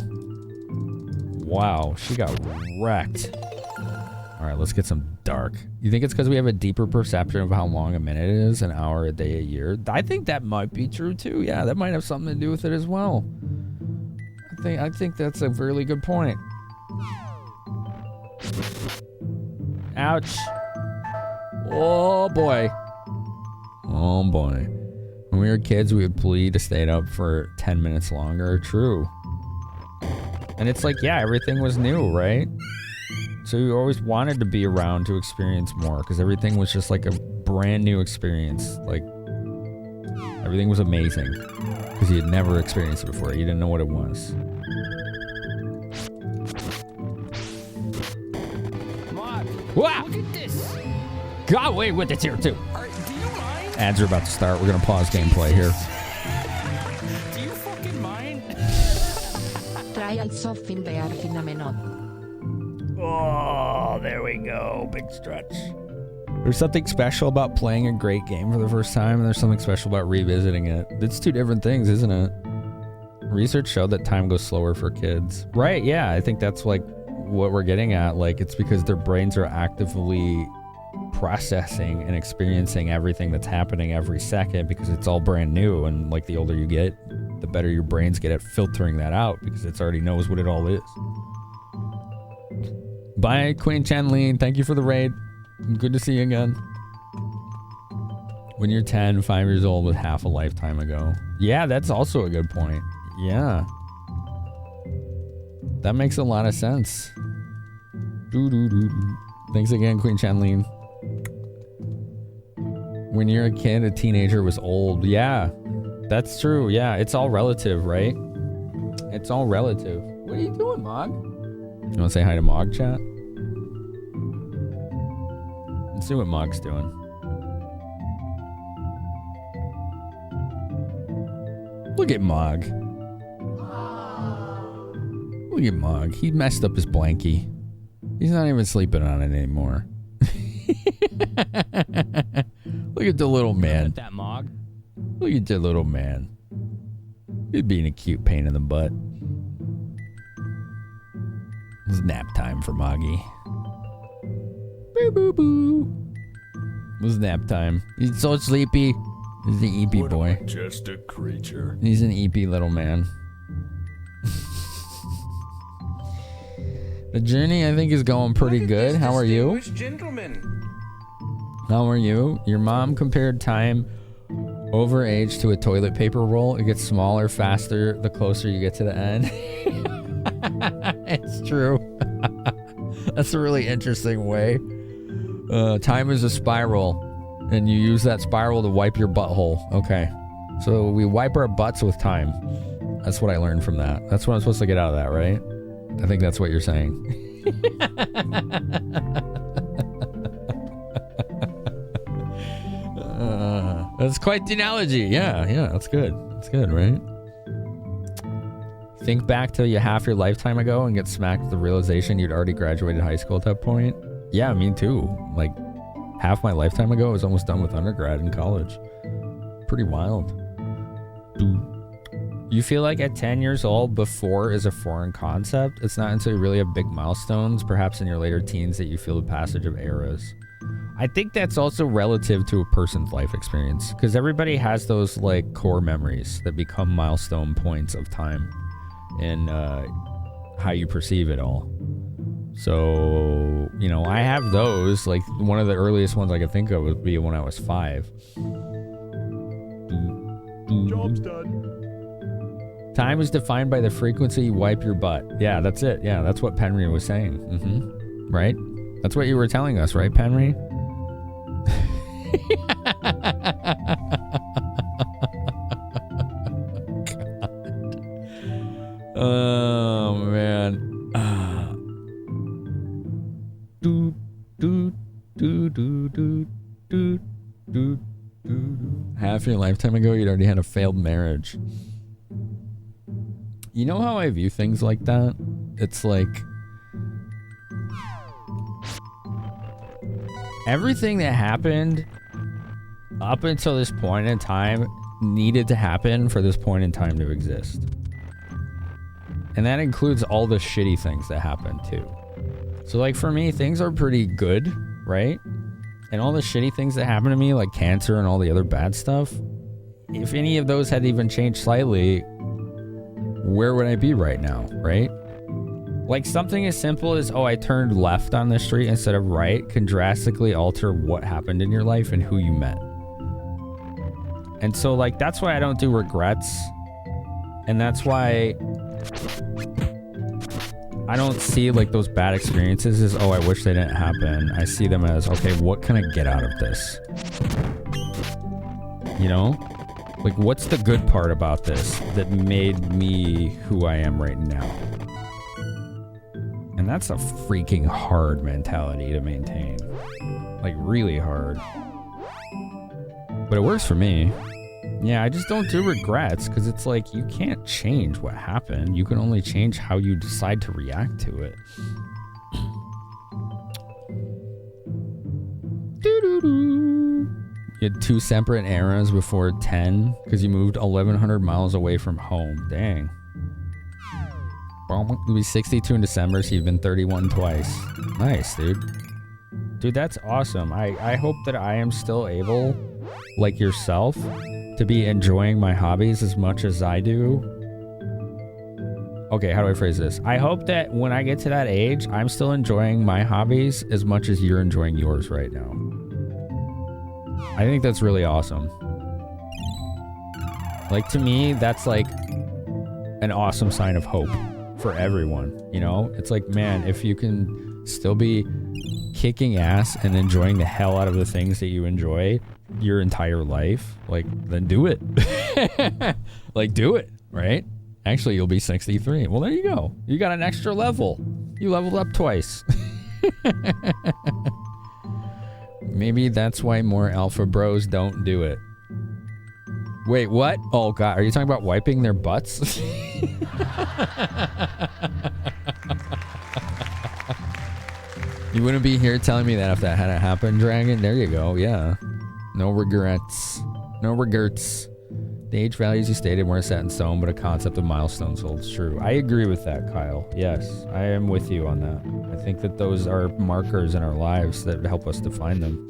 Wow, she got wrecked. All right, let's get some dark. You think it's because we have a deeper perception of how long a minute is, an hour, a day, a year? I think that might be true too. Yeah, that might have something to do with it as well. I think that's a really good point. Ouch. Oh boy. Oh boy. When we were kids, we would plead to stay up for 10 minutes longer. True. And it's like, yeah, everything was new, right? So you always wanted to be around to experience more because everything was just like a brand new experience. Like, everything was amazing because you had never experienced it before. You didn't know what it was. Wow! Look at this! God, wait, with it's here too. Do you mind? Ads are about to start. We're gonna pause gameplay here. Do you fucking mind? Trials of Finamenon. Oh, there we go. Big stretch. There's something special about playing a great game for the first time, and there's something special about revisiting it. It's two different things, isn't it? Research showed that time goes slower for kids. Right, yeah, I think that's like what we're getting at. Like, it's because their brains are actively processing and experiencing everything that's happening every second because it's all brand new, and like the older you get, the better your brains get at filtering that out because it already knows what it all is. Bye, Queen Chanlene. Thank you for the raid. Good to see you again. When you're 10, 5 years old was half a lifetime ago. Yeah, that's also a good point. Yeah. That makes a lot of sense. Thanks again, Queen Chanlene. When you're a kid, a teenager was old. Yeah, that's true. Yeah, it's all relative, right? It's all relative. What are you doing, Mog? You want to say hi to Mog, chat? Let's see what Mog's doing. Look at Mog. Look at Mog. He messed up his blankie. He's not even sleeping on it anymore. Look at the little man. That Mog. Look at the little man. He's being a cute pain in the butt. It's nap time for Moggy. Boo boo boo. It was nap time. He's so sleepy. He's the EP boy. Just a creature. He's an EP little man. The journey, I think, is going pretty good. How are you? How are you? Your mom compared time over age to a toilet paper roll. It gets smaller, faster, the closer you get to the end. It's true. That's a really interesting way. Time is a spiral, and you use that spiral to wipe your butthole. Okay. So we wipe our butts with time. That's what I learned from that. That's what I'm supposed to get out of that, right? I think that's what you're saying. That's quite the analogy. Yeah, that's good. That's good, right? Think back to half your lifetime ago and get smacked with the realization you'd already graduated high school at that point. Yeah, me too. Like, half my lifetime ago, I was almost done with undergrad and college. Pretty wild. You feel like at 10 years old, before is a foreign concept. It's not until you really have big milestones, perhaps in your later teens, that you feel the passage of eras. I think that's also relative to a person's life experience, because everybody has those like core memories that become milestone points of time in how you perceive it all. So, you know, I have those. Like, one of the earliest ones I could think of would be when I was 5. Job's done. Time is defined by the frequency you wipe your butt. Yeah, that's it. Yeah, that's what Penry was saying. Mm-hmm. Right? That's what you were telling us, right, Penry? Oh, man. Half your lifetime ago, you'd already had a failed marriage. You know how I view things like that? It's like everything that happened up until this point in time needed to happen for this point in time to exist. And that includes all the shitty things that happened too. So like for me, things are pretty good, right? And all the shitty things that happened to me, like cancer and all the other bad stuff, if any of those had even changed slightly, where would I be right now, right? Like something as simple as, oh, I turned left on the street instead of right can drastically alter what happened in your life and who you met. And so like, that's why I don't do regrets. And that's why I don't see like those bad experiences as, oh, I wish they didn't happen. I see them as, okay, what can I get out of this? You know? Like, what's the good part about this that made me who I am right now? And that's a freaking hard mentality to maintain. Like, really hard. But it works for me. Yeah, I just don't do regrets because it's like you can't change what happened. You can only change how you decide to react to it. You had 2 separate eras before 10 because you moved 1,100 miles away from home. Dang. You'll be 62 in December, so you've been 31 twice. Nice, dude. Dude, that's awesome. I hope that I am still able, like yourself, to be enjoying my hobbies as much as I do. Okay, how do I phrase this? I hope that when I get to that age, I'm still enjoying my hobbies as much as you're enjoying yours right now. I think that's really awesome. Like, to me, that's like an awesome sign of hope for everyone, you know? It's like, man, if you can still be kicking ass and enjoying the hell out of the things that you enjoy your entire life, like, then do it. Like, do it, right? Actually, you'll be 63. Well, there you go. You got an extra level. You leveled up twice. Maybe that's why more alpha bros don't do it. Wait, what? Oh, God. Are you talking about wiping their butts? You wouldn't be here telling me that if that hadn't happened, Dragon. There you go. Yeah. No regrets. No regrets. The age values you stated weren't set in stone, but a concept of milestones holds true. I agree with that, Kyle. Yes, I am with you on that. I think that those are markers in our lives that help us define them.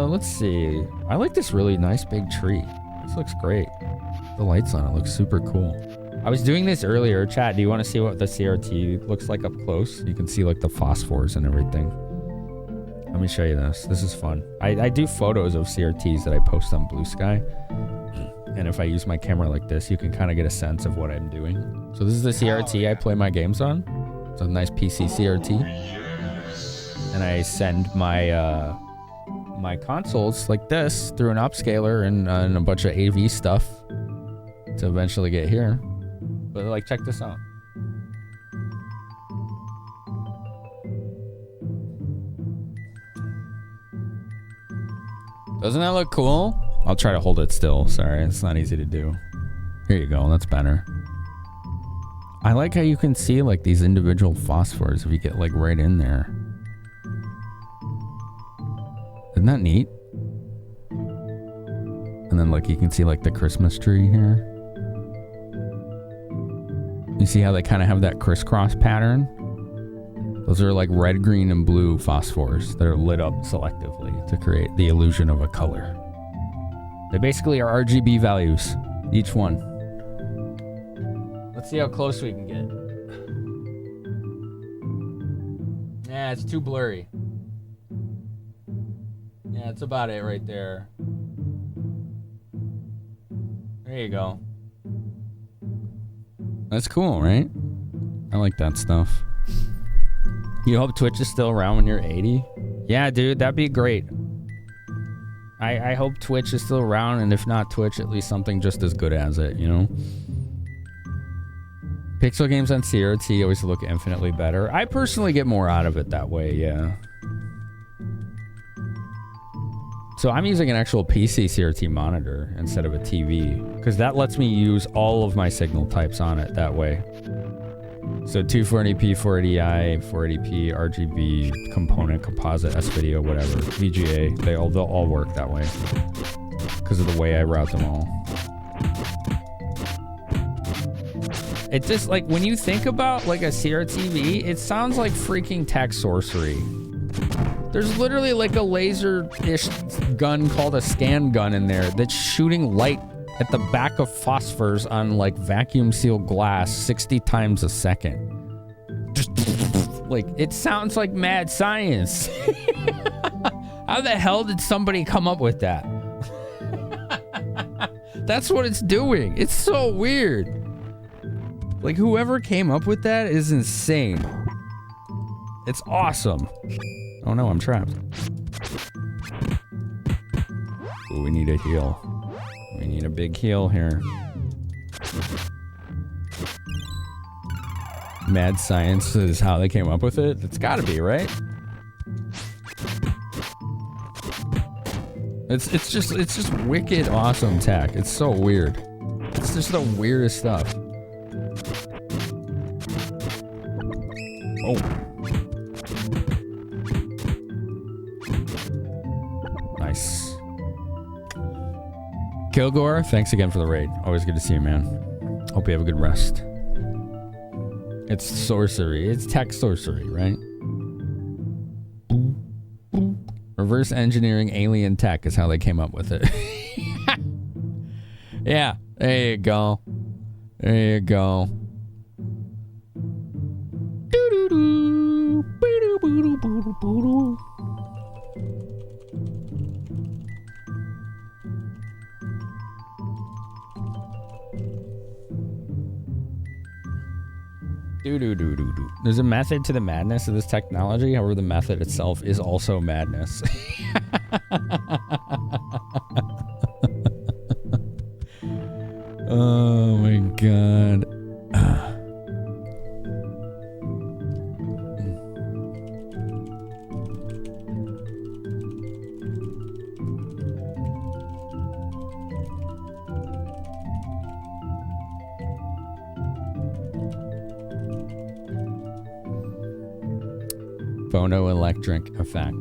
Let's see. I like this really nice big tree. This looks great. The lights on it look super cool. I was doing this earlier. Chat, do you want to see what the CRT looks like up close? You can see like the phosphors and everything. Let me show you this. This is fun. I do photos of CRTs that I post on Blue Sky. And if I use my camera like this, you can kind of get a sense of what I'm doing. So this is the CRT I play my games on. It's a nice PC CRT. And I send my my consoles like this through an upscaler and a bunch of AV stuff to eventually get here. But like, check this out. Doesn't that look cool? I'll try to hold it still. Sorry, it's not easy to do. Here you go. That's better. I like how you can see like these individual phosphors if you get like right in there. Isn't that neat? And then like you can see like the Christmas tree here. You see how they kind of have that crisscross pattern? Those are like red, green, and blue phosphors that are lit up selectively to create the illusion of a color. They basically are RGB values, each one. Let's see how close we can get. Yeah, it's too blurry. Yeah, it's about it right there. There you go. That's cool, right? I like that stuff. You hope Twitch is still around when you're 80? Yeah, dude, that'd be great. I hope Twitch is still around, and if not Twitch, at least something just as good as it, you know? Pixel games on CRT always look infinitely better. I personally get more out of it that way, yeah. So I'm using an actual PC CRT monitor instead of a TV, because that lets me use all of my signal types on it that way. So 240p, 480i, 480p, RGB, component, composite, S-video, whatever, VGA, they'll all work that way because of the way I route them all. It just, like, when you think about like a CRTV, it sounds like freaking tech sorcery. There's literally like a laser-ish gun called a scan gun in there that's shooting light at the back of phosphors on like vacuum sealed glass 60 times a second. Just like, it sounds like mad science. How the hell did somebody come up with that? That's what it's doing. It's so weird. Like, whoever came up with that is insane. It's awesome. Oh no, I'm trapped. Ooh, we need a heal. We need a big heal here. Mad science is how they came up with it? It's gotta be, right? It's just wicked awesome tech. It's so weird. It's just the weirdest stuff. Oh. Nice. Kilgore, thanks again for the raid. Always good to see you, man. Hope you have a good rest. It's sorcery. It's tech sorcery, right? Or Reverse engineering alien tech is how they came up with it. Yeah, there you go. There you go. There's a method to the madness of this technology, however, the method itself is also madness. Oh my god. Photoelectric effect.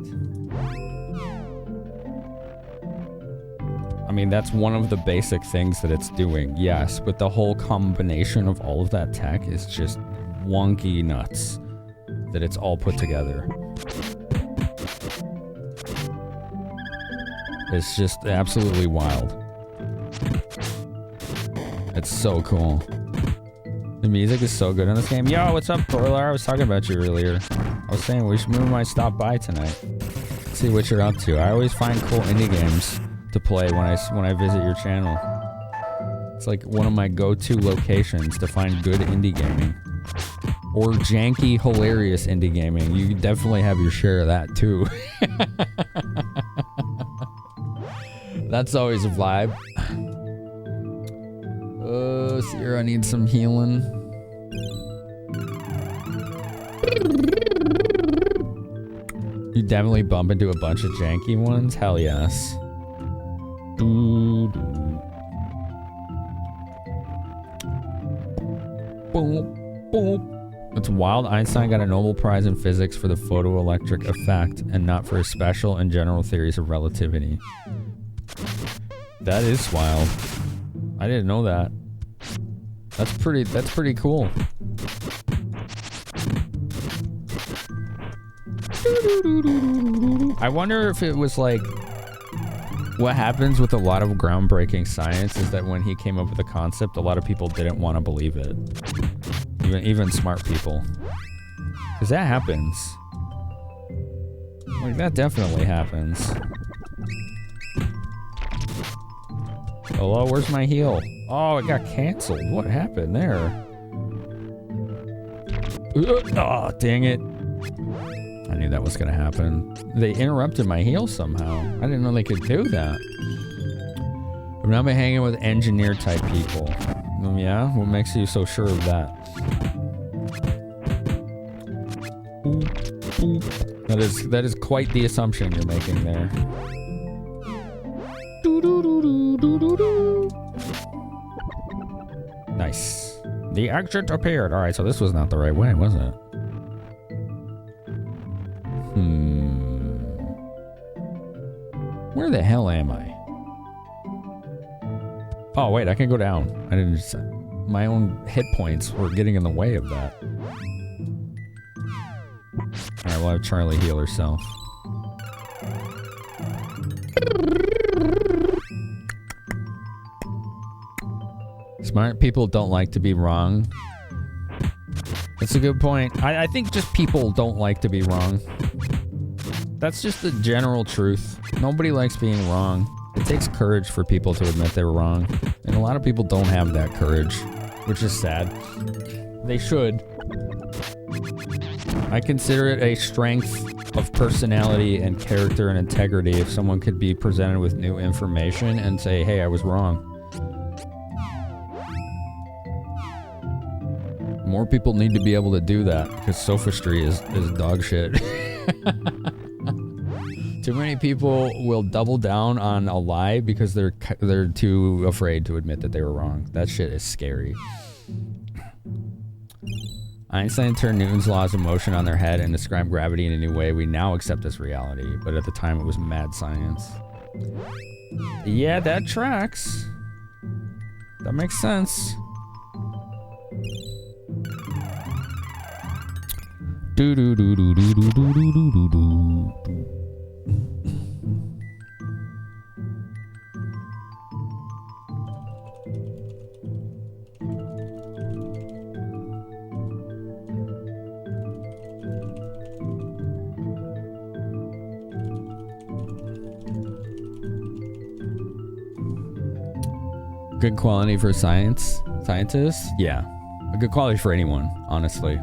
I mean, that's one of the basic things that it's doing, yes, but the whole combination of all of that tech is just wonky nuts that it's all put together. It's just absolutely wild. It's so cool. The music is so good in this game. Yo, what's up, Toiler? I was talking about you earlier. I was saying we might stop by tonight. See what you're up to. I always find cool indie games to play when I visit your channel. It's like one of my go-to locations to find good indie gaming. Or janky, hilarious indie gaming. You definitely have your share of that too. That's always a vibe. Sierra needs some healing. You definitely bump into a bunch of janky ones? Hell yes. Boom, boom. It's wild. Einstein got a Nobel Prize in physics for the photoelectric effect and not for his special and general theories of relativity. That is wild. I didn't know that. That's pretty cool. I wonder if it was like, what happens with a lot of groundbreaking science is that when he came up with a concept, a lot of people didn't want to believe it. Even smart people. Because that happens. Like, that definitely happens. Hello, where's my heal? Oh, it got canceled. What happened there? Oh, dang it. I knew that was gonna happen. They interrupted my heal somehow. I didn't know they could do that. I've now been hanging with engineer type people. Yeah? What makes you so sure of that? That is quite the assumption you're making there. Nice. The exit appeared. Alright, so this was not the right way, was it? Where the hell am I? Oh, wait, I can go down. I didn't just... My own hit points were getting in the way of that. Alright, we'll have Charlie heal herself. Smart people don't like to be wrong. That's a good point. I think just people don't like to be wrong. That's just the general truth. Nobody likes being wrong. It takes courage for people to admit they were wrong. And a lot of people don't have that courage, which is sad. They should. I consider it a strength of personality and character and integrity if someone could be presented with new information and say, hey, I was wrong. More people need to be able to do that because sophistry is dog shit. Too many people will double down on a lie because they're too afraid to admit that they were wrong. That shit is scary. Einstein turned Newton's laws of motion on their head and described gravity in a new way we now accept as reality, but at the time it was mad science. Yeah, that tracks. That makes sense. Do do do do do do do do do do. Good quality for scientists? Yeah. A good quality for anyone, honestly.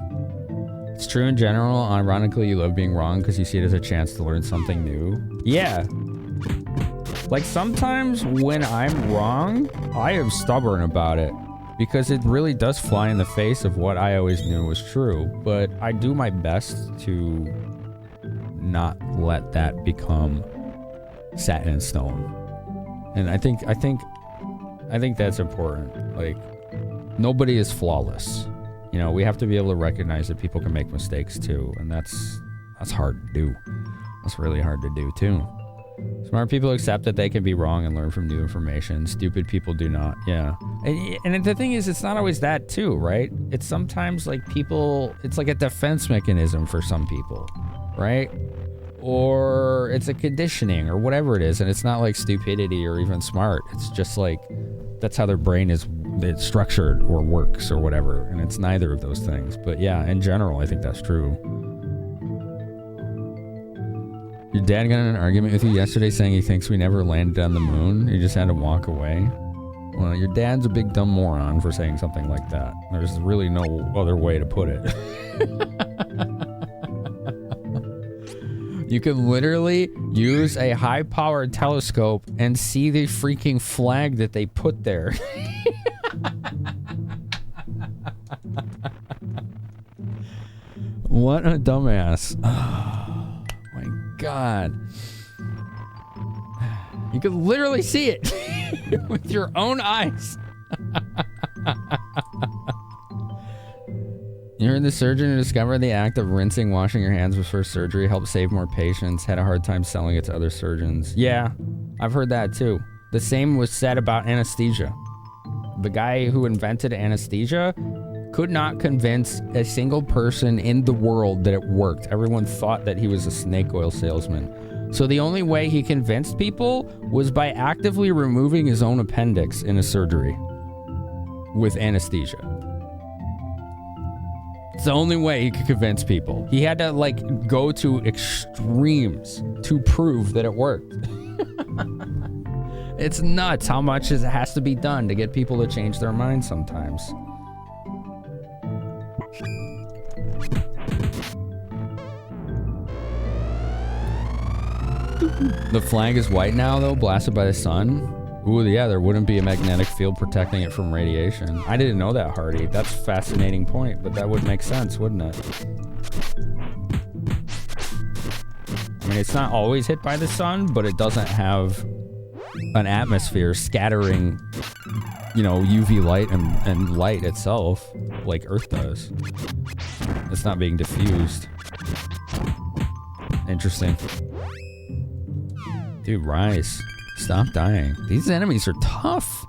It's true in general. Ironically, you love being wrong because you see it as a chance to learn something new. Yeah. Like, sometimes when I'm wrong, I am stubborn about it. Because it really does fly in the face of what I always knew was true. But I do my best to not let that become set in stone. And I think that's important. Like, nobody is flawless. You know, we have to be able to recognize that people can make mistakes too, and that's hard to do. That's really hard to do too. Smart people accept that they can be wrong and learn from new information. Stupid people do not. Yeah. And the thing is, it's not always that too, right? It's sometimes like people, it's like a defense mechanism for some people, right? Or it's a conditioning or whatever it is. And it's not like stupidity or even smart. It's just like, that's how their brain is it's structured or works or whatever. And it's neither of those things. But yeah, in general, I think that's true. Your dad got in an argument with you yesterday saying he thinks we never landed on the moon. You just had to walk away. Well, your dad's a big dumb moron for saying something like that. There's really no other way to put it. You can literally use a high-powered telescope and see the freaking flag that they put there. What a dumbass. Oh, my God. You could literally see it with your own eyes. You heard the surgeon who discovered the act of rinsing, washing your hands before surgery helped save more patients, had a hard time selling it to other surgeons. Yeah, I've heard that too. The same was said about anesthesia. The guy who invented anesthesia could not convince a single person in the world that it worked. Everyone thought that he was a snake oil salesman. So the only way he convinced people was by actively removing his own appendix in a surgery with anesthesia. It's the only way he could convince people. He had to like go to extremes to prove that it worked. It's nuts how much it has to be done to get people to change their minds sometimes. The flag is white now though, blasted by the sun. Ooh, yeah, there wouldn't be a magnetic field protecting it from radiation. I didn't know that, Hardy. That's a fascinating point, but that would make sense, wouldn't it? I mean, it's not always hit by the sun, but it doesn't have an atmosphere scattering, you know, UV light and light itself like Earth does. It's not being diffused. Interesting. Dude, Rise. Stop dying. These enemies are tough.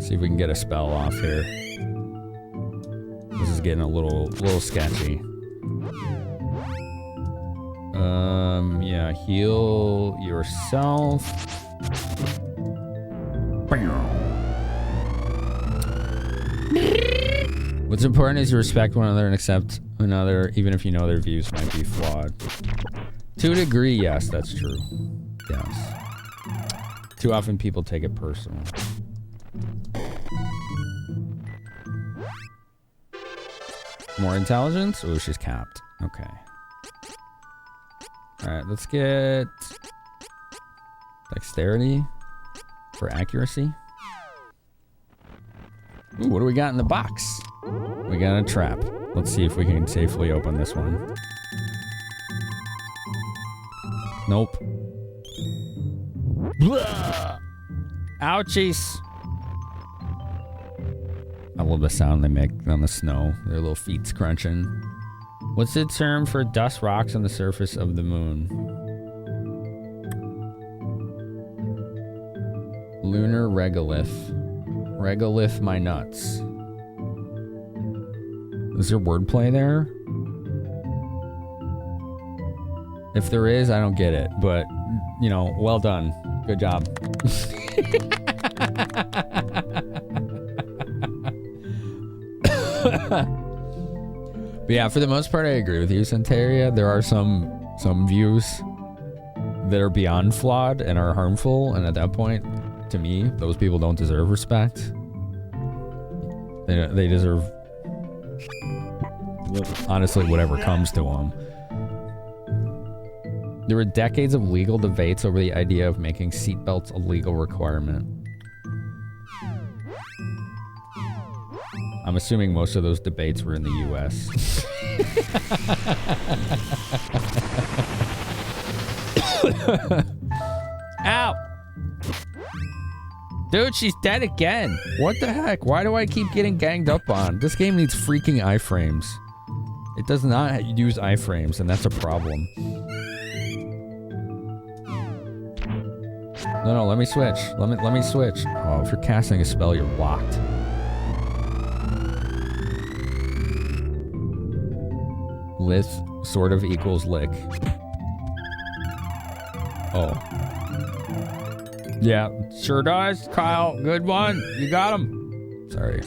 See if we can get a spell off here. This is getting a little sketchy. Yeah, heal yourself. What's important is you respect one another and accept another, even if you know their views might be flawed. To a degree, yes, that's true. Yes. Too often people take it personal. More intelligence? Oh, she's capped. Okay. Alright, let's get dexterity for accuracy. Ooh, what do we got in the box? We got a trap. Let's see if we can safely open this one. Nope. Blah! Ouchies! I love the sound they make on the snow. Their little feet's crunching. What's the term for dust rocks on the surface of the moon? Lunar regolith. Regolith my nuts. Is there wordplay there? If there is, I don't get it. But, you know, well done. Good job. But yeah, for the most part, I agree with you, Centaria. There are some views that are beyond flawed and are harmful, and at that point, to me, those people don't deserve respect. They deserve, honestly, whatever comes to them. There were decades of legal debates over the idea of making seatbelts a legal requirement. I'm assuming most of those debates were in the US. Ow! Dude, she's dead again. What the heck? Why do I keep getting ganged up on? This game needs freaking iframes. It does not use iframes, and that's a problem. No, let me switch. Let me switch. Oh, if you're casting a spell, you're locked. Lith sort of equals lick. Oh. Yeah, sure does, Kyle. Good one. You got him. Sorry.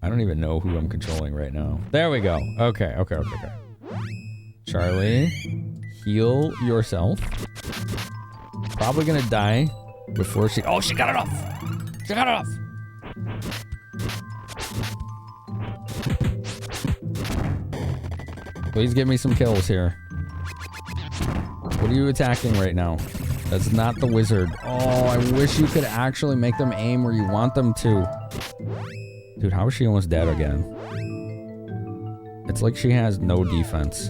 I don't even know who I'm controlling right now. There we go. Okay. Charlie, heal yourself. Probably gonna die before she... Oh, she got it off. Please give me some kills here. What are you attacking right now? That's not the wizard. Oh, I wish you could actually make them aim where you want them to. Dude, how is she almost dead again? It's like she has no defense.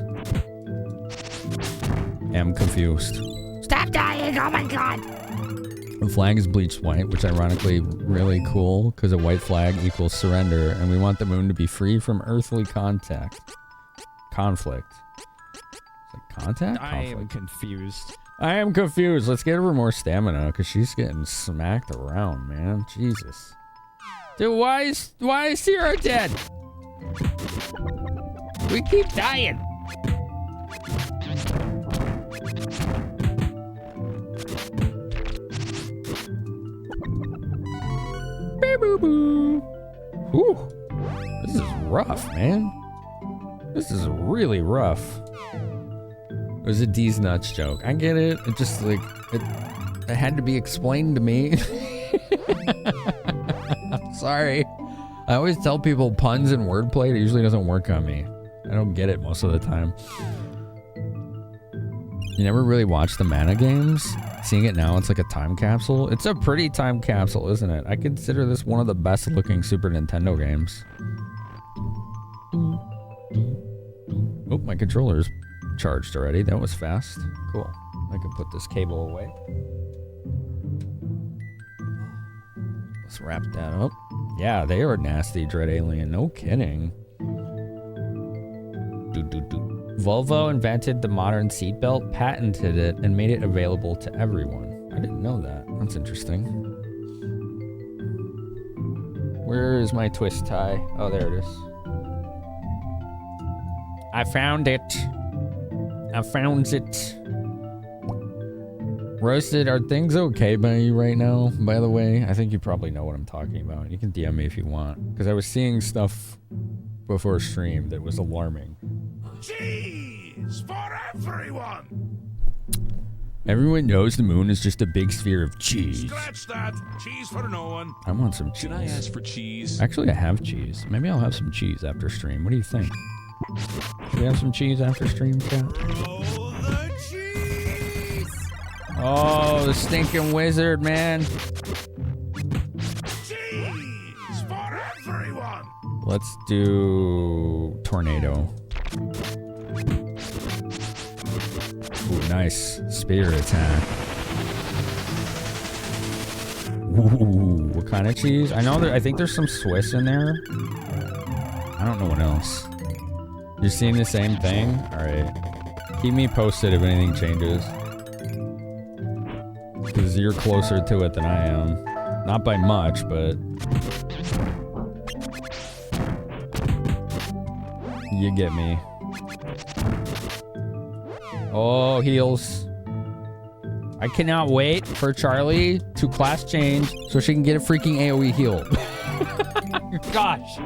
I'm confused. Stop dying! Oh my god! The flag is bleached white, which ironically really cool because a white flag equals surrender, and we want the moon to be free from earthly conflict. It's like contact? I am confused. I am confused. Let's get her more stamina because she's getting smacked around, man. Jesus. Dude, why is Sierra dead? We keep dying. Boo-boo-boo. Whew. This is rough, man. This is really rough. It was a D's nuts joke. I get it. It just like it had to be explained to me. Sorry. I always tell people puns and wordplay, it usually doesn't work on me. I don't get it most of the time. You never really watched the Mana games? Seeing it now, it's like a time capsule. It's a pretty time capsule, isn't it? I consider this one of the best looking Super Nintendo games. Oh, my controller's charged already. That was fast. Cool. I can put this cable away. Let's wrap that up. Yeah, they are nasty, Dread Alien. No kidding. Volvo invented the modern seatbelt, patented it, and made it available to everyone. I didn't know that. That's interesting. Where is my twist tie? Oh, there it is. I found it. Roasted, are things okay by you right now? By the way, I think you probably know what I'm talking about. You can DM me if you want. Because I was seeing stuff before stream that was alarming. Cheese for everyone! Everyone knows the moon is just a big sphere of cheese. Scratch that. Cheese for no one. I want some cheese. Can I ask for cheese? Actually, I have cheese. Maybe I'll have some cheese after stream. What do you think? Should we have some cheese after stream, chat? Roll the cheese! Oh, the stinking wizard, man. Cheese for everyone! Let's do tornado. Ooh, nice spear attack. Ooh, what kind of cheese? I know that. I think there's some Swiss in there. I don't know what else. You're seeing the same thing? All right. Keep me posted if anything changes. Because you're closer to it than I am. Not by much, but you get me. I cannot wait for Charlie to class change so she can get a freaking AoE heal. Gosh,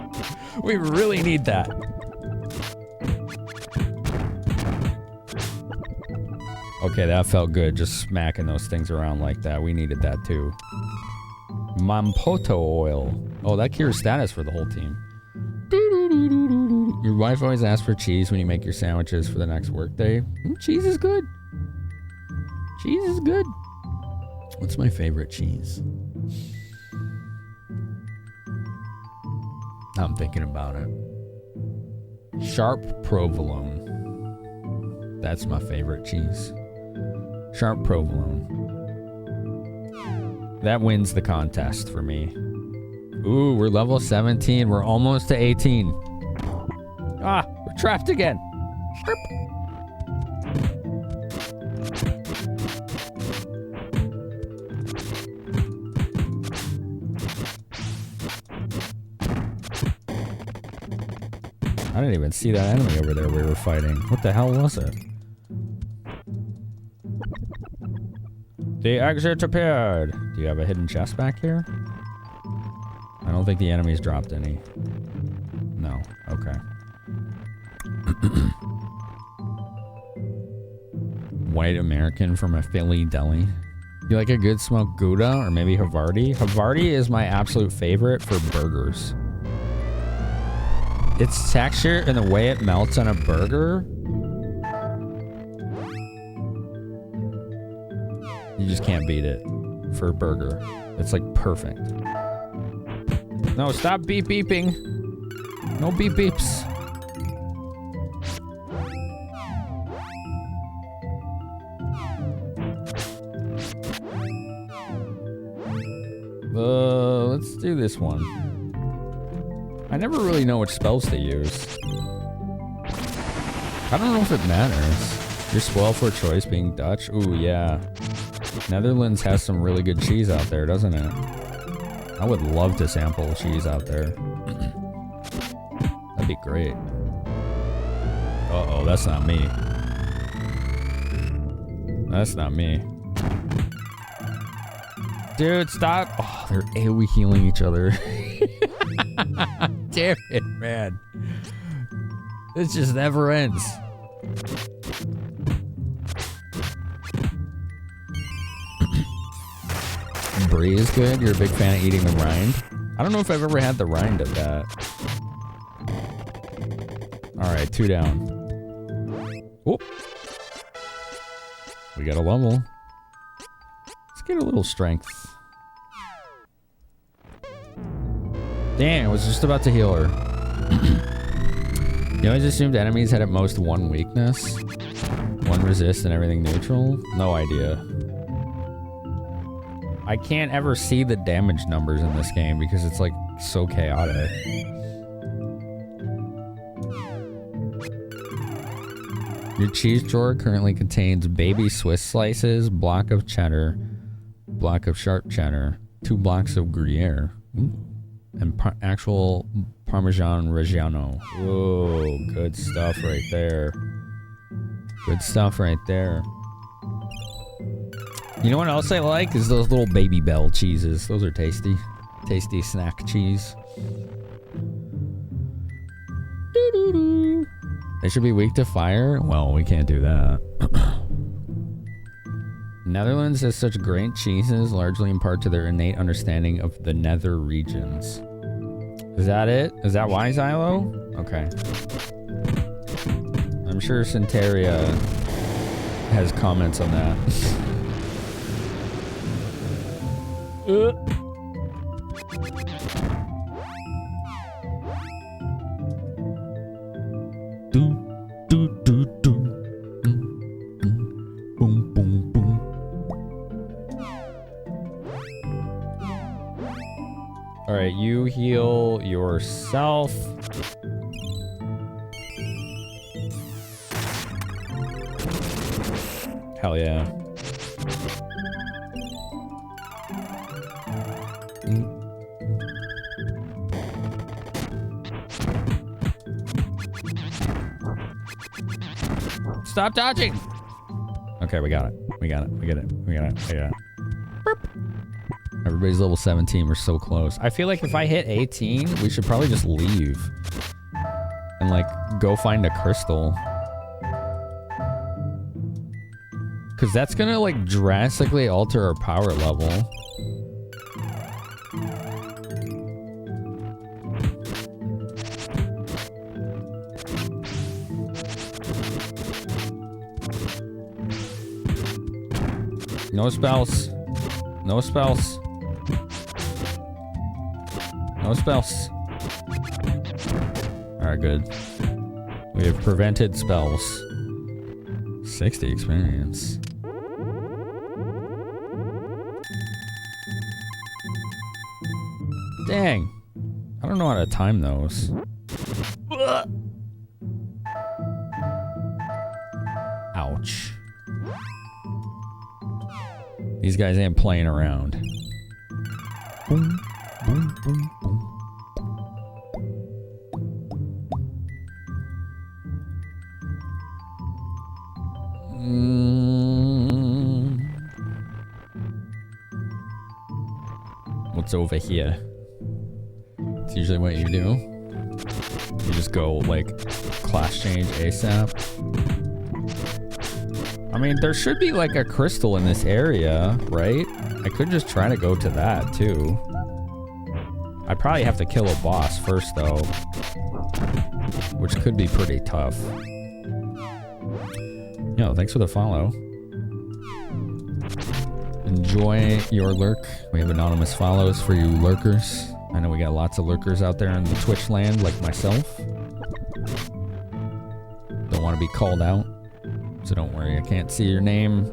we really need that. Okay, that felt good, just smacking those things around like that. We needed that too. Mampoto oil. Oh, that cures status for the whole team. Your wife always asks for cheese when you make your sandwiches for the next workday. Cheese is good. Cheese is good. What's my favorite cheese? I'm thinking about it. Sharp provolone. That's my favorite cheese. Sharp provolone. That wins the contest for me. Ooh, we're level 17. We're almost to 18. Ah, we're trapped again. Sharp. I didn't even see that enemy over there we were fighting. What the hell was it? The exit appeared. Do you have a hidden chest back here? I don't think the enemy's dropped any. No. Okay. White American from a Philly deli. You like a good smoked Gouda or maybe Havarti? Havarti is my absolute favorite for burgers. Its texture and the way it melts on a burger. You just can't beat it for a burger. It's like perfect. No, stop beep beeping. No beep beeps. Let's do this one. I never really know which spells to use. I don't know if it matters. You're spoiled for choice being Dutch. Ooh, yeah. Netherlands has some really good cheese out there, doesn't it? I would love to sample cheese out there. That'd be great. Uh-oh, that's not me. That's not me. Dude, stop. Oh, they're AoE healing each other. Damn it, man. This just never ends. Brie is good. You're a big fan of eating the rind. I don't know if I've ever had the rind of that. Alright, 2 down. Whoop. We got a level. Let's get a little strength. Dang, I was just about to heal her. You always assumed enemies had at most one weakness. One resist and everything neutral? No idea. I can't ever see the damage numbers in this game because it's like so chaotic. Your cheese drawer currently contains baby Swiss slices, block of cheddar, block of sharp cheddar, 2 blocks of Gruyere, and actual Parmesan Reggiano. Whoa, good stuff right there. Good stuff right there. You know what else I like is those little Baby Bell cheeses. Those are tasty. Tasty snack cheese. Doo-doo-doo. They should be weak to fire? Well, we can't do that. Netherlands has such great cheeses, largely in part to their innate understanding of the nether regions. Is that it? Is that why, Xylo? Okay. I'm sure Centeria has comments on that. Boom, boom, boom. All right, you heal yourself. Hell yeah. Stop dodging! Okay, we got it. We got it. We got it. We got it. We got it. Burp. Everybody's level 17. We're so close. I feel like if I hit 18, we should probably just leave. And, like, go find a crystal. Because that's gonna, like, drastically alter our power level. No spells. No spells. No spells. Alright, good. We have prevented spells. 60 experience. Dang. I don't know how to time those. Ouch. These guys ain't playing around. Boom, boom, boom, boom. What's over here? It's usually what you do. You just go, like, class change ASAP. I mean, there should be, like, a crystal in this area, right? I could just try to go to that, too. I'd probably have to kill a boss first, though. Which could be pretty tough. Yo, thanks for the follow. Enjoy your lurk. We have anonymous follows for you lurkers. I know we got lots of lurkers out there in the Twitch land, like myself. Don't want to be called out. So don't worry, I can't see your name.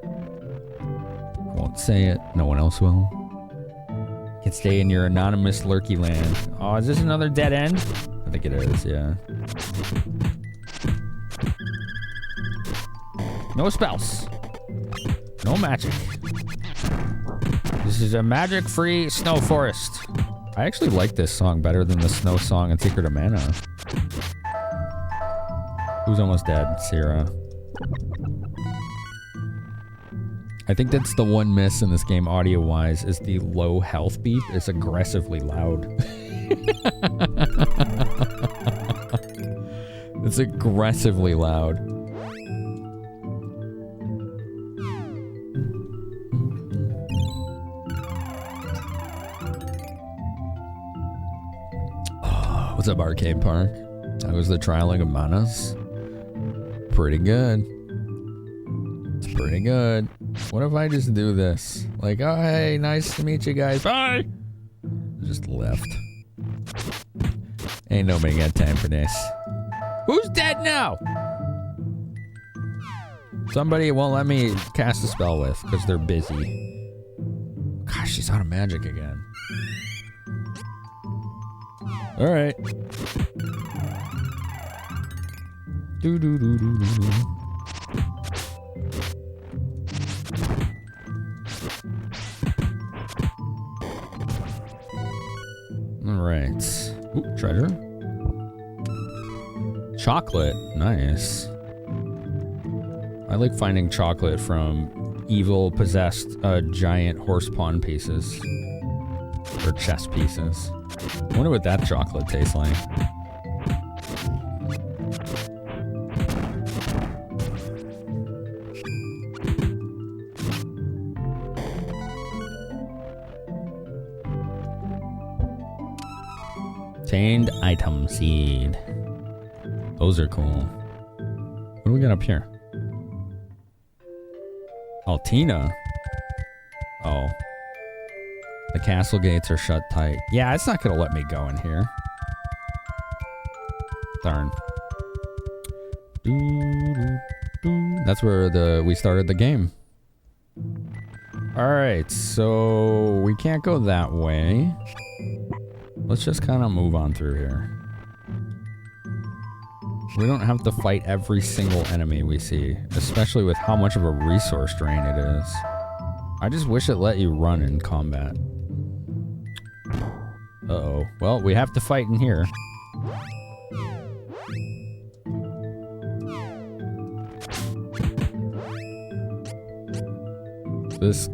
I won't say it. No one else will. You can stay in your anonymous lurky land. Oh, is this another dead end? I think it is, yeah. No spells. No magic. This is a magic-free snow forest. I actually like this song better than the snow song in Secret of Mana. Who's almost dead? Sierra. I think that's the one miss in this game audio-wise is the low health beep. It's aggressively loud. It's aggressively loud. What's up, Arcade Park? How was the trialing of manas? Pretty good. It's pretty good. What if I just do this? Like, oh, hey, nice to meet you guys. Bye! Just left. Ain't nobody got time for this. Who's dead now? Somebody won't let me cast a spell with because they're busy. Gosh, she's out of magic again. All right. Do do do do do do. All right. Ooh, treasure. Chocolate. Nice. I like finding chocolate from evil possessed giant horse pawn pieces or chess pieces. I wonder what that chocolate tastes like. Obtained item seed. Those are cool. What do we got up here? Altina. Oh. The castle gates are shut tight. Yeah, it's not gonna let me go in here. Darn. That's where we started the game. Alright, so we can't go that way. Let's just kind of move on through here. We don't have to fight every single enemy we see, especially with how much of a resource drain it is. I just wish it let you run in combat. Uh-oh. Well, we have to fight in here.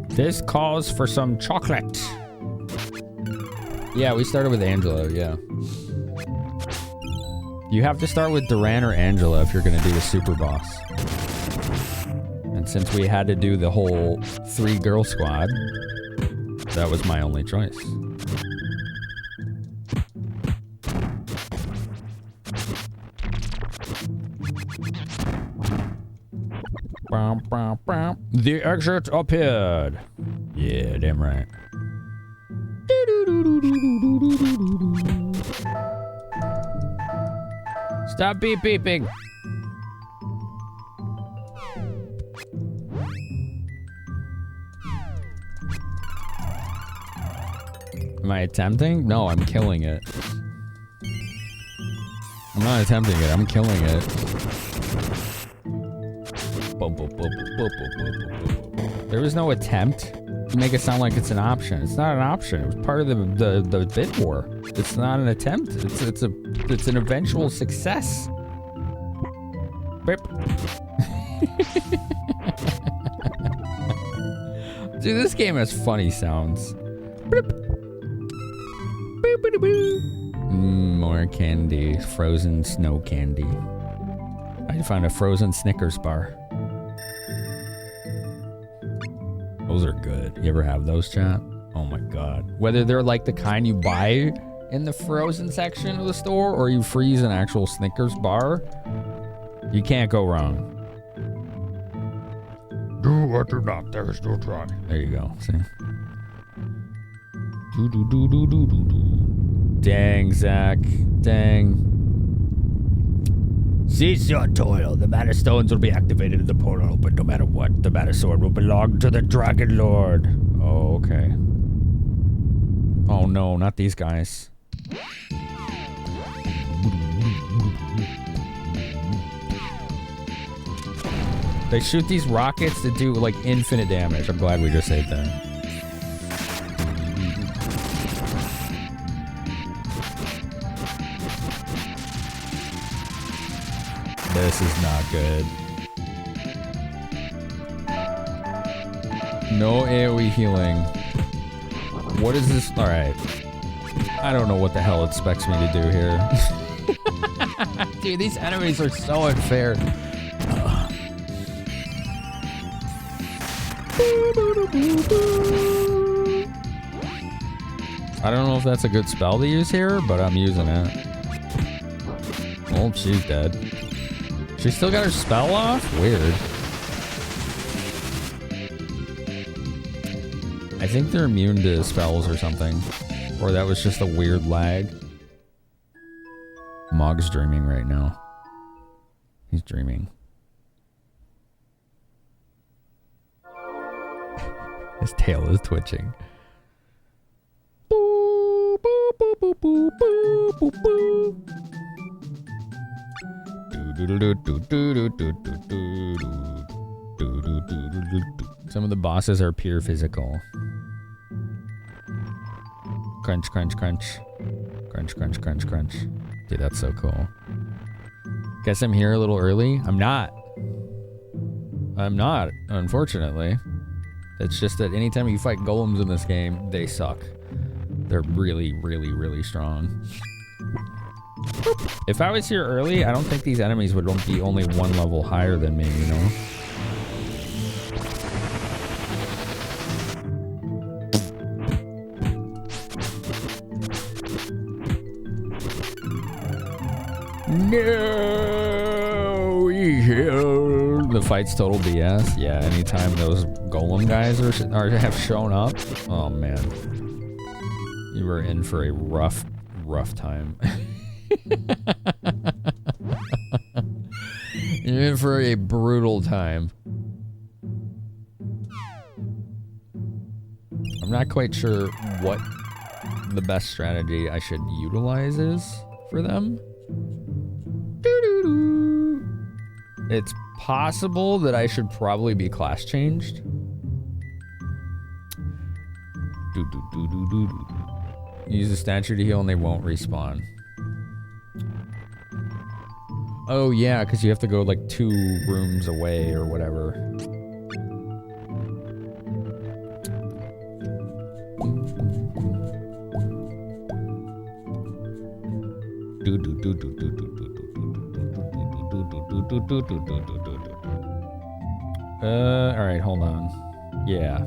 This calls for some chocolate. Yeah, we started with Angela, yeah. You have to start with Duran or Angela if you're gonna do the super boss. And since we had to do the whole 3-girl squad, that was my only choice. The exit appeared. Yeah, damn right. Stop beeping. Am I attempting? No, I'm killing it. I'm not attempting it, I'm killing it. There was no attempt. You make it sound like it's an option. It's not an option. It was part of the bid war. It's not an attempt. It's an eventual success. Beep. Dude, this game has funny sounds. More candy. Frozen snow candy. I found a frozen Snickers bar. Those are good. You ever have those, chat? Oh my god. Whether they're like the kind you buy in the frozen section of the store or you freeze an actual Snickers bar, you can't go wrong. Do or do not, there is no try. There you go. See? Dang, Zach. Dang. Cease your toil. The Mana Stones will be activated in the portal, but no matter what, the Mana Sword will belong to the Dragon Lord. Oh, okay. Oh no, not these guys. They shoot these rockets that do like infinite damage. I'm glad we just saved that. This is not good. No AoE healing. What is this? Alright. I don't know what the hell it expects me to do here. Dude, these enemies are so unfair. I don't know if that's a good spell to use here, but I'm using it. Oh, she's dead. She still got her spell off? Weird. I think they're immune to spells or something. Or that was just a weird lag. Mog's dreaming right now. He's dreaming. His tail is twitching. Some of the bosses are pure physical. Crunch, crunch, crunch. Crunch, crunch, crunch, crunch. Dude, that's so cool. Guess I'm here a little early? I'm not. I'm not, unfortunately. It's just that anytime you fight golems in this game, they suck. They're really, really, really strong. If I was here early, I don't think these enemies would be only one level higher than me, you know? No! The fight's total BS. Yeah, anytime those golem guys have shown up, oh man. You were in for a rough time. You're in for a brutal time. I'm not quite sure what the best strategy I should utilize is for them. It's possible that I should probably be class changed. Use a statue to heal and they won't respawn. Oh yeah, because you have to go like 2 rooms away or whatever. All right, hold on. Yeah.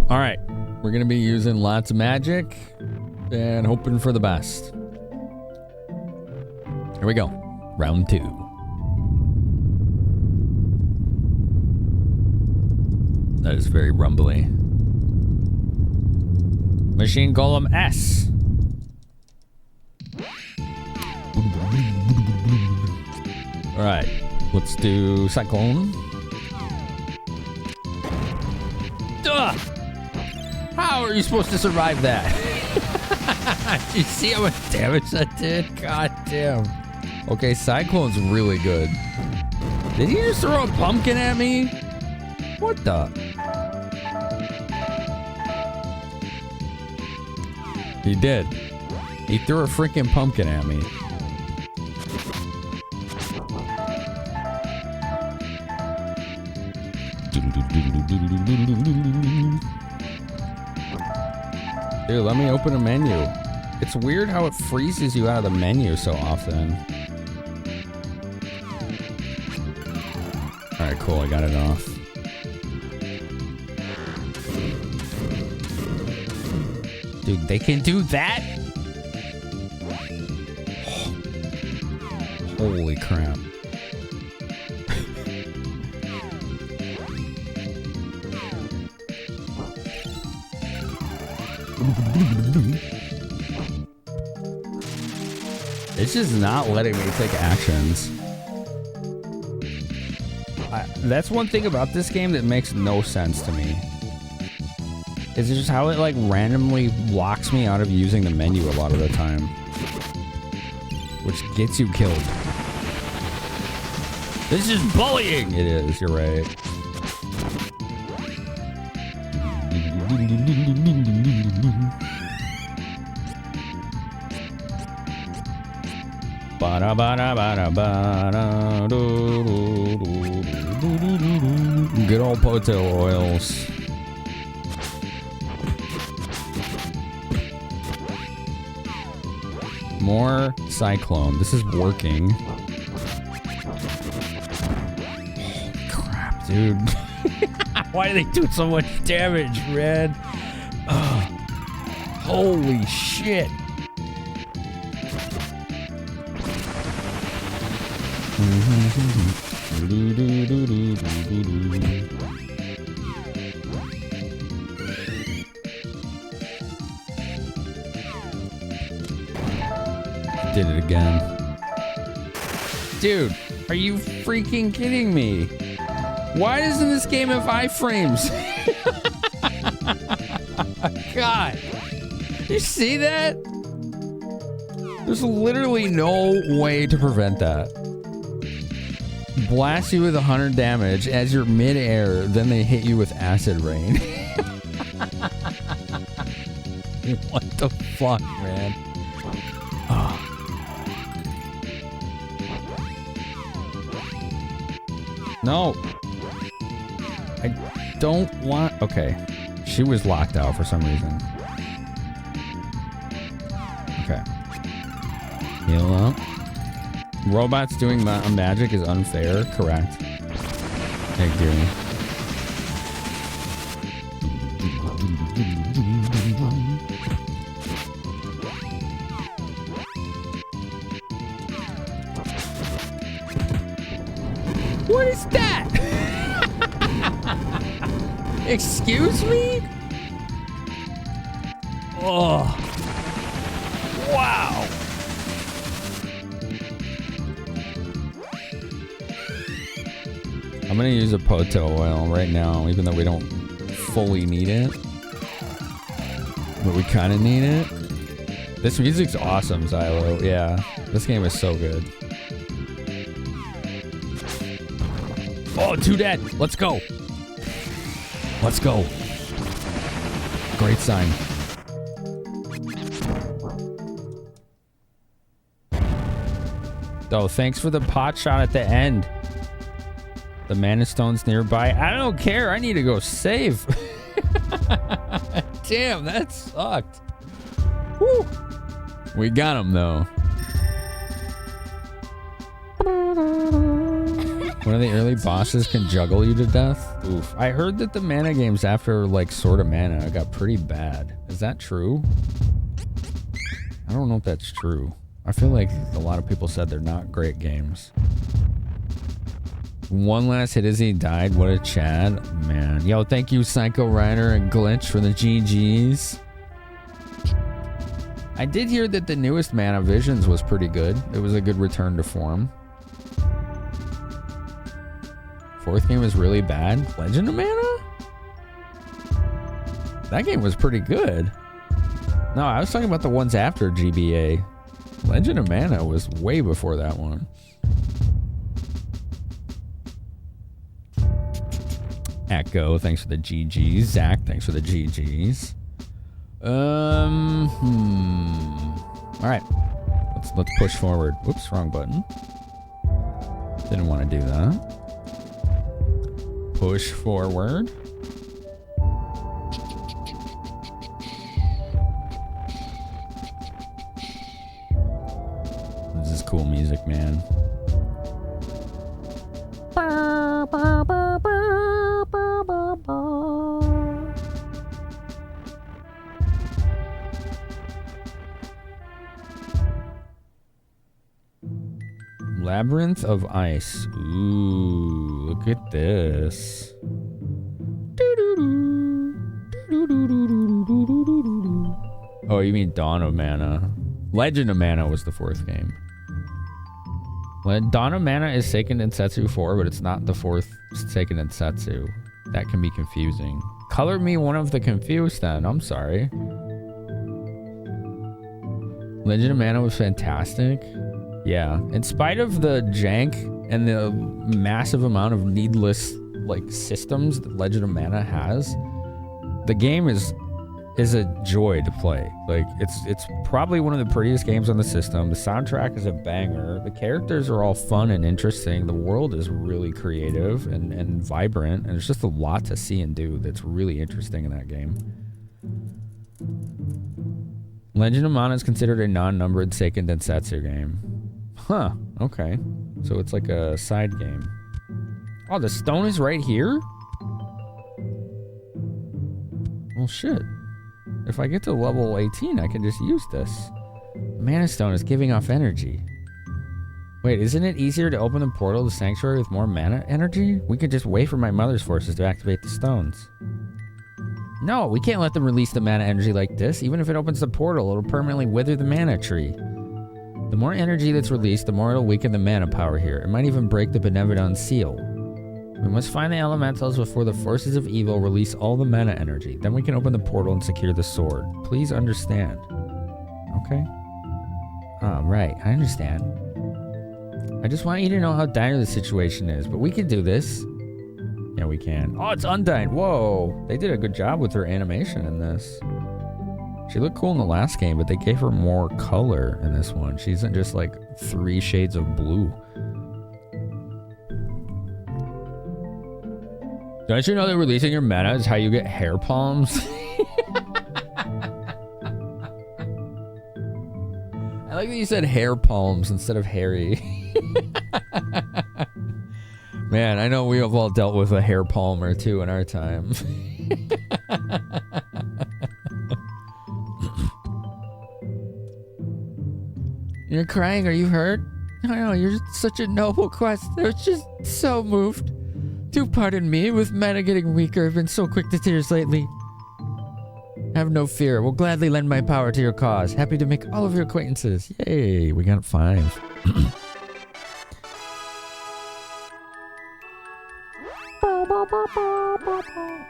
All right, we're gonna be using lots of magic and hoping for the best. Here we go. Round 2. That is very rumbly. Machine Golem S. All right, let's do Cyclone. Duh! How are you supposed to survive that? Did you see how much damage that did? God damn. Okay, Cyclone's really good. Did he just throw a pumpkin at me? What the? He did. He threw a freaking pumpkin at me. Dude, let me open a menu. It's weird how it freezes you out of the menu so often. Alright, cool, I got it off. Dude, they can do that? Holy crap. It's just not letting me take actions. That's one thing about this game that makes no sense to me. Is just how it like randomly locks me out of using the menu a lot of the time. Which gets you killed. This is bullying! It is, you're right. Good old potato oils. More Cyclone. This is working. Holy crap, dude. Why do they do so much damage, man? Ugh. Holy shit. Did it again. Dude, are you freaking kidding me? Why doesn't this game have iframes? God. You see that? There's literally no way to prevent that. Blast you with 100 damage as you're mid-air, then they hit you with acid rain. What the fuck, man? Oh. No. I don't want... Okay. She was locked out for some reason. Okay. Heal up. Robots doing magic is unfair. Correct. I agree. What is that? Excuse me? Oh. Wow. I'm gonna use a Poto oil right now, even though we don't fully need it. But we kind of need it. This music's awesome, Xylo. Yeah, this game is so good. Oh, 2 dead. Let's go. Let's go. Great sign. Oh, thanks for the pot shot at the end. The mana stone's nearby. I don't care. I need to go save. Damn, that sucked. Woo. We got him, though. One of the early bosses can juggle you to death. Oof. I heard that the mana games after, like, Sword of Mana got pretty bad. Is that true? I don't know if that's true. I feel like a lot of people said they're not great games. One last hit as he died. What a Chad. Man. Yo, thank you, Psycho Rider and Glitch, for the GGs. I did hear that the newest Mana Visions was pretty good. It was a good return to form. Fourth game was really bad. Legend of Mana? That game was pretty good. No, I was talking about the ones after GBA. Legend of Mana was way before that one. Echo, thanks for the GGs. Zach, thanks for the GGs. All right, let's push forward. Whoops, wrong button. Didn't want to do that. Push forward. This is cool music, man. Labyrinth of Ice. Ooh, look at this. Oh, you mean Dawn of Mana. Legend of Mana was the fourth game. Dawn of Mana is Seiken Densetsu 4, but it's not the fourth Seiken Densetsu. That can be confusing. Color me one of the confused then. I'm sorry. Legend of Mana was fantastic. Yeah, in spite of the jank and the massive amount of needless like systems that Legend of Mana has, the game is a joy to play. Like it's probably one of the prettiest games on the system. The soundtrack is a banger. The characters are all fun and interesting. The world is really creative and vibrant, and there's just a lot to see and do that's really interesting in that game. Legend of Mana is considered a non-numbered Seiken Densetsu game. Huh, okay. So it's like a side game. Oh, the stone is right here? Well, shit. If I get to level 18, I can just use this. Mana Stone is giving off energy. Wait, isn't it easier to open the portal to Sanctuary with more mana energy? We could just wait for my mother's forces to activate the stones. No, we can't let them release the mana energy like this. Even if it opens the portal, it'll permanently wither the mana tree. The more energy that's released, the more it'll weaken the mana power here. It might even break the Finamenon seal. We must find the elementals before the forces of evil release all the mana energy. Then we can open the portal and secure the sword. Please understand. Okay. Oh, right. I understand. I just want you to know how dire the situation is, but we can do this. Yeah, we can. Oh, it's Undyne. Whoa. They did a good job with her animation in this. She looked cool in the last game, but they gave her more color in this one. She isn't just like 3 shades of blue. Don't you know that releasing your mana is how you get hair palms? I like that you said hair palms instead of hairy. Man, I know we have all dealt with a hair palm or two in our time. You're crying, are you hurt? I know, you're such a noble quest. I was just so moved. Do pardon me, with mana getting weaker, I've been so quick to tears lately. Have no fear, will gladly lend my power to your cause. Happy to make all of your acquaintances. Yay, we got 5.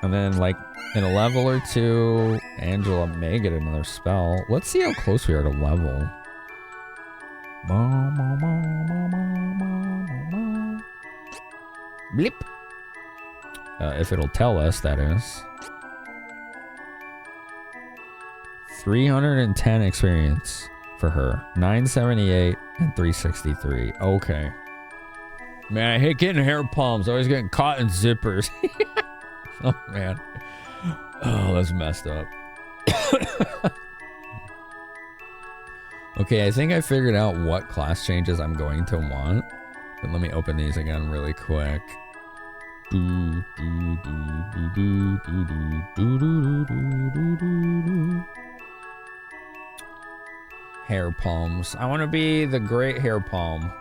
And then, like, in a level or 2, Angela may get another spell. Let's see how close we are to level. Blip. If it'll tell us, that is. 310 experience. for her. 978 and 363. Okay. Man, I hate getting hair palms. Always getting caught in zippers. Oh, man. Oh, that's messed up. Okay, I think I figured out what class changes I'm going to want. But let me open these again really quick. Hair palms. I want to be the great hair palm.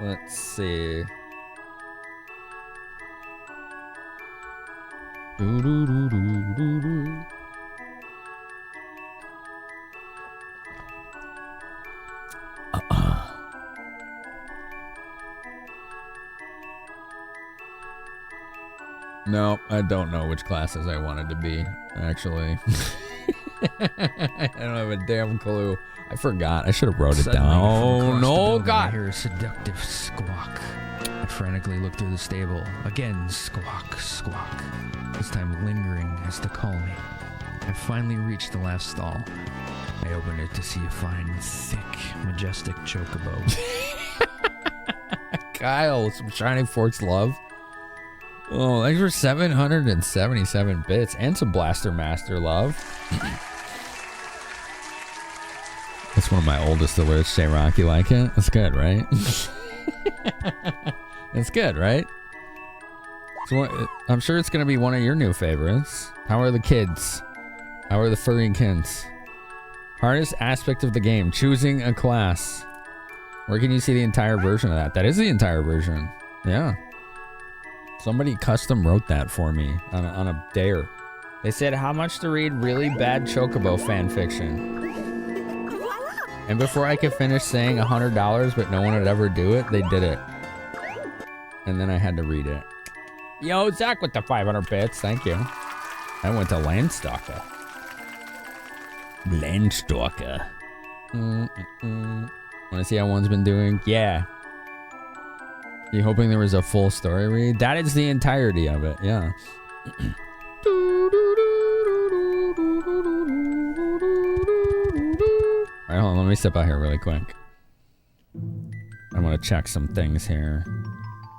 Let's see. No, I don't know which classes I wanted to be, actually. I don't have a damn clue. I forgot. I should have wrote it down. Oh, no, God. I hear a seductive squawk. I frantically look through the stable. Again, squawk, squawk. This time lingering as to call me. I finally reached the last stall. I opened it to see a fine, thick, majestic chocobo. Kyle, some Shining Force love. Oh, thanks for 777 bits and some Blaster Master love. That's one of my oldest alerts, J-Rock. You like it? That's good, right? It's good, right? So I'm sure it's going to be one of your new favorites. How are the kids? How are the furry kids? Hardest aspect of the game, choosing a class. Where can you see the entire version of that? That is the entire version. Yeah. Somebody custom wrote that for me on a dare. They said how much to read really bad Chocobo fan fiction. And before I could finish saying $100, but no one would ever do it, they did it. And then I had to read it. Yo, Zach with the 500 bits. Thank you. I went to Landstalker. Landstalker. Want to see how one's been doing? Yeah. You hoping there was a full story read? That is the entirety of it, yeah. Alright, hold on, let me step out here really quick. I want to check some things here.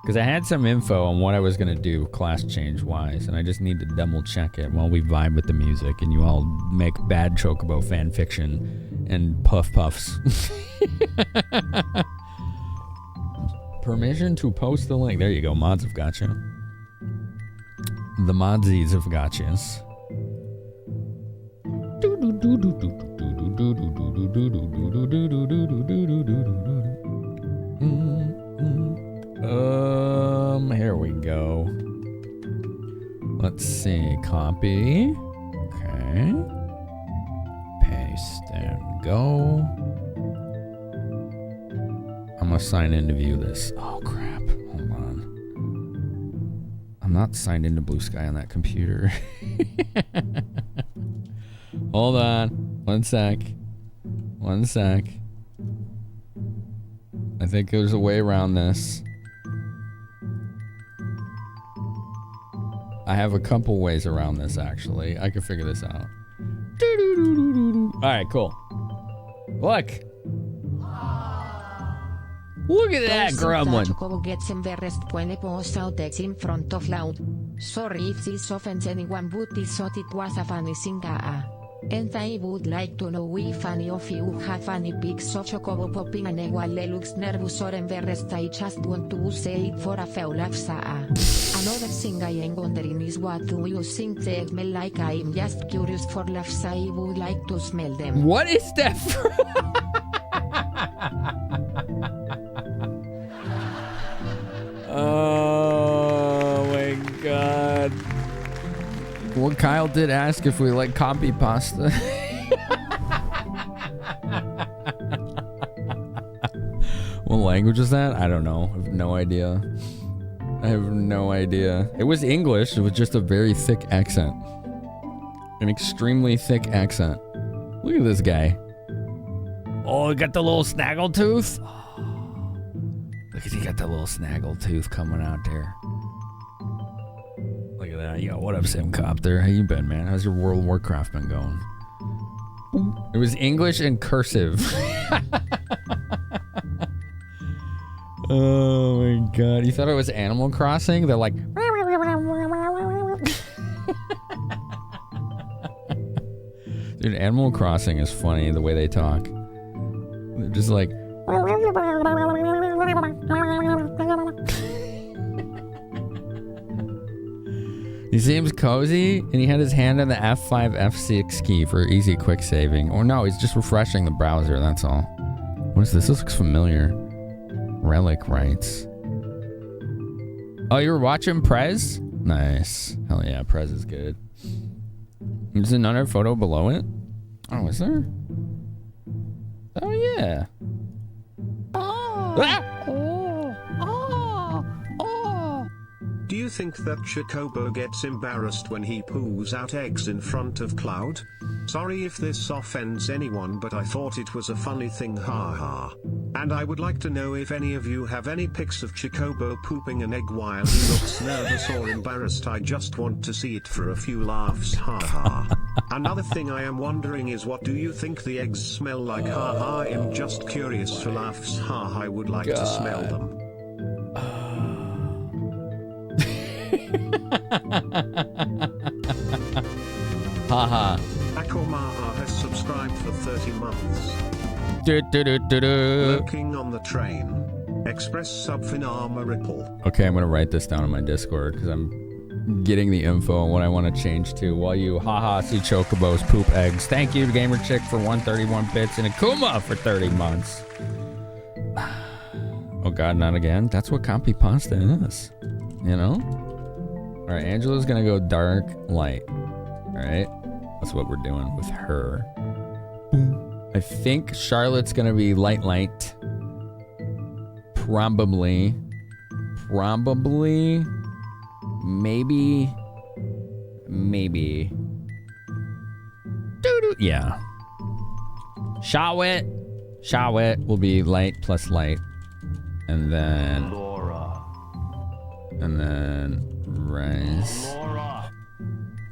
Because I had some info on what I was going to do class change wise, and I just need to double check it while we vibe with the music and you all make bad Chocobo fan fiction and puffs. Permission to post the link. There you go. Mods have got you. The modsies have got you. Here we go. Let's see. Copy. Okay. Paste and go. I'm gonna sign in to view this. Oh crap. Hold on. I'm not signed into Blue Sky on that computer. Hold on. One sec. I think there's a way around this. I have a couple ways around this, actually. I can figure this out. Alright, cool. Look at that gremlin. Gets embarrassed when he posts out in front of loud. Sorry if this offends anyone, but this thought it was a funny thing. And I would like to know if any of you have any pics of Chocobo popping and while looks nervous or embarrassed. I just want to say it for a few laughs. Another thing I am wondering is what do you think they smell like? I'm just curious for laughs. I would like to smell them. What is that for? Oh my god. Well, Kyle did ask if we like copy pasta. What language is that? I don't know. I have no idea. It was English. It was just a very thick accent. An extremely thick accent. Look at this guy. Oh, he got the little snaggle tooth. Look at he got the little snaggle tooth coming out there. at that. Yo, what up, Simcopter? How you been, man? How's your World of Warcraft been going? It was English and cursive. Oh my god. You thought it was Animal Crossing? They're like... Dude, Animal Crossing is funny, the way they talk. They're just like... He seems cozy, and he had his hand on the F5, F6 key for easy quick saving. Or no, he's just refreshing the browser, that's all. What is this? This looks familiar. Relic rights. Oh, you were watching Prez? Nice. Hell yeah, Prez is good. There's another photo below it. Oh, is there? Oh, yeah. Oh. Ah! Do you think that Chocobo gets embarrassed when he poos out eggs in front of Cloud? Sorry if this offends anyone, but I thought it was a funny thing, haha. And I would like to know if any of you have any pics of Chocobo pooping an egg while he looks nervous or embarrassed. I just want to see it for a few laughs, haha. Another thing I am wondering is, what do you think the eggs smell like, haha? I'm just curious for laughs, haha. I would like to smell them. Haha. Akomaha has subscribed for 30 months. Do-do-do-do-do. Lurking on the train. Express sub Finama ripple. Okay, I'm gonna write this down on my Discord because I'm getting the info on what I want to change to while you haha see Chocobos poop eggs. Thank you, Gamer Chick, for 131 bits and Akuma for 30 months. Oh god, not again. That's what copy pasta is. You know? Alright, Angela's gonna go dark light. Alright? That's what we're doing with her. I think Charlotte's gonna be light light. Probably. Maybe. Doo-doo. Yeah. Shawit will be light plus light. And then... Laura. And then... Rice.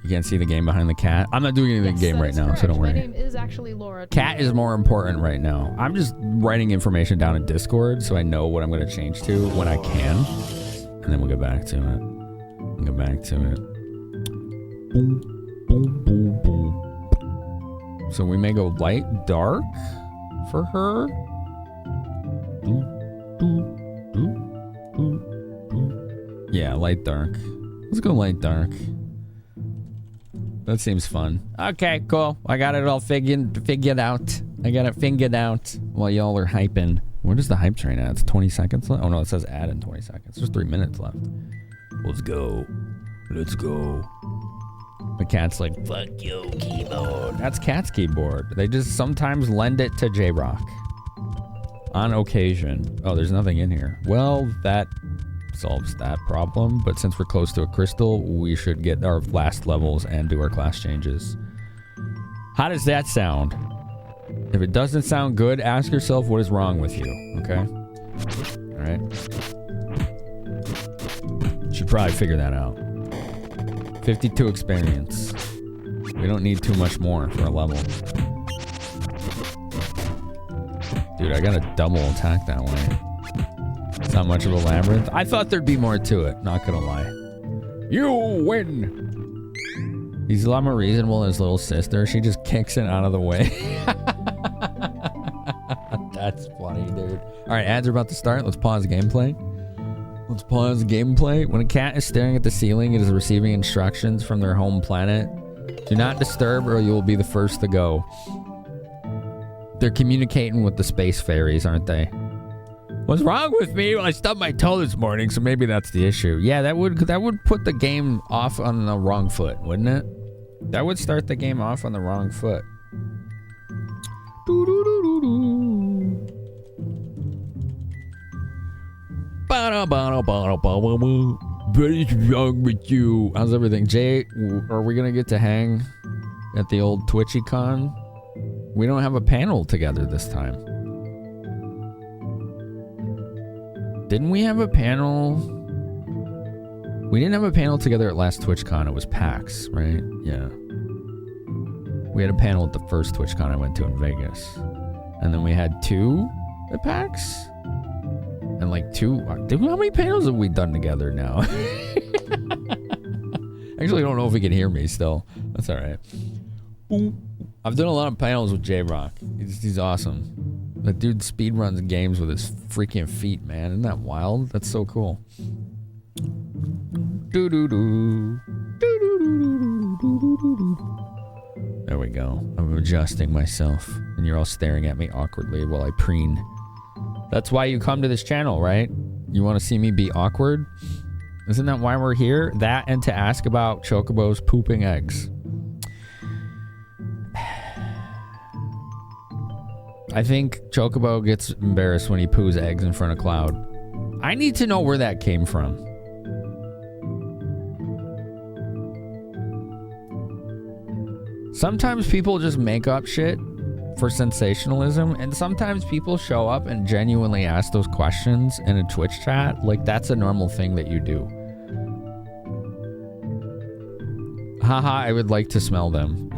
You can't see the game behind the cat. I'm not doing anything in the game right now, so don't worry. My name is actually Laura. Cat is more important right now. I'm just writing information down in Discord so I know what I'm going to change to when I can. And then we'll get back to it. Boom, boom, boom, boom. So we may go light, dark for her. Yeah, light, dark. Let's go light, dark. That seems fun. Okay, cool. I got it all figured out. I got it figured out while y'all are hyping. What is the hype train at? It's 20 seconds left? Oh no, it says add in 20 seconds. There's 3 minutes left. Let's go. Let's go. The cat's like, fuck you, keyboard. That's Cat's keyboard. They just sometimes lend it to J-Rock. On occasion. Oh, there's nothing in here. Well, that solves that problem, but since we're close to a crystal, we should get our last levels and do our class changes. How does that sound? If it doesn't sound good, ask yourself what is wrong with you, okay? Alright. Should probably figure that out. 52 experience. We don't need too much more for a level. Dude, I got a double attack that way. It's not much of a labyrinth. I thought there'd be more to it, not gonna lie. You win! He's a lot more reasonable than his little sister. She just kicks it out of the way. That's funny, dude. Alright, ads are about to start. Let's pause gameplay. When a cat is staring at the ceiling, it is receiving instructions from their home planet. Do not disturb or you will be the first to go. They're communicating with the space fairies, aren't they? What's wrong with me? Well, I stubbed my toe this morning, so maybe that's the issue. Yeah, that would put the game off on the wrong foot, wouldn't it? That would start the game off on the wrong foot. What is wrong with you? How's everything? Jay, are we gonna get to hang at the old TwitchyCon? We don't have a panel together this time. Didn't we have a panel We didn't have a panel together at last TwitchCon. It was PAX, right? Yeah. We had a panel at the first TwitchCon I went to in Vegas. And then we had 2 at PAX? And like 2... How many panels have we done together now? Actually, I don't know if he can hear me still. That's alright. I've done a lot of panels with J-Rock. He's awesome. That dude speedruns games with his freaking feet, man. Isn't that wild? That's so cool. There we go. I'm adjusting myself, and you're all staring at me awkwardly while I preen. That's why you come to this channel, right? You want to see me be awkward? Isn't that why we're here? That and to ask about chocobos pooping eggs. I think Chocobo gets embarrassed when he poos eggs in front of Cloud. I need to know where that came from. Sometimes people just make up shit for sensationalism, and sometimes people show up and genuinely ask those questions in a Twitch chat. Like, that's a normal thing that you do. Haha, I would like to smell them.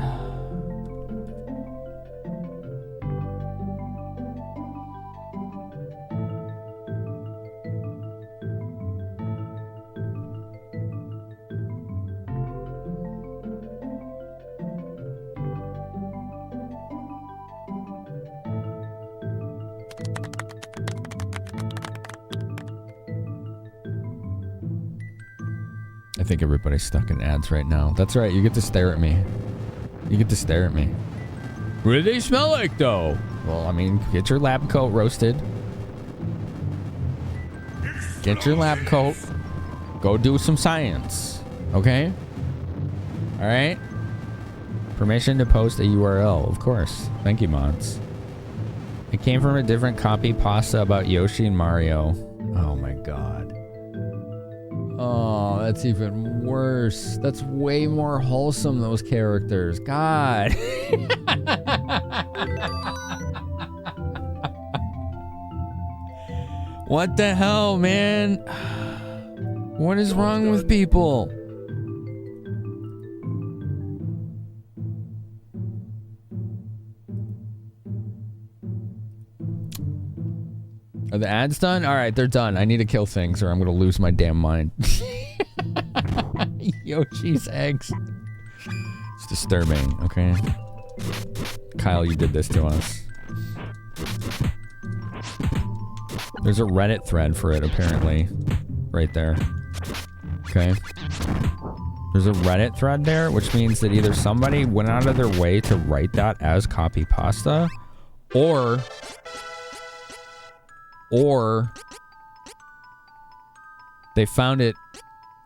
I think everybody's stuck in ads right now. That's right, you get to stare at me. You get to stare at me. What do they smell like, though? Well, I mean, get your lab coat roasted. Get your lab coat. Go do some science. Okay? Alright? Permission to post a URL, of course. Thank you, mods. It came from a different copy pasta about Yoshi and Mario. Oh my god. Oh, that's even worse. That's way more wholesome, those characters. God. What the hell, man? What is wrong with people? Are the ads done? All right, they're done. I need to kill things or I'm going to lose my damn mind. Yoshi's eggs. It's disturbing, okay? Kyle, you did this to us. There's a Reddit thread for it, apparently. Right there. Okay. There's a Reddit thread there, which means that either somebody went out of their way to write that as copy pasta, or they found it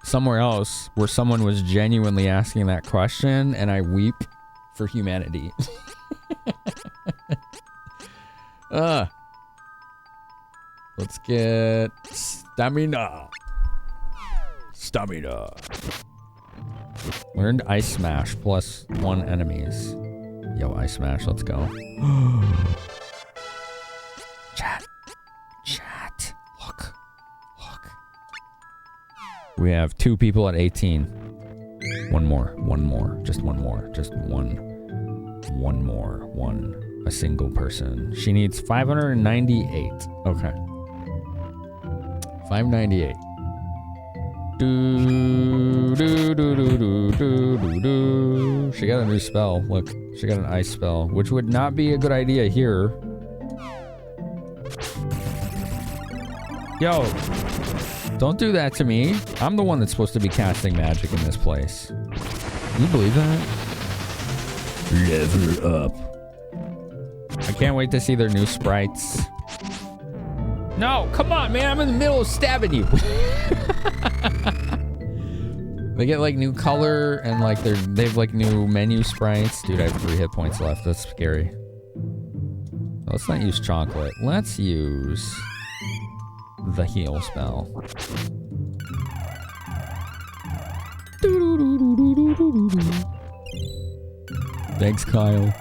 somewhere else where someone was genuinely asking that question, and I weep for humanity. Let's get stamina. Stamina. Learned Ice Smash plus 1 enemies. Yo, Ice Smash, let's go. Chat. Look. We have 2 people at 18. One more. Just one more. A single person. She needs 598. Okay. 598. She got a new spell. Look, she got an ice spell, which would not be a good idea here. Yo, don't do that to me. I'm the one that's supposed to be casting magic in this place. Can you believe that? Level up. I can't wait to see their new sprites. No, come on, man. I'm in the middle of stabbing you. They get like new color and like they have like new menu sprites. Dude, I have 3 hit points left. That's scary. Let's not use chocolate. Let's use the heal spell. Thanks, Kyle.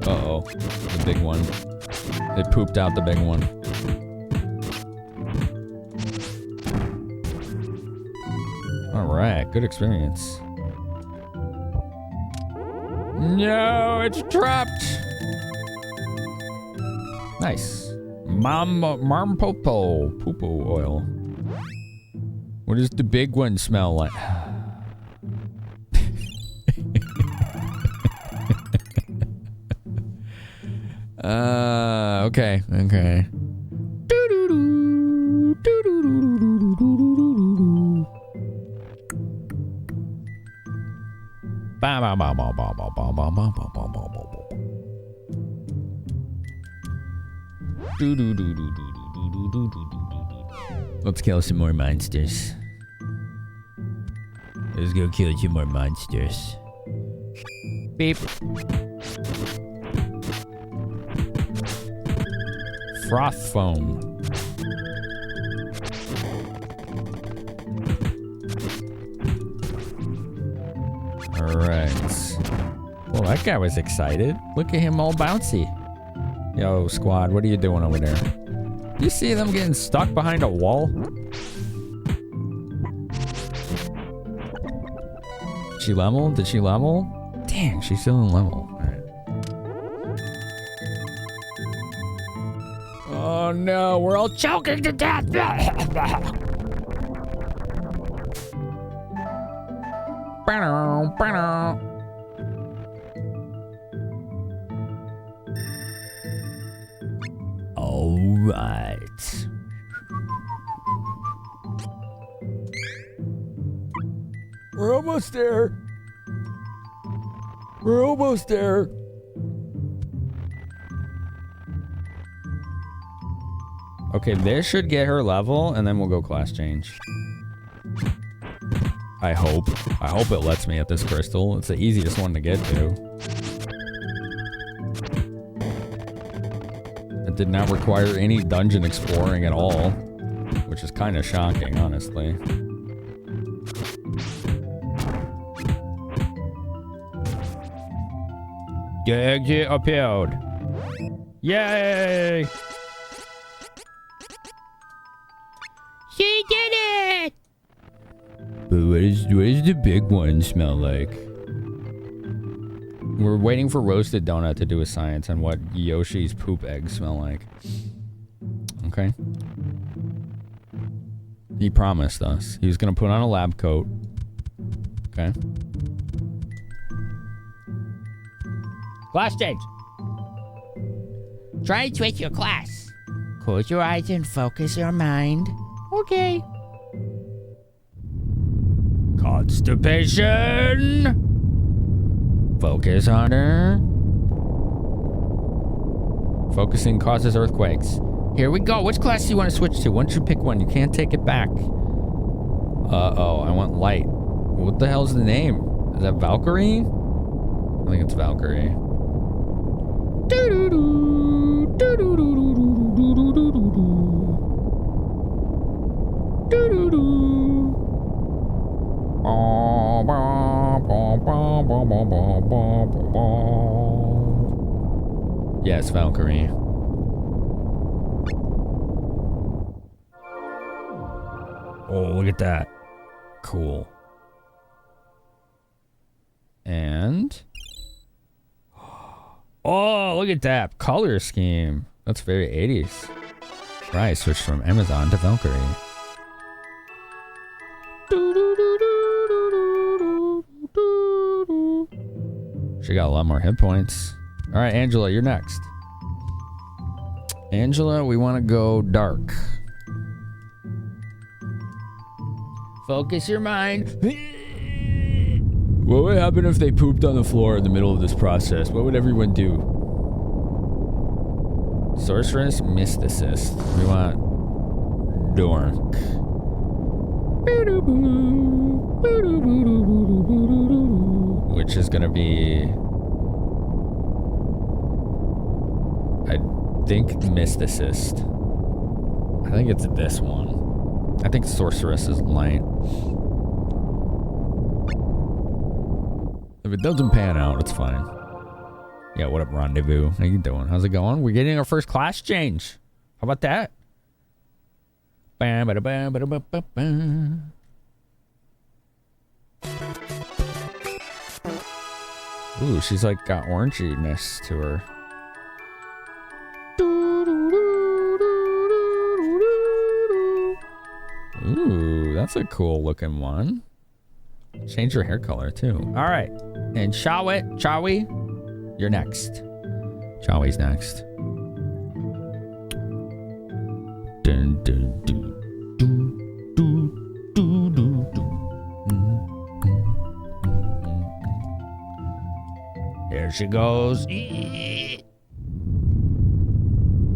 Uh-oh. Oh, the big one. They pooped out the big one. Alright, good experience. No, it's trapped! Nice. Marmpopo. Poo-poo oil. What does the big one smell like? Okay, okay. Let's kill some more monsters. Let's go kill some more monsters. Beep. Froth foam. Alright. Well, that guy was excited. Look at him all bouncy. Yo, squad, what are you doing over there? You see them getting stuck behind a wall? Did she level? Did she level? Dang, she's still in level. Alright. Oh no, we're all choking to death! Alright. We're almost there. We're almost there. Okay, this should get her level, and then we'll go class change. I hope. I hope it lets me at this crystal. It's the easiest one to get to. It did not require any dungeon exploring at all, which is kind of shocking, honestly. The exit appeared. Yay! She did it! But what does the big one smell like? We're waiting for Roasted Donut to do a science on what Yoshi's poop eggs smell like. Okay. He promised us. He was going to put on a lab coat. Okay. Class change. Try and switch your class. Close your eyes and focus your mind. Okay. Constipation! Focus on her. Focusing causes earthquakes. Here we go. Which class do you want to switch to? Once you pick one, you can't take it back. Uh-oh, I want light. What the hell's the name? Is that Valkyrie? I think it's Valkyrie. Yes, Valkyrie. Oh, look at that. Cool. And... oh, look at that. Color scheme. That's very 80s. Right, switched from Amazon to Valkyrie. She got a lot more hit points. All right, Angela, you're next. Angela, we want to go dark. Focus your mind. What would happen if they pooped on the floor in the middle of this process? What would everyone do? Sorceress, Mysticist. We want Dork. Which is gonna be... I think Mysticist. I think it's this one. I think Sorceress is light. If it doesn't pan out, it's fine. Yeah, what up, Rendezvous? How you doing? How's it going? We're getting our first class change. How about that? Bam, bada, bam, bada, ba, ba, ba. Ooh, she's like got oranginess to her. Ooh, that's a cool looking one. Change your hair color too. All right, and Chawi, you're next. Chawi's next. Dun, dun, dun, dun, dun, dun, dun, dun. Here she goes.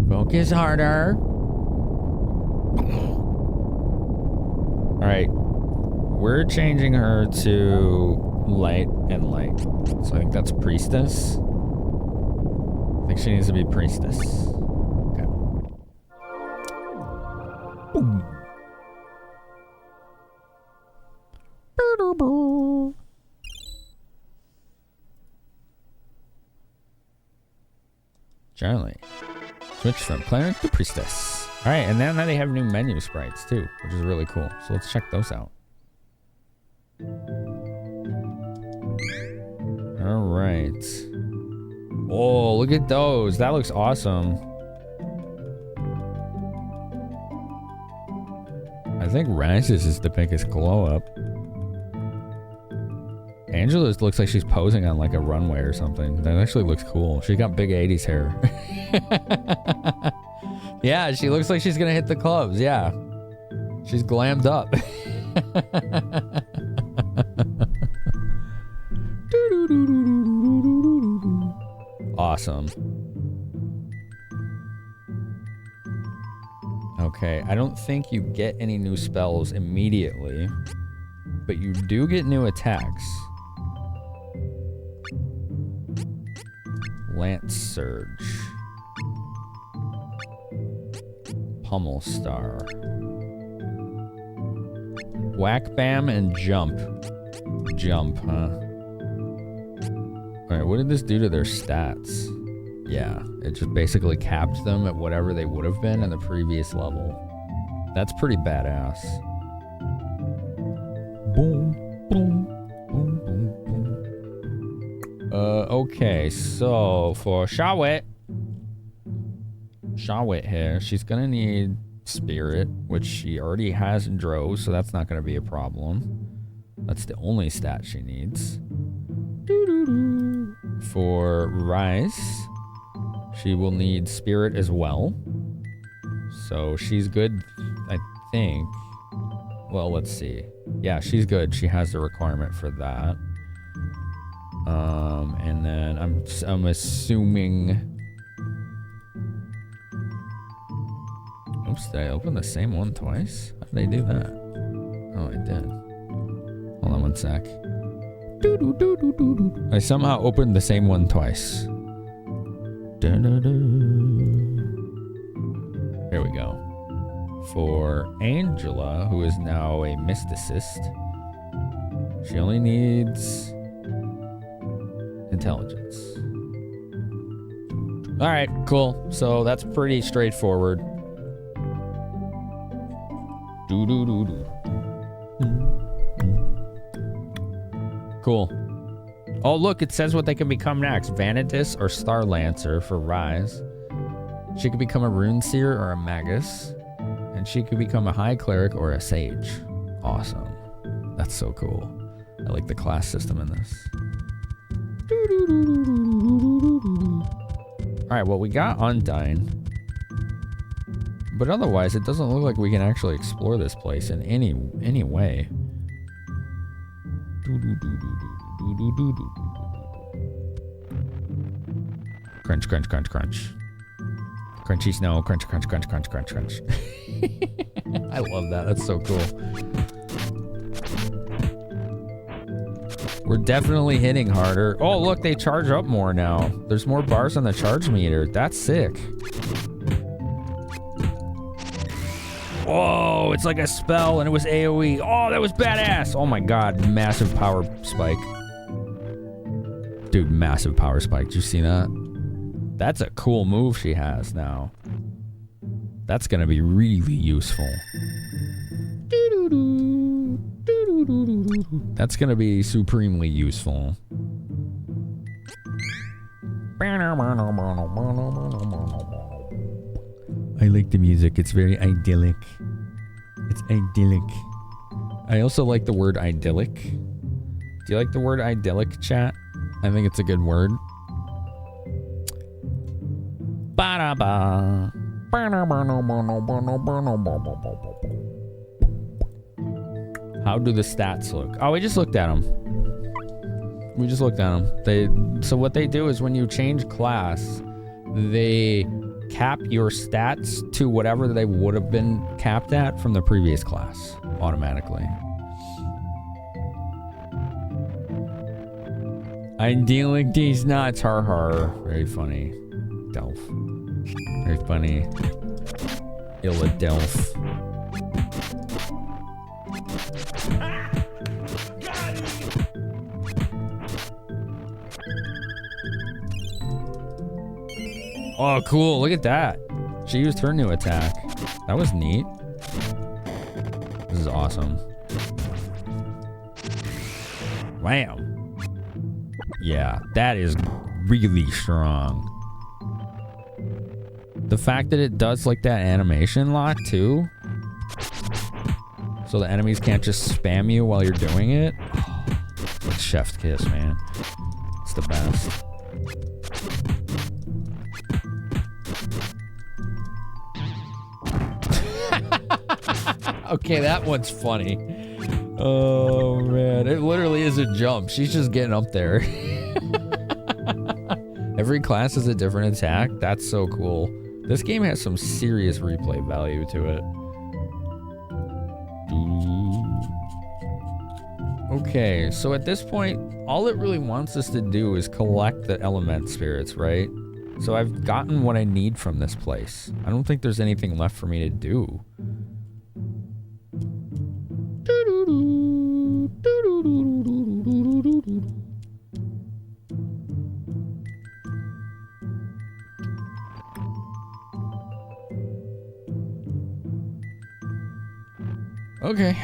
Focus harder. All right, we're changing her to light and light. So I think that's priestess. I think she needs to be priestess. Okay. Boom. Charlie. Switch from cleric to priestess. All right, and then they have new menu sprites too, which is really cool. So let's check those out. All right. Oh, look at those. That looks awesome. I think Rises is the biggest glow up. Angela's looks like she's posing on like a runway or something. That actually looks cool. She got big 80s hair. Yeah, she looks like she's gonna hit the clubs. Yeah. She's glammed up. Awesome. Okay, I don't think you get any new spells immediately, but you do get new attacks. Lance Surge. Pummel Star. Whack Bam and Jump. Jump, huh? Alright, what did this do to their stats? Yeah, it just basically capped them at whatever they would have been in the previous level. That's pretty badass. Boom, boom, boom, boom, boom. Okay, so for Shawit here, she's gonna need Spirit, which she already has in Drow, so that's not gonna be a problem. That's the only stat she needs. For Rise, she will need Spirit as well. So she's good, I think. Well, let's see. Yeah, she's good. She has the requirement for that. And then I'm assuming. Oops, did I open the same one twice? How did I do that? Oh, I did. Hold on one sec. I somehow opened the same one twice. Here we go. For Angela, who is now a mysticist, she only needs intelligence. All right, cool. So that's pretty straightforward. Cool. Oh, look, it says what they can become next. Vanitas or Star Lancer for Rise. She could become a Rune Seer or a Magus. And she could become a High Cleric or a Sage. Awesome. That's so cool. I like the class system in this. Alright, well, we got Undyne. But otherwise, it doesn't look like we can actually explore this place in any way. Crunch, crunch, crunch, crunch. Crunchy snow, crunch, crunch, crunch, crunch, crunch, crunch. I love that. That's so cool. We're definitely hitting harder. Oh, look, they charge up more now. There's more bars on the charge meter. That's sick. Whoa, it's like a spell and it was AoE. Oh, that was badass. Oh my god, massive power spike. Dude, massive power spike. Did you see that? That's a cool move she has now. That's gonna be really useful. That's gonna be supremely useful. I like the music. It's very idyllic. It's idyllic. I also like the word idyllic. Do you like the word idyllic, chat? I think it's a good word. Ba-da-ba. How do the stats look? Oh, we just looked at them. We just looked at them. So what they do is when you change class, they cap your stats to whatever they would have been capped at from the previous class automatically. Idyllic these nuts, har har. Very funny. Delph. Very funny. Illa Delph. Oh, cool. Look at that. She used her new attack. That was neat. This is awesome. Wow. Yeah, that is really strong. The fact that it does like that animation lock too. So the enemies can't just spam you while you're doing it. Oh, it's like chef's kiss, man. It's the best. Okay, that one's funny. Oh, man. It literally is a jump. She's just getting up there. Every class is a different attack. That's so cool. This game has some serious replay value to it. Okay, so at this point, all it really wants us to do is collect the element spirits, right? So I've gotten what I need from this place. I don't think there's anything left for me to do. Okay.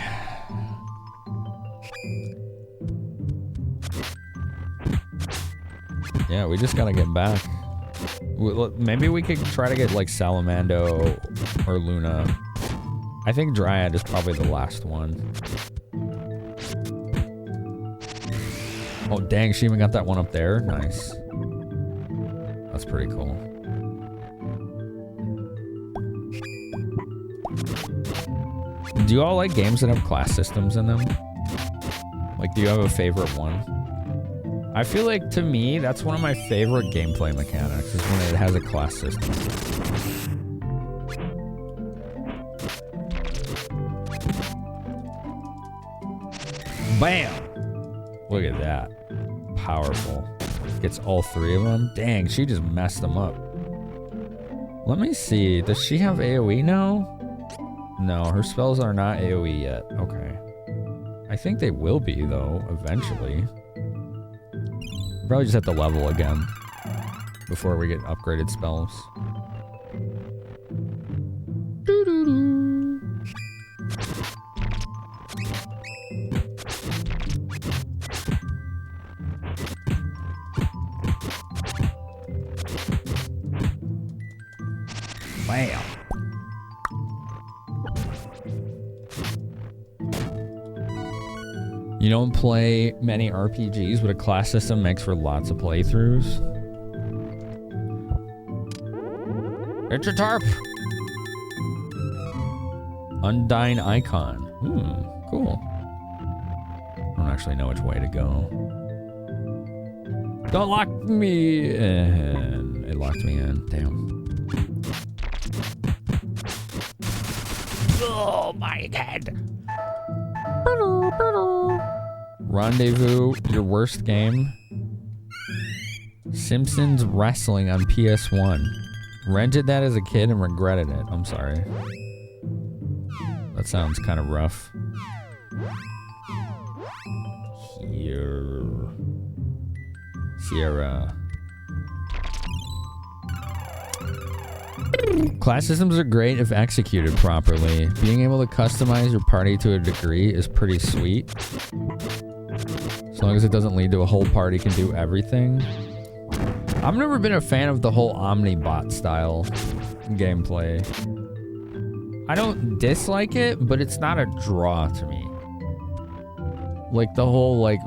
Yeah, we just gotta get back. Maybe we could try to get like Salamando or Luna. I think Dryad is probably the last one. Oh dang, she even got that one up there. Nice. That's pretty cool. Do you all like games that have class systems in them? Like, do you have a favorite one? I feel like, to me, that's one of my favorite gameplay mechanics, is when it has a class system. Bam! Look at that. Powerful. Gets all three of them. Dang, she just messed them up. Let me see. Does she have AoE now? No, her spells are not AoE yet. Okay. I think they will be, though, eventually. Probably just have to level again before we get upgraded spells. Wow. You don't play many RPGs, but a class system makes for lots of playthroughs. It's a tarp. Undying Icon. Cool. I don't actually know which way to go. Don't lock me in. It locked me in. Damn. Oh my god. Rendezvous, your worst game. Simpsons Wrestling on PS1. Rented that as a kid and regretted it. I'm sorry. That sounds kind of rough. Here. Sierra. Class systems are great if executed properly. Being able to customize your party to a degree is pretty sweet. As long as it doesn't lead to a whole party can do everything. I've never been a fan of the whole Omnibot style gameplay. I don't dislike it, but it's not a draw to me. Like the whole like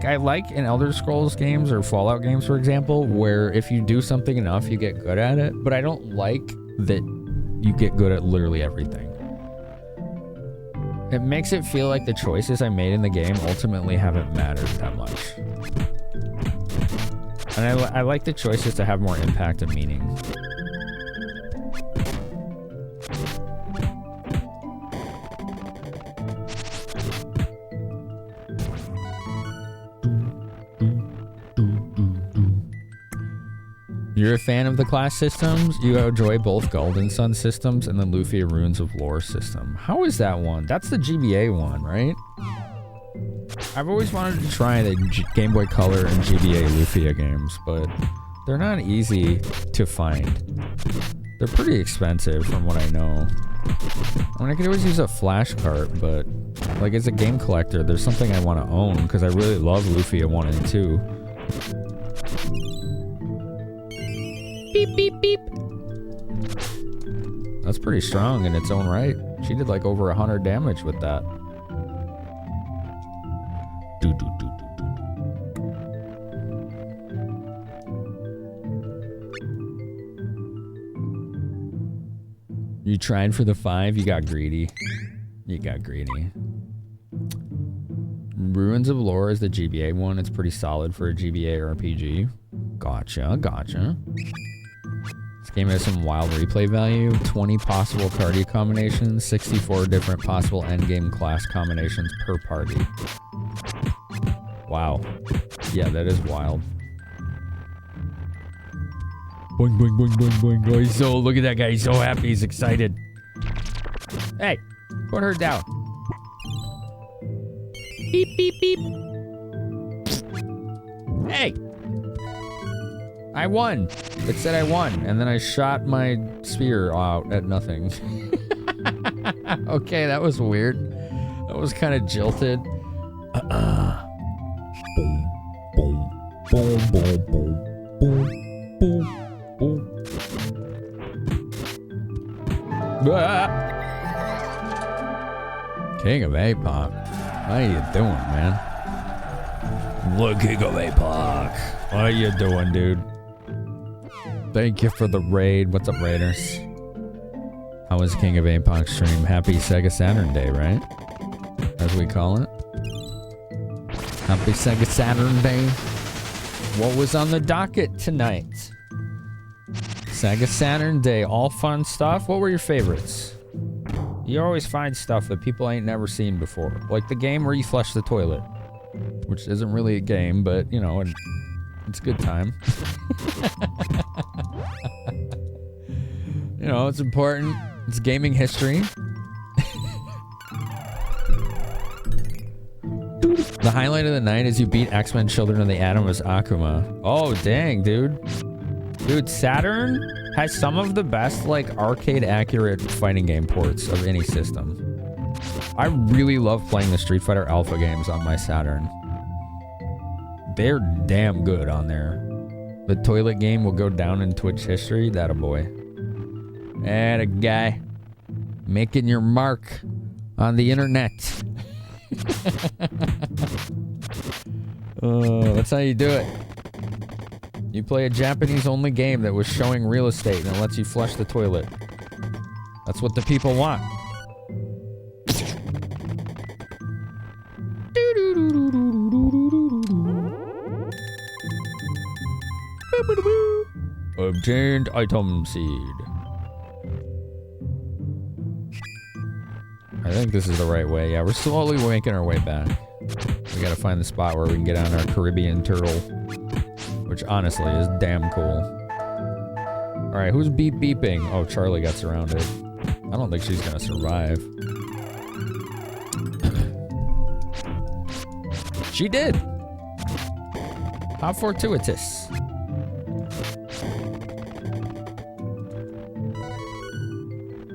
I like in Elder Scrolls games or Fallout games, for example, where if you do something enough, you get good at it. But I don't like that you get good at literally everything. It makes it feel like the choices I made in the game ultimately haven't mattered that much. And I like the choices to have more impact and meaning. You're a fan of the class systems? You enjoy both Golden Sun systems and the Lufia Runes of Lore system. How is that one? That's the GBA one, right? I've always wanted to try the Game Boy Color and GBA Lufia games, but they're not easy to find. They're pretty expensive from what I know. I mean, I could always use a flash cart, but like as a game collector, there's something I want to own because I really love Lufia 1 and 2. Beep, beep, beep. That's pretty strong in its own right. She did like over 100 damage with that. You tried for the 5, you got greedy. You got greedy. Ruins of Lore is the GBA one. It's pretty solid for a GBA RPG. Gotcha, gotcha. This game has some wild replay value. 20 possible cardio combinations, 64 different possible endgame class combinations per party. Wow. Yeah, that is wild. Boing, boing, boing, boing, boing. Oh, he's so, look at that guy. He's so happy. He's excited. Hey, put her down. Beep, beep, beep. Hey. I won. It said I won. And then I shot my spear out at nothing. Okay, that was weird. That was kind of jilted. Boom, boom, boom, boom, boom, boom, boom. Ooh. Ah. King of APOC. How you doing, man? Look, King of APOC. How you doing, dude? Thank you for the raid. What's up, Raiders? How was King of APOC stream? Happy Sega Saturn Day, right? As we call it. Happy Sega Saturn Day. What was on the docket tonight? Sega Saturn Day, all fun stuff. What were your favorites? You always find stuff that people ain't never seen before. Like the game where you flush the toilet. Which isn't really a game, but, you know, it's a good time. You know, it's important. It's gaming history. The highlight of the night is you beat X-Men Children of the Atom as Akuma. Oh, dang, dude. Dude, Saturn has some of the best, like, arcade-accurate fighting game ports of any system. I really love playing the Street Fighter Alpha games on my Saturn. They're damn good on there. The toilet game will go down in Twitch history. That a boy. And a guy making your mark on the internet. That's how you do it. You play a Japanese-only game that was showing real estate and it lets you flush the toilet. That's what the people want. Obtained item seed. I think this is the right way. Yeah, we're slowly making our way back. We gotta find the spot where we can get on our Caribbean turtle. Which honestly is damn cool. Alright, who's beeping? Oh, Charlie got surrounded. I don't think she's gonna survive. She did! How fortuitous.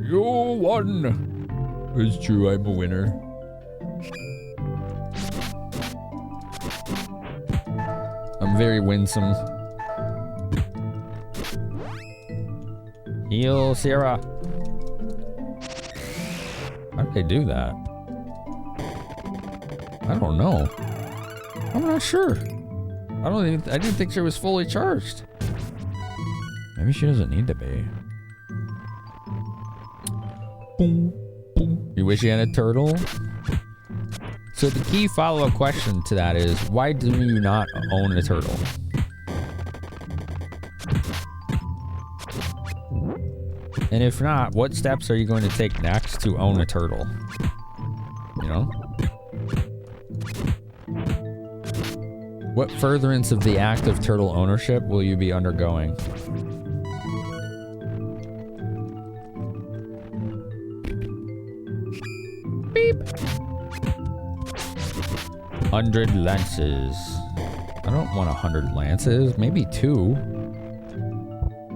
You won. It's true, I'm a winner. I'm very winsome. Heal Sierra. How did they do that? I don't know. I'm not sure. I didn't think she was fully charged. Maybe she doesn't need to be. Boom, boom. You wish you had a turtle? So the key follow-up question to that is, why do you not own a turtle? And if not, what steps are you going to take next to own a turtle? You know? What furtherance of the act of turtle ownership will you be undergoing? Beep. 100 lances. I don't want 100 lances. Maybe 2.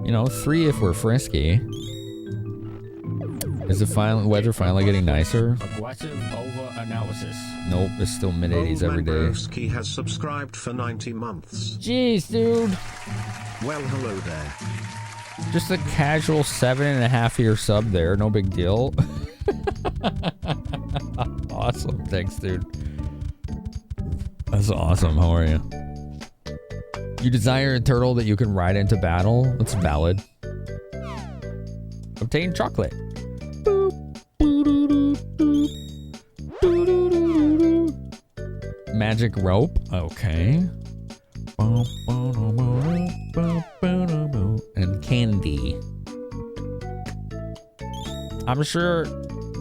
You know, 3 if we're frisky. Is the weather finally getting nicer? Aggressive over-analysis. Nope, it's still mid-80s every day. Mandrowski has subscribed for 90 months. Jeez, dude. Well, hello there. Just a casual 7.5-year sub there. No big deal. Awesome. Thanks, dude. That's awesome. How are you? You desire a turtle that you can ride into battle? That's valid. Obtain chocolate. Magic rope. Okay. And candy. I'm sure,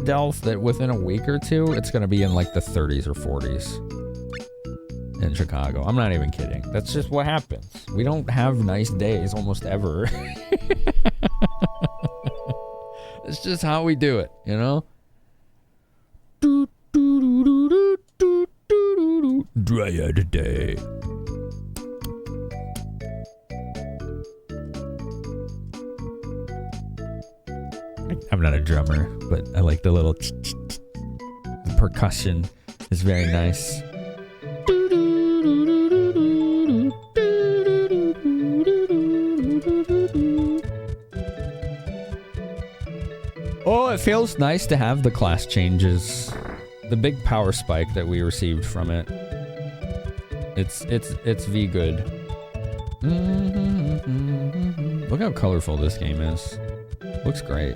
Delph, that within a week or two, it's going to be in like the 30s or 40s in Chicago. I'm not even kidding. That's just what happens. We don't have nice days almost ever. It's just how we do it, you know? Dryad day. I'm not a drummer, but I like the little the percussion is very nice. Oh, it feels nice to have the class changes. The big power spike that we received from it. It's V good. Look how colorful this game is. Looks great.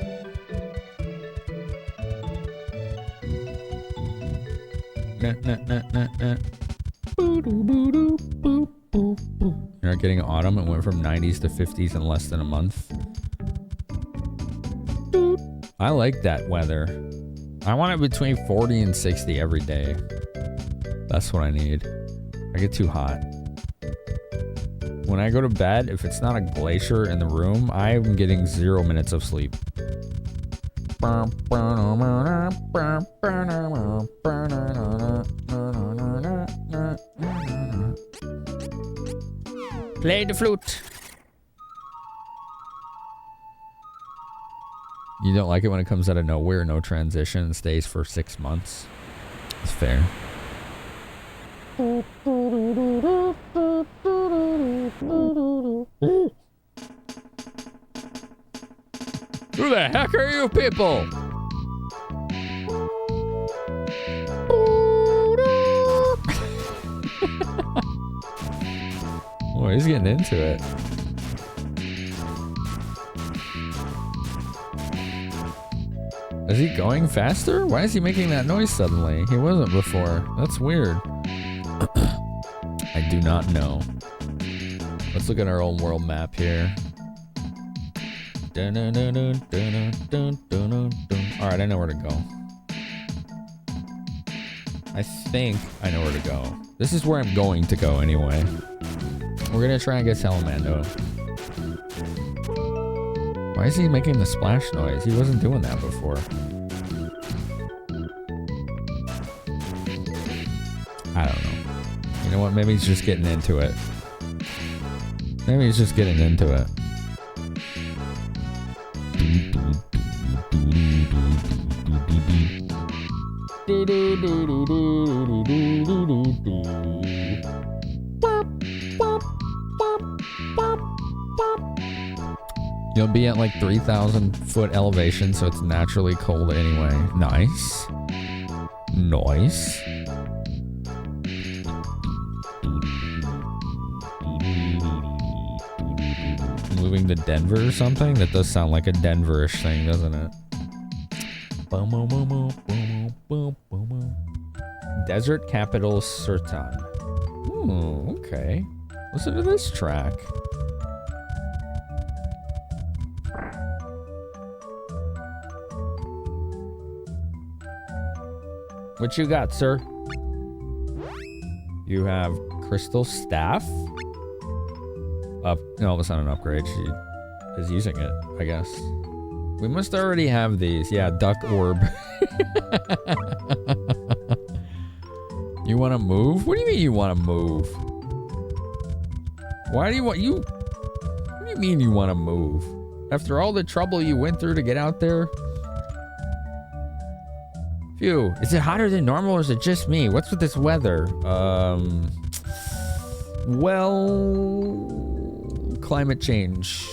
You're not getting autumn. It went from 90s to 50s in less than a month. I like that weather. I want it between 40 and 60 every day. That's what I need. I get too hot. When I go to bed, if it's not a glacier in the room, I'm getting 0 minutes of sleep. Play the flute. You don't like it when it comes out of nowhere, no transition, stays for 6 months. It's fair. Who the heck are you people? Oh, he's getting into it. Is he going faster? Why is he making that noise suddenly? He wasn't before. That's weird. I do not know. Let's look at our own world map here. Alright, I know where to go. I think I know where to go. This is where I'm going to go anyway. We're gonna try and get Salamando. Why is he making the splash noise? He wasn't doing that before. I don't know. You know what? Maybe he's just getting into it. Maybe he's just getting into it. You'll be at like 3,000 foot elevation, so it's naturally cold anyway. Nice. Nice. Moving to Denver or something? That does sound like a Denver-ish thing, doesn't it? Desert capital Sertan. Oh, okay. Listen to this track. What you got, sir? You have crystal staff? No, that's not an upgrade. She is using it, I guess. We must already have these. Yeah, duck orb. You want to move? What do you mean you want to move? Why do you want you? What do you mean you want to move? After all the trouble you went through to get out there? Phew. Is it hotter than normal or is it just me? What's with this weather? Well... Climate change.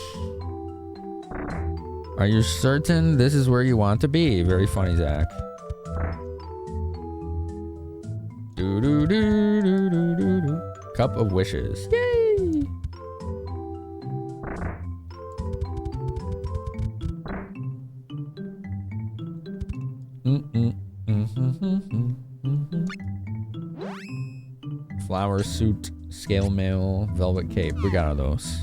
Are you certain this is where you want to be? Very funny, Zach. Do do do do do do do. Cup of wishes. Yay! Flower suit, scale mail, velvet cape. We got all those.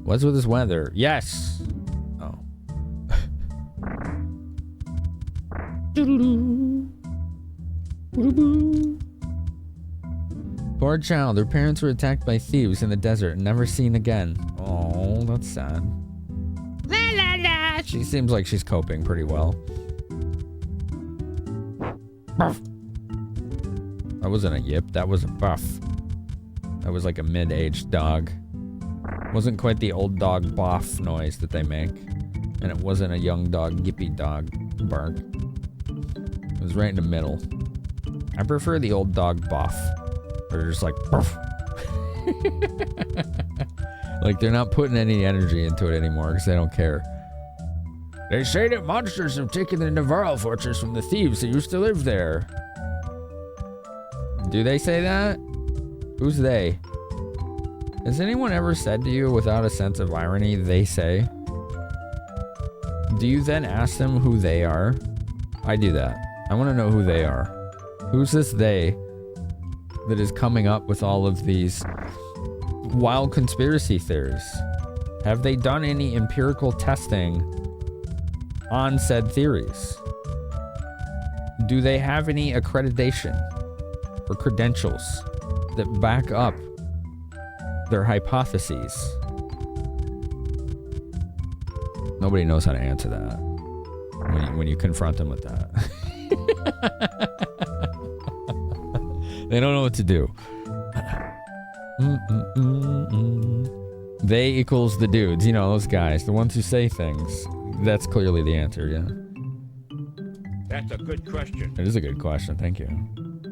What's with this weather? Yes. Oh. Poor child. Her parents were attacked by thieves in the desert and never seen again. Oh, that's sad. La la la. She seems like she's coping pretty well. Buff. That wasn't a yip. That was a buff. That was like a mid-aged dog. Wasn't quite the old dog boff noise that they make. And it wasn't a young dog yippy dog bark. It was right in the middle. I prefer the old dog boff. They're just like boof. Like they're not putting any energy into it anymore because they don't care. They say that monsters have taken the Navarro fortress from the thieves that used to live there. Do they say that? Who's they? Has anyone ever said to you without a sense of irony, they say? Do you then ask them who they are? I do that. I want to know who they are. Who's this they that is coming up with all of these wild conspiracy theories? Have they done any empirical testing on said theories? Do they have any accreditation or credentials that back up their hypotheses? Nobody knows how to answer that when you confront them with that. They don't know what to do. They equals the dudes, you know, those guys, the ones who say things. That's clearly the answer, yeah. That's a good question. It is a good question, thank you.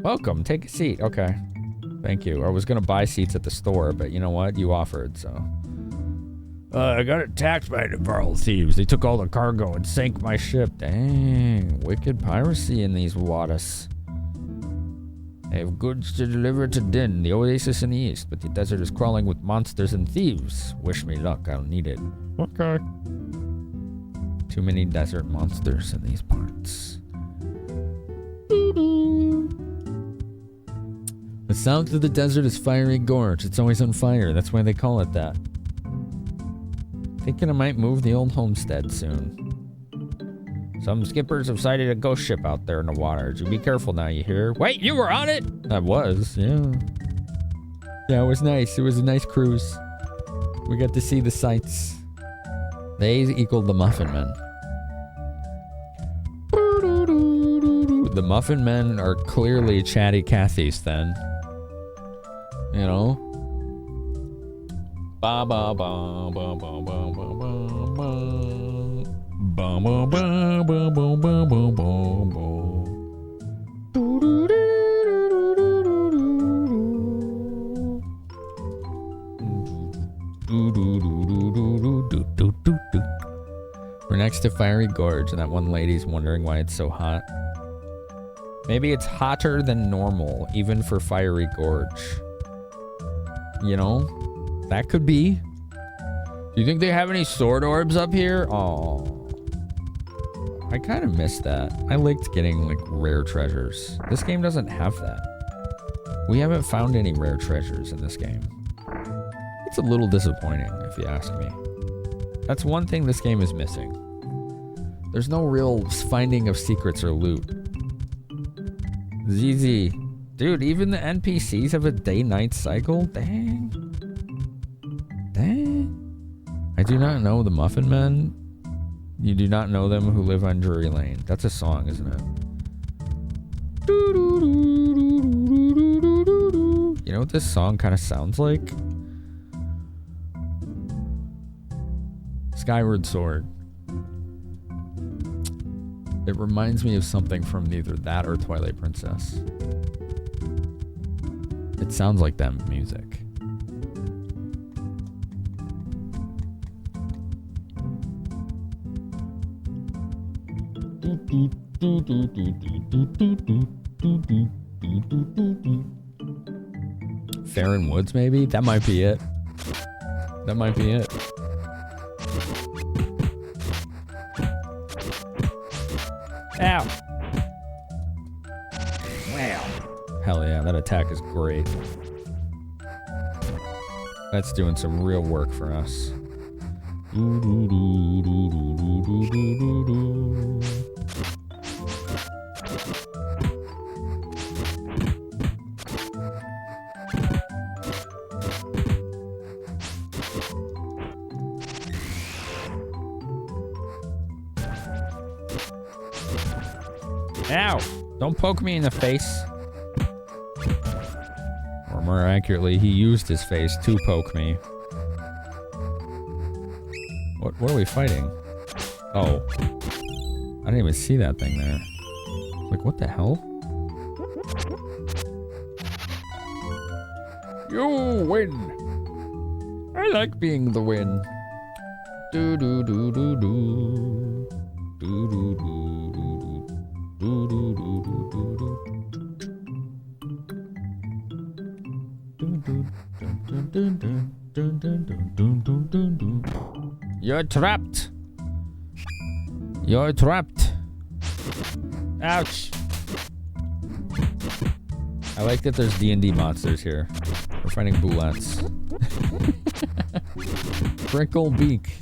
Welcome, take a seat. Okay. Thank you. I was going to buy seats at the store, but you know what? You offered, so. I got attacked by the Navarro thieves. They took all the cargo and sank my ship. Dang, wicked piracy in these waters. I have goods to deliver to Din, the oasis in the east, but the desert is crawling with monsters and thieves. Wish me luck, I'll need it. Okay. Too many desert monsters in these parts. The south of the desert is Fiery Gorge. It's always on fire. That's why they call it that. Thinking I might move the old homestead soon. Some skippers have sighted a ghost ship out there in the waters. You be careful now, you hear? Wait, you were on it? I was, yeah. Yeah, it was nice. It was a nice cruise. We got to see the sights. They equaled the Muffin Men. The Muffin Men are clearly chatty Cathys then. You know? Ba ba ba ba ba ba ba ba ba. Ba ba ba ba ba ba ba ba ba. We're next to Fiery Gorge, and that one lady's wondering why it's so hot. Maybe it's hotter than normal, even for Fiery Gorge. You know? That could be. Do you think they have any sword orbs up here? Oh, I kind of missed that. I liked getting like rare treasures. This game doesn't have that. We haven't found any rare treasures in this game. It's a little disappointing, if you ask me. That's one thing this game is missing. There's no real finding of secrets or loot. ZZ. Dude, even the NPCs have a day-night cycle? Dang. Dang. I do not know the Muffin Men. You do not know them who live on Drury Lane. That's a song, isn't it? You know what this song kind of sounds like? Skyward Sword. It reminds me of something from either that or Twilight Princess. It sounds like them music. Farron Woods, maybe? That might be it. That might be it. Ow! Wow. Hell yeah, that attack is great. That's doing some real work for us. Ow! Don't poke me in the face. Or more accurately, he used his face to poke me. What are we fighting? Oh. I didn't even see that thing there. Like, what the hell? You win! I like being the win. Do do do do do. Do do do do do do do do do do. You're trapped. You're trapped. Ouch. I like that there's D&D monsters here. We're fighting boulettes. Prickle beak.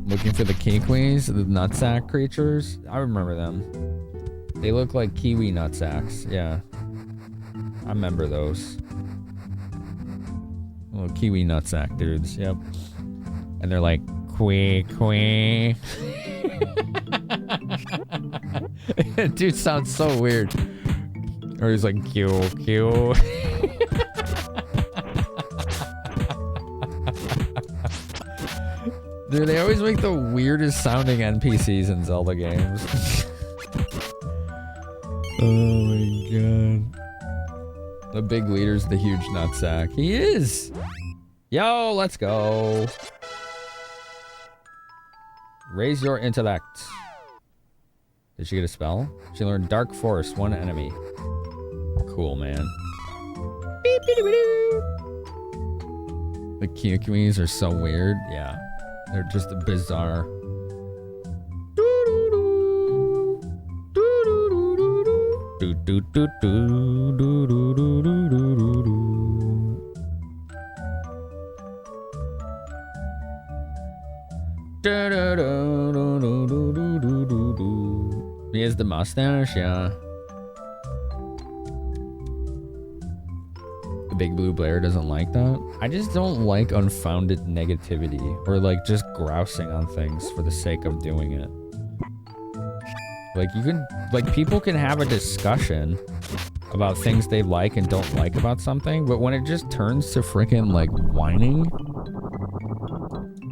Looking for the kiwis, the nutsack creatures. I remember them. They look like kiwi nutsacks. Yeah. I remember those. Little kiwi nutsack dudes. Yep. And they're like, quee. Dude sounds so weird. Or he's like, Q. Dude, they always make the weirdest sounding NPCs in Zelda games. Oh my god. The big leader's the huge nutsack. He is! Yo, let's go. Raise your intellect. Did she get a spell? She learned Dark Force, one enemy. Cool, man. The kiwis are so weird. Yeah. They're just bizarre. He has the mustache, yeah. The big blue Blair doesn't like that. I just don't like unfounded negativity or like just grousing on things for the sake of doing it. Like you can, like people can have a discussion about things they like and don't like about something, but when it just turns to freaking like whining,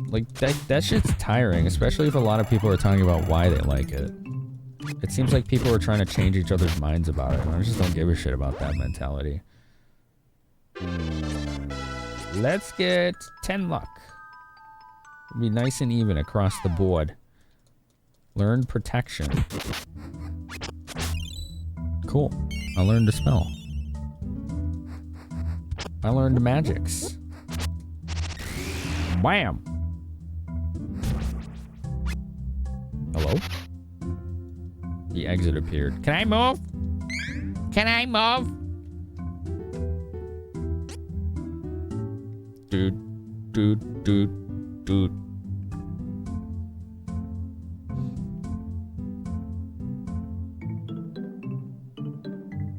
like that shit's tiring, especially if a lot of people are talking about why they like it. It seems like people are trying to change each other's minds about it, and I just don't give a shit about that mentality. Let's get 10 luck. It'll be nice and even across the board. Learn protection. Cool. I learned a spell. I learned magics. Wham! Hello? The exit appeared. Can I move? Can I move? Dude.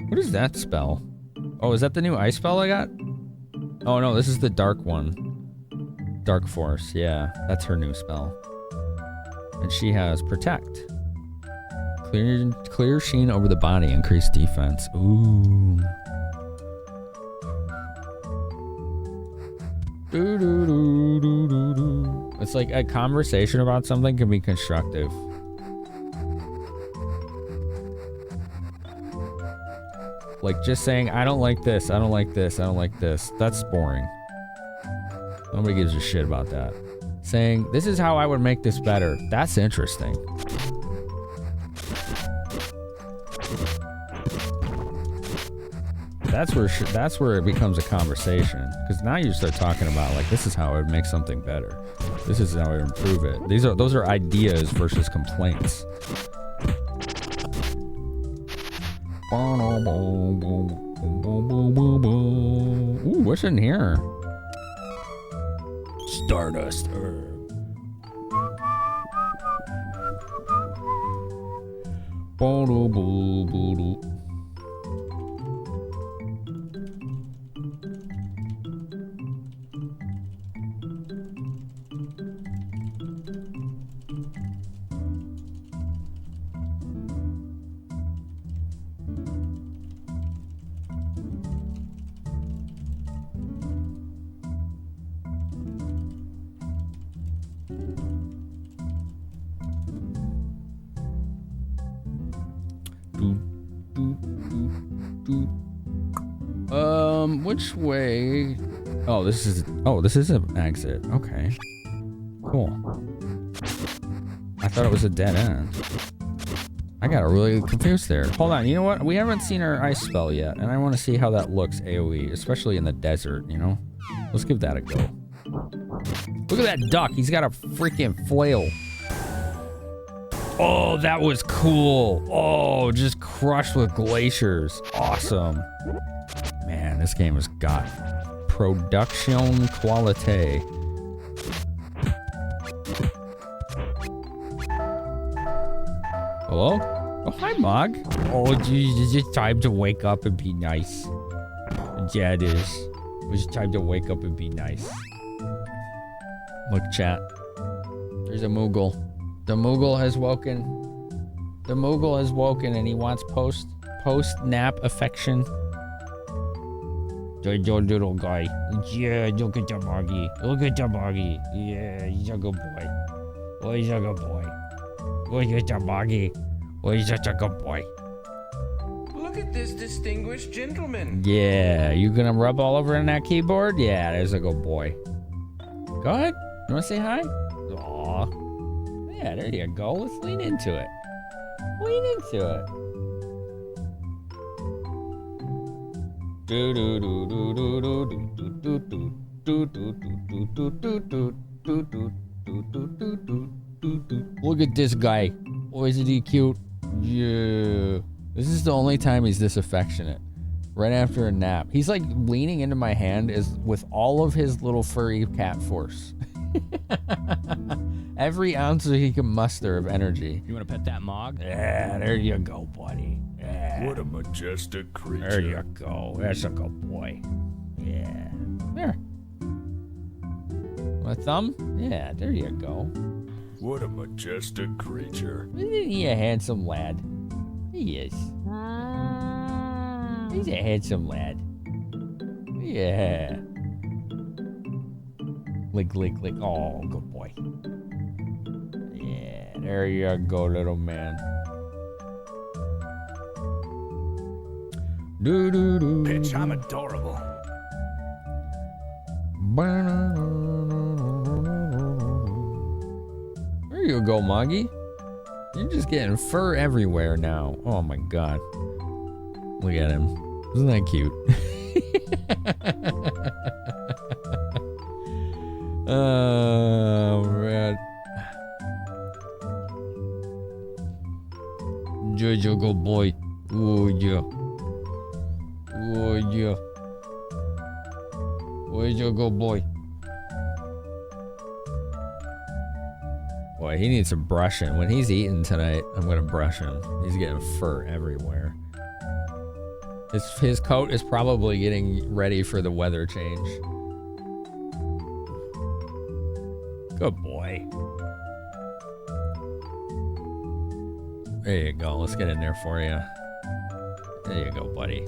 What is that spell? Oh, is that the new ice spell I got? Oh no, this is the dark one. Dark Force, yeah. That's her new spell. And she has Protect. Clear sheen over the body, increased defense. Ooh. It's like a conversation about something can be constructive. Like just saying, I don't like this, I don't like this, I don't like this. That's boring. Nobody gives a shit about that. Saying, this is how I would make this better. That's interesting. That's where it becomes a conversation. Because now you start talking about like, this is how I would make something better. This is how I would improve it. Those are ideas versus complaints. Ooh, what's in here? Stardust herb. Which way? Oh, this is an exit. Okay. Cool. I thought it was a dead end. I got really confused there. Hold on, you know what? We haven't seen our ice spell yet, and I want to see how that looks AoE, especially in the desert, you know? Let's give that a go. Look at that duck. He's got a freaking flail. Oh, that was cool. Oh, just crushed with glaciers. Awesome. Man, this game has got production quality. Hello? Oh, hi, Mog. Oh, geez, it's just time to wake up and be nice. Yeah, it is. It's time to wake up and be nice. Look, chat. There's a Moogle. The Moogle has woken. The Moogle has woken and he wants post-nap affection. The little guy. Yeah, look at the Moggy. Look at the Moggy. Yeah, he's a good boy. Oh, he's a good boy. Look at the Moggy. Oh, he's such a good boy. Look at this distinguished gentleman. Yeah, you gonna rub all over in that keyboard? Yeah, there's a good boy. Go ahead. You wanna say hi? Aw. Yeah, there you go. Let's lean into it. Lean into it. Look at this guy. Oh, isn't he cute? Yeah. This is the only time he's this affectionate. Right after a nap. He's like leaning into my hand with all of his little furry cat force. Every ounce that he can muster of energy. You want to pet that Mog? Yeah, there you go, buddy. Yeah. What a majestic creature. There you go. That's a good boy. Yeah. There. My thumb? Yeah, there you go. What a majestic creature. Isn't he a handsome lad? He is. He's a handsome lad. Yeah. Lick, lick, lick. Oh, good boy. Yeah, there you go, little man. Do do do. Bitch, I'm adorable. There you go, Moggy. You're just getting fur everywhere now. Oh my god. Look at him. Isn't that cute? Oh man. Jojo, good boy. Oh yeah. Oh yeah. Where's your good boy? Boy, he needs some brushing. When he's eating tonight, I'm gonna brush him. He's getting fur everywhere. His coat is probably getting ready for the weather change. Good boy. There you go. Let's get in there for you. There you go, buddy.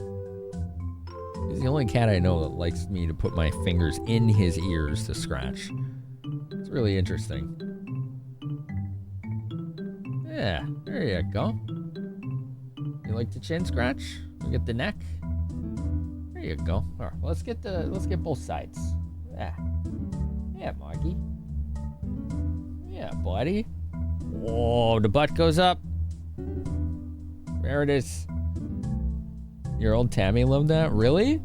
He's the only cat I know that likes me to put my fingers in his ears to scratch. It's really interesting. Yeah, there you go. You like the chin scratch? You get the neck? There you go. All right, let's get both sides. Yeah. Yeah, Moggy. Yeah, buddy. Whoa, the butt goes up. There it is. Your old Tammy loved that? Really?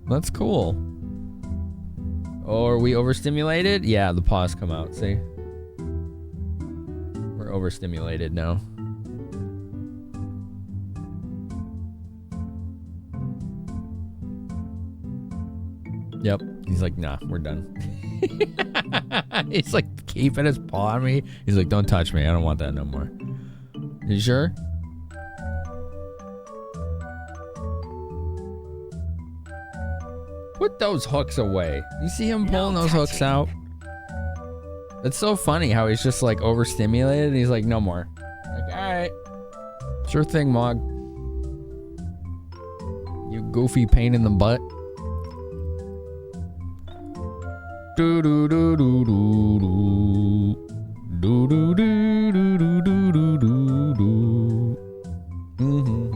That's cool. Oh, are we overstimulated? Yeah, the paws come out, see? We're overstimulated now. Yep. He's like, nah, we're done. He's like keeping his paw on me. He's like, don't touch me. I don't want that no more. You sure? Put those hooks away. You see him pulling those hooks out? It's so funny how he's just like overstimulated and he's like, no more. Like, alright. Sure thing, Mog. You goofy pain in the butt. Do do do do do do. Do do do do do do do do do. Mm-hmm.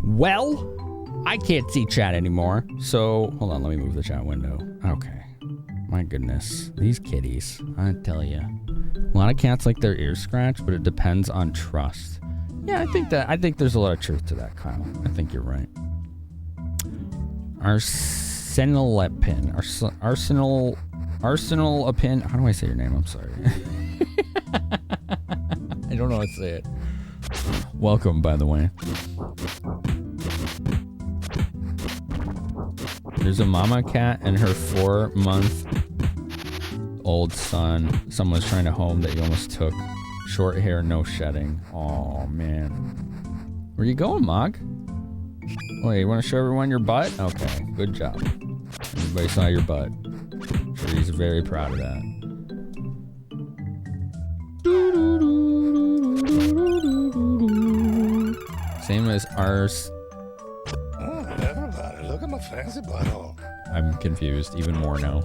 Well, I can't see chat anymore, so hold on, let me move the chat window. Okay. My goodness, these kitties, I tell you. A lot of cats like their ears scratched, but it depends on trust. Yeah, I think there's a lot of truth to that, Kyle. I think you're right. Arsenalpin. Arsenalpin. How do I say your name? I'm sorry. I don't know how to say it. Welcome, by the way. There's a mama cat and her 4-month-old son. Someone's trying to home that you almost took. Short hair, no shedding. Oh man. Where you going, Mog? Wait, you want to show everyone your butt? Okay, good job. Everybody saw your butt. I'm sure he's very proud of that. Same as ours. Oh, everybody, look at my fancy butthole. I'm confused even more now.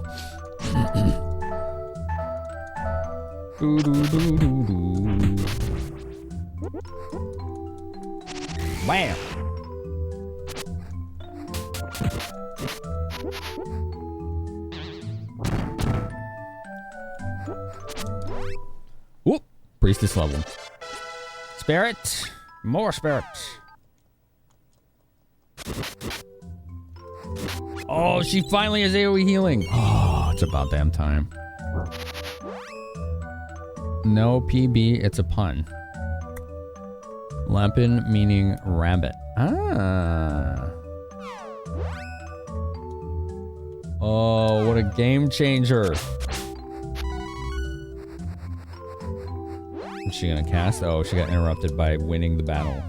Bam! Whoop! Priestess level. Spirit! More spirits! Oh, she finally has AoE healing. Oh, it's about damn time. No PB, it's a pun. Lampin meaning rabbit. Ah. Oh, what a game changer. Is she gonna cast? Oh, she got interrupted by winning the battle.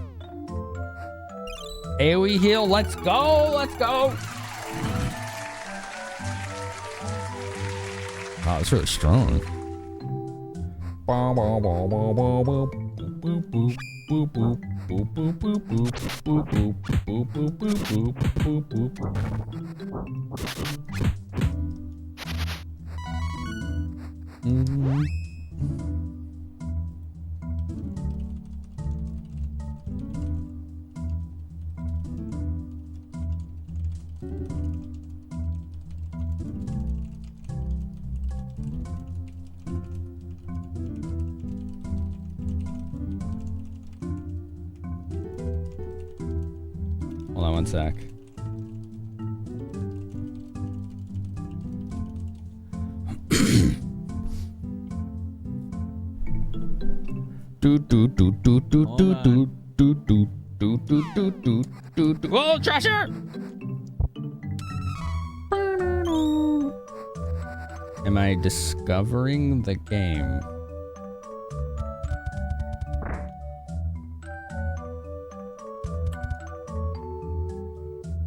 AoE heal, let's go, let's go. Wow, that's really strong. Hold on one sec. Oh, treasure! Am I discovering the game?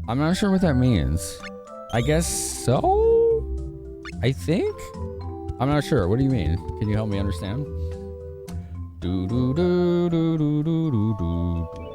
I'm not sure what that means. I guess so? I think? I'm not sure. What do you mean? Can you help me understand? Do do do do do do do do.